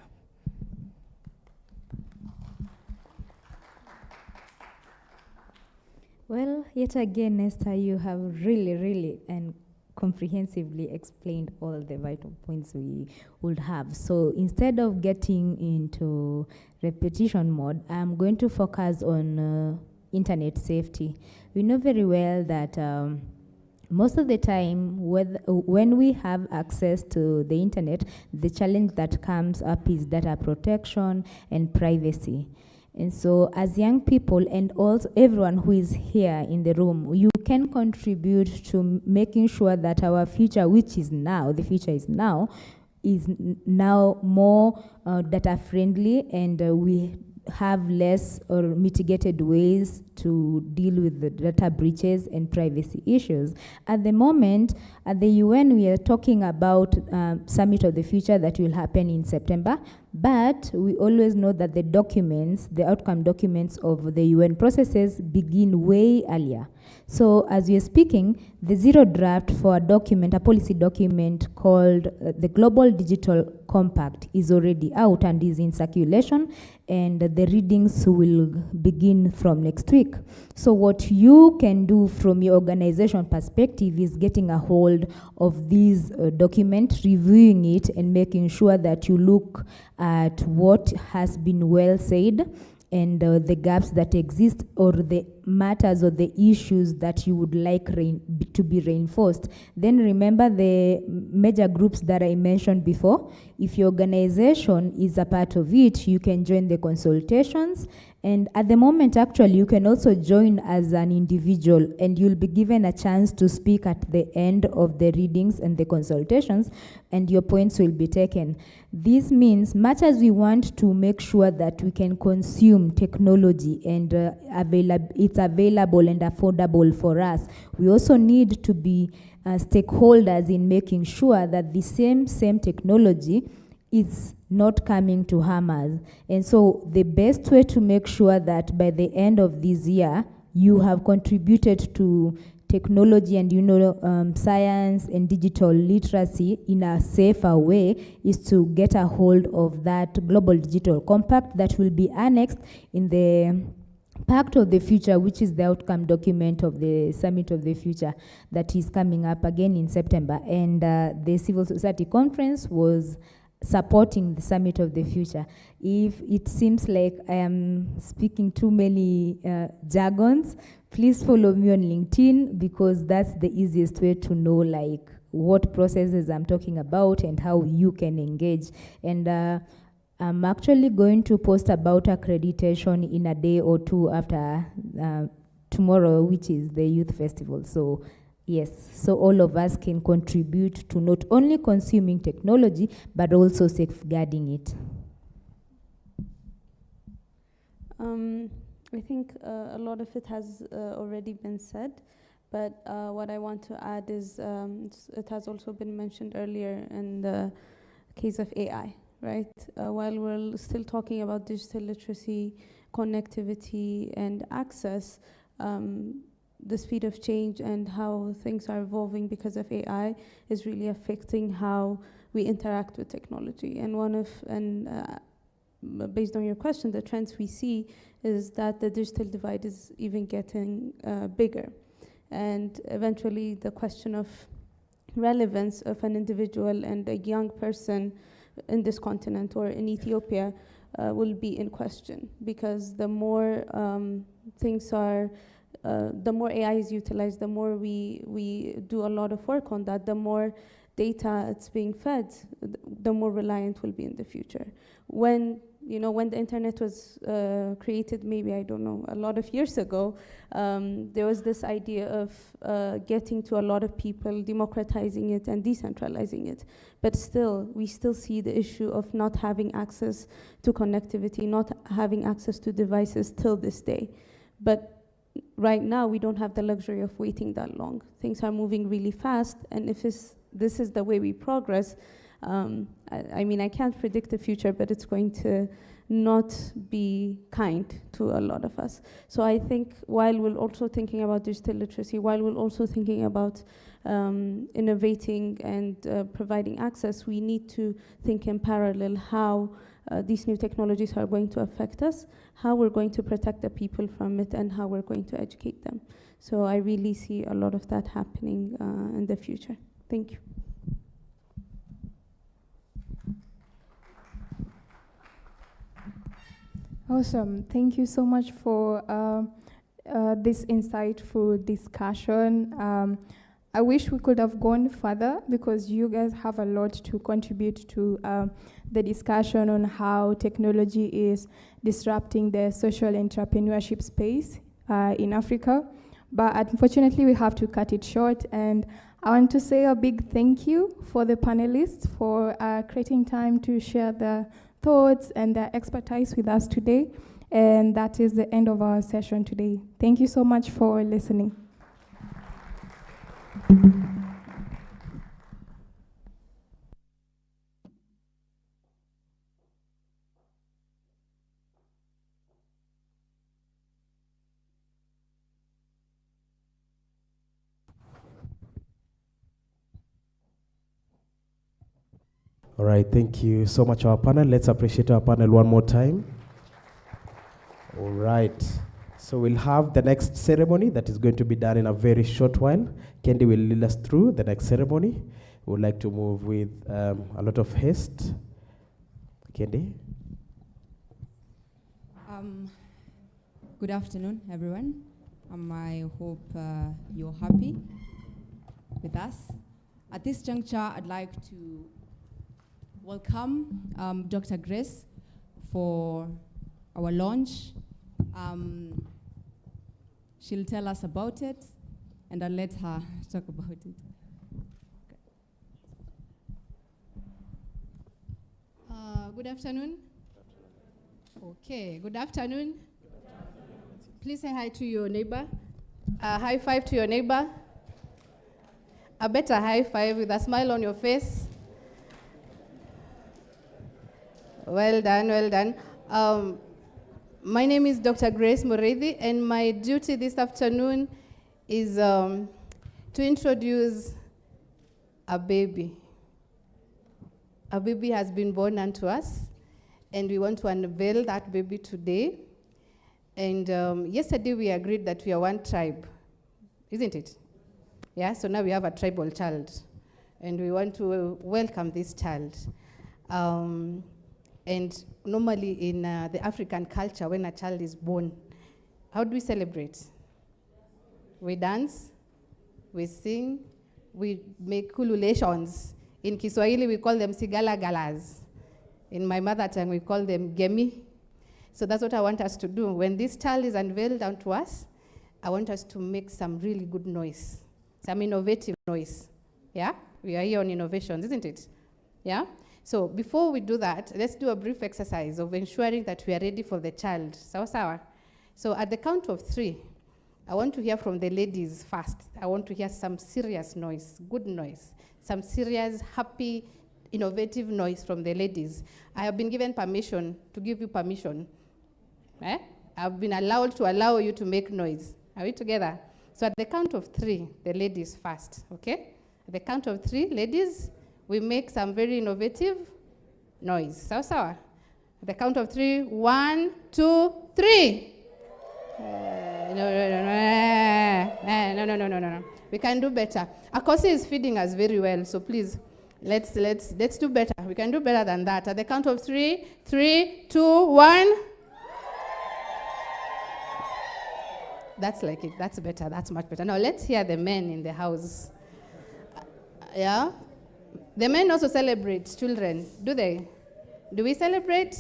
Well, yet again, Esther, you have really and comprehensively explained all the vital points we would have. So instead of getting into repetition mode, I'm going to focus on internet safety. We know very well that most of the time when we have access to the internet, the challenge that comes up is data protection and privacy. And so as young people and also everyone who is here in the room, you can contribute to making sure that our future, which is now, the future is now more data friendly, and we have less or mitigated ways to deal with the data breaches and privacy issues. At the moment, at the UN, we are talking about Summit of the Future that will happen in September, but we always know that the documents, the outcome documents of the UN processes begin way earlier. So as we are speaking, the zero draft for a document, a policy document called the Global Digital Compact is already out and is in circulation, and the readings will begin from next week. So what you can do from your organization perspective is getting a hold of these documents, reviewing it, and making sure that you look at what has been well said and the gaps that exist, or the matters or the issues that you would like to be reinforced. Then remember the major groups that I mentioned before. If your organization is a part of it, you can join the consultations. And at the moment, actually, you can also join as an individual, and you'll be given a chance to speak at the end of the readings and the consultations, and your points will be taken. This means, much as we want to make sure that we can consume technology and it's available and affordable for us, we also need to be stakeholders in making sure that the same technology is not coming to harm us. And so the best way to make sure that by the end of this year, you have contributed to technology and science and digital literacy in a safer way is to get a hold of that Global Digital Compact that will be annexed in the Pact of the Future, which is the outcome document of the Summit of the Future that is coming up again in September. And the Civil Society Conference was supporting the Summit of the Future. If it seems like I am speaking too many jargons, please follow me on LinkedIn, because that's the easiest way to know like what processes I'm talking about and how you can engage. And I'm actually going to post about accreditation in a day or two after tomorrow, which is the Youth Festival. So yes, so all of us can contribute to not only consuming technology, but also safeguarding it. I think a lot of it has already been said, but what I want to add is it has also been mentioned earlier in the case of AI, right? While we're still talking about digital literacy, connectivity, and access, the speed of change and how things are evolving because of AI is really affecting how we interact with technology. And based on your question, the trends we see is that the digital divide is even getting bigger. And eventually the question of relevance of an individual and a young person in this continent or in Ethiopia will be in question, because the more the more AI is utilized, the more we do a lot of work on that, the more data it's being fed, the more reliant we'll be in the future. When the internet was created, maybe, I don't know, a lot of years ago, there was this idea of getting to a lot of people, democratizing it and decentralizing it. But still, we still see the issue of not having access to connectivity, not having access to devices till this day. But right now, we don't have the luxury of waiting that long. Things are moving really fast, and if this is the way we progress, I mean, I can't predict the future, but it's going to not be kind to a lot of us. So I think while we're also thinking about digital literacy, while we're also thinking about innovating and providing access, we need to think in parallel how these new technologies are going to affect us, how we're going to protect the people from it, and how we're going to educate them. So I really see a lot of that happening in the future. Thank you. Awesome. Thank you so much for this insightful discussion. I wish we could have gone further because you guys have a lot to contribute to the discussion on how technology is disrupting the social entrepreneurship space in Africa. But unfortunately, we have to cut it short. And I want to say a big thank you for the panelists for creating time to share their thoughts and their expertise with us today. And that is the end of our session today. Thank you so much for listening. All right, thank you so much, our panel. Let's appreciate our panel one more time. All right, so we'll have the next ceremony that is going to be done in a very short while. Kendi will lead us through the next ceremony. We would like to move with a lot of haste. Kendi? Good afternoon, everyone. I hope you're happy with us. At this juncture, I'd like to welcome Dr. Grace for our launch. She'll tell us about it, and I'll let her talk about it. Good afternoon. Okay, good afternoon. Please say hi to your neighbor. High five to your neighbor. A better high five with a smile on your face. Well done, well done. My name is Dr. Grace Moredi, and my duty this afternoon is to introduce a baby. A baby has been born unto us, and we want to unveil that baby today. And yesterday we agreed that we are one tribe, isn't it? Yeah, so now we have a tribal child, and we want to welcome this child. And normally in the African culture, when a child is born, how do we celebrate? We dance, we sing, we make kululations. In Kiswahili, we call them sigala galas. In my mother tongue, we call them gemi. So that's what I want us to do. When this child is unveiled unto us, I want us to make some really good noise, some innovative noise. Yeah? We are here on innovations, isn't it? Yeah? So before we do that, let's do a brief exercise of ensuring that we are ready for the child. Sawa sawa. So at the count of 3, I want to hear from the ladies first. I want to hear some serious noise, good noise, some serious, happy, innovative noise from the ladies. I have been given permission to give you permission. I've been allowed to allow you to make noise. Are we together? So at the count of 3, the ladies first, okay? At the count of 3, ladies, we make some very innovative noise. Sawa sawa? At the count of 3, 1, 2, 3. No. We can do better. AACOSE is feeding us very well, so please, let's do better. We can do better than that. At the count of 3, 3, 2, 1. That's like it. That's better. That's much better. Now let's hear the men in the house. Yeah? The men also celebrate children, do they? Do we celebrate?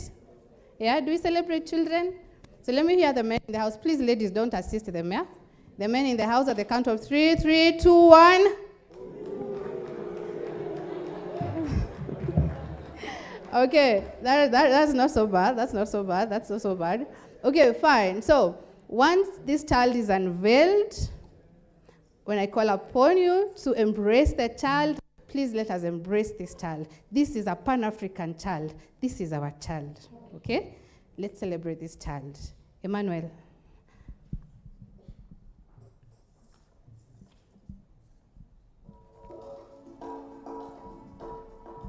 Yeah, do we celebrate children? So let me hear the men in the house. Please, ladies, don't assist them, yeah? The men in the house at the count of 3, 3, 2, 1. Okay, that's not so bad. That's not so bad. That's not so bad. Okay, fine. So once this child is unveiled, when I call upon you to embrace the child, please let us embrace this child. This is a Pan-African child. This is our child, okay? Let's celebrate this child. Emmanuel.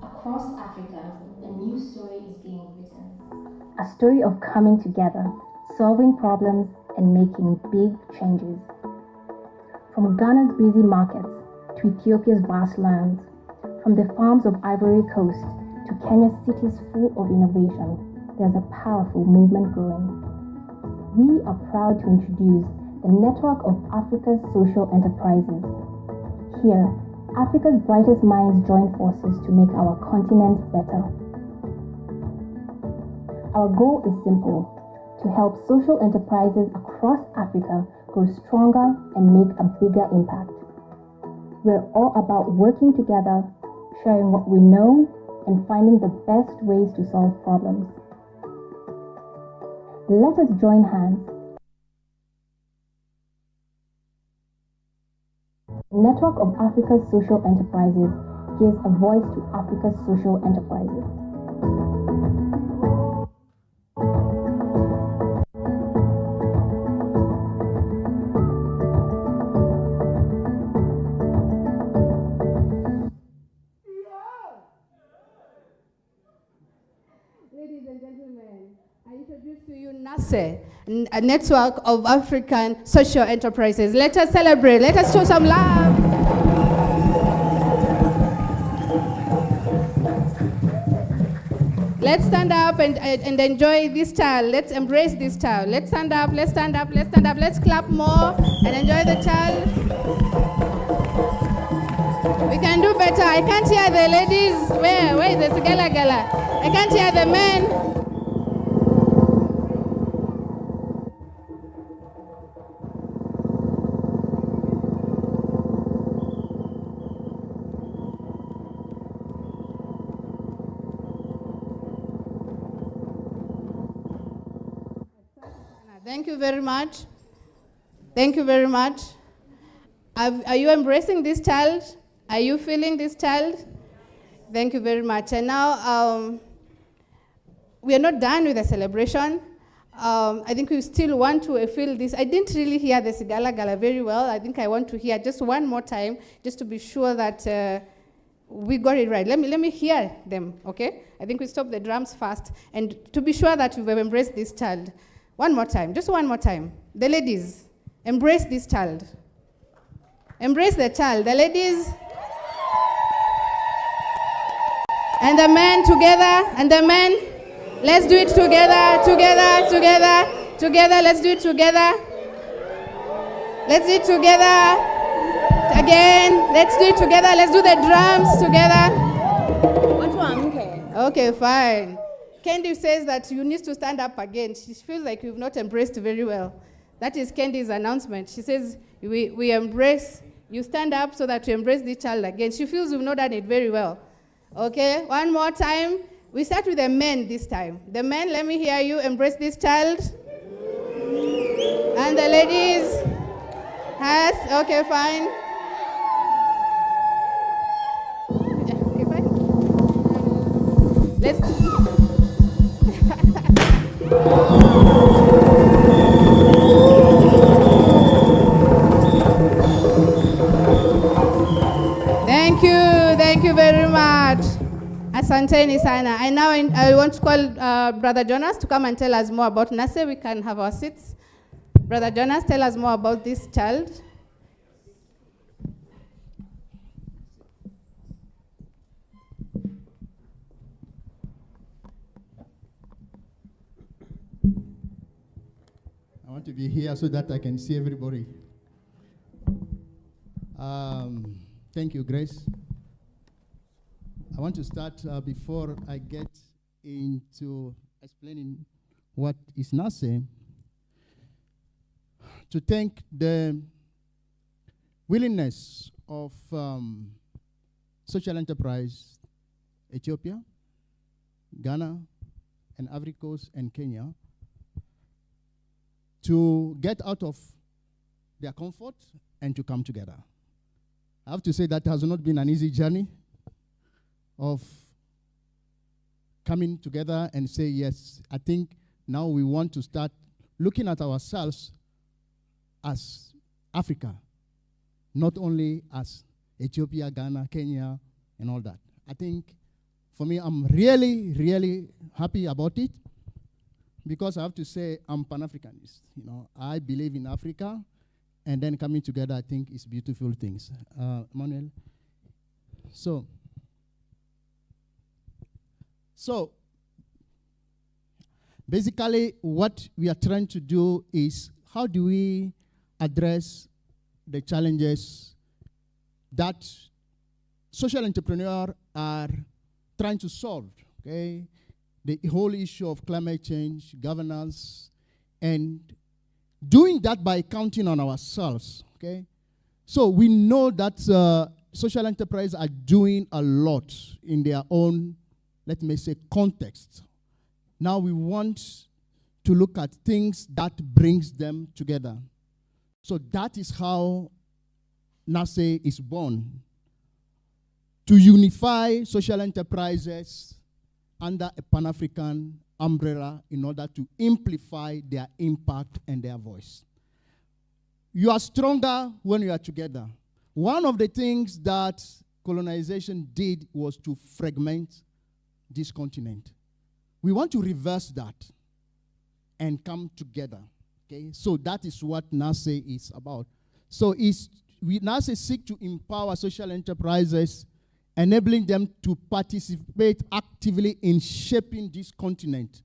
Across Africa, a new story is being written. A story of coming together, solving problems, and making big changes. From Ghana's busy markets to Ethiopia's vast lands, from the farms of Ivory Coast to Kenya's cities full of innovation, there's a powerful movement growing. We are proud to introduce the Network of Africa's Social Enterprises. Here, Africa's brightest minds join forces to make our continent better. Our goal is simple: to help social enterprises across Africa grow stronger and make a bigger impact. We're all about working together, sharing what we know, and finding the best ways to solve problems. Let us join hands. The Network of Africa's Social Enterprises gives a voice to Africa's social enterprises. Ladies and gentlemen, I introduce to you NASE, a Network of African Social Enterprises. Let us celebrate. Let us show some love. Let's stand up and enjoy this child. Let's embrace this child. Let's stand up, let's stand up, let's stand up. Let's clap more and enjoy the child. We can do better. I can't hear the ladies. Where is the gala gala? I can't hear the men. Thank you very much. Thank you very much. Are you embracing this child? Are you feeling this child? Thank you very much. And now, we are not done with the celebration. I think we still want to feel this. I didn't really hear the Sigala Gala very well. I think I want to hear just one more time, just to be sure that we got it right. Let me hear them, okay? I think we stop the drums first, and to be sure that we've embraced this child. One more time, just one more time. The ladies, embrace this child. Embrace the child. The ladies. And the men together, and the men. Let's do it together, together, together, together. Let's do it together. Let's do it together. Again, let's do it together. Let's do the drums together. Okay, fine. Candy says that you need to stand up again. She feels like you've not embraced very well. That is Candy's announcement. She says, we embrace, you stand up so that you embrace the child again. She feels you've not done it very well. Okay, one more time. We start with the men this time. The men, let me hear you embrace this child. And the ladies, yes, okay, fine. Okay, fine. Let's. Thank you very much. Asanteni sana. And now I want to call Brother Jonas to come and tell us more about NASE. We can have our seats. Brother Jonas, tell us more about this child. I want to be here so that I can see everybody. Thank you, Grace. I want to start before I get into explaining what is NASE, to thank the willingness of social enterprise Ethiopia, Ghana, and Ivory Coast and Kenya to get out of their comfort and to come together. I have to say that has not been an easy journey of coming together and say, yes, I think now we want to start looking at ourselves as Africa, not only as Ethiopia, Ghana, Kenya, and all that. I think, for me, I'm really, really happy about it, because I have to say I'm Pan-Africanist. You know, I believe in Africa, and then coming together, I think, is beautiful things. Manuel? So, basically, what we are trying to do is, how do we address the challenges that social entrepreneurs are trying to solve, okay? The whole issue of climate change, governance, and doing that by counting on ourselves, okay? So we know that social enterprises are doing a lot in their own, let me say, context. Now we want to look at things that brings them together. So that is how NASE is born, to unify social enterprises under a Pan-African umbrella in order to amplify their impact and their voice. You are stronger when you are together. One of the things that colonization did was to fragment this continent. We want to reverse that and come together. Okay? So that is what NASE is about. So NASE seek to empower social enterprises, enabling them to participate actively in shaping this continent,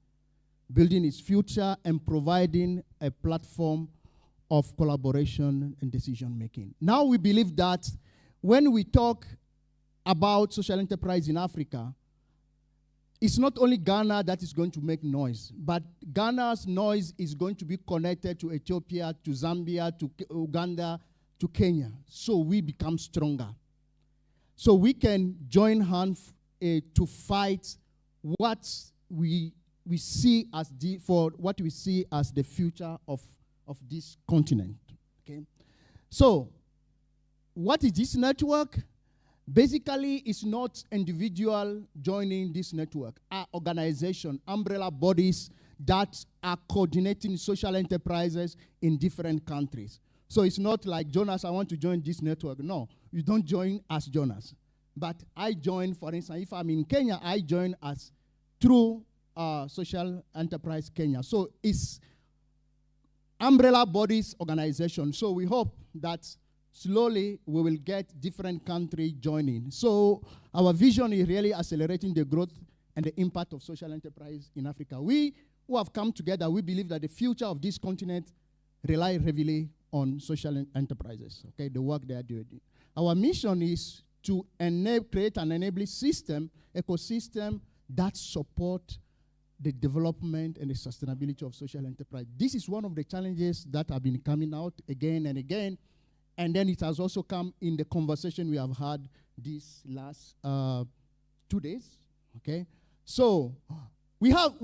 building its future, and providing a platform of collaboration and decision-making. Now we believe that when we talk about social enterprise in Africa, it's not only Ghana that is going to make noise, but Ghana's noise is going to be connected to Ethiopia, to Zambia, to Uganda, to Kenya. So we become stronger. So we can join hands to fight what we see as the future of this continent. Okay. So what is this network? Basically, it's not individual joining this network. Our organization, umbrella bodies that are coordinating social enterprises in different countries. So it's not like, Jonas, I want to join this network. No, you don't join as Jonas. But I join, for instance, if I'm in Kenya, I join as through Social Enterprise Kenya. So it's umbrella bodies organization. So we hope that slowly we will get different countries joining. So our vision is really accelerating the growth and the impact of social enterprise in Africa. We who have come together, we believe that the future of this continent relies heavily on social enterprises, okay, the work they are doing. Our mission is to create an enabling system, ecosystem that support the development and the sustainability of social enterprise. This is one of the challenges that have been coming out again and again, and then it has also come in the conversation we have had these last 2 days, okay? So we have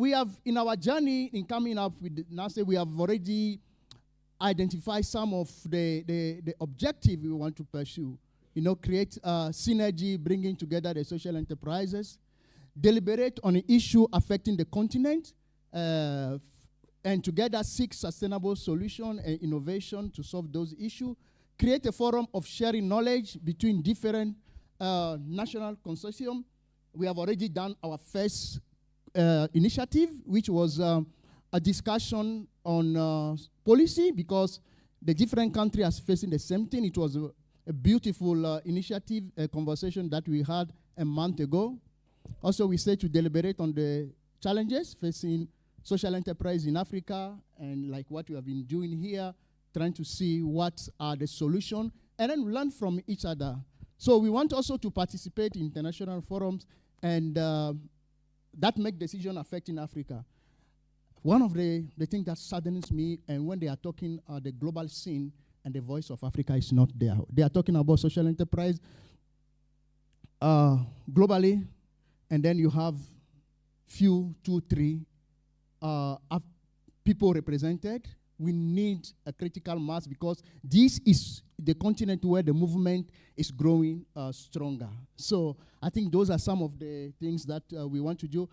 in our journey in coming up with NASE, we have already identified some of the objective we want to pursue. You know, create synergy, bringing together the social enterprises, deliberate on an issue affecting the continent, and together seek sustainable solution and innovation to solve those issues, create a forum of sharing knowledge between different national consortium. We have already done our first initiative, which was a discussion on policy, because the different countries are facing the same thing. It was a beautiful initiative, a conversation that we had a month ago. Also, we said to deliberate on the challenges facing social enterprise in Africa, and like what we have been doing here, trying to see what are the solutions, and then learn from each other. So we want also to participate in international forums, and that make decision affecting Africa. One of the things that saddens me, and when they are talking the global scene, and the voice of Africa is not there. They are talking about social enterprise globally, and then you have few, 2, 3 people represented, we need a critical mass because this is the continent where the movement is growing stronger. So I think those are some of the things that we want to do.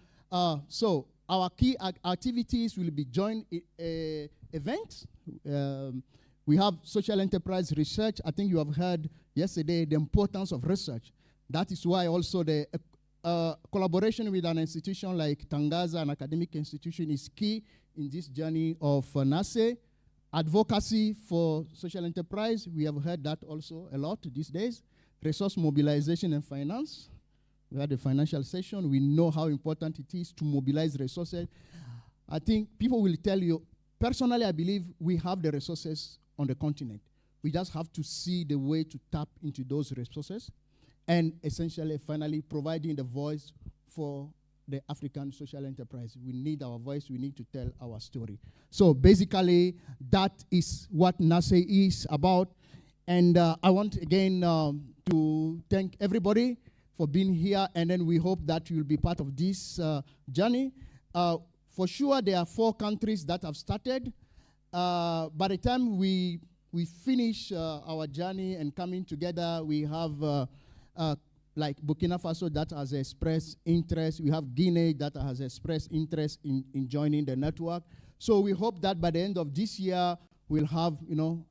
So our key activities will be joint events. We have social enterprise research. I think you have heard yesterday the importance of research. That is why also the collaboration with an institution like Tangaza, an academic institution, is key in this journey of NACE. Advocacy for social enterprise, we have heard that also a lot these days. Resource mobilization and finance. We had a financial session. We know how important it is to mobilize resources. I think people will tell you, personally, I believe we have the resources on the continent. We just have to see the way to tap into those resources and essentially, finally, providing the voice for the African social enterprise. We need our voice. We need to tell our story. So basically, that is what NACE is about. And I want, again, to thank everybody for being here. And then we hope that you'll be part of this journey. For sure, there are 4 countries that have started. By the time we finish our journey and coming together, we have like Burkina Faso that has expressed interest. We have Guinea that has expressed interest in joining the network. So we hope that by the end of this year, we'll have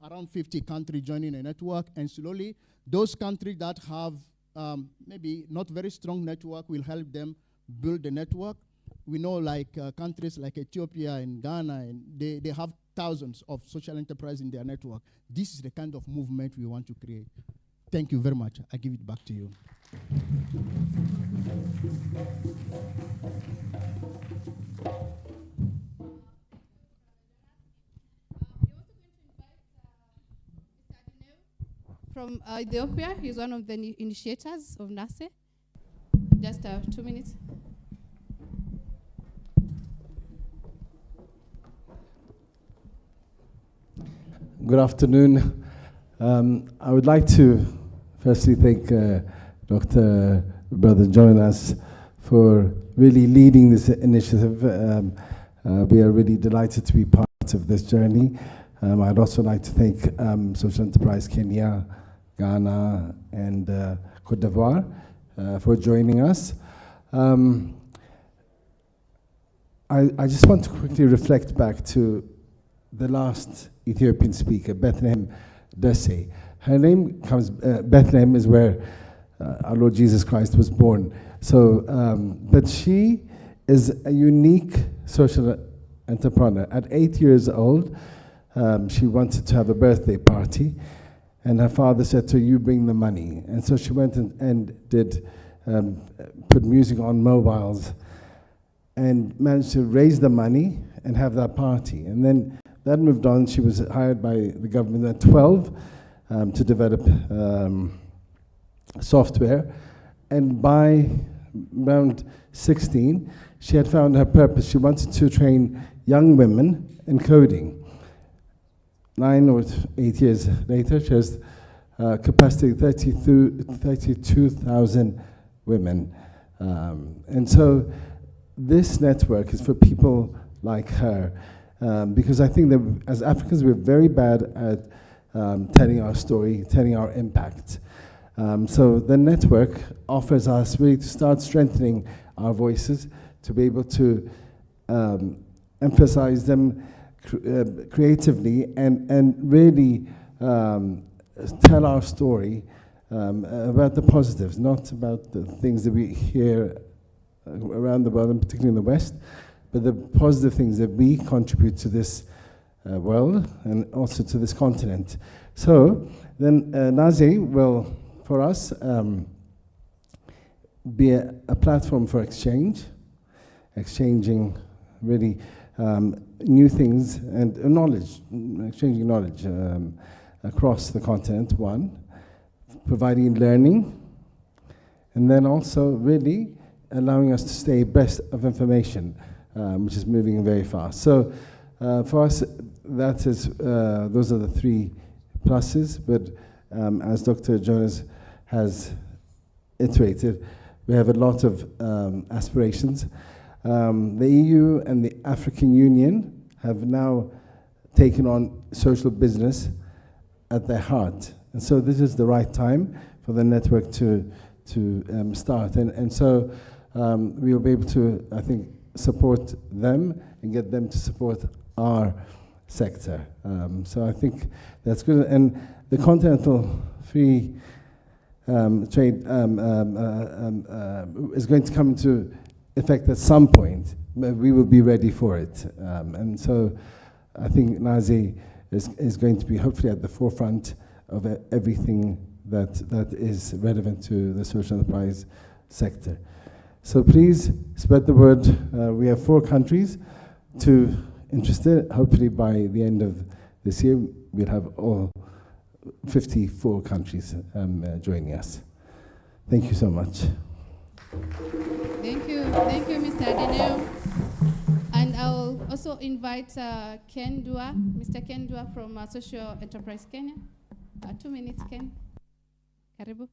around 50 countries joining the network. And slowly, those countries that have maybe not very strong network will help them build the network. We know like countries like Ethiopia and Ghana, and they have thousands of social enterprise in their network. This is the kind of movement we want to create. Thank you very much. I give it back to you. From Ethiopia, he's one of the initiators of NACE. Just 2 minutes. Good afternoon. I would like to firstly thank Dr. Brother Jonas for really leading this initiative. We are really delighted to be part of this journey. I'd also like to thank Social Enterprise Kenya, Ghana, and Cote d'Ivoire for joining us. I just want to quickly reflect back to the last Ethiopian speaker, Bethlehem Dese. Her name comes, Bethlehem is where our Lord Jesus Christ was born. So, but she is a unique social entrepreneur. At 8 years old, she wanted to have a birthday party, and her father said to her, "You bring the money." And so she went and did put music on mobiles and managed to raise the money and have that party. And then that moved on. She was hired by the government at 12 to develop software. And by around 16, she had found her purpose. She wanted to train young women in coding. 9 or 8 years later, she has capacity 32,000 women. And so this network is for people like her, because I think that as Africans, we're very bad at telling our story, telling our impact. So the network offers us really to start strengthening our voices, to be able to emphasize them creatively and really tell our story about the positives, not about the things that we hear around the world, and particularly in the West, but the positive things that we contribute to this world and also to this continent. So then NACE will, for us, be a platform for exchange, exchanging really new things and knowledge, exchanging knowledge across the continent, one, providing learning, and then also really allowing us to stay abreast of information, which is moving very fast. So for us, that is, those are the 3 pluses, but as Dr. Jonas has iterated, we have a lot of aspirations. The EU and the African Union have now taken on social business at their heart. And so this is the right time for the network to start. And so we will be able to, I think, support them and get them to support our sector. So I think that's good. And the continental free trade is going to come into effect at some point. We will be ready for it. And so I think NAZI is going to be hopefully at the forefront of everything that is relevant to the social enterprise sector. So please spread the word. We have 4 countries to interested. Hopefully by the end of this year, we'll have all 54 countries joining us. Thank you so much. Thank you, Mr. Adeneo. And I'll also invite Ken Dua, Mr. Ken Dua from Social Enterprise Kenya. 2 minutes, Ken. Karibu.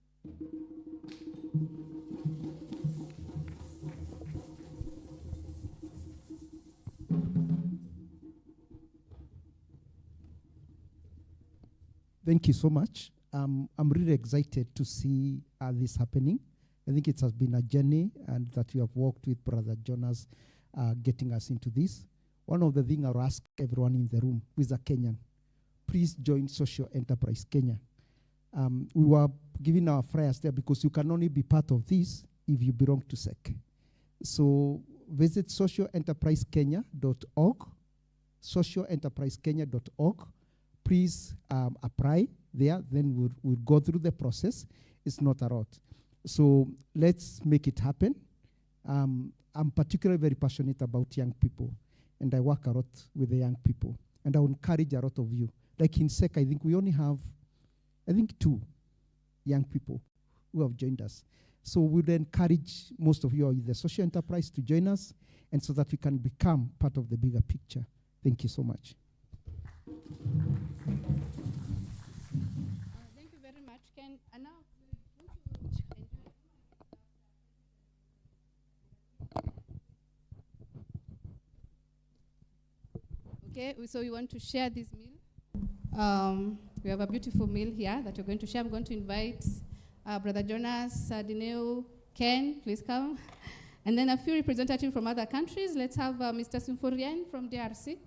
Thank you so much. I'm really excited to see this happening. I think it has been a journey and that we have worked with Brother Jonas getting us into this. One of the things I'll ask everyone in the room who is a Kenyan, please join Social Enterprise Kenya. We were giving our flyers there because you can only be part of this if you belong to SEC. So visit socialenterprisekenya.org, socialenterprisekenya.org. Please apply there, then we'll go through the process. It's not a lot. So let's make it happen. I'm particularly very passionate about young people, and I work a lot with the young people. And I will encourage a lot of you. Like in SEC, I think we only have, 2 young people who have joined us. So we'd encourage most of you in the social enterprise to join us, and so that we can become part of the bigger picture. Thank you so much. Thank you very much, Ken. And now, okay, so we want to share this meal. We have a beautiful meal here that we're going to share. I'm going to invite Brother Jonas, Adeneo, Ken, please come. And then a few representatives from other countries. Let's have Mr. Symphorien from DRC.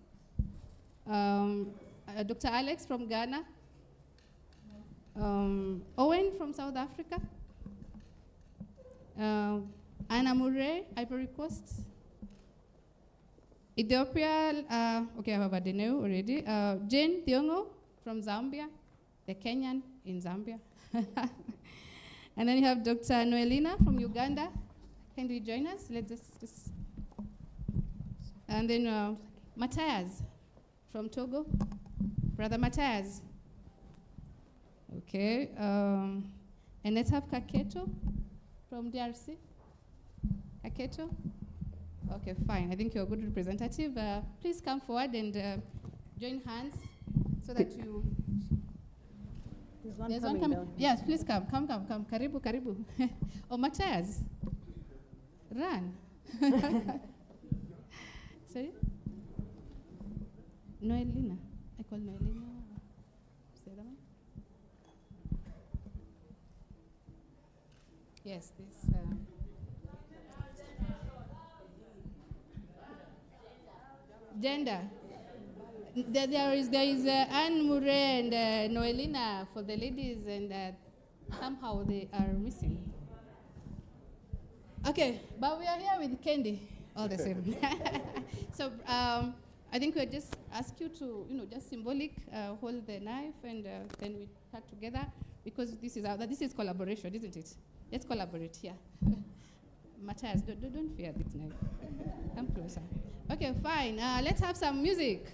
Dr. Alex from Ghana. Owen from South Africa. Anna Murray, Ivory Coast. Ethiopia, okay, I have Adeneo already. Jane Thiongo from Zambia, the Kenyan in Zambia. And then you have Dr. Noelina from Uganda. Can you join us? Let's just. And then Matthias from Togo. Brother Matthias. Okay. And let's have Kaketo from DRC. Kaketo. Okay, fine. I think you're a good representative. Please come forward and join hands so that you. There's one coming. Yes, please come. Karibu, karibu. Oh, Matthias. Run. Sorry? Noelina. I call Noelina. Say that one. Yes, this. Gender. There is Anne Murray and Noelina for the ladies, and somehow they are missing. Okay, but we are here with Candy, all the same. So I think we'll just ask you to, just symbolic, hold the knife, and then we cut together, because this is collaboration, isn't it? Let's collaborate here. Matthias, don't fear this knife. Come closer. Okay, fine. Let's have some music.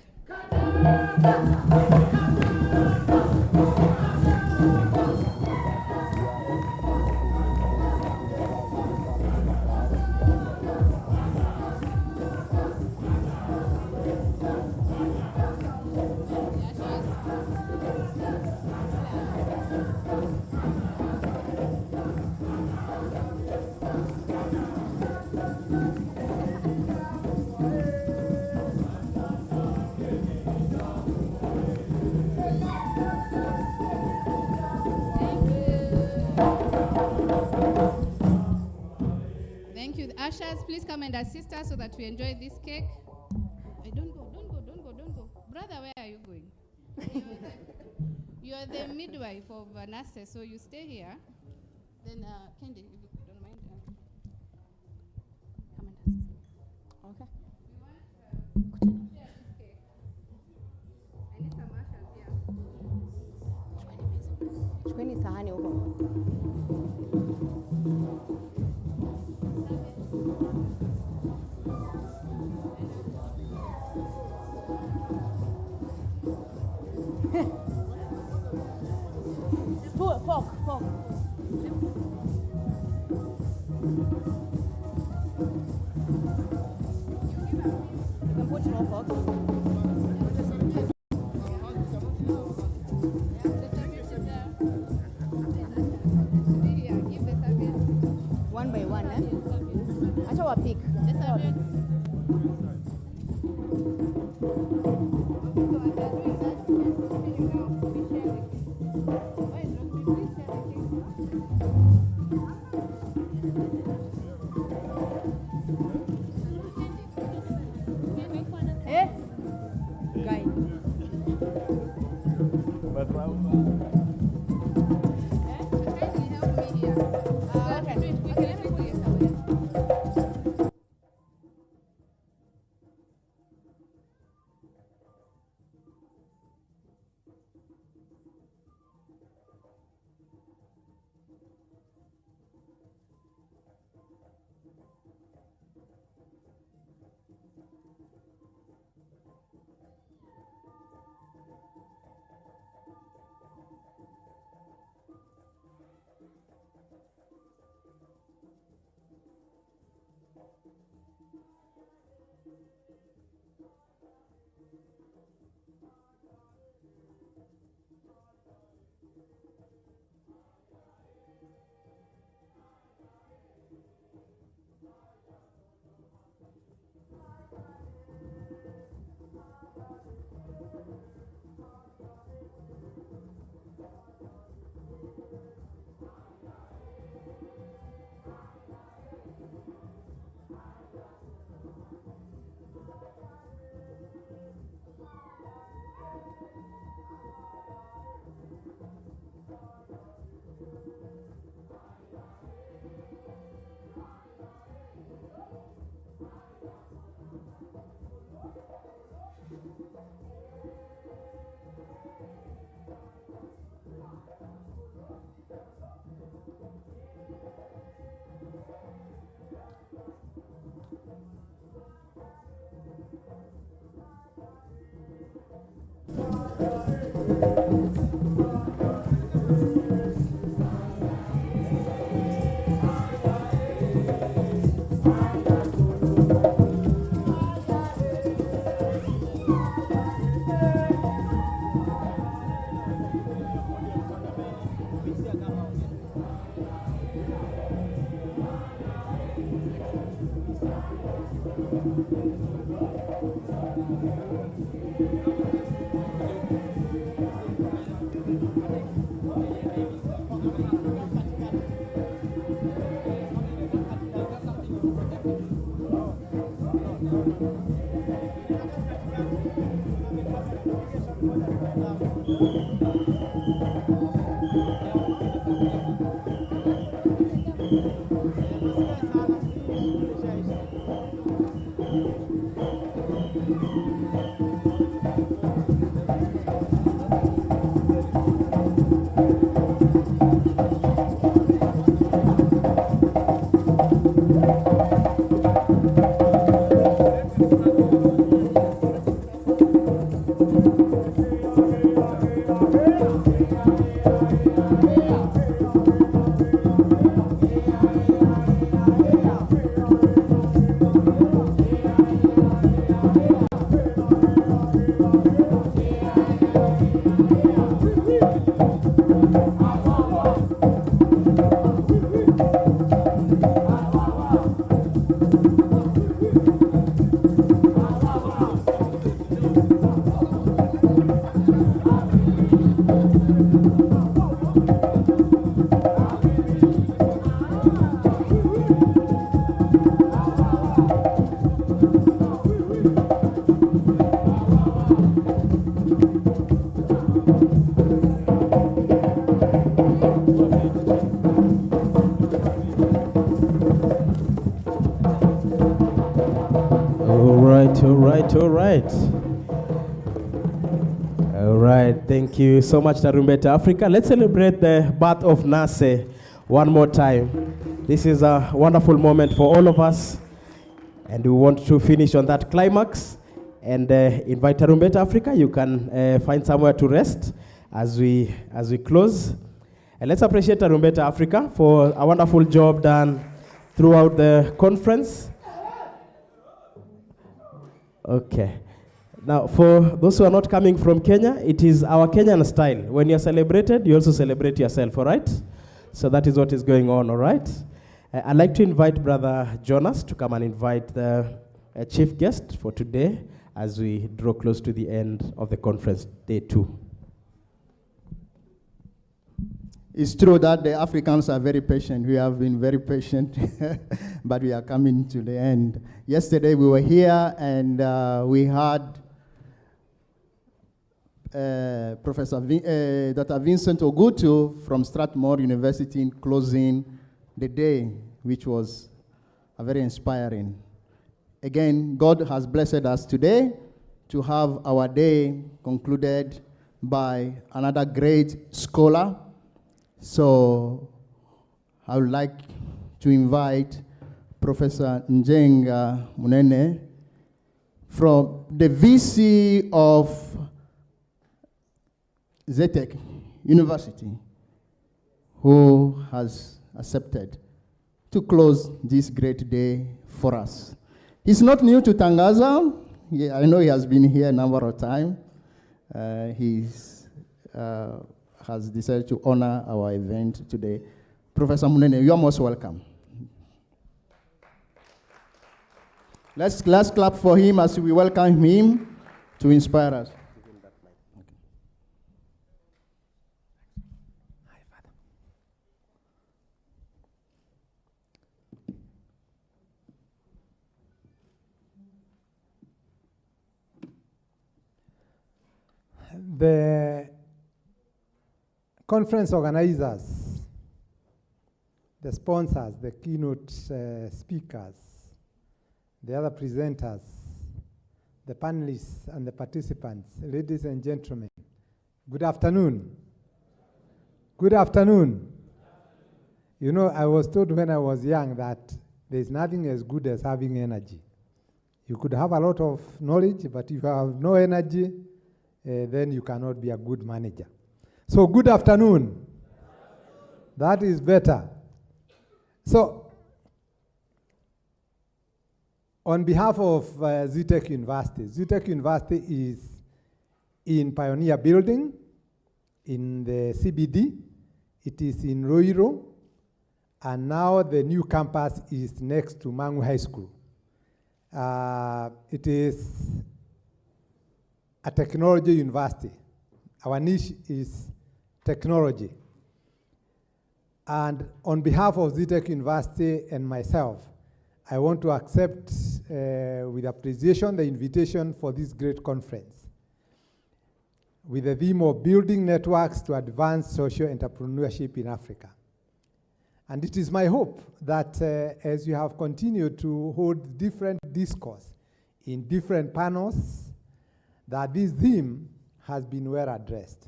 ushers, please come and assist us so that we enjoy this cake. Don't go. Brother, where are you going? You're the midwife of nurses, so you stay here. Then, Candy, if you don't mind. Come and assist. Okay. Chukueni sahani huko. Fork. You can put more forks. One by one, eh? Acha wapik. right, all right. All right, thank you so much, Tarumbeta Africa. Let's celebrate the birth of Nase one more time. This is a wonderful moment for all of us, and we want to finish on that climax and invite Tarumbeta Africa. You can find somewhere to rest as we close. And let's appreciate Tarumbeta Africa for a wonderful job done throughout the conference. Okay. Now, for those who are not coming from Kenya, it is our Kenyan style. When you're celebrated, you also celebrate yourself, all right? So that is what is going on, all right? I'd like to invite Brother Jonas to come and invite the chief guest for today as we draw close to the end of the conference, day 2. It's true that the Africans are very patient. We have been very patient, but we are coming to the end. Yesterday we were here and we had Professor Dr. Vincent Ogutu from Strathmore University in closing the day, which was very inspiring. Again, God has blessed us today to have our day concluded by another great scholar. So I would like to invite Professor Njenga Munene from the VC of Zetek University, who has accepted to close this great day for us. He's not new to Tangaza. I know he has been here a number of times. He has decided to honor our event today. Professor Munene, you are most welcome. Let's clap for him as we welcome him to inspire us. The conference organizers, the sponsors, the keynote speakers, the other presenters, the panelists and the participants, ladies and gentlemen, good afternoon. Good afternoon. You know, I was told when I was young that there's nothing as good as having energy. You could have a lot of knowledge, but if you have no energy, then you cannot be a good manager. So good afternoon. That is better. So on behalf of Zetek University, Zetek University is in Pioneer Building in the CBD. It is in Roiro, and now the new campus is next to Mangu High School. It is a technology university. Our niche is technology. And on behalf of Zetek University and myself, I want to accept with appreciation the invitation for this great conference with the theme of building networks to advance social entrepreneurship in Africa. And it is my hope that as you have continued to hold different discourse in different panels, that this theme has been well addressed.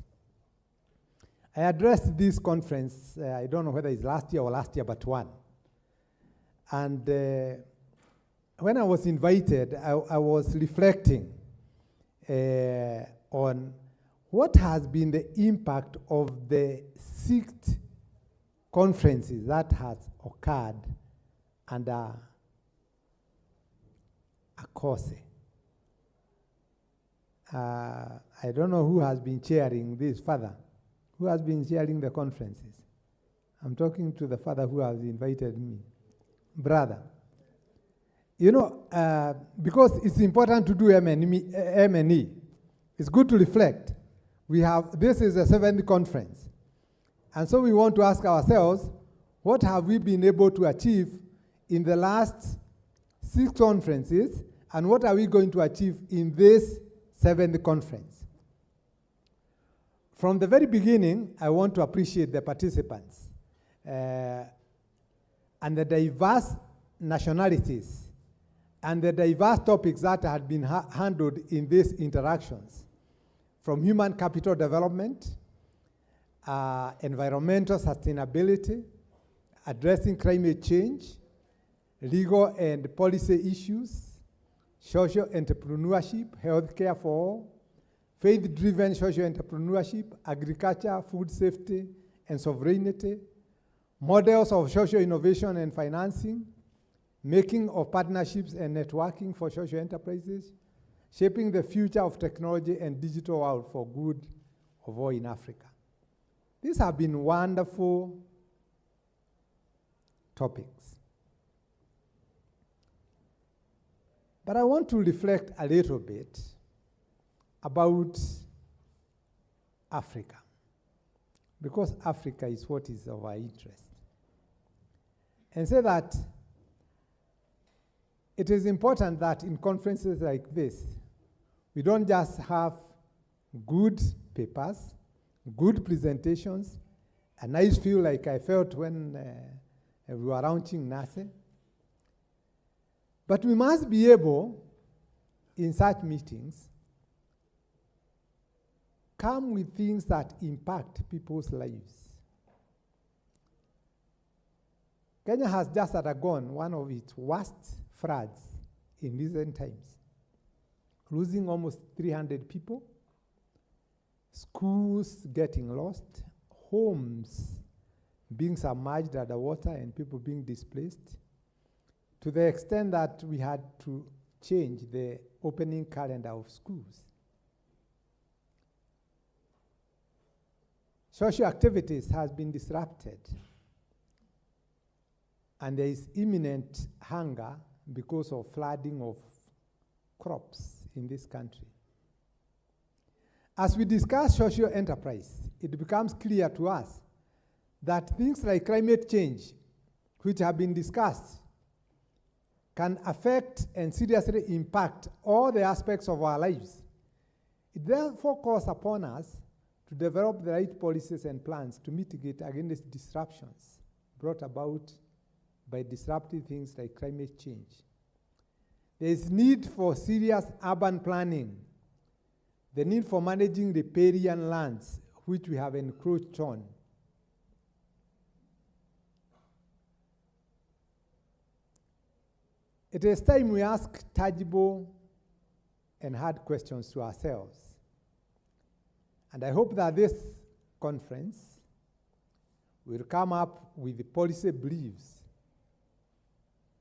I addressed this conference, I don't know whether it's last year or last year, but one. And when I was invited, I was reflecting on what has been the impact of the 6 conferences that has occurred under AACOSE. I don't know who has been chairing this, father. Who has been chairing the conferences? I'm talking to the father who has invited me. Brother. You know, because it's important to do M&E, it's good to reflect. This is the 7th conference. And so we want to ask ourselves, what have we been able to achieve in the last 6 conferences, and what are we going to achieve in this 7th conference? From the very beginning, I want to appreciate the participants and the diverse nationalities and the diverse topics that had been handled in these interactions, from human capital development, environmental sustainability, addressing climate change, legal and policy issues, social entrepreneurship, healthcare for all, faith-driven social entrepreneurship, agriculture, food safety and sovereignty, models of social innovation and financing, making of partnerships and networking for social enterprises, shaping the future of technology and digital world for good of all in Africa. These have been wonderful topics. But I want to reflect a little bit about Africa, because Africa is what is of our interest. And say that it is important that in conferences like this, we don't just have good papers, good presentations, a nice feel like I felt when we were launching NACE. But we must be able, in such meetings, come with things that impact people's lives. Kenya has just undergone one of its worst floods in recent times, losing almost 300 people, schools getting lost, homes being submerged underwater and people being displaced, to the extent that we had to change the opening calendar of schools. Social activities has been disrupted, and there is imminent hunger because of flooding of crops in this country. As we discuss social enterprise, it becomes clear to us that things like climate change, which have been discussed, can affect and seriously impact all the aspects of our lives. It therefore calls upon us to develop the right policies and plans to mitigate against disruptions brought about by disruptive things like climate change. There is need for serious urban planning, the need for managing riparian lands, which we have encroached on. It is time we ask tangible and hard questions to ourselves. And I hope that this conference will come up with the policy briefs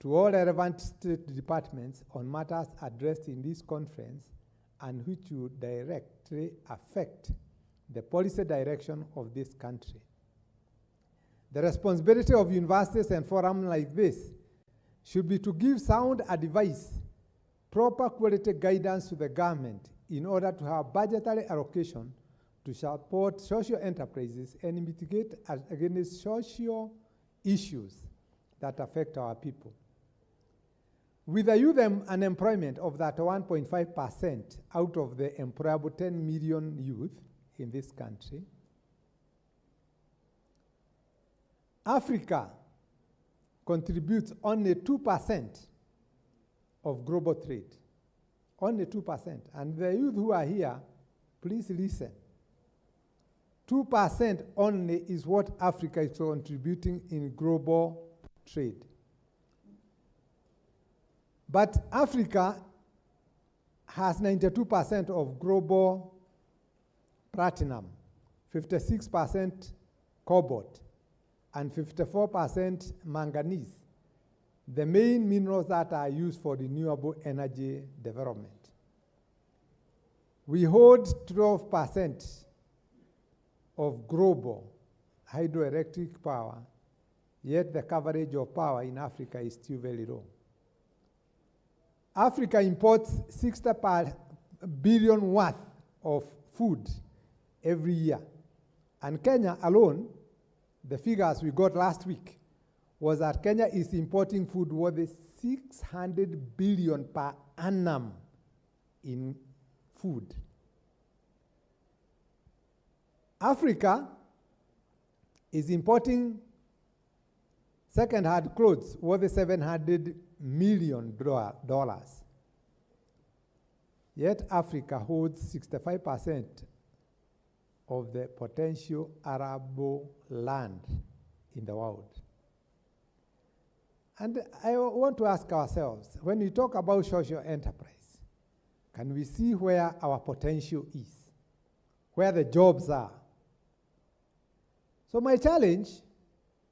to all relevant state departments on matters addressed in this conference and which will directly affect the policy direction of this country. The responsibility of universities and forums like this should be to give sound advice, proper quality guidance to the government in order to have budgetary allocation to support social enterprises and mitigate against social issues that affect our people. With the youth unemployment of that 1.5% out of the employable 10 million youth in this country, Africa contributes only 2% of global trade. Only 2%. And the youth who are here, please listen. 2% only is what Africa is contributing in global trade. But Africa has 92% of global platinum, 56% cobalt, and 54% manganese, the main minerals that are used for renewable energy development. We hold 12% of global hydroelectric power, yet the coverage of power in Africa is still very low. Africa imports 60 billion worth of food every year. And Kenya alone, the figures we got last week, was that Kenya is importing food worth 600 billion per annum in food. Africa is importing Second-hand clothes worth $700 million. Yet Africa holds 65% of the potential arable land in the world. And I want to ask ourselves, when we talk about social enterprise, can we see where our potential is, where the jobs are? So my challenge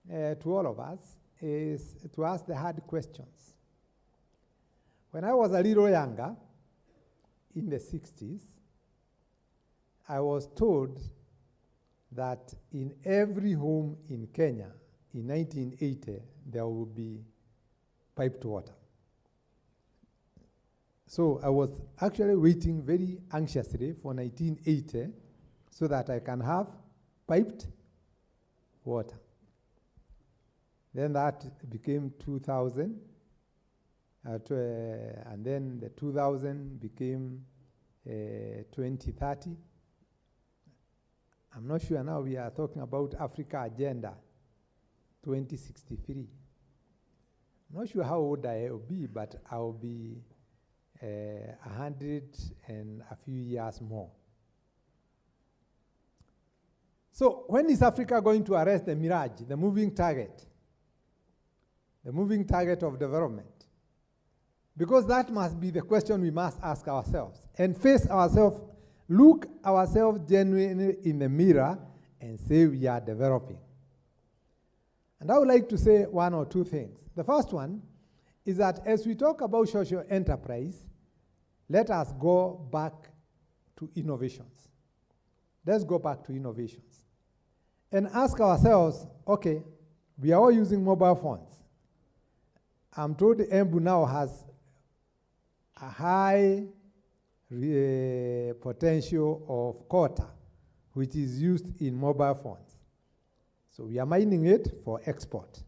to all of us is to ask the hard questions. When I was a little younger, in the 60s, I was told that in every home in Kenya in 1980, there would be piped water. So I was actually waiting very anxiously for 1980 so that I can have piped water. Then that became 2000, and then the 2000 became 2030. I'm not sure now we are talking about Africa Agenda 2063. I'm not sure how old I will be, but I'll be 100 and a few years more. So when is Africa going to arrest the mirage, the moving target of development? Because that must be the question we must ask ourselves and face ourselves, look ourselves genuinely in the mirror and say we are developing. And I would like to say one or two things. The first one is that as we talk about social enterprise, let us go back to innovations. Let's go back to innovations and ask ourselves, okay, we are all using mobile phones. I'm told Embu now has a high potential of quota, which is used in mobile phones. So we are mining it for export.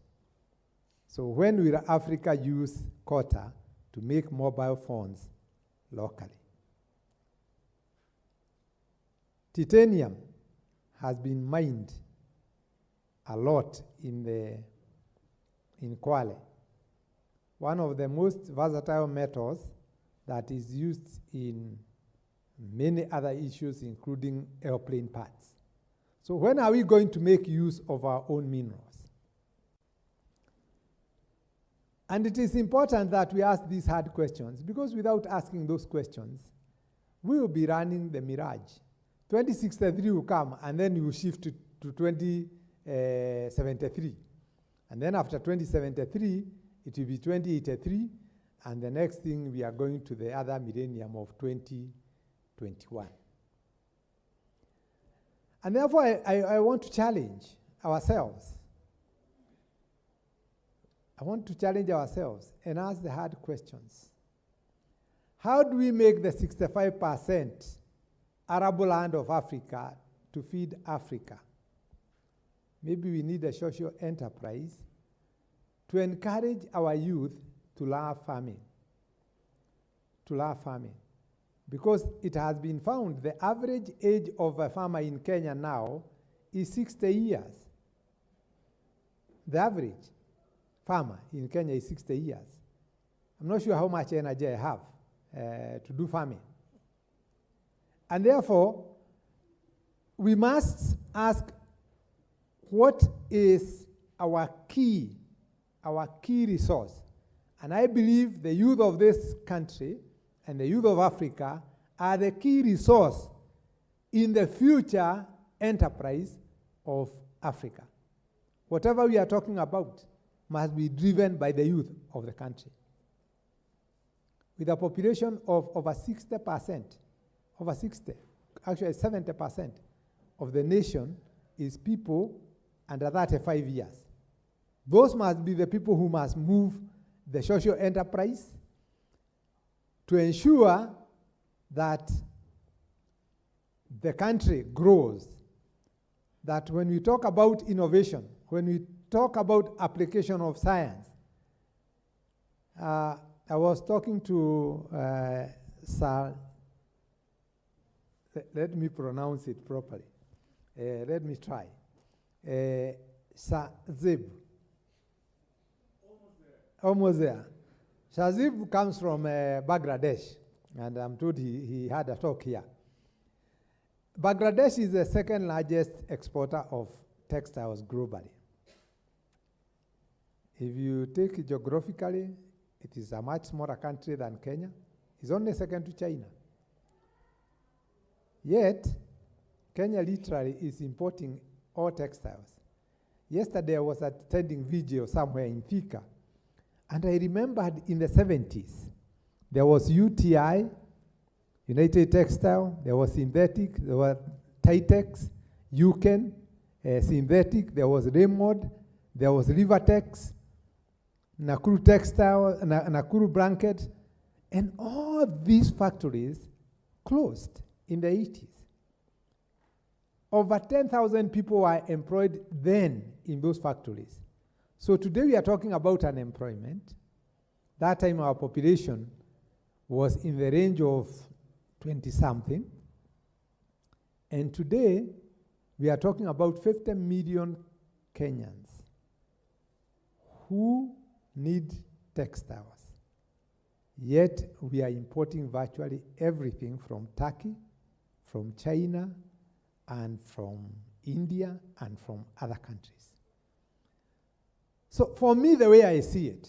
So when will Africa use quota to make mobile phones locally? Titanium has been mined a lot in Kwale. One of the most versatile metals that is used in many other issues, including airplane parts. So when are we going to make use of our own minerals? And it is important that we ask these hard questions, because without asking those questions, we will be running the mirage. 2063 will come, and then you will shift to 2073. And then after 2073, it will be 2083, and the next thing we are going to the other millennium of 2021. And therefore, I want to challenge ourselves. I want to challenge ourselves and ask the hard questions. How do we make the 65% arable land of Africa to feed Africa? Maybe we need a social enterprise to encourage our youth to learn farming. Because it has been found the average age of a farmer in Kenya now is 60 years. The average farmer in Kenya is 60 years. I'm not sure how much energy I have to do farming. And therefore, we must ask, what is our key resource? And I believe the youth of this country and the youth of Africa are the key resource in the future enterprise of Africa. Whatever we are talking about must be driven by the youth of the country. With a population of over 60%, actually 70% of the nation is people under 35 years. Those must be the people who must move the social enterprise to ensure that the country grows. That when we talk about innovation, when we talk about application of science, I was talking to Sir, let me pronounce it properly. Let me try. Sir Zeb. Almost there. Shazib comes from Bangladesh, and I'm told he had a talk here. Bangladesh is the second largest exporter of textiles globally. If you take it geographically, it is a much smaller country than Kenya. It's only second to China. Yet, Kenya literally is importing all textiles. Yesterday I was attending vigil somewhere in Thika, and I remembered in the 70s, there was UTI, United Textile, there was synthetic, there was Titex, Yuken, synthetic, there was Raymond, there was Rivertex, Nakuru Textile, Nakuru Blanket, and all these factories closed in the 80s. Over 10,000 people were employed then in those factories. So today we are talking about unemployment. That time our population was in the range of 20-something. And today we are talking about 50 million Kenyans who need textiles. Yet we are importing virtually everything from Turkey, from China, and from India, and from other countries. So for me, the way I see it,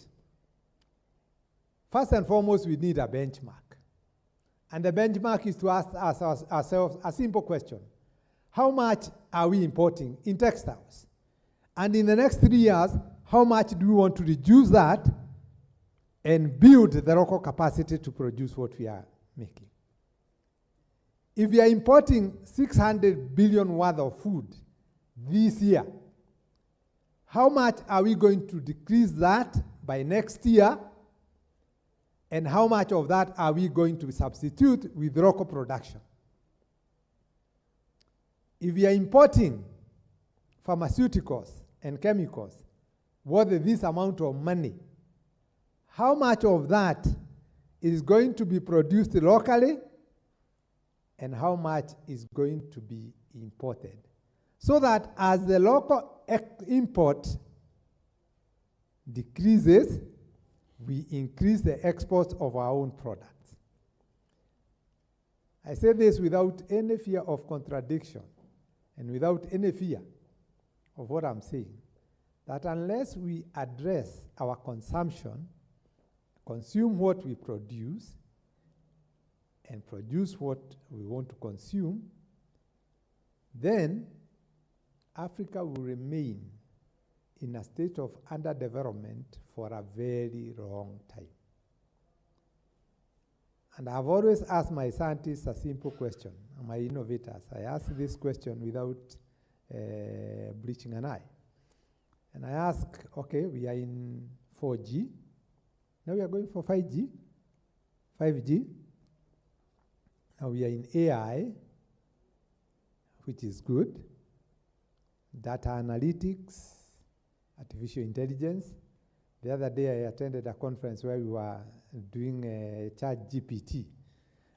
first and foremost, we need a benchmark. And the benchmark is to ask ourselves a simple question. How much are we importing in textiles? And in the next 3 years, how much do we want to reduce that and build the local capacity to produce what we are making? If we are importing 600 billion worth of food this year, how much are we going to decrease that by next year? And how much of that are we going to substitute with local production? If we are importing pharmaceuticals and chemicals worth this amount of money, how much of that is going to be produced locally and how much is going to be imported? So that as the local import decreases, we increase the exports of our own products. I say this without any fear of contradiction and without any fear of what I'm saying, that unless we address our consumption, consume what we produce, and produce what we want to consume, then Africa will remain in a state of underdevelopment for a very long time. And I've always asked my scientists a simple question, my innovators. I ask this question without bleaching an eye. And I ask, okay, we are in 4G. Now we are going for 5G. Now we are in AI, which is good. Data analytics, artificial intelligence. The other day I attended a conference where we were doing ChatGPT.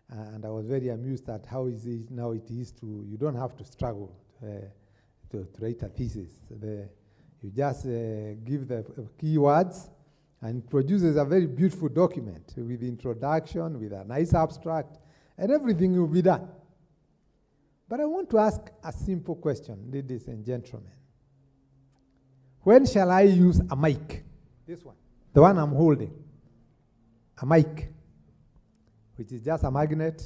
And I was very amused at how easy now it is to, you don't have to struggle to write a thesis. You just give the keywords and it produces a very beautiful document with introduction, with a nice abstract, and everything will be done. But I want to ask a simple question, ladies and gentlemen. When shall I use a mic? This one, the one I'm holding. A mic, which is just a magnet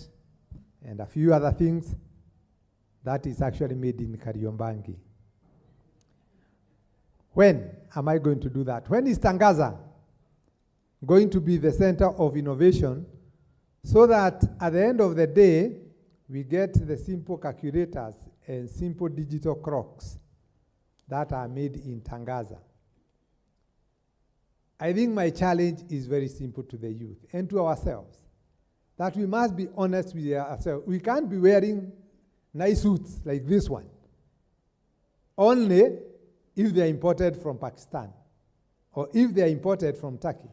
and a few other things that is actually made in Kariobangi. When am I going to do that? When is Tangaza going to be the center of innovation so that at the end of the day, we get the simple calculators and simple digital clocks that are made in Tangaza? I think my challenge is very simple to the youth and to ourselves, that we must be honest with ourselves. We can't be wearing nice suits like this one, only if they are imported from Pakistan or if they are imported from Turkey.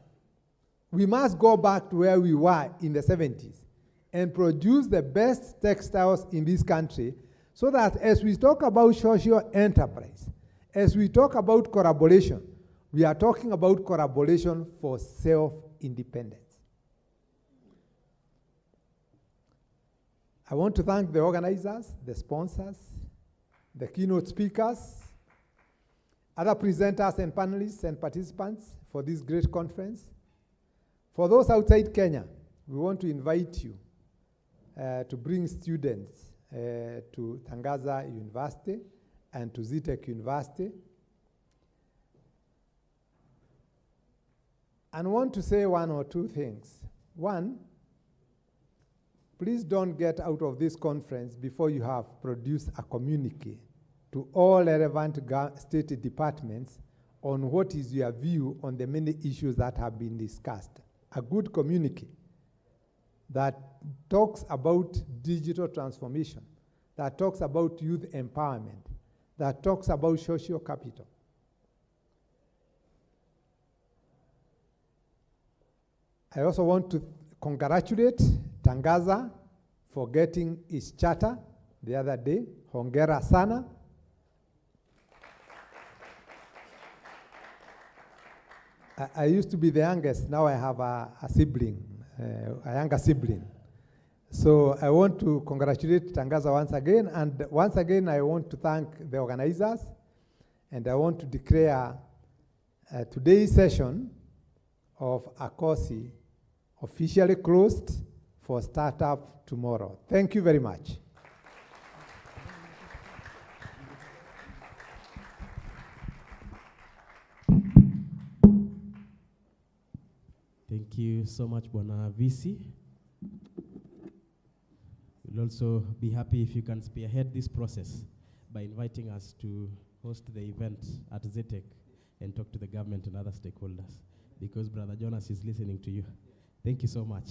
We must go back to where we were in the 70s and produce the best textiles in this country so that as we talk about social enterprise, as we talk about collaboration, We are talking about collaboration for self-independence. I want to thank the organizers, the sponsors, the keynote speakers, other presenters and panelists and participants for this great conference. For those outside Kenya, we want to invite you to bring students to Tangaza University and to ZTech University. And want to say one or two things. One, please don't get out of this conference before you have produced a communique to all relevant state departments on what is your view on the many issues that have been discussed. A good communique that talks about digital transformation, that talks about youth empowerment, that talks about social capital. I also want to congratulate Tangaza for getting its charter the other day. Hongera sana. I used to be the youngest. Now I have a sibling, a younger sibling. So I want to congratulate Tangaza once again. And once again, I want to thank the organizers. And I want to declare today's session of AACOSE officially closed for startup tomorrow. Thank you very much. Thank you so much, Bwana VC. We'll also be happy if you can spearhead this process by inviting us to host the event at ZTech and talk to the government and other stakeholders, because Brother Jonas is listening to you. Thank you so much.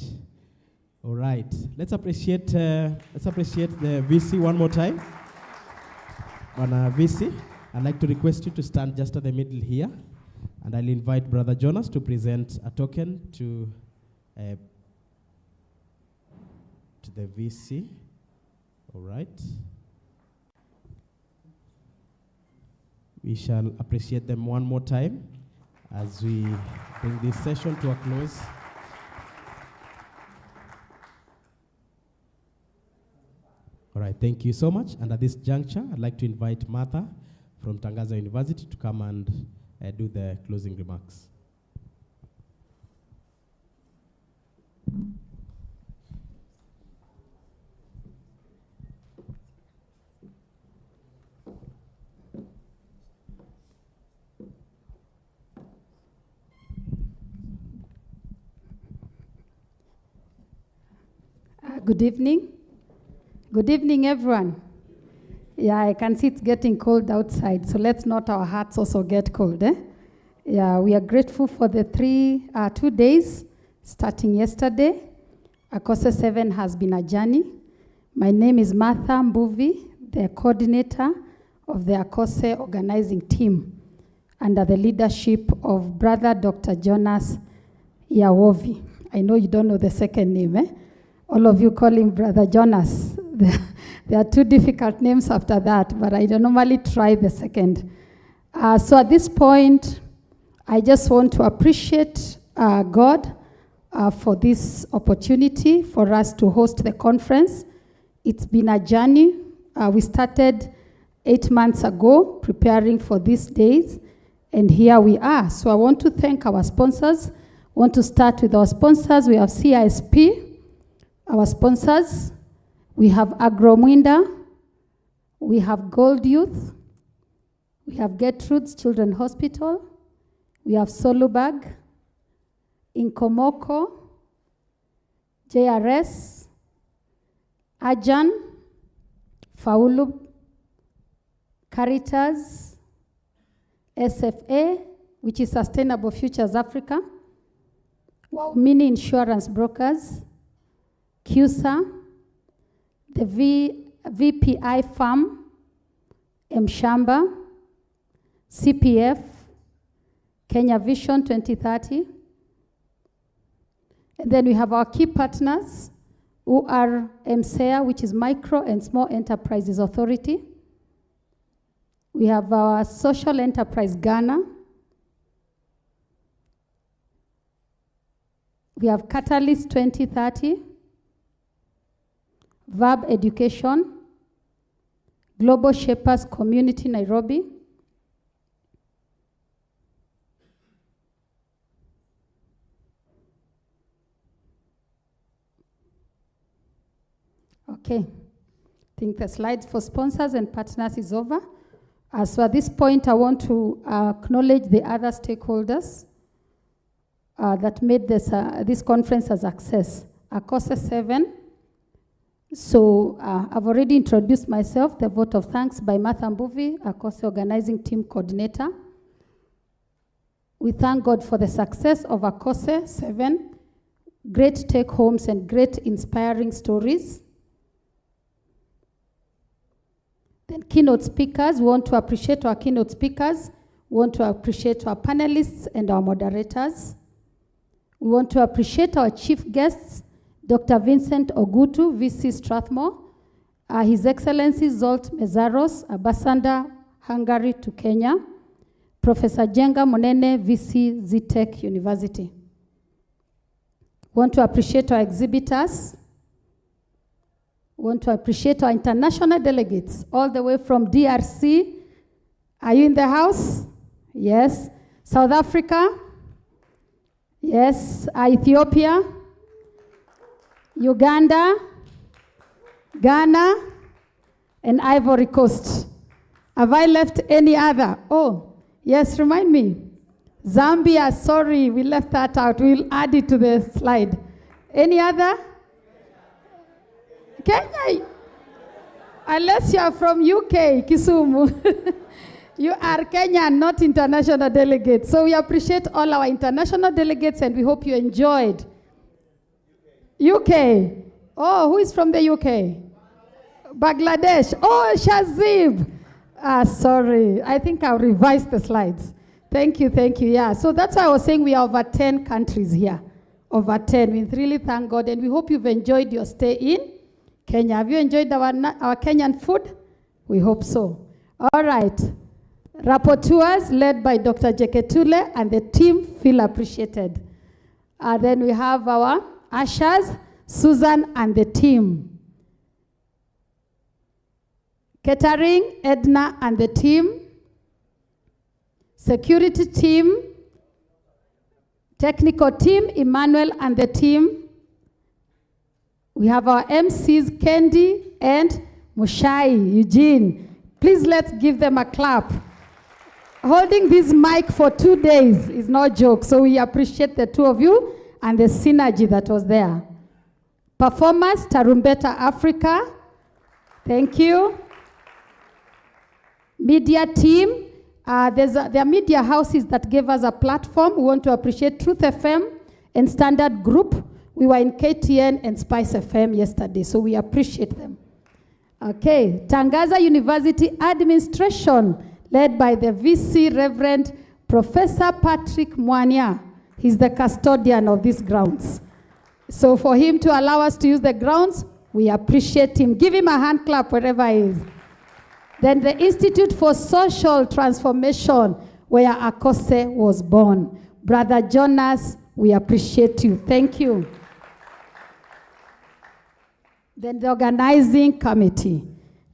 All right, let's appreciate the VC one more time. Bwana VC, I'd like to request you to stand just at the middle here, and I'll invite Brother Jonas to present a token to the VC. All right. We shall appreciate them one more time as we bring this session to a close. All right, thank you so much. And at this juncture, I'd like to invite Martha from Tangaza University to come and do the closing remarks. Good evening. Good evening, everyone. Yeah, I can see it's getting cold outside, so let's not our hearts also get cold. Yeah, we are grateful for the 2 days starting yesterday. AACOSE 7 has been a journey. My name is Martha Mbuvi, the coordinator of the AACOSE organizing team under the leadership of Brother Dr. Jonas Yawovi. I know you don't know the second name, All of you call him Brother Jonas. There are 2 difficult names after that, but I don't normally try the second. So at this point, I just want to appreciate God for this opportunity for us to host the conference. It's been a journey. We started 8 months ago preparing for these days, and here we are. So I want to thank our sponsors. I want to start with our sponsors. We have CISP. Our sponsors, we have Agromwinda, we have Gold Youth, we have Gertrude's Children's Hospital, we have Solubag, Inkomoko, JRS, Ajan, Faulu, CARITAS, SFA, which is Sustainable Futures Africa, Waumini Insurance Brokers, CUSA, the VPI Farm, Mshamba, CPF, Kenya Vision 2030. And then we have our key partners who are MCEA, which is Micro and Small Enterprises Authority. We have our Social Enterprise Ghana, We have Catalyst 2030, Verb Education, Global Shapers Community Nairobi, okay, I think the slides for sponsors and partners is over. So at this point, I want to acknowledge the other stakeholders that made this conference a success. AACOSE 7. So I've already introduced myself, the vote of thanks by Martha Mbuvi, AACOSE Organizing Team Coordinator. We thank God for the success of AACOSE 7, great take-homes and great inspiring stories. Then keynote speakers, we want to appreciate our keynote speakers. We want to appreciate our panelists and our moderators. We want to appreciate our chief guests, Dr. Vincent Ogutu, VC Strathmore, His Excellency Zolt Mezaros, Ambassador Hungary to Kenya, Professor Jenga Monene, VC Zitech University. We want to appreciate our exhibitors. We want to appreciate our international delegates, all the way from DRC. Are you in the house? Yes. South Africa? Yes. Ethiopia? Uganda? Ghana? And Ivory Coast. Have I left any other? Oh, yes, remind me. Zambia, sorry, we left that out. We'll add it to the slide. Any other? Kenya, unless you are from UK, Kisumu. You are Kenyan, not international delegates. So we appreciate all our international delegates and we hope you enjoyed. UK. Oh, who is from the UK? Bangladesh. Oh, Shazib. Sorry. I think I'll revise the slides. Thank you, thank you. Yeah, so that's why I was saying we are over 10 countries here. Over 10. We really thank God and we hope you've enjoyed your stay in Kenya. Have you enjoyed our Kenyan food? We hope so. All right. Rapporteurs led by Dr. Jeketule and the team feel appreciated. Then we have our ushers, Susan and the team. Catering, Edna and the team. Security team. Technical team, Emmanuel and the team. We have our MCs, Kendi and Mushai, Eugene. Please let's give them a clap. Holding this mic for 2 days is no joke, so we appreciate the two of you and the synergy that was there. Performers, Tarumbeta Africa. Thank you. Media team. There are media houses that gave us a platform. We want to appreciate Truth FM and Standard Group. We were in KTN and Spice FM yesterday, so we appreciate them. Okay, Tangaza University Administration, led by the VC Reverend Professor Patrick Mwanya. He's the custodian of these grounds. So for him to allow us to use the grounds, we appreciate him. Give him a hand clap wherever he is. Then the Institute for Social Transformation, where AACOSE was born. Brother Jonas, we appreciate you. Thank you. Then the organizing committee.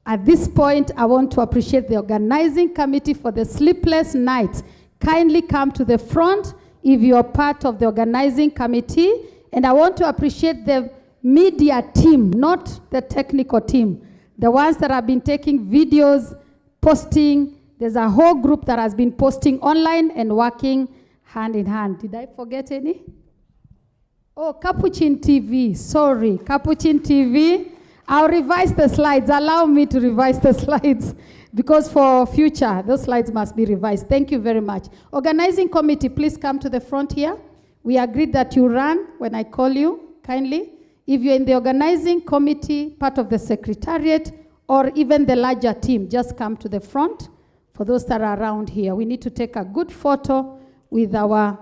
At this point, I want to appreciate the organizing committee for the sleepless nights. Kindly come to the front if you are part of the organizing committee. And I want to appreciate the media team, not the technical team. The ones that have been taking videos, posting. There's a whole group that has been posting online and working hand in hand. Did I forget any? Oh, Capuchin TV. Sorry, Capuchin TV. I'll revise the slides. Allow me to revise the slides because for future, those slides must be revised. Thank you very much. Organizing committee, please come to the front here. We agreed that you run when I call you, kindly. If you're in the organizing committee, part of the secretariat, or even the larger team, just come to the front. For those that are around here, we need to take a good photo with our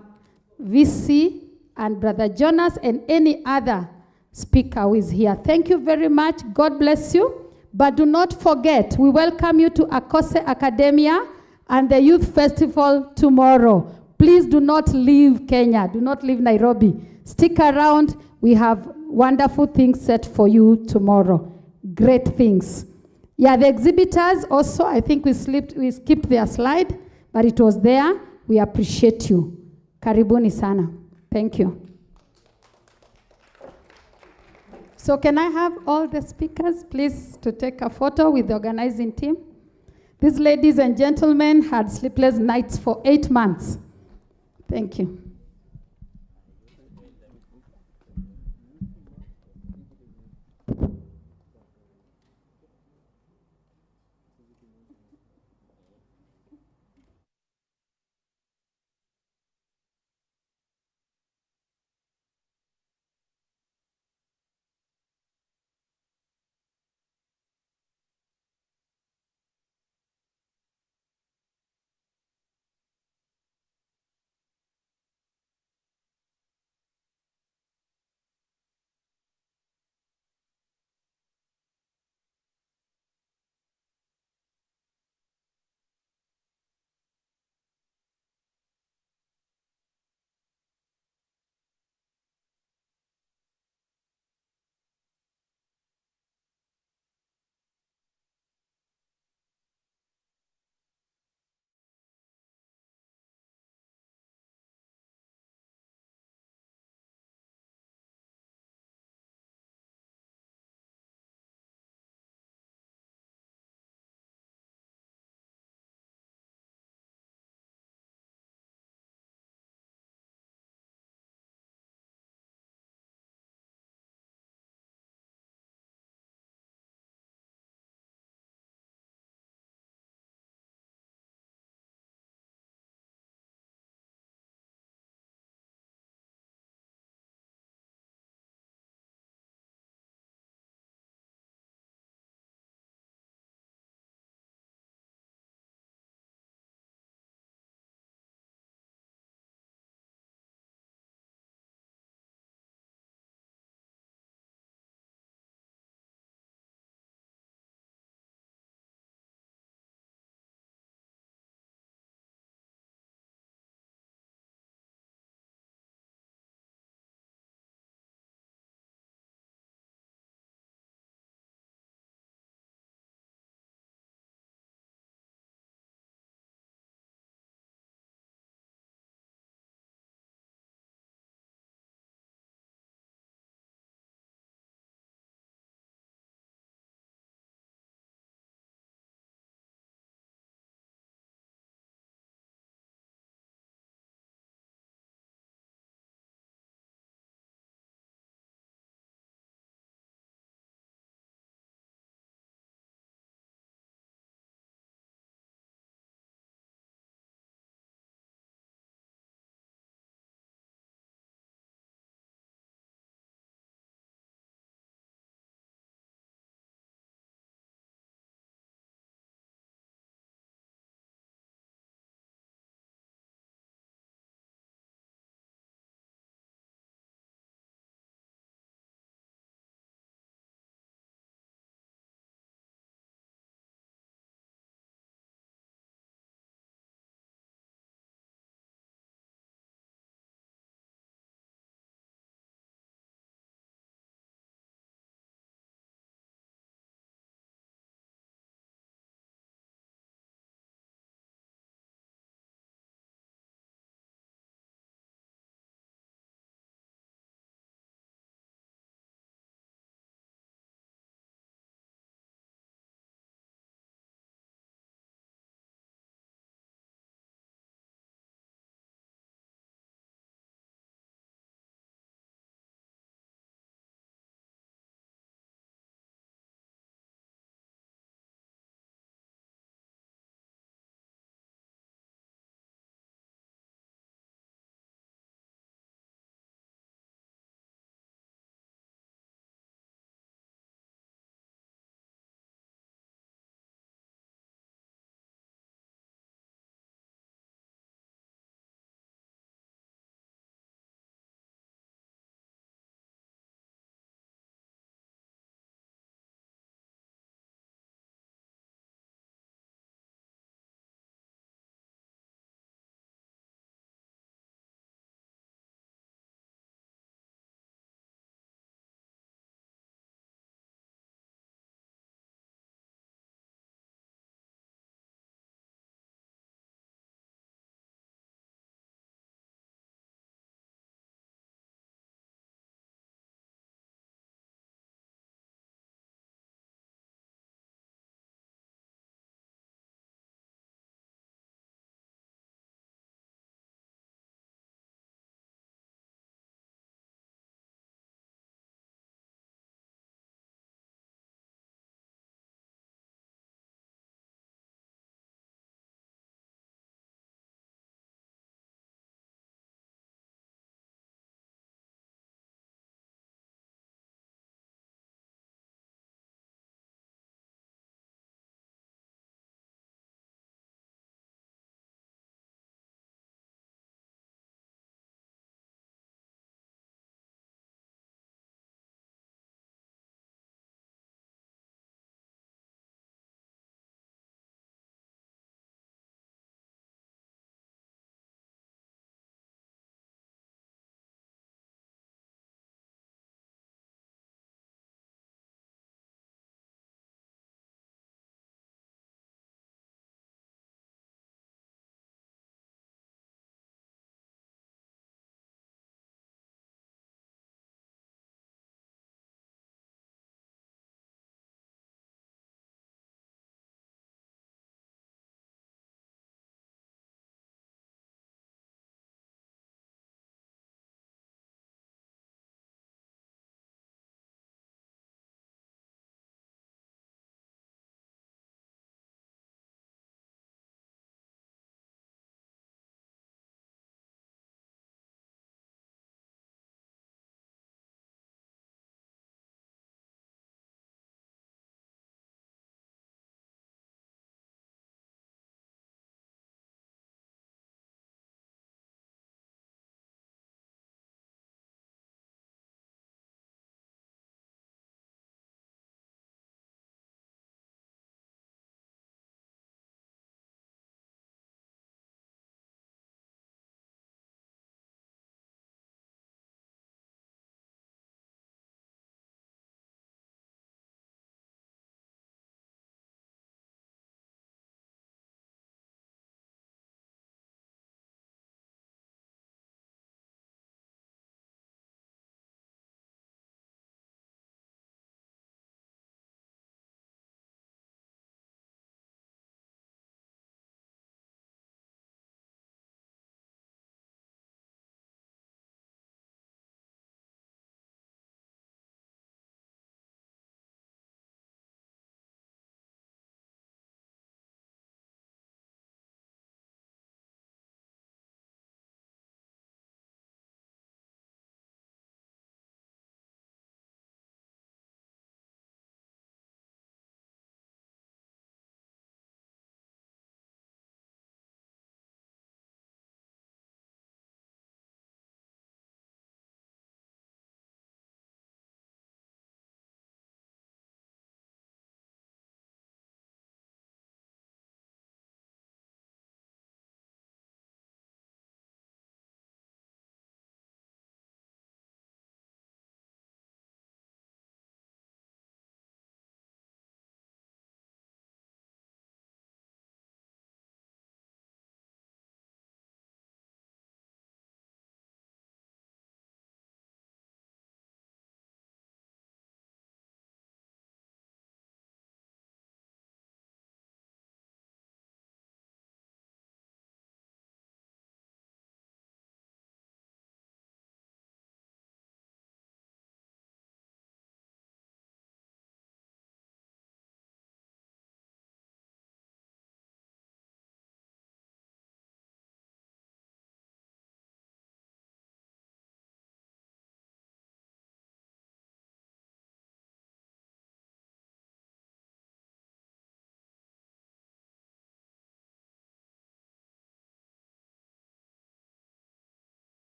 VC and Brother Jonas and any other speaker who is here. Thank you very much. God bless you. But do not forget, we welcome you to AACOSE Academia and the Youth Festival tomorrow. Please do not leave Kenya. Do not leave Nairobi. Stick around. We have wonderful things set for you tomorrow. Great things. Yeah, the exhibitors also, I think we skipped their slide, but it was there. We appreciate you. Karibuni sana. Thank you. So can I have all the speakers, please, to take a photo with the organizing team? These ladies and gentlemen had sleepless nights for 8 months. Thank you.